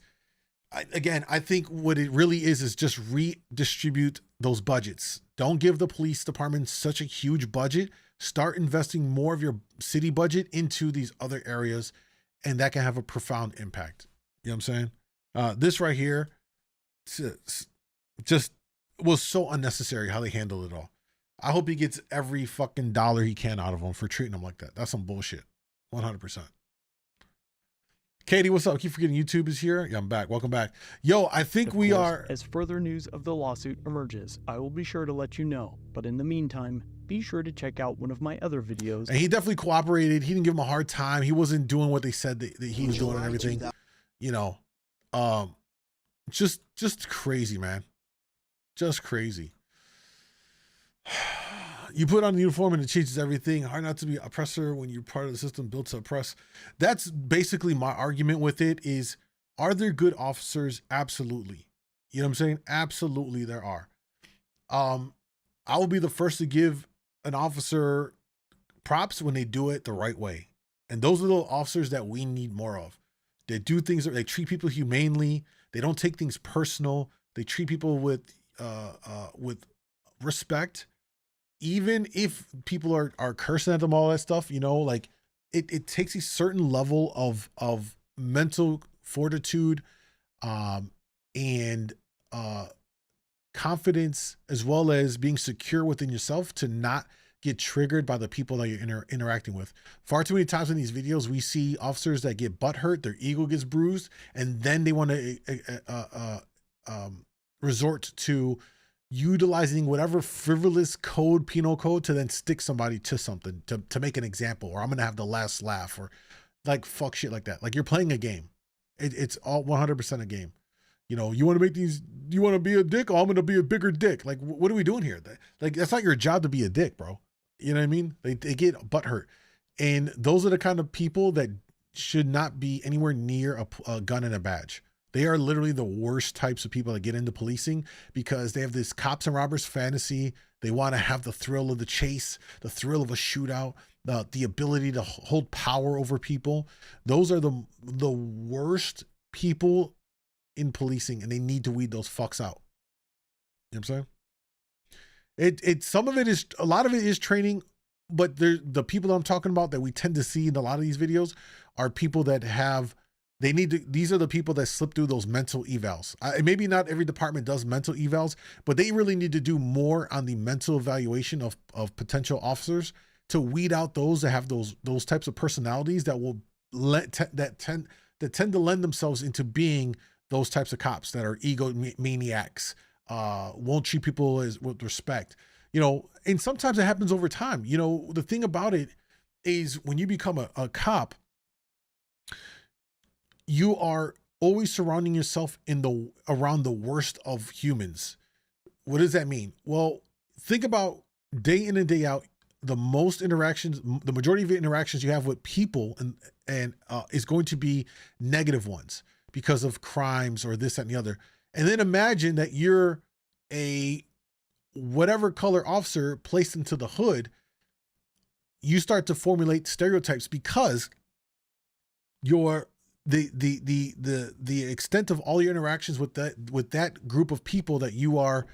I think what it really is just redistribute those budgets. Don't give the police department such a huge budget. Start investing more of your city budget into these other areas, and that can have a profound impact. You know what I'm saying? This right here just was so unnecessary how they handled it all. I hope he gets every fucking dollar he can out of them for treating them like that. That's some bullshit. 100%. Katie, what's up? I keep forgetting YouTube is here. Yeah, I'm back. Welcome back. Yo, I think we are... As further news of the lawsuit emerges, I will be sure to let you know. But in the meantime, be sure to check out one of my other videos. And he definitely cooperated. He didn't give him a hard time. He wasn't doing what they said that he was doing and everything. You know, just crazy, man. Just crazy. You put on the uniform and it changes everything. Hard not to be an oppressor when you're part of the system built to oppress. That's basically my argument with it is, are there good officers? Absolutely. You know what I'm saying? Absolutely there are. I will be the first to give an officer props when they do it the right way. And those are the officers that we need more of. They do things, they treat people humanely. They don't take things personal. They treat people with respect. Even if people are cursing at them, all that stuff, you know, like it takes a certain level of mental fortitude, and confidence, as well as being secure within yourself to not get triggered by the people that you're interacting with. Far too many times in these videos, we see officers that get butthurt, their ego gets bruised, and then they want to resort to utilizing whatever frivolous code, penal code, to then stick somebody to something to make an example, or I'm going to have the last laugh, or like fuck shit like that. Like, you're playing a game. It's all 100% a game. You know, you want to make these, you want to be a dick? Oh, I'm going to be a bigger dick. Like, what are we doing here? Like, that's not your job to be a dick, bro. You know what I mean? They get butthurt. And those are the kind of people that should not be anywhere near a gun and a badge. They are literally the worst types of people that get into policing, because they have this cops and robbers fantasy. They want to have the thrill of the chase, the thrill of a shootout, the ability to hold power over people. Those are the worst people in policing, and they need to weed those fucks out. You know what I'm saying? Some of it is, a lot of it is training, but the people that I'm talking about that we tend to see in a lot of these videos are people that have, these are the people that slip through those mental evals. Maybe not every department does mental evals, but they really need to do more on the mental evaluation of potential officers to weed out those that have those types of personalities that will tend to lend themselves into being those types of cops that are ego maniacs, won't treat people with respect, you know. And sometimes it happens over time. You know, the thing about it is, when you become a cop, you are always surrounding yourself around the worst of humans. What does that mean? Well, think about day in and day out, the most interactions, the majority of the interactions you have with people and is going to be negative ones because of crimes or this, that, and the other. And then imagine that you're a whatever color officer placed into the hood. You start to formulate stereotypes because the extent of all your interactions with that group of people that you are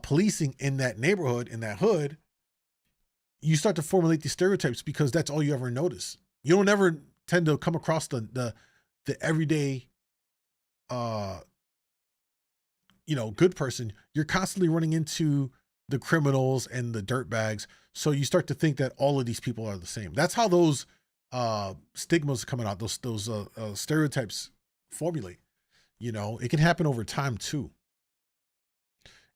policing in that neighborhood, in that hood, you start to formulate these stereotypes because that's all you ever notice. You don't ever tend to come across the everyday, good person. You're constantly running into the criminals and the dirtbags. So you start to think that all of these people are the same. That's how those stigmas coming out, those stereotypes formulate. It can happen over time too.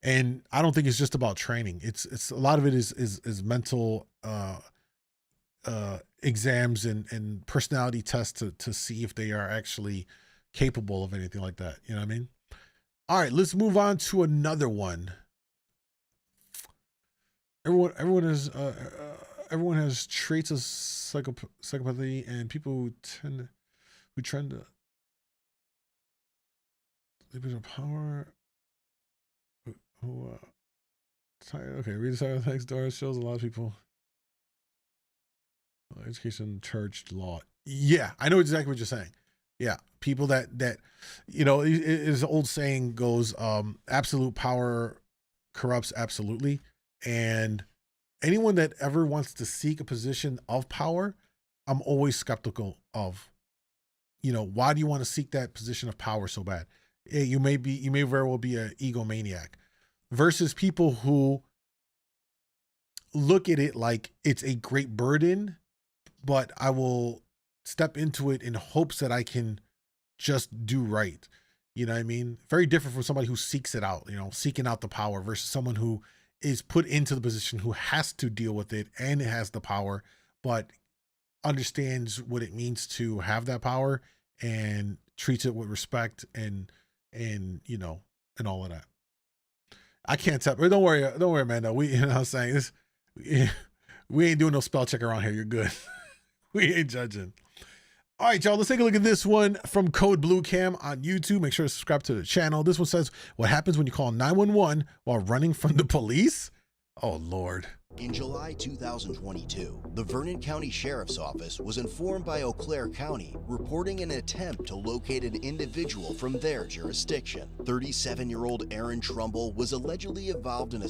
And I don't think it's just about training. It's a lot of it is mental exams and personality tests to see if they are actually capable of anything like that. You know what I mean? All right, let's move on to another one. Everyone has traits of psychopathy, and people who trend to live in power. Okay, read the side of the text. Doris shows a lot of people. Education, church, law. Yeah, I know exactly what you're saying. Yeah, people that as the old saying goes, absolute power corrupts absolutely. And anyone that ever wants to seek a position of power, I'm always skeptical of, why do you want to seek that position of power so bad? You may very well be an egomaniac versus people who look at it like it's a great burden, but I will step into it in hopes that I can just do right. You know what I mean? Very different from somebody who seeks it out, seeking out the power versus someone who is put into the position who has to deal with it and it has the power, but understands what it means to have that power and treats it with respect and all of that. I can't tell. Don't worry, man. No, what I'm saying this. We ain't doing no spell check around here. You're good. We ain't judging. All right, y'all, let's take a look at this one from Code Blue Cam on YouTube. Make sure to subscribe to the channel. This one says, what happens when you call 911 while running from the police? Oh, Lord. In July 2022, the Vernon County Sheriff's Office was informed by Eau Claire County reporting an attempt to locate an individual from their jurisdiction. 37-year-old Aaron Trumbull was allegedly involved in a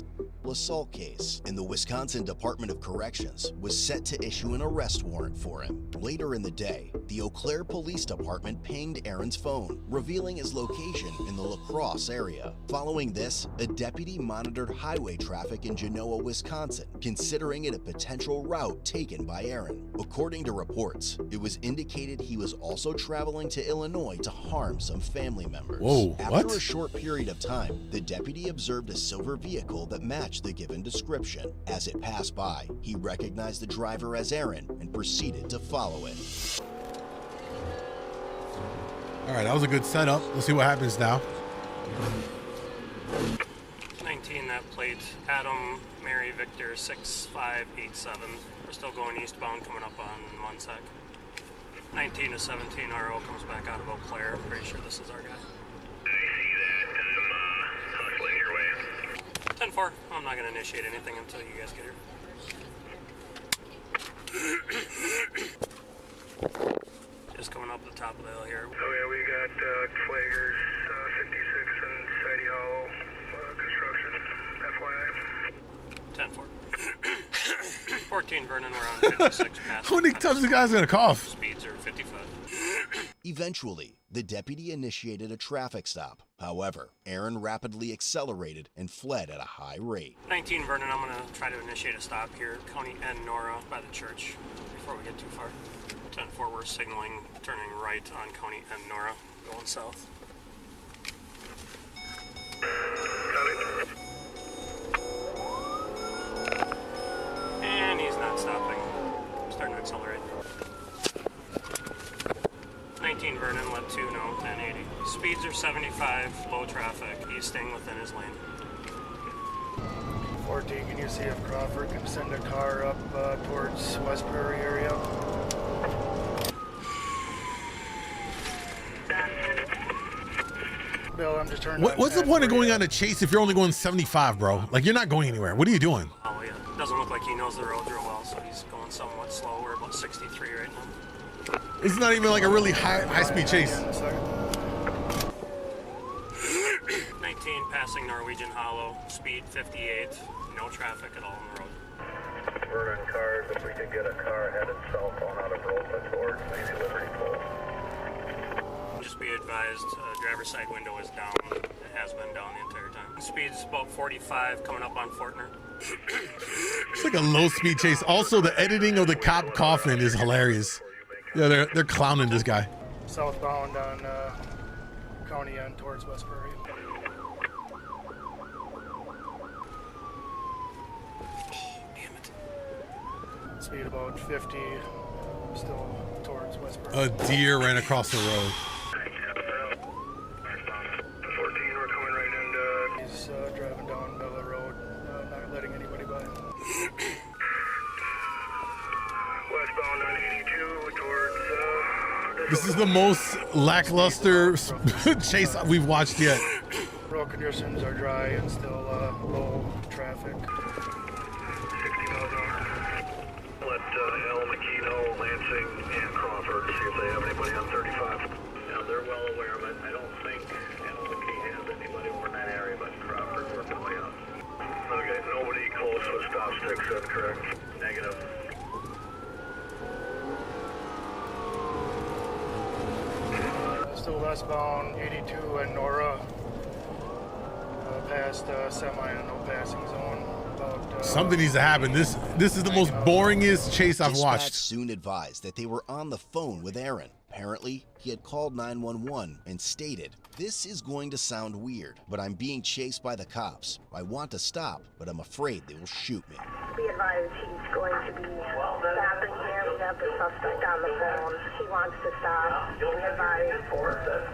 assault case, and the Wisconsin Department of Corrections was set to issue an arrest warrant for him. Later in the day, the Eau Claire Police Department pinged Aaron's phone, revealing his location in the La Crosse area. Following this, a deputy monitored highway traffic in Genoa, Wisconsin, considering it a potential route taken by Aaron. According to reports, it was indicated he was also traveling to Illinois to harm some family members. Whoa, After a short period of time, the deputy observed a silver vehicle that matched the given description. As it passed by, he recognized the driver as Aaron and proceeded to follow it. All right, that was a good setup. Let's see what happens now. 19, that plate, Adam, Mary, Victor, 6587. We're still going eastbound, coming up on Munsec. 19 to 17, RO comes back out of Eau Claire. I'm pretty sure this is our guy. I see that. Hustling your way. 10-4. I'm not going to initiate anything until you guys get here. Just coming up the top of the hill here. Oh yeah, we got flaggers, 56 and Sidey Hollow construction, FYI. 10-4. 14 Vernon, we're on 56 past. How many times the guy's gonna cough? Speeds are 55. Eventually, the deputy initiated a traffic stop. However, Aaron rapidly accelerated and fled at a high rate. 19 Vernon, I'm going to try to initiate a stop here, County N Nora by the church, before we get too far. 10-4, we're signaling, turning right on County N Nora, going south. And he's not stopping. Starting to accelerate. 19 Vernon, let 2 know, 1080. Speeds are 75, low traffic. He's staying within his lane. 14, can you see if Crawford can send a car up towards West Prairie area? Bill, I'm just turning. What's the point of going on a chase if you're only going 75, bro? Like, you're not going anywhere. What are you doing? Oh yeah, doesn't look like he knows the road real well, so he's going somewhat slow. We're about 63 right now. It's not even like a really high speed chase. 19 passing Norwegian Hollow, speed 58, no traffic at all on the road. We're in cars. If we could get a car headed southbound out of Ropa towards maybe Liberty Pole. Just be advised, driver's side window is down. It has been down the entire time. Speed's about 45 coming up on Fortner. It's like a low speed chase. Also, the editing of the cop coughing is hilarious. Yeah, they're clowning this guy. Southbound on County End towards West Prairie. Damn it. Speed about 50, still towards West Prairie. A deer ran across the road. 14, we're coming right into. He's driving down Miller Road, not letting anybody by. Westbound on 82 towards. This is the most lackluster chase we've watched yet. Road conditions are dry and still low traffic. 60 miles an hour. Let L, McKee, Lansing, and Crawford see if they have anybody on 35. Now they're well aware of it. I don't think L, McKee has anybody over in that area, but Crawford's working way up. Okay, nobody close with stop sticks, that's correct. Negative. Still westbound 82 and Nora, past semi and no passing zone. About, Something needs to happen. This is the most boringest chase I've Dispatch watched. soon advised that they were on the phone with Aaron. Apparently, he had called 911 and stated, "This is going to sound weird, but I'm being chased by the cops. I want to stop, but I'm afraid they will shoot me." Be advised he's going to be stopping here. We have the suspect on the phone. He wants to stop. Be advised.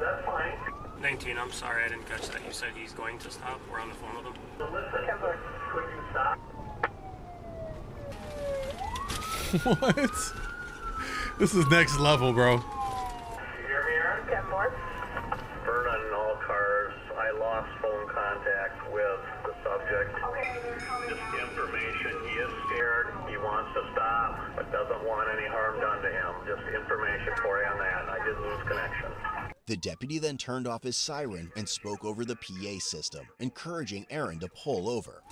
That's fine. 19, I'm sorry, I didn't catch that. You said he's going to stop. We're on the phone with him. Could you stop? What? This is next level, bro. You hear me, Aaron? 10-4. Burn on all cars. I lost phone contact with the subject. Just information. He is scared. He wants to stop, but doesn't want any harm done to him. Just information for you on that. I did lose connection. The deputy then turned off his siren and spoke over the PA system, encouraging Aaron to pull over.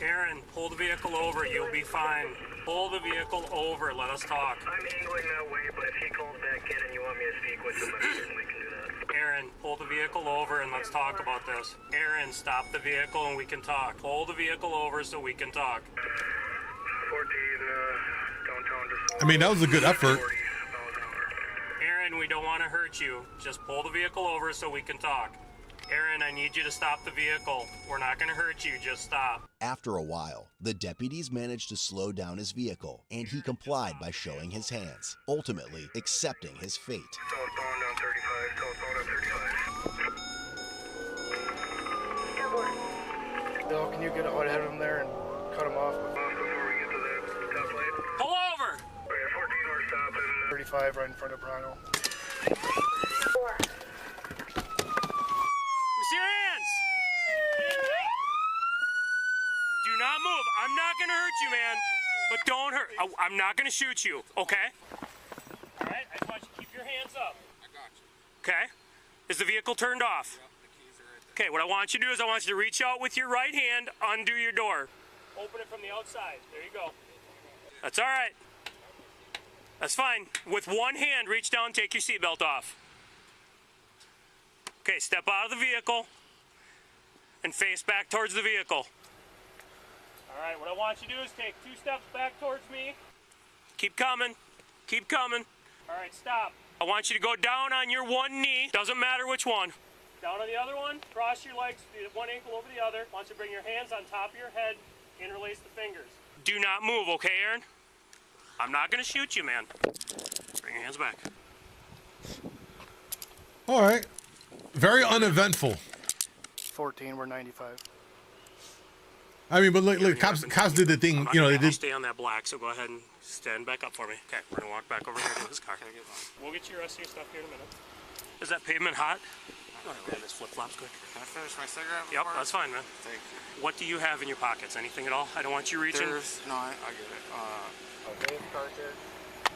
Aaron, pull the vehicle over. You'll be fine. Pull the vehicle over. Let us talk. I'm angling that way, but if he calls back in and you want me to speak with him, I certainly can do that. Aaron, pull the vehicle over and let's talk about this. Aaron, stop the vehicle and we can talk. Pull the vehicle over so we can talk. 14, downtown. I mean, that was a good effort. Aaron, we don't want to hurt you. Just pull the vehicle over so we can talk. Aaron, I need you to stop the vehicle. We're not going to hurt you. Just stop. After a while, the deputies managed to slow down his vehicle, and he complied by showing his hands, ultimately accepting his fate. Southbound on 35, southbound on 35. Bill, can you get out ahead of him there and cut him off? Before we get to the top light. Pull over! 14, we're stopping. 35 right in front of Brino. See your hands! Do not move. I'm not going to hurt you, man. But don't hurt. I'm not going to shoot you, okay? All right? I just want you to keep your hands up. I got you. Okay? Is the vehicle turned off? Yep, the keys are right there. Okay, what I want you to do is I want you to reach out with your right hand, undo your door. Open it from the outside. There you go. That's all right. That's fine. With one hand, reach down and take your seatbelt off. Okay, step out of the vehicle and face back towards the vehicle. All right, what I want you to do is take 2 steps back towards me. Keep coming. Keep coming. All right, stop. I want you to go down on your one knee. Doesn't matter which one. Down on the other one. Cross your legs, one ankle over the other. I want you to bring your hands on top of your head. Interlace the fingers. Do not move, okay, Aaron? I'm not going to shoot you, man. Bring your hands back. All right. Very uneventful. 14, we're 95. I mean, but look, cops did the thing. You know, they did. Stay on that black, so go ahead and stand back up for me. Okay, we're gonna walk back over here to this car. We'll get you the rest of your stuff here in a minute. Is that pavement hot? I'm gonna grab this flip-flops quick. Can I finish my cigarette? Yep, that's fine, man. Thank you. What do you have in your pockets? Anything at all? I don't want you reaching. No, I get it. A vape cartridge,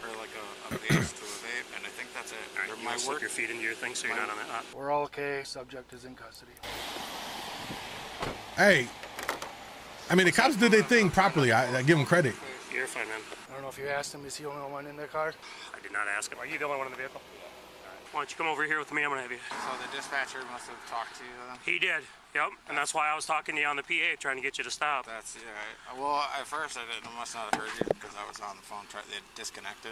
or like a base to a vape, and I think that's it. All right, you want to slip your feet into your thing so you're not on that hot? We're all okay. Subject is in custody. Hey, I mean, the cops did their thing properly. I give them credit. You're fine, man. I don't know if you asked him, is he the only one in the car? I did not ask him. Are you the only one in the vehicle? Why don't you come over here with me? I'm gonna have you. So the dispatcher must have talked to you then? He did. Yep. And that's why I was talking to you on the PA, trying to get you to stop. That's right. Well, at first I must not have heard you because I was on the phone. They disconnected.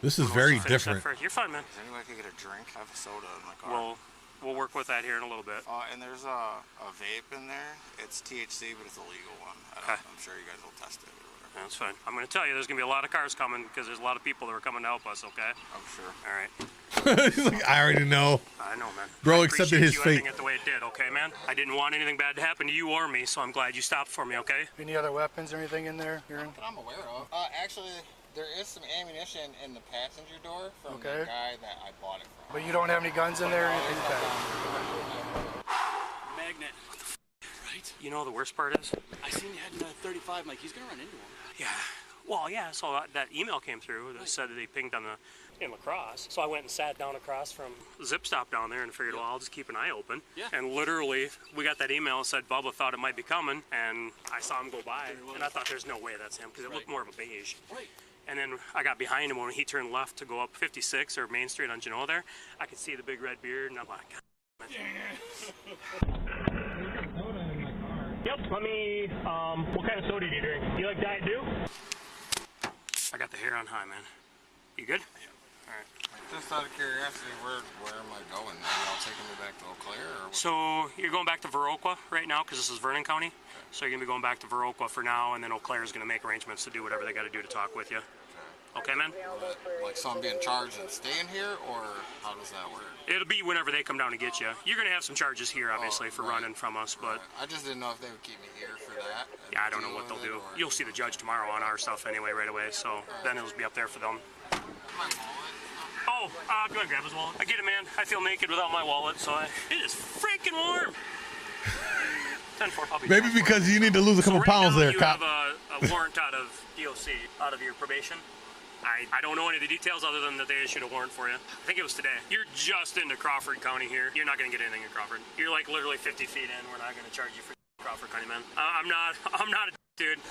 This is very different. You're fine, man. Is anybody could get a drink? I have a soda in my car. We'll work with that here in a little bit. And there's a vape in there. It's THC, but it's a legal one. I'm sure you guys will test it. That's fine. I'm going to tell you, there's going to be a lot of cars coming because there's a lot of people that are coming to help us, okay? I'm sure. All right. He's like, I already know. I know, man. Bro accepted his fate. It the way it did, okay, man? I didn't want anything bad to happen to you or me, so I'm glad you stopped for me, okay? Any other weapons or anything in there? That I'm aware of. Actually, there is some ammunition in the passenger door from the guy that I bought it from. But you don't have any guns in there or anything? Magnet. Right? You know the worst part is? I seen you heading 35. I'm like, he's going to run into him. Yeah. Well, yeah, so that email came through that said that they pinged on in La Crosse. So I went and sat down across from Zip Stop down there and figured, well, I'll just keep an eye open. Yeah. And literally, we got that email and said Bubba thought it might be coming, and I saw him go by, and I thought there's no way that's him, because it looked more of a beige. Right. And then I got behind him when he turned left to go up 56 or Main Street on Genoa there. I could see the big red beard, and I'm like, God. Yep, let me, what kind of soda do you drink? You like Diet Dew? I got the hair on high, man. You good? Yeah. All right. Just out of curiosity, where am I going? Are y'all taking me back to Eau Claire? Or what? So you're going back to Viroqua right now because this is Vernon County. Okay. So you're going to be going back to Viroqua for now, and then Eau Claire is going to make arrangements to do whatever they got to do to talk with you. Okay, man? So I'm being charged and staying here, or how does that work? It'll be whenever they come down to get you. You're going to have some charges here, obviously, for running from us, but... I just didn't know if they would keep me here for that. Yeah, I don't know what they'll do. You'll see the judge tomorrow on our stuff anyway, right away, so then it'll be up there for them. Oh, go ahead and grab his wallet. I get it, man. I feel naked without my wallet, so it is freaking warm. 10-4 puppy. Maybe because you need to lose a couple pounds there, cop. You have a warrant out of DOC, out of your probation. I don't know any of the details other than that they issued a warrant for you. I think it was today. You're just into Crawford County here. You're not going to get anything in Crawford. You're like literally 50 feet in. We're not going to charge you for Crawford County, man. I'm not a dude.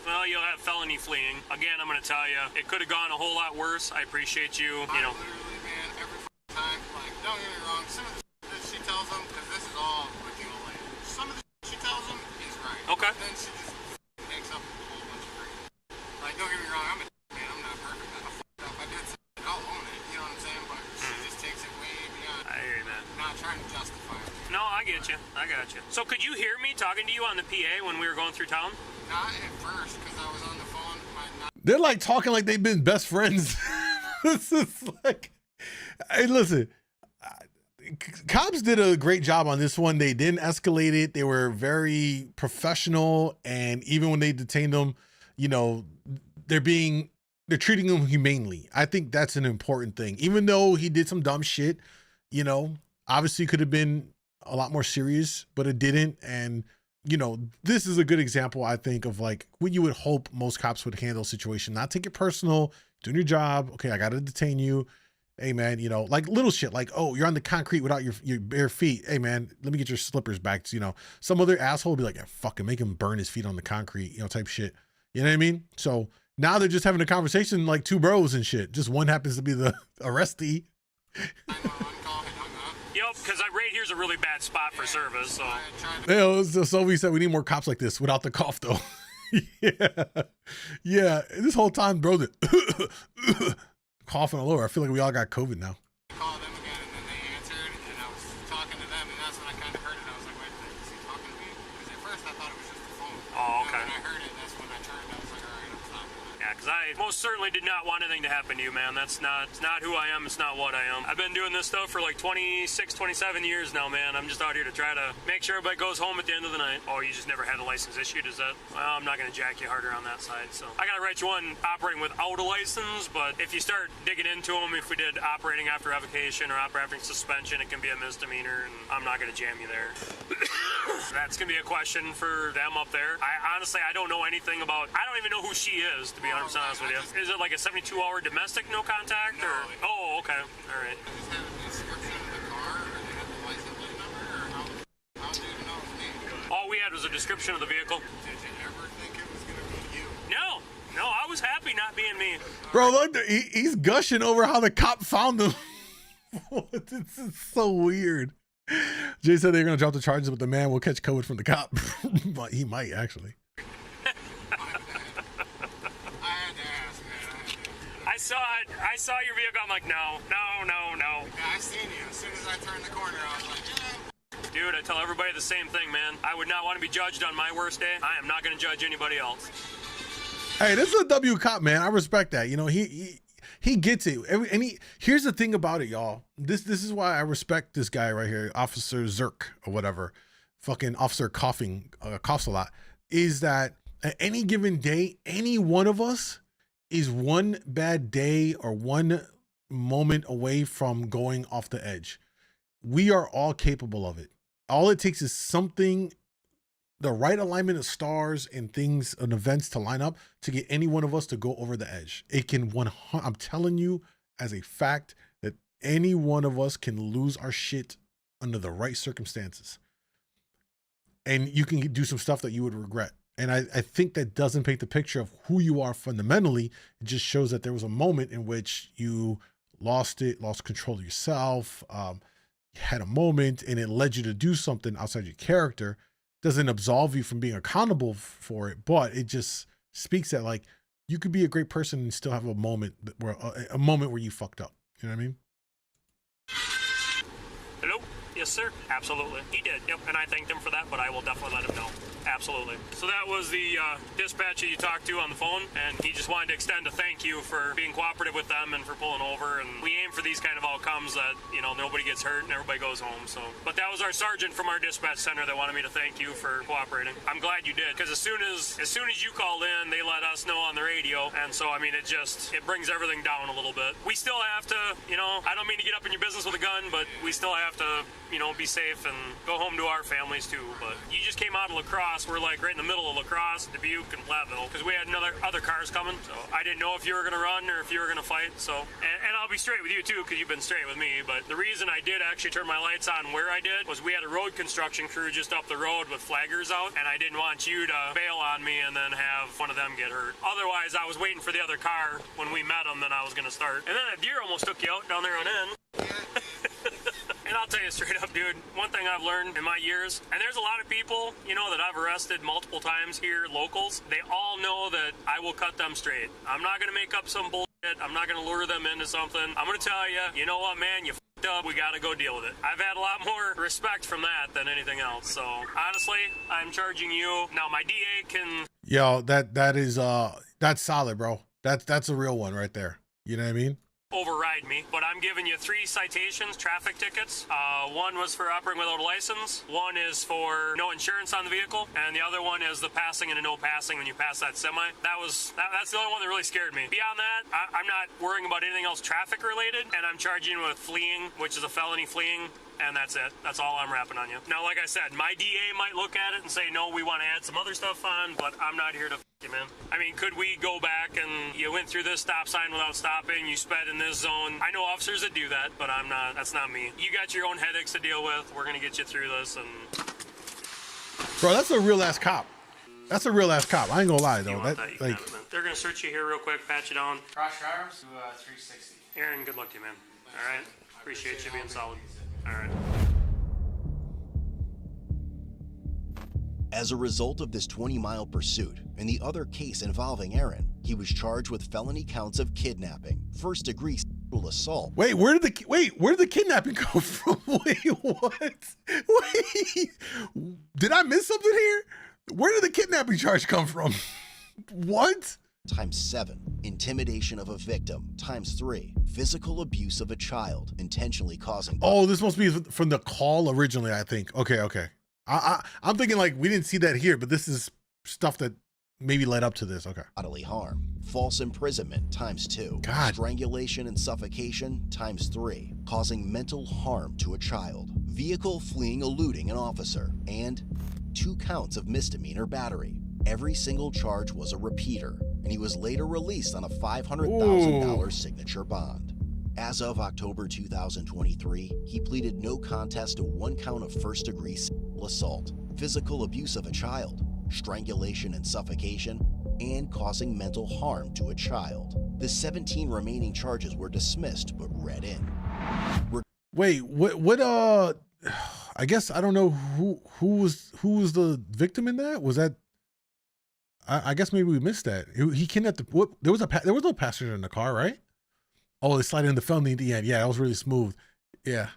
Well, you'll have felony fleeing. Again, I'm going to tell you, it could have gone a whole lot worse. I appreciate you, you know. Literally, man, every time, like, don't get me wrong, some of the that she tells them, because this is all with the old lady, some of the she tells them is right. Okay. Then she just makes up a whole bunch of crazy. Like, don't get me wrong, I'm a man, I'm not perfect, I fucked up, I did something, I'll own it, you know what I'm saying? But she just takes it way beyond. I hear you, man. Not trying to justify it. No, I get you. I got you. So could you hear me talking to you on the PA when we were going through town? Not at first, because I was on the phone. They're like talking like they've been best friends. This is like, hey, listen, cops did a great job on this one. They didn't escalate it. They were very professional. And even when they detained them, you know, they're treating him humanely. I think that's an important thing. Even though he did some dumb shit, you know, obviously could have been a lot more serious, but it didn't. And, you know, this is a good example, I think, of like what you would hope most cops would handle a situation. Not take it personal, doing your job. Okay, I got to detain you. Hey, man, you know, like little shit like, oh, you're on the concrete without your bare feet. Hey, man, let me get your slippers back. You know, some other asshole will be like, yeah, fucking make him burn his feet on the concrete, you know, type shit. You know what I mean? So now they're just having a conversation like two bros and shit. Just one happens to be the arrestee. Yep, because right here's a really bad spot for service. So, so we said we need more cops like this without the cough, though. Yeah. This whole time, bro, coughing all over. I feel like we all got COVID now. I called them again, and then they answered, and I was talking to them, and that's when I kind of heard it. I was like, wait, is he talking to me? Because at first I thought it was just the phone. Oh, okay. And when I heard it, that's when I turned. I was like, all right, I'm stopping. Yeah, because I I most certainly did not want anything to happen to you, man. It's not who I am. It's not what I am. I've been doing this stuff for like 26, 27 years now, man. I'm just out here to try to make sure everybody goes home at the end of the night. Oh, you just never had a license issued, is that? Well, I'm not going to jack you harder on that side, so. I got to write you one operating without a license, but if you start digging into them, if we did operating after revocation or operating suspension, it can be a misdemeanor, and I'm not going to jam you there. That's going to be a question for them up there. Honestly, I don't know anything about, I don't even know who she is, to be 100% honest with you. Is it like a 72-hour domestic no contact? No. Or? Oh, okay. All right. Just have a description of the car, or they have the license plate number, or how do you know it's me? All we had was a description of the vehicle. Did you ever think it was going to be you? No, I was happy not being me. Bro, look, he's gushing over how the cop found him. This is so weird. Jay said they're going to drop the charges, but the man will catch COVID from the cop. But he might, actually. I saw your vehicle. I'm like, no. Yeah, I seen you. As soon as I turned the corner, I was like, yeah. Dude, I tell everybody the same thing, man. I would not want to be judged on my worst day. I am not going to judge anybody else. Hey, this is a W cop, man. I respect that. You know, he gets it. And here's the thing about it, y'all. This is why I respect this guy right here, Officer Zirk or whatever. Fucking Officer coughing, coughs a lot. Is that at any given day, any one of us is one bad day or one moment away from going off the edge. We are all capable of it. All it takes is something, the right alignment of stars and things and events to line up to get any one of us to go over the edge. It can I'm telling you as a fact that any one of us can lose our shit under the right circumstances. And you can do some stuff that you would regret. And I think that doesn't paint the picture of who you are fundamentally. It just shows that there was a moment in which you lost control of yourself. You had a moment and it led you to do something outside your character. Doesn't absolve you from being accountable for it, but it just speaks that like you could be a great person and still have a moment where you fucked up. You know what I mean? Hello? Yes, sir. Absolutely. He did. Yep. And I thanked him for that, but I will definitely let him know. Absolutely. So that was the dispatcher you talked to on the phone, and he just wanted to extend a thank you for being cooperative with them and for pulling over. And we aim for these kind of outcomes that, you know, nobody gets hurt and everybody goes home. So, but that was our sergeant from our dispatch center that wanted me to thank you for cooperating. I'm glad you did, because as soon as you called in, they let us know on the radio, and so I mean it brings everything down a little bit. We still have to, you know, I don't mean to get up in your business with a gun, but we still have to, you know, be safe and go home to our families too. But you just came out of La Crosse. We're like right in the middle of La Crosse, Dubuque, and Platteville, because we had other cars coming. So I didn't know if you were going to run or if you were going to fight. So, and I'll be straight with you too, because you've been straight with me. But the reason I did actually turn my lights on where I did was we had a road construction crew just up the road with flaggers out, and I didn't want you to bail on me and then have one of them get hurt. Otherwise, I was waiting for the other car when we met them, then I was going to start. And then a deer almost took you out down there on end. And I'll tell you straight up, dude, one thing I've learned in my years, and there's a lot of people, you know, that I've arrested multiple times here, locals, they all know that I will cut them straight. I'm not going to make up some bullshit. I'm not going to lure them into something. I'm going to tell you know what, man, you f***ed up. We got to go deal with it. I've had a lot more respect from that than anything else. So, honestly, I'm charging you. Now, my DA can... Yo, that is, that's solid, bro. That's a real one right there. You know what I mean? Override me, but I'm giving you 3 citations, traffic tickets. One was for operating without a license, one is for no insurance on the vehicle, and the other one is the passing and a no passing when you pass that semi. That's the only one that really scared me. Beyond that, I'm not worrying about anything else traffic related, and I'm charging you with fleeing, which is a felony fleeing. And that's it. That's all I'm rapping on you. Now, like I said, my DA might look at it and say, no, we want to add some other stuff on, but I'm not here to f*** you, man. I mean, could we go back and you went through this stop sign without stopping, you sped in this zone? I know officers that do that, but I'm not. That's not me. You got your own headaches to deal with. We're going to get you through this. And bro, that's a real ass cop. That's a real ass cop. I ain't gonna lie though. They're going to search you here real quick, pat you down. Cross your arms to 360. Aaron, good luck to you, man. All right? Appreciate you being solid. All right. As a result of this 20-mile pursuit and the other case involving Aaron, he was charged with felony counts of kidnapping, first-degree sexual assault. Wait, where did the kidnapping come from? Wait, what? Wait, did I miss something here? Where did the kidnapping charge come from? What? times 7. Intimidation of a victim times 3. Physical abuse of a child, intentionally causing. Oh, this must be from the call originally, I think. Okay. I'm thinking like we didn't see that here, but this is stuff that maybe led up to this. Okay. Bodily harm, false imprisonment times 2. God. Strangulation and suffocation times 3. Causing mental harm to a child. Vehicle fleeing, eluding an officer, and 2 counts of misdemeanor battery. Every single charge was a repeater, and he was later released on a $500,000 signature bond. As of October 2023, he pleaded no contest to 1 count of first-degree sexual assault, physical abuse of a child, strangulation and suffocation, and causing mental harm to a child. The 17 remaining charges were dismissed but read in. Wait, what I guess I don't know who was the victim in that? Was that I guess maybe we missed that. He kidnapped there was no passenger in the car, right? Oh, they slid in the felony at the end. Yeah, that was really smooth. Yeah.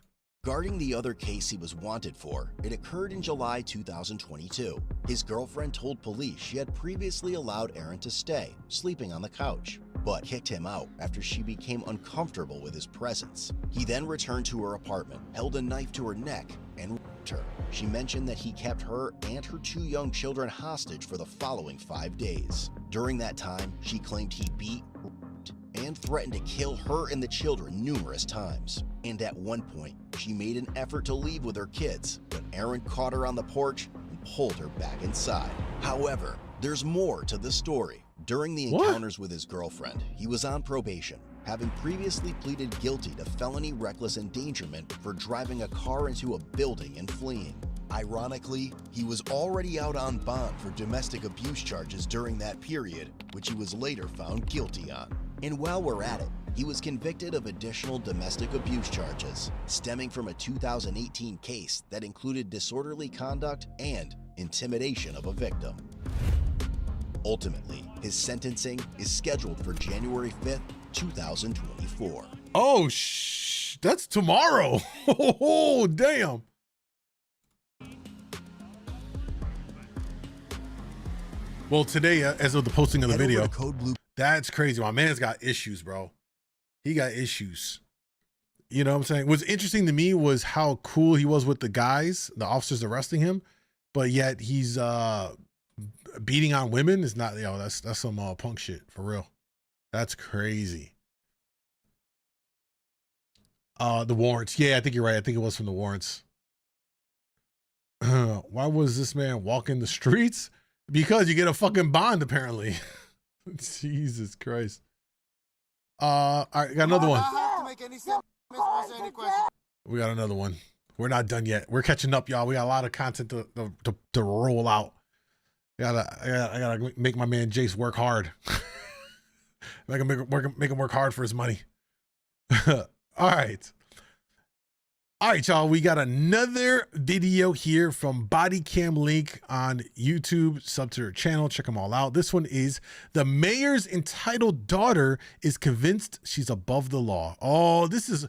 Regarding the other case he was wanted for, it occurred in July 2022. His girlfriend told police she had previously allowed Aaron to stay, sleeping on the couch, but kicked him out after she became uncomfortable with his presence. He then returned to her apartment, held a knife to her neck, and raped her. She mentioned that he kept her and her 2 young children hostage for the following 5 days. During that time, she claimed he beat, raped, and threatened to kill her and the children numerous times. And at one point, she made an effort to leave with her kids, but Aaron caught her on the porch and pulled her back inside. However, there's more to the story. During the encounters with his girlfriend, he was on probation, having previously pleaded guilty to felony reckless endangerment for driving a car into a building and fleeing. Ironically, he was already out on bond for domestic abuse charges during that period, which he was later found guilty on. And while we're at it, he was convicted of additional domestic abuse charges, stemming from a 2018 case that included disorderly conduct and intimidation of a victim. Ultimately, his sentencing is scheduled for January 5th, 2024. Oh, that's tomorrow. Oh, damn. Well, today, as of the posting of the video, that's crazy. My man's got issues, bro. He got issues. You know what I'm saying? What's interesting to me was how cool he was with the guys, the officers arresting him, but yet he's beating on women. Is not, that's some punk shit for real. That's crazy. The warrants. Yeah, I think you're right. I think it was from the warrants. Why was this man walking the streets? Because you get a fucking bond, apparently. Jesus Christ. All right, got another one. We got another one. We're not done yet. We're catching up, y'all. We got a lot of content to roll out. I gotta make my man Jace work hard. make him work hard for his money. All right. All right, y'all, we got another video here from Body Cam Link on YouTube. Sub to her channel. Check them all out. This one is the mayor's entitled daughter is convinced she's above the law. Oh, this is,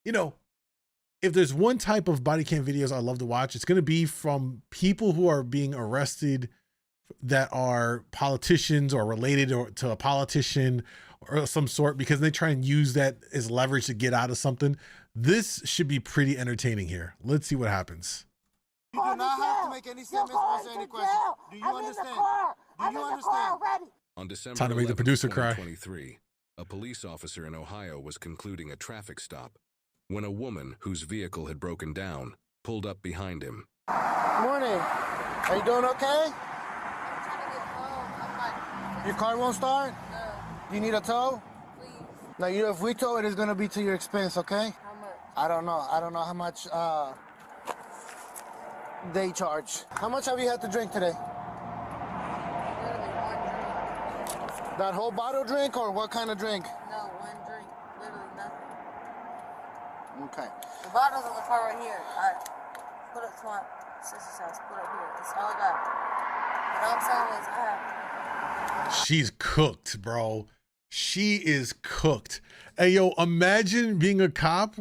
if there's one type of body cam videos I love to watch, it's going to be from people who are being arrested that are politicians or related to a politician or some sort, because they try and use that as leverage to get out of something. This should be pretty entertaining here. Let's see what happens. You do not have to make any statements or answer any questions. Do you understand? Do you understand? On December Time to make the producer cry. 2023, a police officer in Ohio was concluding a traffic stop when a woman whose vehicle had broken down pulled up behind him. Morning. Are you doing okay? Your car won't start? No. You need a tow? Please. Now, if we tow it, it's going to be to your expense, okay? How much? I don't know. I don't know how much they charge. How much have you had to drink today? Literally one drink. That whole bottle drink, or what kind of drink? No, one drink. Literally nothing. Okay. The bottle's on the car right here. All right. Put it to my sister's house. Put it up here. That's all I got. What I'm saying is I have... She's cooked, bro. She is cooked. Hey, yo, imagine being a cop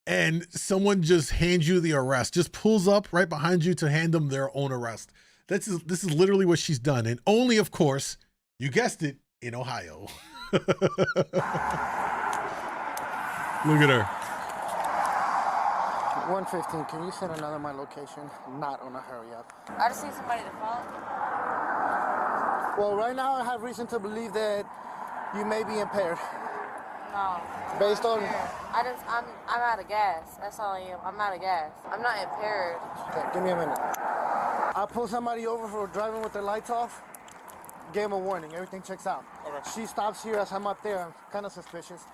and someone just hands you the arrest, just pulls up right behind you to hand them their own arrest. This is literally what she's done. And only, of course, you guessed it, in Ohio. Look at her. 115, can you send another my location? Not on a hurry up. I just need somebody to follow. Well, right now I have reason to believe that you may be impaired. No. Based on... I'm out of gas. That's all I am. I'm out of gas. I'm not impaired. Okay, give me a minute. I'll pull somebody over for driving with their lights off. Gave him a warning. Everything checks out. Okay. She stops here as I'm up there. I'm kind of suspicious.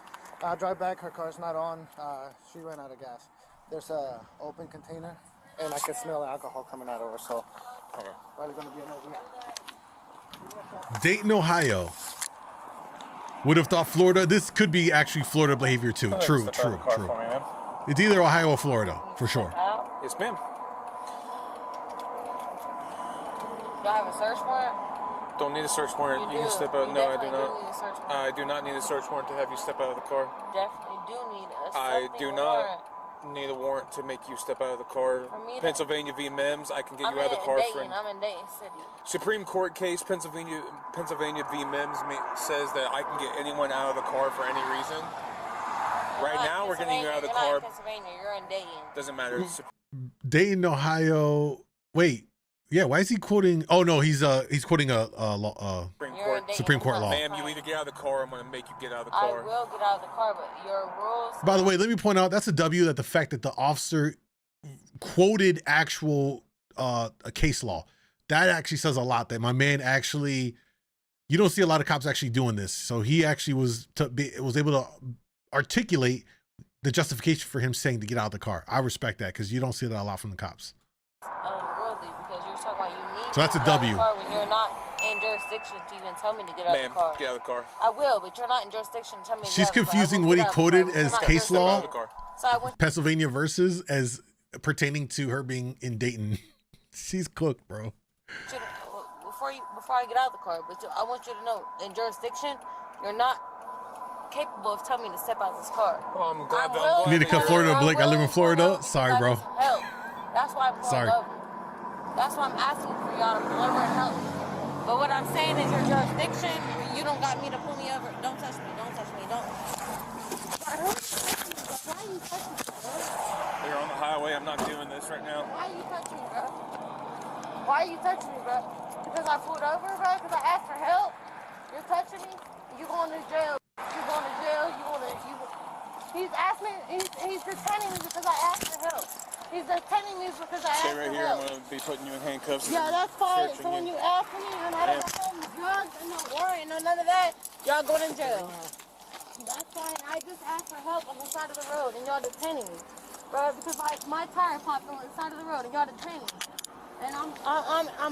I'll drive back. Her car's not on. She ran out of gas. There's a open container, and I can smell alcohol coming out of her. So, probably gonna be an overnight. Dayton, Ohio. Would have thought Florida. This could be actually Florida behavior too. True. It's either Ohio or Florida, for sure. Yes, ma'am. Do I have a search warrant? Don't need a search warrant. You can step out. No, I do not. I do not need a search warrant to have you step out of the car. Definitely do need a I do not need a warrant to make you step out of the car. Pennsylvania v. Mims, I can get you out of the car. I'm in Dayton City. Supreme Court case, Pennsylvania v. Mims says that I can get anyone out of the car for any reason. Right now, we're getting you out of the car. You're not in Pennsylvania. You're in Dayton. Doesn't matter. Dayton, Ohio. Wait. Yeah, why is he quoting? Oh no, he's quoting a Supreme Court law. Ma'am, you either get out of the car, or I'm going to make you get out of the car. I will get out of the car, but your rules. By the way, let me point out that's a W. That the fact that the officer quoted actual a case law, that actually says a lot. That my man actually, you don't see a lot of cops actually doing this. So he actually was able to articulate the justification for him saying to get out of the car. I respect that because you don't see that a lot from the cops. So that's a W. When you're not in jurisdiction to even tell me to get out of the car. Get out of the car. I will, but you're not in jurisdiction to tell me to She's confusing what he quoted as case law, so Pennsylvania versus, as pertaining to her being in Dayton. She's cooked, bro. Before I get out of the car, but I want you to know, in jurisdiction, you're not capable of telling me to step out of this car. Well, I'm glad You need to come Florida, Blake. I live in Florida. Sorry, bro. Help. That's why I'm pulling over. That's why I'm asking for y'all to pull over and help. But what I'm saying is your jurisdiction, you don't got me to pull me over. Don't touch me. Don't touch me. Don't. Why are you touching me, bro? You're on the highway. I'm not doing this right now. Why are you touching me, bro? Why are you touching me, bro? Because I pulled over, bro? Because I asked for help? You're touching me? You going to jail. You going to jail. He's asking me, he's detaining me because I asked for help. He's detaining me because I asked for help. Stay right here. I'm going to be putting you in handcuffs. Yeah, that's fine. So when you ask me and I don't have drugs and no warrant and none of that, y'all going in jail. That's fine. I just asked for help on the side of the road and y'all detaining me. Bro, because my tire popped on the side of the road and y'all detaining me. And I'm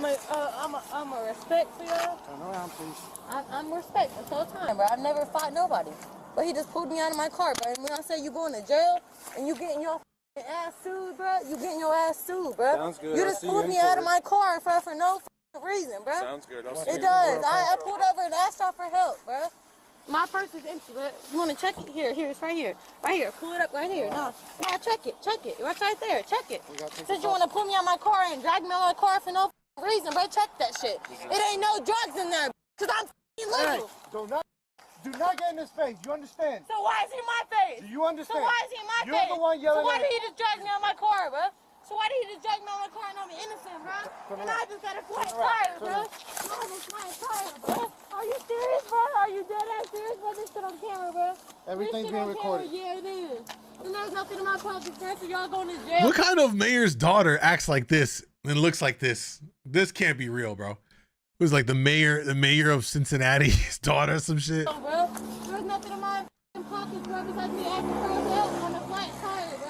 a respect for y'all. Turn around, please. I'm respect this whole time, bro. I've never fought nobody. But he just pulled me out of my car, bro. And when I say you going to jail and you getting your ass sued, bro, you getting your ass sued, bro. Sounds good. You just pulled me out of my car for no reason, bro. Sounds good. It does. I pulled over and asked y'all for help, bro. My purse is empty, bro. You want to check it? Here, it's right here. Right here. Pull it up right here. No, check it. Right there. Check it. Since you want to pull me out my car and drag me out of my car for no reason, bro, check that shit. It ain't no drugs in there, because I'm illegal. Hey, do not get in his face. You understand? So why is he in my face? Do you understand? So why is he in my face? You're the one yelling So why at did he just drag me out of my car, bro? So why did he just drag me out of my car and I'm innocent, bro? And I just got a flat tire, bro. I have a flat tire, bro. Are you serious, bro? Are you dead ass serious, bro? This shit on camera, bro. Everything's being recorded. Yeah, it is. And there's nothing in my pocket, bro, so y'all going to jail. What kind of mayor's daughter acts like this and looks like this? This can't be real, bro. It was like the mayor of Cincinnati's daughter, some shit. No, bro. There's nothing in my pocket, bro, besides me asking for help on a flat tire, bro.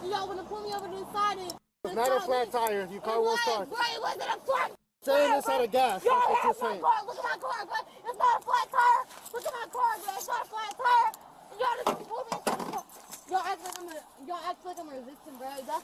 And y'all want to pull me over to the side and it's not a flat tire. Your car won't start. Bro, it wasn't a flat tire. Saying it's out of gas. That's what you're saying. Look at my car, bro. It's not a flat tire. Look at my car, bro. It's not a flat tire. And y'all just pull me into the car. Y'all act like I'm resisting, bro. That's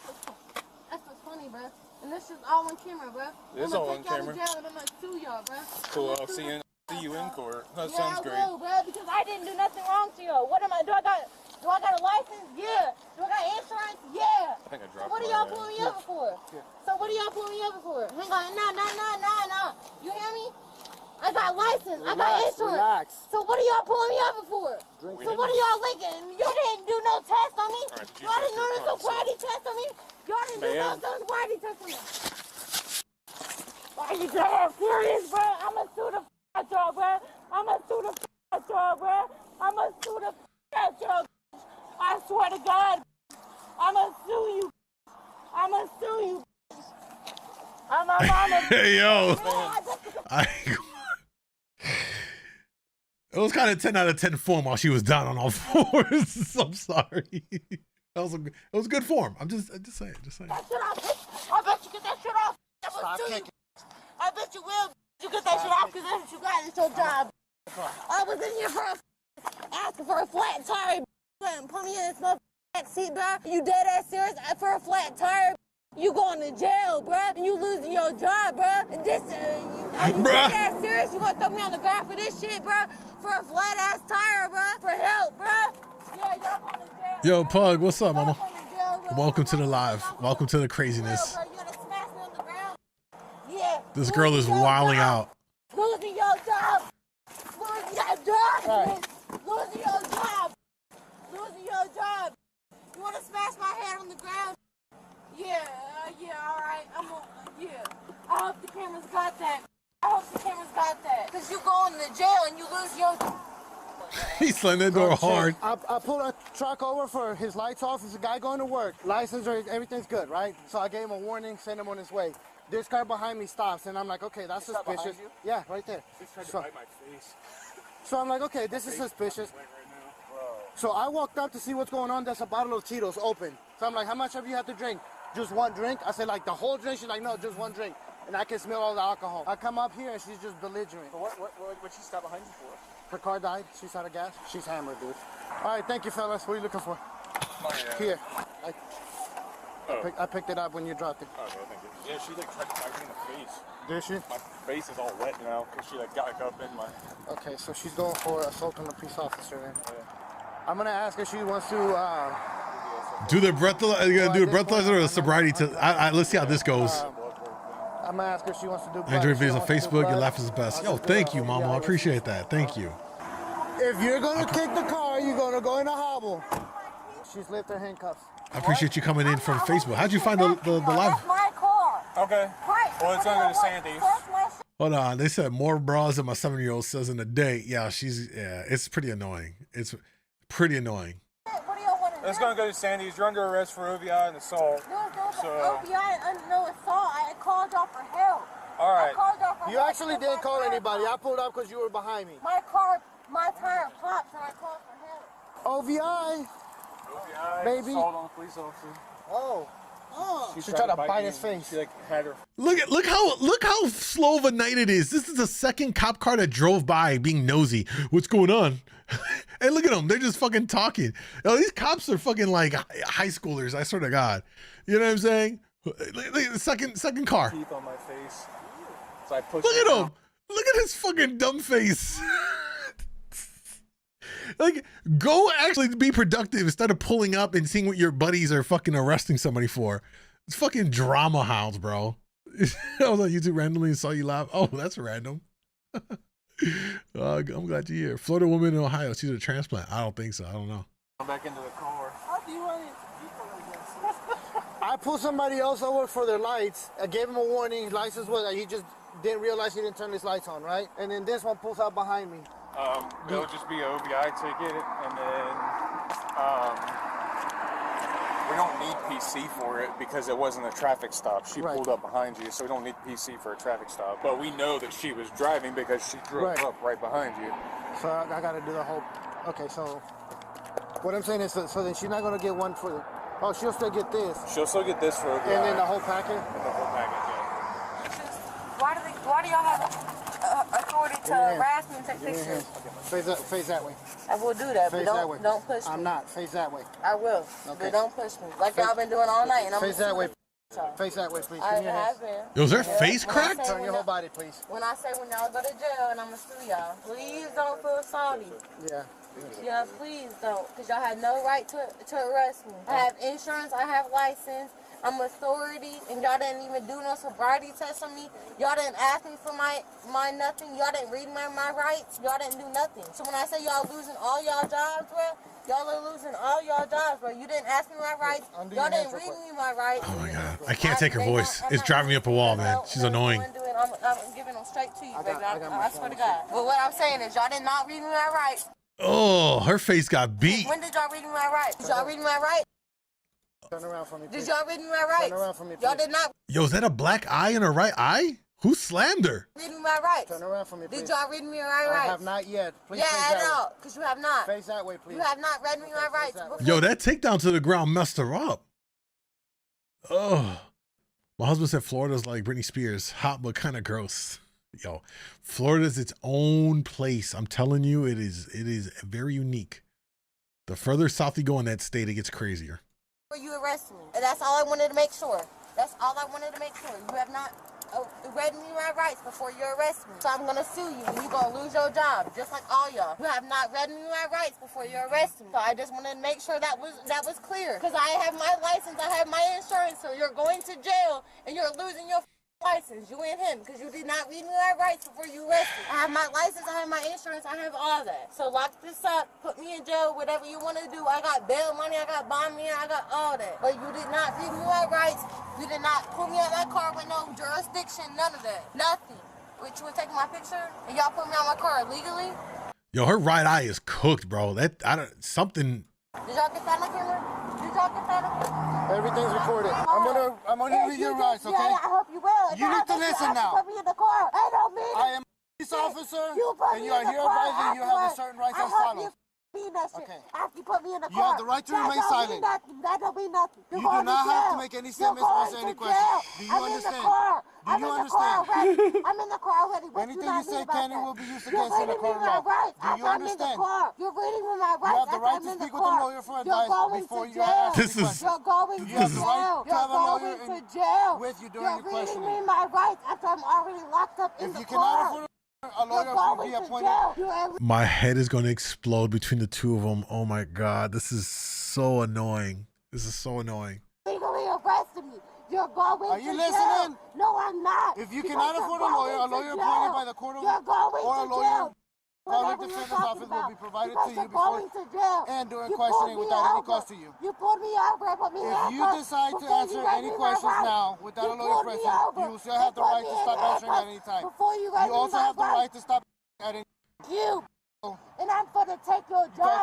what's funny, bro. And this is all on camera, bro. It's all on camera. I'm gonna sue y'all, bro. Cool. I'll see you in court. That sounds great. Yeah, I will, bro, because I didn't do nothing wrong to y'all. What am I? Do I got a license? Yeah. Do I got insurance? Yeah. I think I dropped. So what are y'all pulling me over for? So what are y'all pulling me over for? Hang on, no. You hear me? I got license. I got insurance. Relax. So what are y'all pulling me over for? So what are y'all linking? Y'all didn't do no test on me. Y'all didn't do no sobriety test on me. Y'all didn't do no sobriety test on me. Are you damn serious, bro? I'ma sue the out y'all, bro. I'ma sue the out y'all, bro. I'ma sue the out y'all. I swear to God, I'ma sue you. I'ma sue you. I'm a mama. Hey, yo. It was kind of 10 out of 10 form while she was down on all fours. I'm sorry. It was a good form. I'm just saying. That shit off. I bet you get that shit off. Stop kicking. I bet you will. You get that shit off because that's what you got. It's your job. I was in here asking for a flat tire. Put me in this motherfucking seat, bro. You dead ass serious for a flat tire? You going to jail, bruh. You losing your job, bruh. This, are you dead ass serious? You gonna throw me on the ground for this shit, bruh? For a flat ass tire, bruh? For help, bruh? Yeah, y'all going to jail. Yo, Pug, what's up, mama? Welcome to the live. Welcome to the craziness. Yeah. This girl is wilding out. Losing your job. Losing your job. Losing your job. Losing your job. You wanna smash my head on the ground? Yeah, all right. Yeah. I hope the cameras got that. Because you going to jail and you lose your... He slammed that door hard. I pulled a truck over for his lights off. There's a guy going to work. License, everything's good, right? So I gave him a warning, sent him on his way. This car behind me stops, and I'm like, okay, that's suspicious. Yeah, right there. He's trying to bite my face. So I'm like, okay, this is suspicious. So I walked up to see what's going on. There's a bottle of Tito's open. So I'm like, how much have you had to drink? Just one drink? I said, like, the whole drink? She's like, no, just one drink. And I can smell all the alcohol. I come up here, and she's just belligerent. So what she stopped behind you for? Her car died. She's out of gas. She's hammered, dude. All right, thank you, fellas. What are you looking for? Here. I picked it up when you dropped it. Okay, thank you. Yeah, she, like, tried to bite me in the face. Did she? My face is all wet now, because she, like, got, like, up in my... Okay, so she's going for assault on a police officer, then. Yeah. I'm going to ask her if she wants to... Do the breathalyzer? Are you gonna do a breathalyzer or a sobriety test? Let's see how this goes. I'm gonna ask her if she wants to do. Andrew videos on Facebook. Your laugh is the best. Yo, thank you, mama. I appreciate that. Thank you. If you're gonna kick the car, you're gonna go in a hobble. She's lifted her handcuffs. I appreciate you coming in from Facebook. How'd you find the live? That's my car. Okay. Well, it's under the Sandy's. Hold on. They said more bras than my 7-year-old says in a day. Yeah, it's pretty annoying. It's pretty annoying. It's gonna go to Sandy's. You're under arrest for OVI and assault. No, OVI and no assault. I called y'all for help. All right. You actually didn't call anybody. I pulled up because you were behind me. My tire popped, and I called for help. OVI. Baby. Assault on a police officer. Oh. She tried to bite his face. She, like, had her. Look how slow of a night it is. This is the second cop car that drove by being nosy. What's going on? And look at them. They're just fucking talking. Yo, these cops are fucking like high schoolers. I swear to God. You know what I'm saying? The second car. Teeth on my face. So I pushed. Look at him. Look at his fucking dumb face. Like, go actually be productive instead of pulling up and seeing what your buddies are fucking arresting somebody for. It's fucking drama hounds, bro. I was on YouTube randomly and saw you live. Oh, that's random. I'm glad you're here. Florida woman in Ohio. She's a transplant. I don't think so. I don't know. I'm back into the car. How do you run into people like this? I pulled somebody else over for their lights. I gave him a warning. His license was he just didn't realize he didn't turn his lights on, right? And then this one pulls out behind me. It'll just be an OVI ticket, and then we don't need PC for it because it wasn't a traffic stop. She pulled up behind you, so we don't need PC for a traffic stop. But we know that she was driving because she drove up right behind you. So I got to do the whole. Okay, so what I'm saying is, so then she's not gonna get one for the. Oh, she'll still get this. She'll still get this for OVI. And then the whole packet. And the whole package, yeah. Why do y'all have authority to harass me and take pictures? Face that way. I will do that, Face but that way. don't push me. I'm not. Face that way. I will, but don't push me. Like y'all been doing all night, and I'm face that way. Face that way, please. I have been. Yo, is their face cracked? Turn your whole body, please. When I say when y'all go to jail and I'm gonna sue y'all, please don't feel sorry. Yeah. Yeah, please don't, because y'all had no right to arrest me. I have insurance, I have license, I'm authority, and y'all didn't even do no sobriety test on me. Y'all didn't ask me for my nothing. Y'all didn't read my rights. Y'all didn't do nothing. So when I say y'all losing all y'all jobs, bro, y'all are losing all y'all jobs, bro. You didn't ask me my rights. Y'all didn't read me my rights. Oh my God, I can't take her voice. It's driving me up a wall, man. She's annoying. I'm giving them straight to you, baby. I swear to God. But what I'm saying is y'all did not read me my rights. Oh, her face got beat. When did y'all read me my rights? Did y'all read me my rights? Turn around for me, please. Did y'all read me my rights? Turn around for me, please. Y'all did not. Yo, is that a black eye in her right eye? Who slammed her? Read me my rights. Turn around for me, please. Did y'all read me my rights? I have not yet. Please yeah, face I that know, way. because you have not. Face that way, please. You have not read me my rights. Yo, that takedown to the ground messed her up. Oh, my husband said Florida's like Britney Spears, hot but kind of gross. Yo, Florida's its own place. I'm telling you, it is very unique. The further south you go in that state, it gets crazier. You arrest me. And that's all I wanted to make sure. That's all I wanted to make sure. You have not read me my rights before you arrest me. So I'm going to sue you and you're going to lose your job, just like all y'all. You have not read me my rights before you arrest me. So I just wanted to make sure that was clear. Because I have my license, I have my insurance, so you're going to jail and you're losing your license, you and him, because you did not read me my rights before you arrested. I have my license, I have my insurance, I have all that. So lock this up, put me in jail, whatever you want to do. I got bail money, I got bond money, I got all that. But you did not read me my rights. You did not pull me out that car with no jurisdiction, none of that. Nothing. But you would take my picture and y'all put me out my car illegally? Yo, her right eye is cooked, bro. Something. Did y'all get that on camera? Did y'all get that on camera? Everything's recorded. I'm gonna read your rights, okay? Yeah, I hope you will. You need to listen now. Put me in the car. I don't mean it. I am a police officer, and you are here advising you have a certain rights as follows. Okay. After you put me in the car. You have the right to remain silent. That don't mean nothing. You do not have to make any statements or answer any questions. Do you understand? Do you understand? I'm in the car already. Anything you say can and will be used against you in the court of law. Do you understand? You're reading me my rights. You have the right to speak with a lawyer for advice before you ask any questions. You're going Do you have the right to have a lawyer with you during your questioning? You're reading me my rights after I'm already locked up in the car. If you cannot afford a lawyer will be appointed. My head is going to explode between the two of them. Oh my God, this is so annoying. This is so annoying. Legally arrested me. You're going Are you listening? No, I'm not. If you cannot afford a lawyer appointed by the court of or a lawyer public defender's office will be provided to you before and during questioning without any cost to you. You pulled me over, put me in If you decide to answer any questions now without a lawyer present, you will still have the right to stop answering at any time. You also have the right to stop at any time. And I'm going to take your job.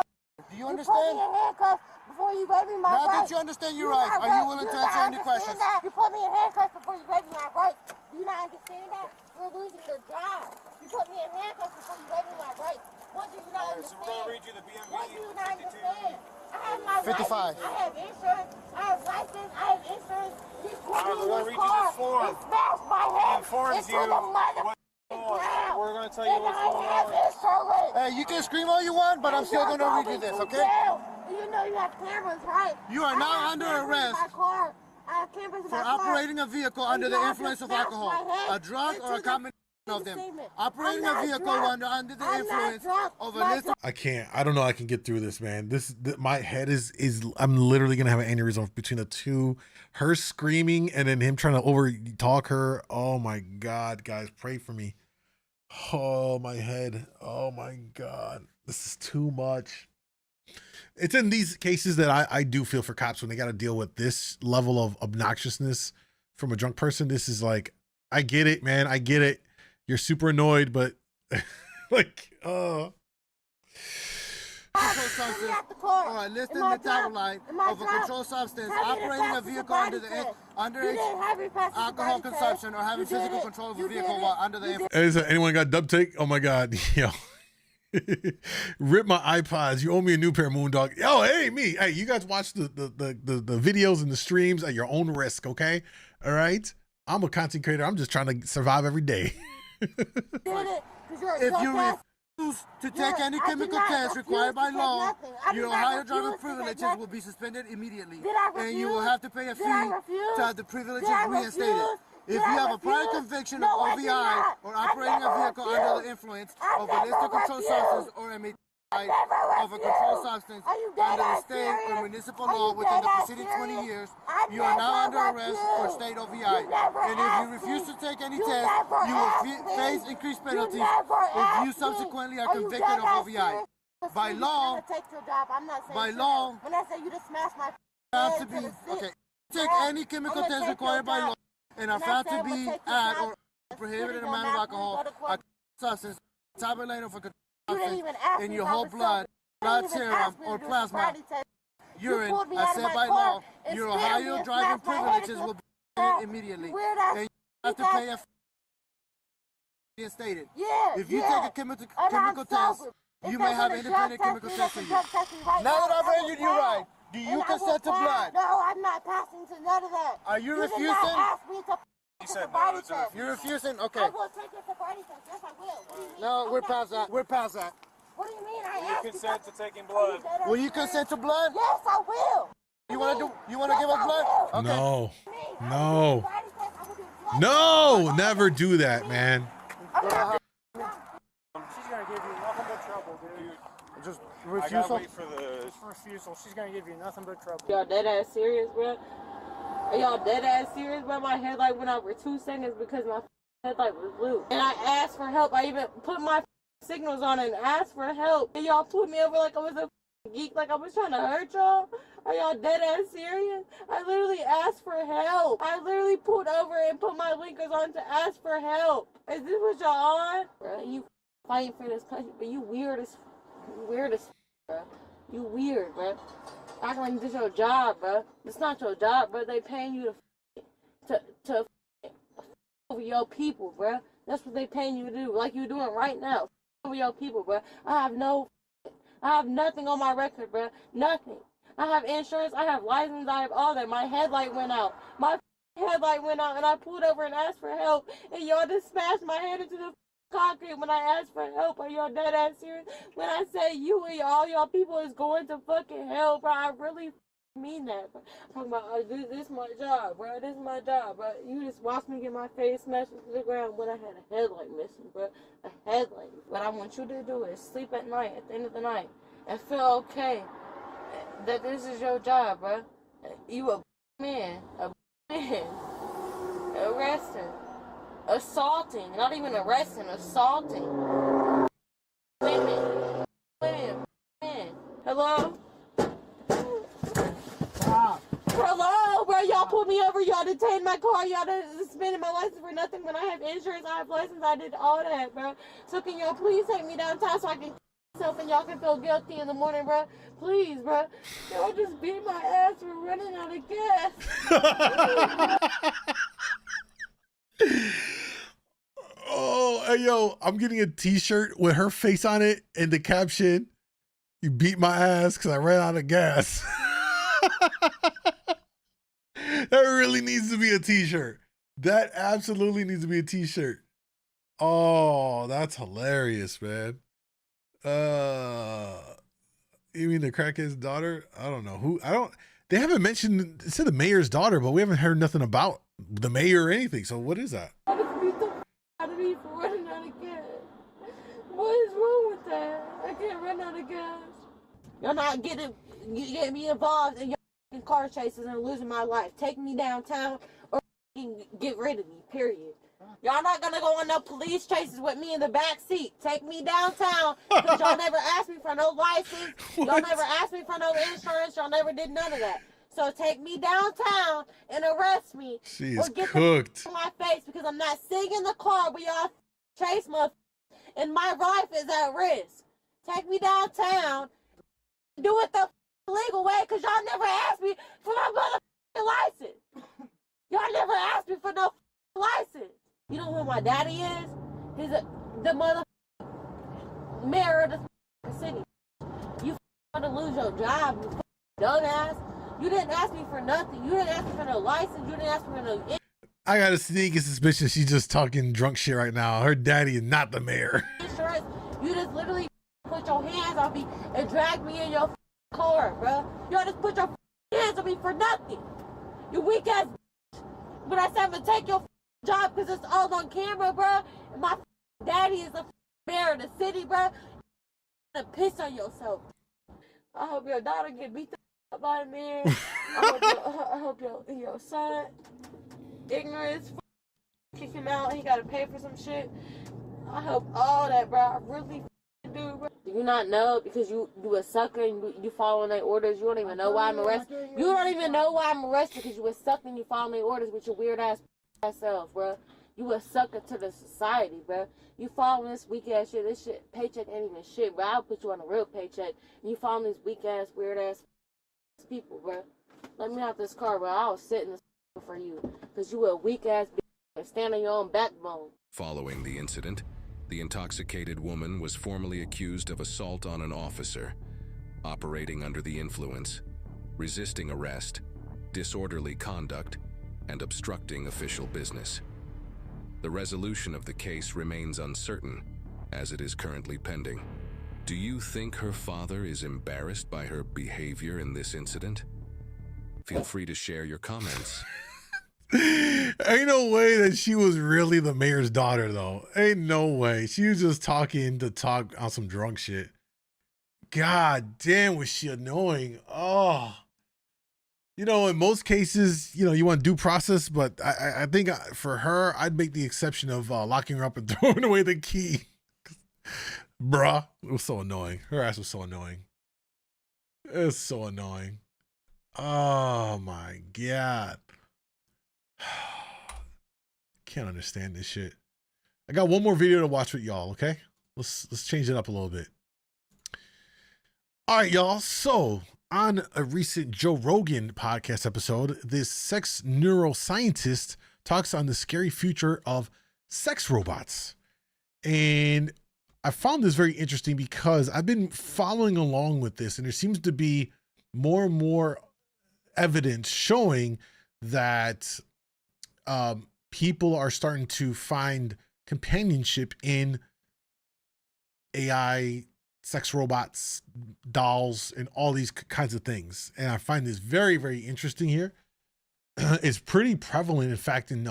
Do you understand? You put me in handcuffs before you read me my rights. Now that you understand your rights, are you willing to answer any questions? You put me in handcuffs before you read me my rights. Do you not understand that? You're losing your job. You put me in handcuffs before you read me my rights. What do you not understand? So we're going to read you the BMV. What do you not understand? I have my 55. license. I have insurance. I have license. I have insurance. You put me in we're going to this read you car this form. and smash my head Informs into you the mother. We're going to tell you what's going on. Hey, you can scream all you want, but I'm still going to read you this, okay? You know you have cameras, right? You are now under arrest for operating a vehicle under the influence of alcohol, a drug, or a combination of them. Operating a vehicle under the influence of a list. I can't. I don't know. I can get through this, man. My head is. I'm literally gonna have an aneurysm between the two. Her screaming and then him trying to over talk her. Oh my God, guys, pray for me. Oh my head. Oh my God, this is too much. It's in these cases that I do feel for cops when they got to deal with this level of obnoxiousness from a drunk person. This is like, I get it, man. I get it. You're super annoyed, but like, All right, listing the metabolite of a controlled substance, operating a vehicle under alcohol consumption, or having physical control of a vehicle while under the influence. Anyone got dub take? Oh my God, yo. Rip my iPods. You owe me a new pair of MoonDawg. Yo, hey, me. Hey, you guys watch the videos and the streams at your own risk, okay? All right? I'm a content creator. I'm just trying to survive every day. If you refuse to take any chemical test required by law, your Ohio driver privileges will be suspended immediately, and you will have to pay a fee to have the privileges reinstated. If you have a prior conviction of OVI or operating a vehicle under the influence of a illicit controlled substance or a of a controlled substance under the state or municipal law within the preceding 20 years, you are now under arrest for state OVI. And if you refuse to take any test, you will face increased penalties if you subsequently are convicted of OVI. By law, when I say you just smash my found to be, okay, take any chemical test required by law and are found to be at or prohibited amount of alcohol, a substance, tabulated for in your whole blood serum, or plasma, urine, as said by law, your Ohio driving privileges will be ended immediately. And you have to pay a stated. If you take a chemical test, you may have independent chemical test for you. Now that I've read you right, do you consent to blood? No, I'm not passing to none of that. Are you refusing? He said no. You're refusing? Okay. I will take your sobriety test. Yes, I will. What do you mean? No, we're past that. We're past that. What do you mean? I You asked consent to taking blood? Will you consent to blood? Yes, I will. You want to give us blood? Okay. No. No. No, never do that, man. She's gonna give you nothing but trouble, dude. Just I refusal? gotta wait for the refusal. She's gonna give you nothing but trouble. Y'all dead ass serious, bro? Are y'all dead ass serious, bro? My headlight went out for 2 seconds because my headlight was blue. And I asked for help. I even put my signals on and asked for help. And y'all pulled me over like I was a geek, like I was trying to hurt y'all. Are y'all dead ass serious? I literally asked for help. I literally pulled over and put my blinkers on to ask for help. Is this what y'all on? Bro, you fighting for this country, but you weird as bro. You weird, bro. Acting like this your job, bro. It's not your job, bro. They paying you to over your people, bro. That's what they paying you to do, like you're doing right now. Over your people, bro. I have nothing on my record, bro. Nothing. I have insurance, I have license, I have all that. My headlight went out. My headlight went out, and I pulled over and asked for help, and y'all just smashed my head into the concrete when I asked for help. Are y'all dead ass serious? When I say you and all y'all people is going to fucking hell, bro, I really mean that, bro. I'm talking about, this is my job, bro. This is my job, bro. You just watched me get my face smashed into the ground when I had a headlight missing, bro. A headlight. What I want you to do is sleep at night, at the end of the night, and feel okay that this is your job, bro. You a man, arresting, assaulting, not even arresting, assaulting. Women. Hello? Hello, bro, y'all pulled me over, y'all detained my car, y'all suspended my license for nothing when I have insurance, I have license, I did all that, bro. So can y'all please take me downtown so I can myself and y'all can feel guilty in the morning, bro? Please, bro. Y'all just beat my ass for running out of gas. Oh, hey, yo, I'm getting a t-shirt with her face on it and the caption, "You beat my ass because I ran out of gas." That really needs to be a t-shirt. That absolutely needs to be a t-shirt. Oh, that's hilarious, man. You mean the crackhead's daughter? I don't know who. They haven't mentioned, it said the mayor's daughter, but we haven't heard nothing about the mayor or anything. So what is that? I just beat the out of me for running out of gas. What is wrong with that? I can't run out of gas. Y'all not getting me involved in your car chases and losing my life. Take me downtown or get rid of me, period. Y'all not gonna go on no police chases with me in the back seat. Take me downtown, because y'all never asked me for no license. Y'all never asked me for no insurance. Y'all never did none of that. So take me downtown and arrest me. She or is get cooked. the in my face, because I'm not sitting in the car where y'all chase my and my life is at risk. Take me downtown. Do it the legal way, because y'all never asked me for my motherfucking license. Y'all never asked me for no license. You know who my daddy is? He's the mother mayor of the city. You want to lose your job, you dumbass. You didn't ask me for nothing. You didn't ask me for no license. You didn't ask me for no. I got a sneaky suspicion she's just talking drunk shit right now. Her daddy is not the mayor. Insurance. You just literally put your hands on me and drag me in your car, bro. Y'all just put your hands on me for nothing. You weak ass. But I said I'm gonna take your job because it's all on camera, bro. And my daddy is the mayor of the city, bro. to piss on yourself. I hope your daughter get beat up by a man. I hope your son ignorance kick him out. He gotta pay for some shit. I hope all that, bro. I really do, bro. Do you not know because you a sucker and you following their orders? You don't even know why I'm arrested. You don't even know why I'm arrested because you a sucker and you following their orders with your weird ass self, bro. You a sucker to the society, bro. You following this weak ass shit. This shit paycheck ain't even shit, bro. I'll put you on a real paycheck. And you following these weak ass, weird ass people, bro. Let me out this car, bro. I'll sit in this for you because you a weak ass bitch. Stand on your own backbone. Following the incident, the intoxicated woman was formally accused of assault on an officer, operating under the influence, resisting arrest, disorderly conduct, and obstructing official business. The resolution of the case remains uncertain, as it is currently pending. Do you think her father is embarrassed by her behavior in this incident? Feel free to share your comments. Ain't no way that she was really the mayor's daughter, though. Ain't no way. She was just talking to talk on some drunk shit. God damn, was she annoying. Oh. You know, in most cases, you know, you want due process, but I think for her, I'd make the exception of locking her up and throwing away the key. Bruh, it was so annoying. Her ass was so annoying. It's so annoying. Oh my God. Can't understand this shit. I got one more video to watch with y'all, okay? Let's change it up a little bit. All right, y'all. So on a recent Joe Rogan podcast episode, this sex neuroscientist talks on the scary future of sex robots. And I found this very interesting because I've been following along with this, and there seems to be more and more evidence showing that people are starting to find companionship in AI, sex robots, dolls, and all these kinds of things. And I find this very, very interesting here. It's pretty prevalent. In fact, in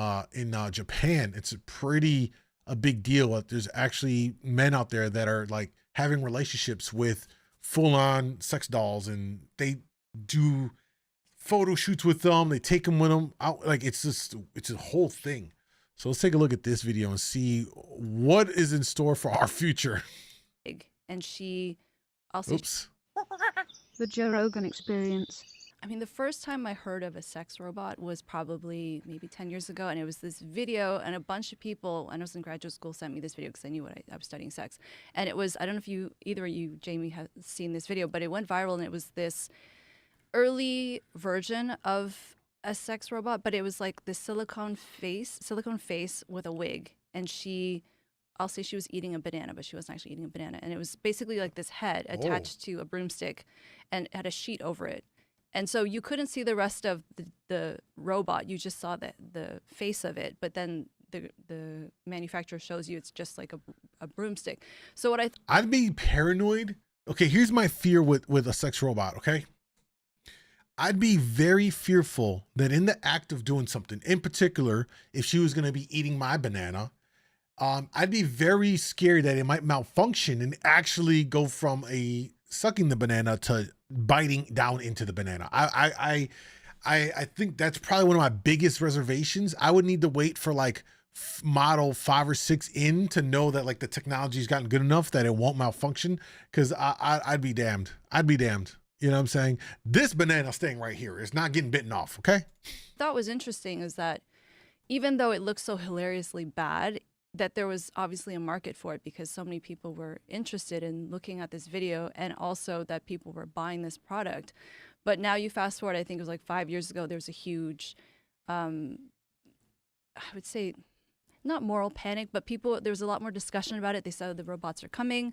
Japan, it's a big deal. There's actually men out there that are like having relationships with full-on sex dolls, and they do photo shoots with them. They take them with them out. Like it's a whole thing. So let's take a look at this video and see what is in store for our future. And she also... Oops. The Joe Rogan Experience. I mean, the first time I heard of a sex robot was probably maybe 10 years ago, and it was this video, and a bunch of people, I was in graduate school, sent me this video because I knew I was studying sex. And it was, I don't know if either of you, Jamie, have seen this video, but it went viral, and it was this early version of a sex robot, but it was like the silicone face with a wig, and I'll say she was eating a banana, but she wasn't actually eating a banana. And it was basically like this head attached to a broomstick and had a sheet over it. And so you couldn't see the rest of the robot. You just saw the face of it. But then the manufacturer shows you it's just like a broomstick. So what I'd be paranoid. Okay, here's my fear with a sex robot, okay? I'd be very fearful that in the act of doing something, in particular, if she was going to be eating my banana, I'd be very scared that it might malfunction and actually go from sucking the banana to biting down into the banana. I think that's probably one of my biggest reservations. I would need to wait for like model 5 or 6 in to know that like the technology's gotten good enough that it won't malfunction. Cause I'd be damned. I'd be damned. You know what I'm saying? This banana staying right here is not getting bitten off. Okay. Thought was interesting is that even though it looks so hilariously bad, that there was obviously a market for it because so many people were interested in looking at this video, and also that people were buying this product. But now you fast forward, I think it was like 5 years ago, there was a huge, I would say, not moral panic, but there was a lot more discussion about it. They said the robots are coming.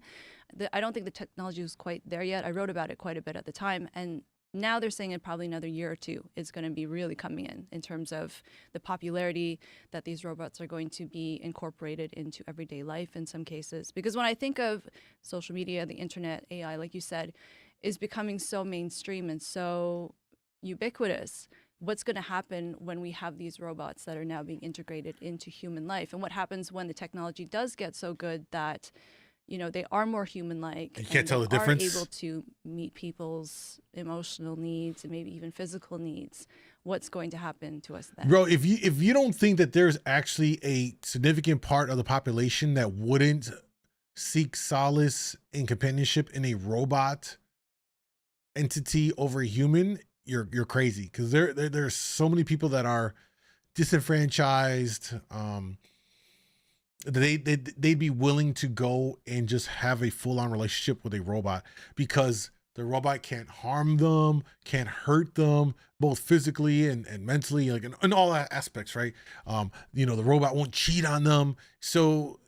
I don't think the technology was quite there yet. I wrote about it quite a bit at the time. And now they're saying in probably another year or two, it's going to be really coming in terms of the popularity that these robots are going to be incorporated into everyday life in some cases. Because when I think of social media, the internet, AI, like you said, is becoming so mainstream and so ubiquitous. What's going to happen when we have these robots that are now being integrated into human life? And what happens when the technology does get so good that you know, they are more human-like. You can't tell the difference. Are able to meet people's emotional needs and maybe even physical needs. What's going to happen to us then? Bro, if you don't think that there's actually a significant part of the population that wouldn't seek solace and companionship in a robot entity over a human, you're crazy. Because there's so many people that are disenfranchised. They'd be willing to go and just have a full-on relationship with a robot because the robot can't harm them, can't hurt them, both physically and mentally, like in all aspects, right? You know, the robot won't cheat on them. So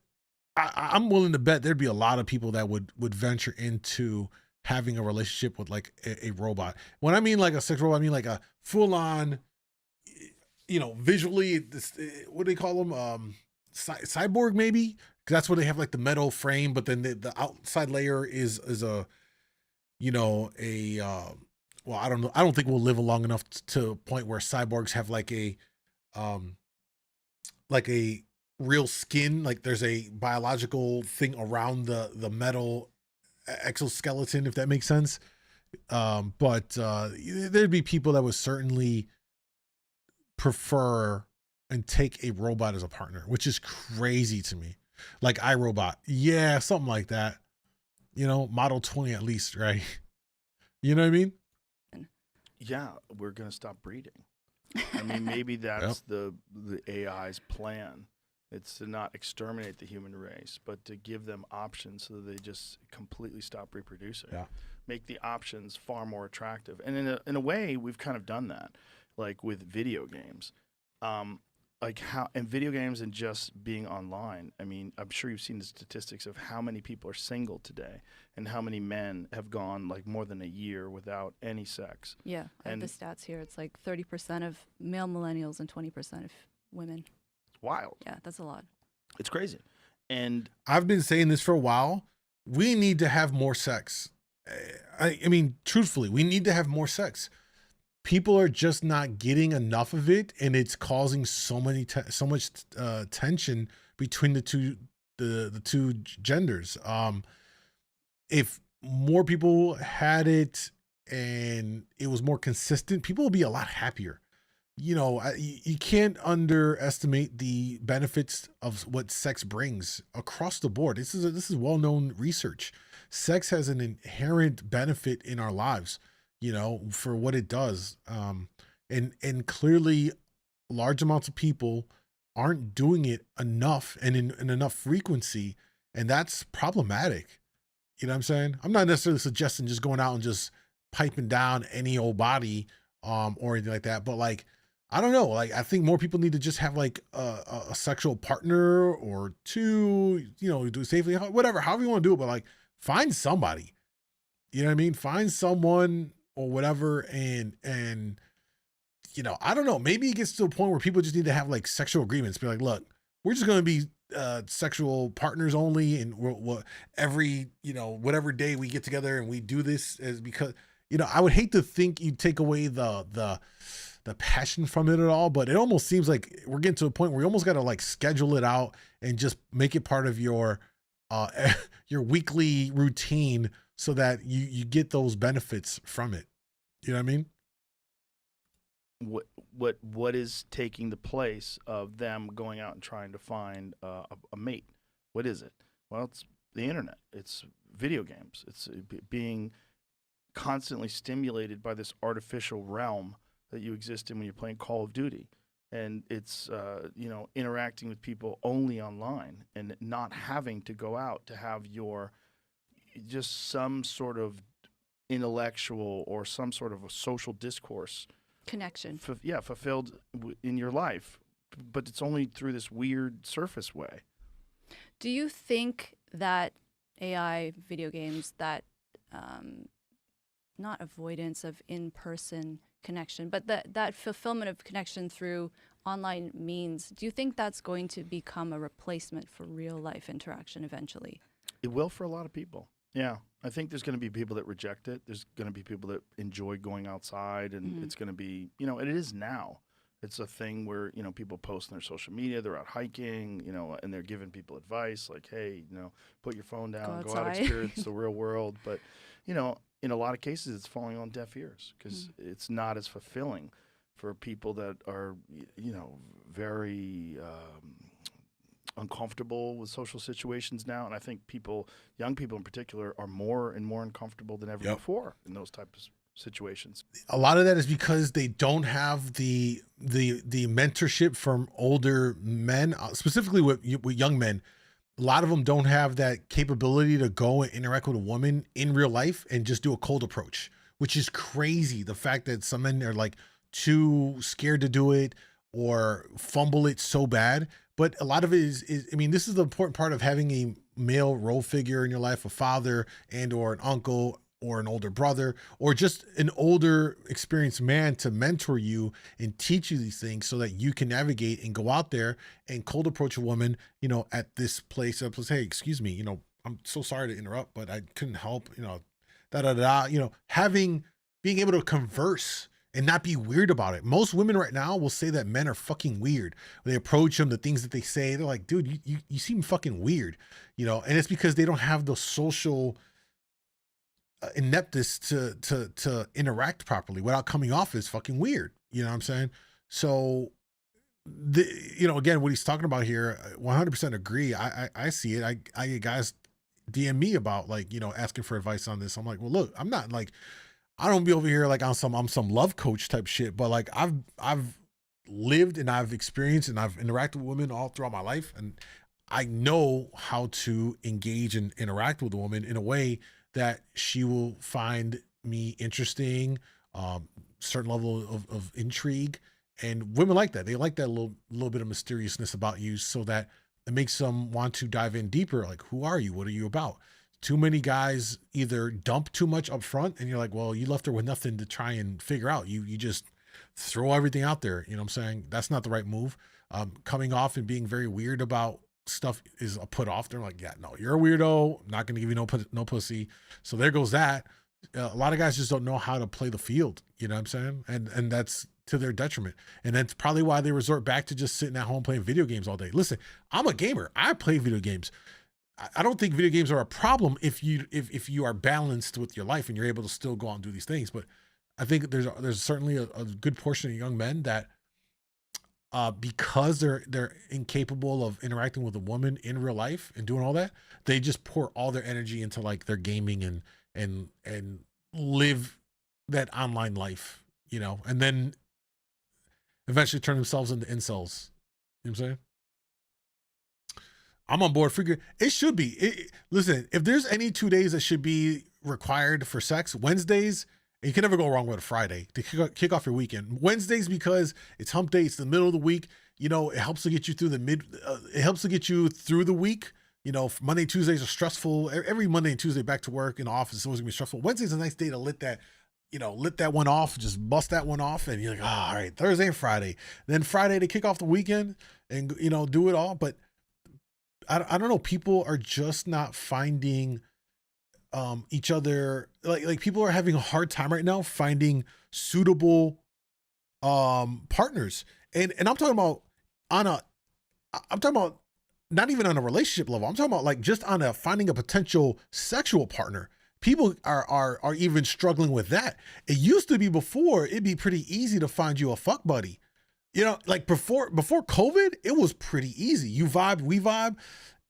I'm willing to bet there'd be a lot of people that would venture into having a relationship with like a robot. When I mean like a sex robot, I mean like a full-on, you know, visually, what do they call them? Cyborg maybe, because that's where they have like the metal frame, but then the outside layer is a, you know, a well, I don't know, I don't think we'll live long enough to a point where cyborgs have like a real skin, like there's a biological thing around the metal exoskeleton, if that makes sense. But there'd be people that would certainly prefer and take a robot as a partner, which is crazy to me. Like iRobot. Yeah, something like that. You know, Model 20 at least, right? You know what I mean? Yeah, we're going to stop breeding. I mean, maybe that's the AI's plan. It's to not exterminate the human race, but to give them options so that they just completely stop reproducing. Yeah. Make the options far more attractive. And in a way, we've kind of done that, like with video games. Like how and video games and just being online. I mean, I'm sure you've seen the statistics of how many people are single today and how many men have gone like more than a year without any sex. Yeah, I have the stats here. It's like 30% of male millennials and 20% of women. It's wild. Yeah, that's a lot. It's crazy. And I've been saying this for a while. We need to have more sex. I mean, truthfully, we need to have more sex. People are just not getting enough of it, and it's causing so much tension between the two genders. If more people had it and it was more consistent, people would be a lot happier. You know, you can't underestimate the benefits of what sex brings across the board. This is well-known research. Sex has an inherent benefit in our lives, you know, for what it does. And clearly large amounts of people aren't doing it enough and in enough frequency. And that's problematic. You know what I'm saying? I'm not necessarily suggesting just going out and just piping down any old body, or anything like that. But like, I don't know. Like, I think more people need to just have like a sexual partner or two, you know, do it safely, whatever, however you want to do it. But like, find somebody, you know what I mean? Find someone or whatever. And, you know, I don't know, maybe it gets to a point where people just need to have like sexual agreements. Be like, look, we're just going to be sexual partners only. And we'll every, you know, whatever day we get together and we do this is because, you know, I would hate to think you'd take away the passion from it at all, but it almost seems like we're getting to a point where you almost got to like schedule it out and just make it part of your weekly routine so that you get those benefits from it. You know what I mean? What is taking the place of them going out and trying to find a mate? What is it? Well, it's the internet. It's video games. It's being constantly stimulated by this artificial realm that you exist in when you're playing Call of Duty. And it's, you know, interacting with people only online and not having to go out to have your, just some sort of intellectual or some sort of a social discourse connection. Fulfilled in your life. But it's only through this weird surface way. Do you think that AI video games, that not avoidance of in-person connection, but that fulfillment of connection through online means, do you think that's going to become a replacement for real life interaction eventually? It will for a lot of people. Yeah. I think there's going to be people that reject it. There's going to be people that enjoy going outside, and it's going to be, you know, and it is now. It's a thing where, you know, people post on their social media, they're out hiking, you know, and they're giving people advice like, hey, you know, put your phone down, go out, experience the real world. But, you know, in a lot of cases, it's falling on deaf ears because it's not as fulfilling for people that are, you know, very uncomfortable with social situations now. And I think people, young people in particular, are more and more uncomfortable than ever before in those types of situations. A lot of that is because they don't have the mentorship from older men, specifically with young men. A lot of them don't have that capability to go and interact with a woman in real life and just do a cold approach, which is crazy. The fact that some men are like too scared to do it or fumble it so bad. But a lot of it is I mean, this is the important part of having a male role figure in your life, a father and or an uncle or an older brother, or just an older experienced man to mentor you and teach you these things so that you can navigate and go out there and cold approach a woman, you know, at this place. Hey, excuse me, you know, I'm so sorry to interrupt, but I couldn't help, you know, you know, being able to converse and not be weird about it. Most women right now will say that men are fucking weird. When they approach them, the things that they say, they're like, dude, you seem fucking weird, you know, and it's because they don't have the social ineptness to interact properly without coming off as fucking weird. You know what I'm saying? So, you know, again, what he's talking about here, 100% agree. I see it. I get guys DM me about like, you know, asking for advice on this. I'm like, well, look, I'm not like, I don't be over here like I'm some love coach type shit, but like I've lived and I've experienced and I've interacted with women all throughout my life. And I know how to engage and interact with a woman in a way that she will find me interesting, certain level of intrigue. And women like that. They like that little bit of mysteriousness about you so that it makes them want to dive in deeper. Like, who are you? What are you about? Too many guys either dump too much up front and you're like, well, you left her with nothing to try and figure out. You just throw everything out there. You know what I'm saying? That's not the right move. Coming off and being very weird about stuff is a put off. They're like, yeah, no, you're a weirdo. I'm not going to give you no pussy. So there goes that. A lot of guys just don't know how to play the field. You know what I'm saying? And that's to their detriment. And that's probably why they resort back to just sitting at home playing video games all day. Listen, I'm a gamer. I play video games. I don't think video games are a problem if you are balanced with your life and you're able to still go out and do these things. But I think there's certainly a good portion of young men that because they're incapable of interacting with a woman in real life and doing all that, they just pour all their energy into like their gaming and live that online life, you know, and then eventually turn themselves into incels. You know what I'm saying? I'm on board. Figure it should be. Listen, if there's any 2 days that should be required for sex, Wednesdays. You can never go wrong with a Friday to kick off your weekend. Wednesdays, because it's hump day, it's the middle of the week. You know, it helps to get you through it helps to get you through the week. You know, Monday, Tuesdays are stressful. Every Monday and Tuesday back to work in the office is always gonna be stressful. Wednesday's a nice day to lit that one off, just bust that one off. And you're like, all right, Thursday and Friday. Then Friday to kick off the weekend and, you know, do it all. But I don't know. People are just not finding each other. Like people are having a hard time right now finding suitable partners. And I'm talking about not even on a relationship level. I'm talking about like just on finding a potential sexual partner. People are even struggling with that. It used to be before, it'd be pretty easy to find you a fuck buddy. You know, like before COVID, it was pretty easy. You vibe, we vibe.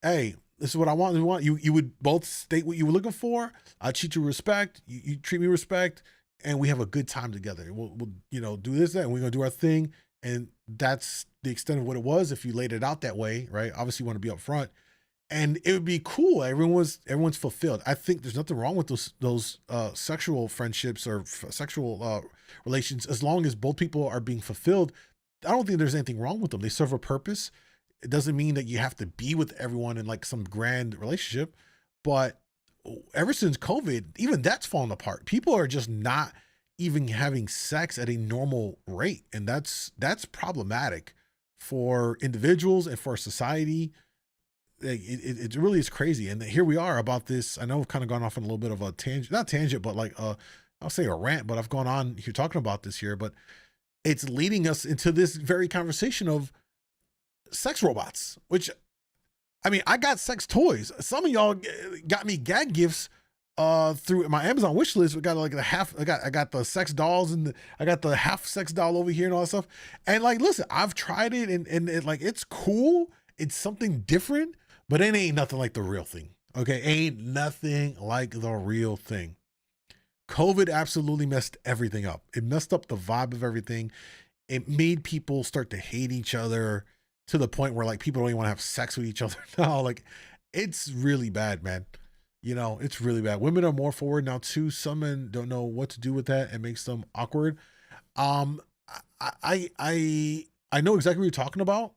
Hey, this is what I want. You would both state what you were looking for. I treat you with respect. You treat me with respect, and we have a good time together. We'll you know, do this, that, and we're gonna do our thing. And that's the extent of what it was. If you laid it out that way, right? Obviously, you want to be upfront, and it would be cool. Everyone's fulfilled. I think there's nothing wrong with those sexual friendships or sexual relations, as long as both people are being fulfilled. I don't think there's anything wrong with them. They serve a purpose. It doesn't mean that you have to be with everyone in like some grand relationship, but ever since COVID, even that's fallen apart. People are just not even having sex at a normal rate. And that's problematic for individuals and for society. It really is crazy. And here we are about this. I know we've kind of gone off on a little bit of a tangent, not tangent, but like I'll say a rant, but I've gone on here talking about this here, but it's leading us into this very conversation of sex robots, which, I mean, I got sex toys. Some of y'all got me gag gifts through my Amazon wish list. We got like the half, I got the sex dolls, and I got the half sex doll over here and all that stuff. And like, listen, I've tried it, and it, like, it's cool. It's something different, but it ain't nothing like the real thing. Okay. Ain't nothing like the real thing. COVID absolutely messed everything up. It messed up the vibe of everything. It made people start to hate each other to the point where like people don't even want to have sex with each other now. Like, it's really bad, man. You know, it's really bad. Women are more forward now too. Some men don't know what to do with that. It makes them awkward. I know exactly what you're talking about.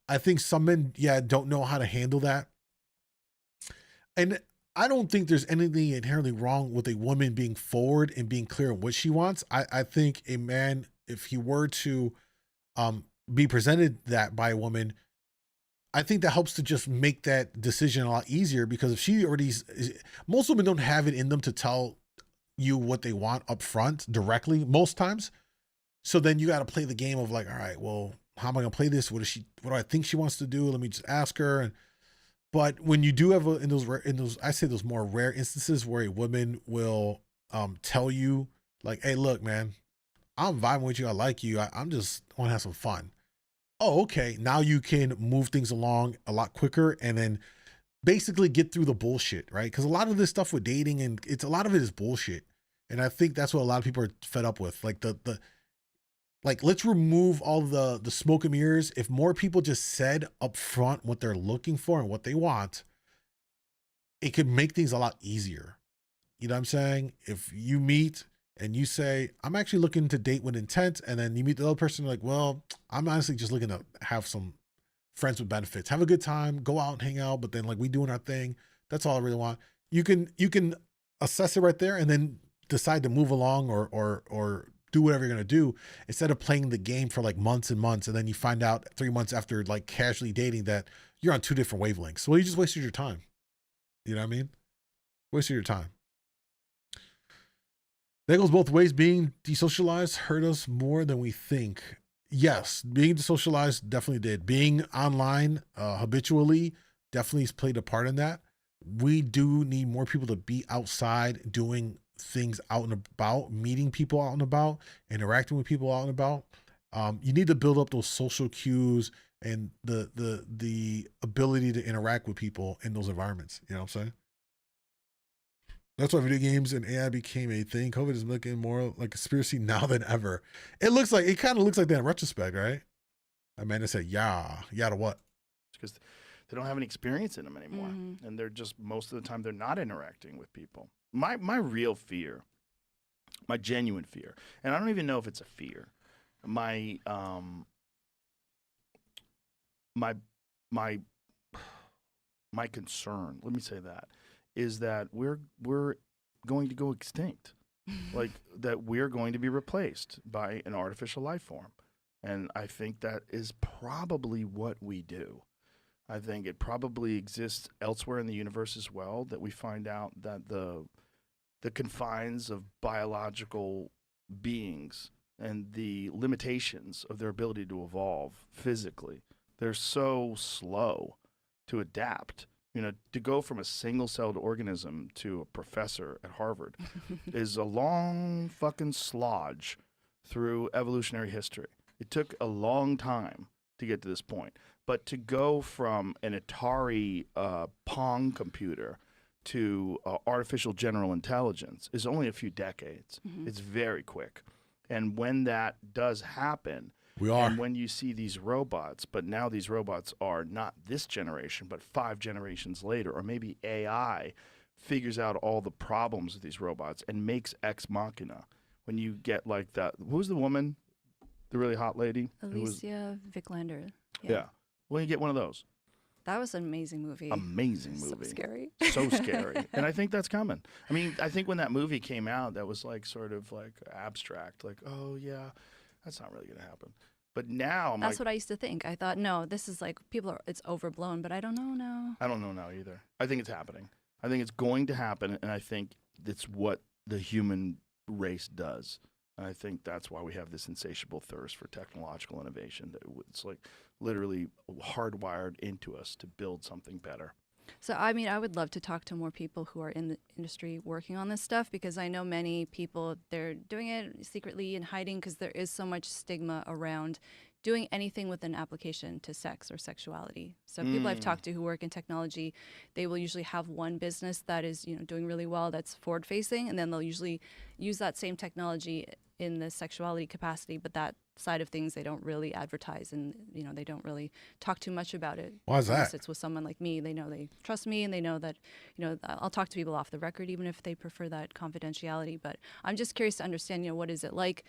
I think some men, don't know how to handle that. And I don't think there's anything inherently wrong with a woman being forward and being clear on what she wants. I think a man, if he were to be presented that by a woman, I think that helps to just make that decision a lot easier, because if she already, most women don't have it in them to tell you what they want up front directly most times. So then you got to play the game of like, all right, well, how am I going to play this? What do I think she wants to do? Let me just ask her. But when you do have in those, I say those more rare instances where a woman will tell you like, hey, look, man, I'm vibing with you. I like you. I'm just want to have some fun. Oh, okay. Now you can move things along a lot quicker and then basically get through the bullshit, right? Because a lot of this stuff with dating, and a lot of it is bullshit. And I think that's what a lot of people are fed up with. Like like, let's remove all the smoke and mirrors. If more people just said up front what they're looking for and what they want, it could make things a lot easier. You know what I'm saying? If you meet and you say, I'm actually looking to date with intent, and then you meet the other person, like, well, I'm honestly just looking to have some friends with benefits, have a good time, go out and hang out, but then like we doing our thing. That's all I really want. You can assess it right there and then decide to move along or do whatever you're going to do, instead of playing the game for like months and months. And then you find out 3 months after like casually dating that you're on 2 different wavelengths. Well, you just wasted your time. You know what I mean? Wasted your time. That goes both ways. Being desocialized hurt us more than we think. Yes, being desocialized definitely did. Being online habitually definitely played a part in that. We do need more people to be outside doing things out and about, meeting people out and about, interacting with people out and about. You need to build up those social cues and the ability to interact with people in those environments. You know what I'm saying? That's why video games and AI became a thing. COVID is looking more like a conspiracy now than ever. It kind of looks like that in retrospect, right? Amanda said, yeah to what? Because they don't have any experience in them anymore. Mm-hmm. And they're just, most of the time, they're not interacting with people. My real fear, my genuine fear, and I don't even know if it's a fear, my concern, let me say that, is that we're going to go extinct. Like, that we're going to be replaced by an artificial life form. And I think that is probably what we do. I think it probably exists elsewhere in the universe as well, that we find out that the confines of biological beings and the limitations of their ability to evolve physically, they're so slow to adapt. You know, to go from a single-celled organism to a professor at Harvard is a long fucking slodge through evolutionary history. It took a long time to get to this point. But to go from an Atari Pong computer to artificial general intelligence is only a few decades. Mm-hmm. It's very quick. And when that does happen, and when you see these robots, but now these robots are not this generation, but 5 generations later, or maybe AI figures out all the problems of these robots and makes Ex Machina. When you get like that, who's the woman, the really hot lady? Alicia Vikander. Yeah. Well, you get one of those. That was an amazing movie. Amazing movie. So scary. So scary. And I think that's coming. I mean, I think when that movie came out, that was like sort of like abstract. Like, oh, yeah, that's not really going to happen. But now that's what I used to think. I thought, no, this is like, it's overblown, but I don't know now. I don't know now either. I think it's happening. I think it's going to happen, and I think it's what the human race does. And I think that's why we have this insatiable thirst for technological innovation. It's like literally hardwired into us to build something better. So, I mean, I would love to talk to more people who are in the industry working on this stuff, because I know many people, they're doing it secretly and hiding because there is so much stigma around doing anything with an application to sex or sexuality. So people I've talked to who work in technology, they will usually have one business that is, doing really well, that's forward facing, and then they'll usually use that same technology in the sexuality capacity, but that side of things they don't really advertise, and they don't really talk too much about it. Why is that? Unless it's with someone like me. They know they trust me, and they know that I'll talk to people off the record, even if they prefer that confidentiality. But I'm just curious to understand, what is it like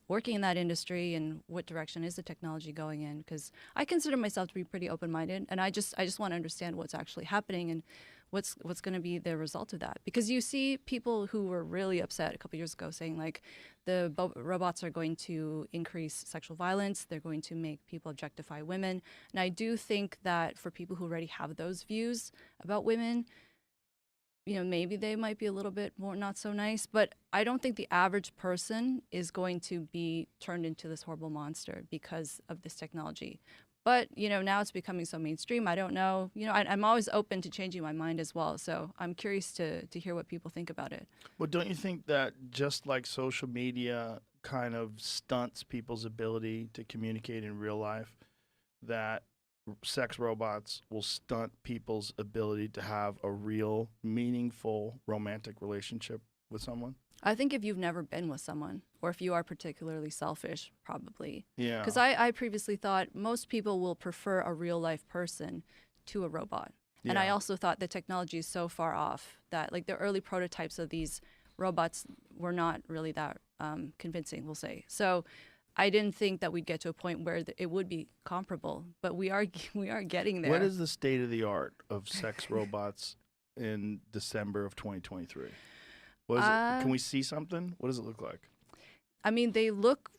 working in that industry, and what direction is the technology going in? Because I consider myself to be pretty open-minded, and I just want to understand what's actually happening and what's going to be the result of that. Because you see people who were really upset a couple years ago saying, like, the robots are going to increase sexual violence, they're going to make people objectify women. And I do think that for people who already have those views about women, maybe they might be a little bit more not so nice, but I don't think the average person is going to be turned into this horrible monster because of this technology. But, now it's becoming so mainstream. I don't know. I'm always open to changing my mind as well. So I'm curious to hear what people think about it. Well, don't you think that just like social media kind of stunts people's ability to communicate in real life, that sex robots will stunt people's ability to have a real, meaningful, romantic relationship with someone? I think if you've never been with someone, or if you are particularly selfish, probably. Yeah. Because I previously thought most people will prefer a real life person to a robot. Yeah. And I also thought the technology is so far off that, like, the early prototypes of these robots were not really that convincing, we'll say. So I didn't think that we'd get to a point where it would be comparable, but we are getting there. What is the state of the art of sex robots in December of 2023? What is it? Can we see something? What does it look like? I mean, they look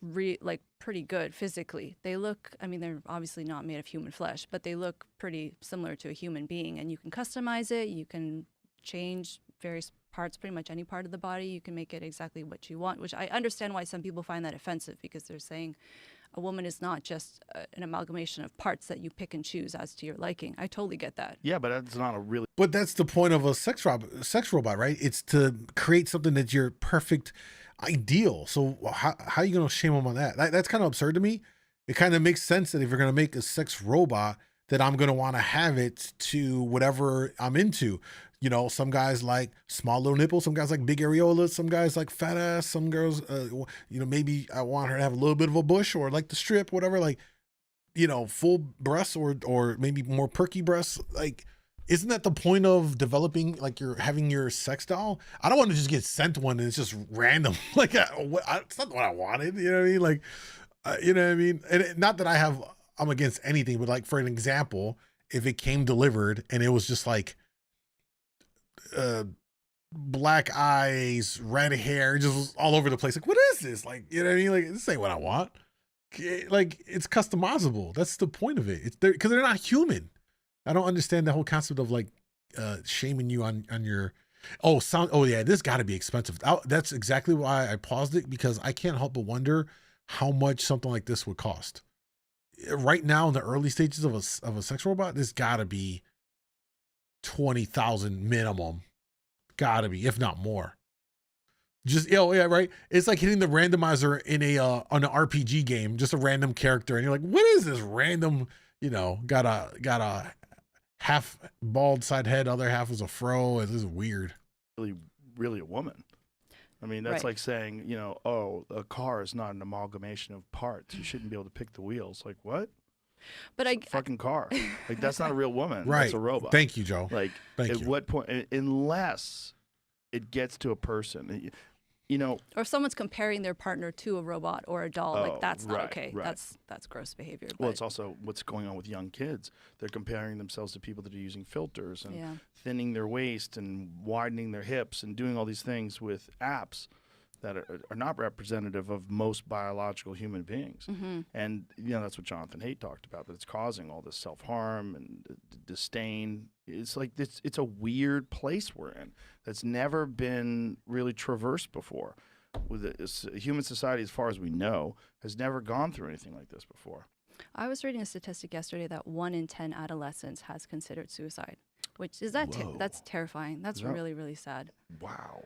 like pretty good physically. They look, I mean, they're obviously not made of human flesh, but they look pretty similar to a human being, and you can customize it. You can change various parts, pretty much any part of the body. You can make it exactly what you want, which I understand why some people find that offensive, because they're saying a woman is not just an amalgamation of parts that you pick and choose as to your liking. I totally get that. Yeah, but that's not a really... But that's the point of a sex robot, right? It's to create something that's your perfect ideal. So how are you going to shame them on that? That's kind of absurd to me. It kind of makes sense that if you're going to make a sex robot, that I'm going to want to have it to whatever I'm into. Some guys like small little nipples, some guys like big areolas, some guys like fat ass, some girls, maybe I want her to have a little bit of a bush, or like the strip, whatever, like, full breasts or maybe more perky breasts. Like, isn't that the point of developing, like, you're having your sex doll? I don't want to just get sent one and it's just random. Like, it's not what I wanted. You know what I mean? Like, you know what I mean? And not that I'm against anything, but, like, for an example, if it came delivered and it was just like, black eyes, red hair, just all over the place. Like, what is this? Like, you know what I mean? Like, this ain't what I want. Like, it's customizable. That's the point of it. It's because they're not human. I don't understand the whole concept of, like, shaming you on your sound. Oh yeah, this got to be expensive. That's exactly why I paused it, because I can't help but wonder how much something like this would cost. Right now, in the early stages of a sex robot, this got to be $20,000 minimum. Gotta be, if not more. Just, yeah, right. It's like hitting the randomizer in on an RPG game, just a random character, and you're like, what is this random? Got a half bald side head, other half is a fro. This is weird. Really a woman. I mean, that's like saying, a car is not an amalgamation of parts. You shouldn't be able to pick the wheels. Like, what? But fucking car. Like, that's not a real woman. Right. That's a robot. Thank you, Joe. Like, at what point, unless it gets to a person, or if someone's comparing their partner to a robot or a doll, like, that's not okay. Right. That's gross behavior. Well, it's also what's going on with young kids. They're comparing themselves to people that are using filters and thinning their waist and widening their hips and doing all these things with apps that are not representative of most biological human beings. Mm-hmm. And, that's what Jonathan Haidt talked about, that it's causing all this self-harm and disdain. It's like it's a weird place we're in that's never been really traversed before. human society, as far as we know, has never gone through anything like this before. I was reading a statistic yesterday that 1 in 10 adolescents has considered suicide, which is that's terrifying. That's really, really sad. Wow.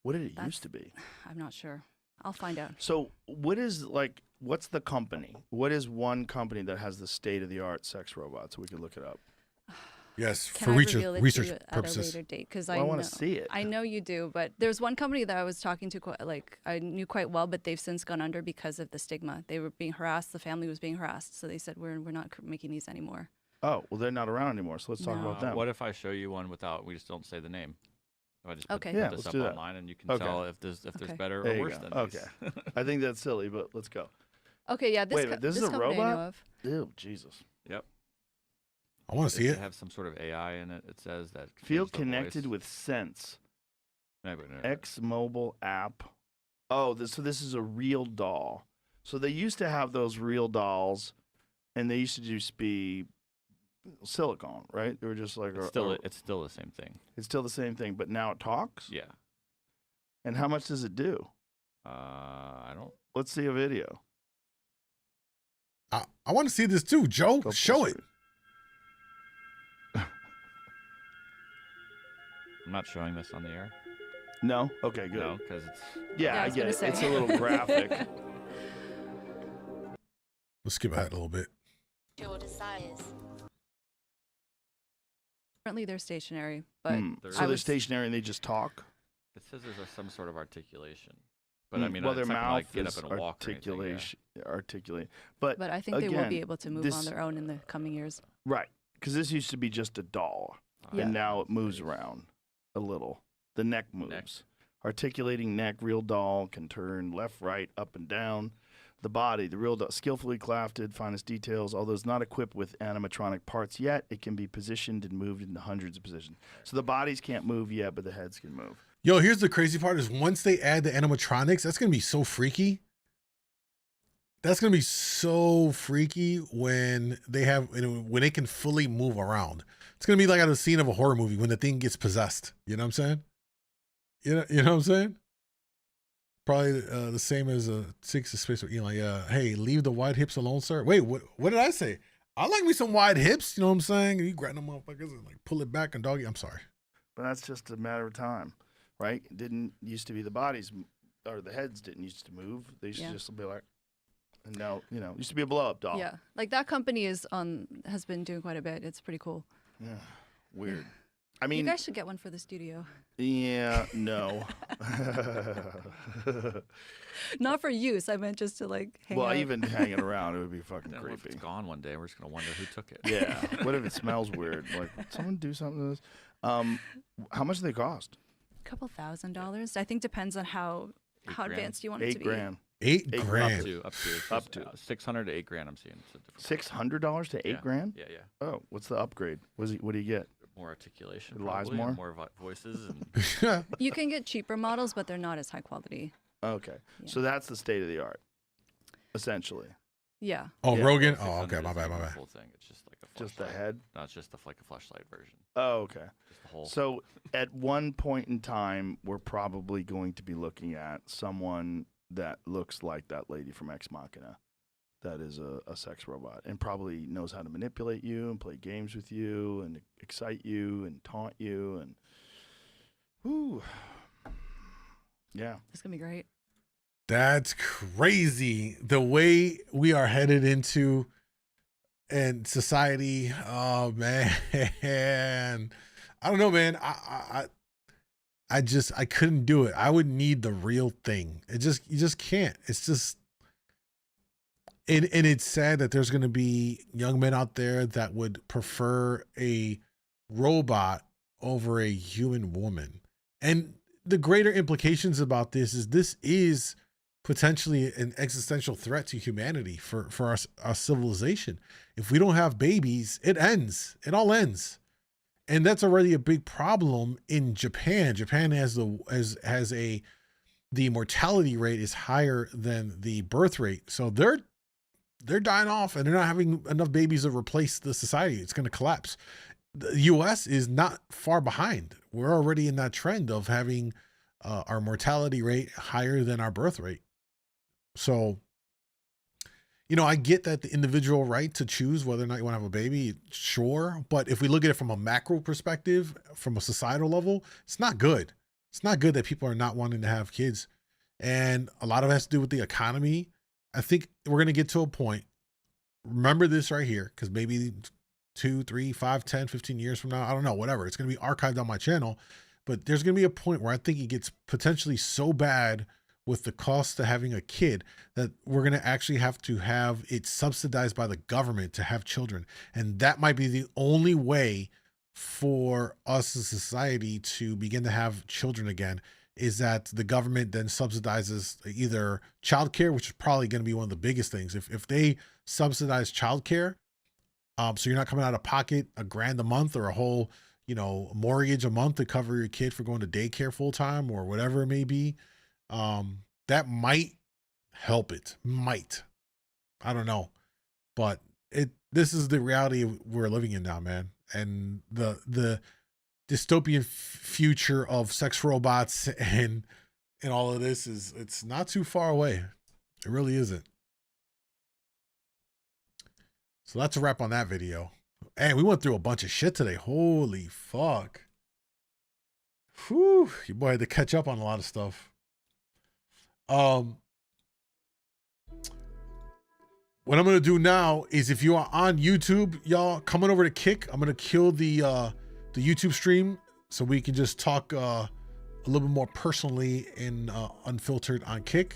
What did it used to be? I'm not sure. I'll find out. So what's the company? What is one company that has the state-of-the-art sex robot? So we could look it up. Yes, Can for I reveal it research to you purposes. at a later date? Because I want to see it. I know you do, but there's one company that I was talking to, I knew quite well, but they've since gone under because of the stigma. They were being harassed. The family was being harassed, so they said we're not making these anymore. Oh, well, they're not around anymore. So let's talk about them. What if I show you one without? We just don't say the name. If I just put Okay. Yeah, this let's up do that. online, and you can tell if there's better There or you worse go. than Okay. these. I think that's silly, but let's go. Okay, yeah. Wait a minute, this is a company I know robot? of. Ew, Jesus. Yep. I want to see They it. have some sort of AI in it. It says that Feel change the connected voice. with Sense. No. X mobile app. Oh, so this is a real doll. So they used to have those real dolls, and they used to just be silicone, right? They were just like It's still the same thing. It's still the same thing, but now it talks. Yeah. And how much does it do? I don't. Let's see a video. I want to see this too, Joe. Show it. I'm not showing this on the air. No. Okay, good. No, because it's. Yeah, I get it. It's a little graphic. Let's skip ahead a little bit. Currently, they're stationary, but So they're stationary and they just talk. It says there's some sort of articulation, but I mean, well, it's their not gonna, mouth like, get up is and walk or anything, yeah. articulate. But I think they will be able to move on their own in the coming years. Right, because this used to be just a doll, Yeah. and now it moves around a little. The neck moves. Articulating neck, real doll can turn left, right, up, and down. The body, the real doll, skillfully crafted, finest details. Although it's not equipped with animatronic parts yet, it can be positioned and moved into hundreds of positions. So the bodies can't move yet, but the heads can move. Yo, here's the crazy part is once they add the animatronics, that's going to be so freaky. That's going to be so freaky when they can fully move around. It's going to be like at a scene of a horror movie when the thing gets possessed. You know what I'm saying? You know what I'm saying? Probably the same as Six of Space with Elon. Yeah. Hey, leave the wide hips alone, sir. Wait, what did I say? I like me some wide hips. You know what I'm saying? You grab them motherfuckers and like pull it back and doggy. I'm sorry. But that's just a matter of time, right? It didn't used to be the bodies or the heads didn't used to move. They used to just be like, and now, it used to be a blow up doll. Yeah, like that company has been doing quite a bit. It's pretty cool. Yeah, weird. I mean, you guys should get one for the studio. Yeah, no. Not for use. I meant just to like hang out. Even hanging around, it would be fucking What creepy. if it's gone one day? We're just gonna wonder who took it. Yeah. What if it smells weird? Like, someone do something to this? How much do they cost? A couple $1,000. I think depends on how advanced you want it to be. $8,000. $8 grand. Up to $600 to $8,000. I'm seeing. $600 to $8,000? Yeah. Oh, what's the upgrade? What do you get? More articulation. It lies probably, and more? more voices. And You can get cheaper models, but they're not as high quality. Okay, so that's the state of the art, essentially. Yeah. Oh, Yeah. Rogan. $600 Oh, okay. My is bad. the My bad. full thing. It's just like a Just the flashlight. head? No, it's just like a flashlight version. Oh, okay. Just the whole. So at one point in time, we're probably going to be looking at someone that looks like that lady from Ex Machina. That is a sex robot and probably knows how to manipulate you and play games with you and excite you and taunt you and whoo. Yeah. It's going to be great. That's crazy. The way we are headed into and society. Oh man. I don't know, man. I couldn't do it. I would need the real thing. You just can't. It's just and it's sad that there's going to be young men out there that would prefer a robot over a human woman. And the greater implications about this is potentially an existential threat to humanity for our civilization. If we don't have babies, it ends. It all ends. And that's already a big problem in Japan. Japan has the mortality rate is higher than the birth rate. So they're dying off and they're not having enough babies to replace the society. It's going to collapse. The US is not far behind. We're already in that trend of having our mortality rate higher than our birth rate. So, you know, I get that the individual right to choose whether or not you want to have a baby, sure. But if we look at it from a macro perspective, from a societal level, it's not good. It's not good that people are not wanting to have kids. And a lot of it has to do with the economy. I think we're going to get to a point. Remember this right here, because maybe 2, 3, 5, 10, 15 years from now, I don't know, whatever. It's going to be archived on my channel. But there's going to be a point where I think it gets potentially so bad with the cost of having a kid that we're going to actually have to have it subsidized by the government to have children. And that might be the only way for us as a society to begin to have children again, is that the government then subsidizes either childcare, which is probably going to be one of the biggest things. If they subsidize childcare, so you're not coming out of pocket $1,000 a month or a whole, you know, mortgage a month to cover your kid for going to daycare full time or whatever it may be, that might help. It might, I don't know, but this is the reality we're living in now, man. And the dystopian future of sex robots and all of this it's not too far away. It really isn't. So that's a wrap on that video. And we went through a bunch of shit today. Holy fuck. Whew, your boy had to catch up on a lot of stuff. What I'm gonna do now is, if you are on YouTube, y'all coming over to Kick, I'm gonna kill the YouTube stream so we can just talk a little bit more personally and unfiltered on Kick.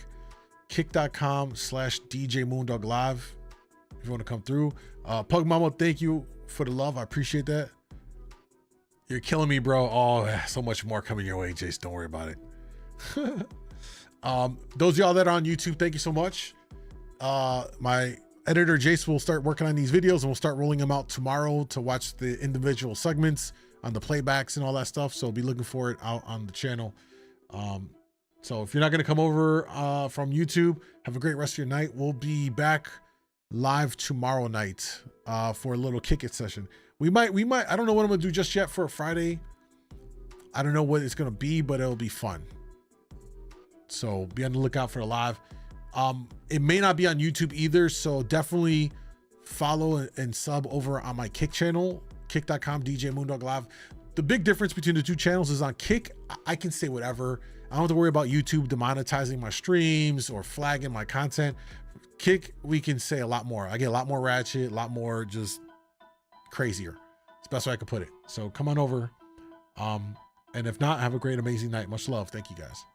Kick.com/djmoondawglive if you want to come through. Pug Mama, thank you for the love. I appreciate that. You're killing me, bro. Oh, so much more coming your way, Jace. Don't worry about it. Those of y'all that are on YouTube, thank you so much. My editor Jace will start working on these videos and we'll start rolling them out tomorrow to watch the individual segments on the playbacks and all that stuff. So be looking for it out on the channel. So if you're not going to come over from YouTube, have a great rest of your night. We'll be back live tomorrow night for a little Kick It session. We might, I don't know what I'm going to do just yet for a Friday. I don't know what it's going to be, but it'll be fun. So be on the lookout for the live. It may not be on YouTube either, so definitely follow and sub over on my Kick channel, kick.com/djmoondawglive. The big difference between the two channels is on Kick, I can say whatever. I don't have to worry about YouTube demonetizing my streams or flagging my content. Kick, we can say a lot more. I get a lot more ratchet, a lot more just crazier. It's the best way I could put it. So come on over. And if not, have a great, amazing night. Much love. Thank you guys.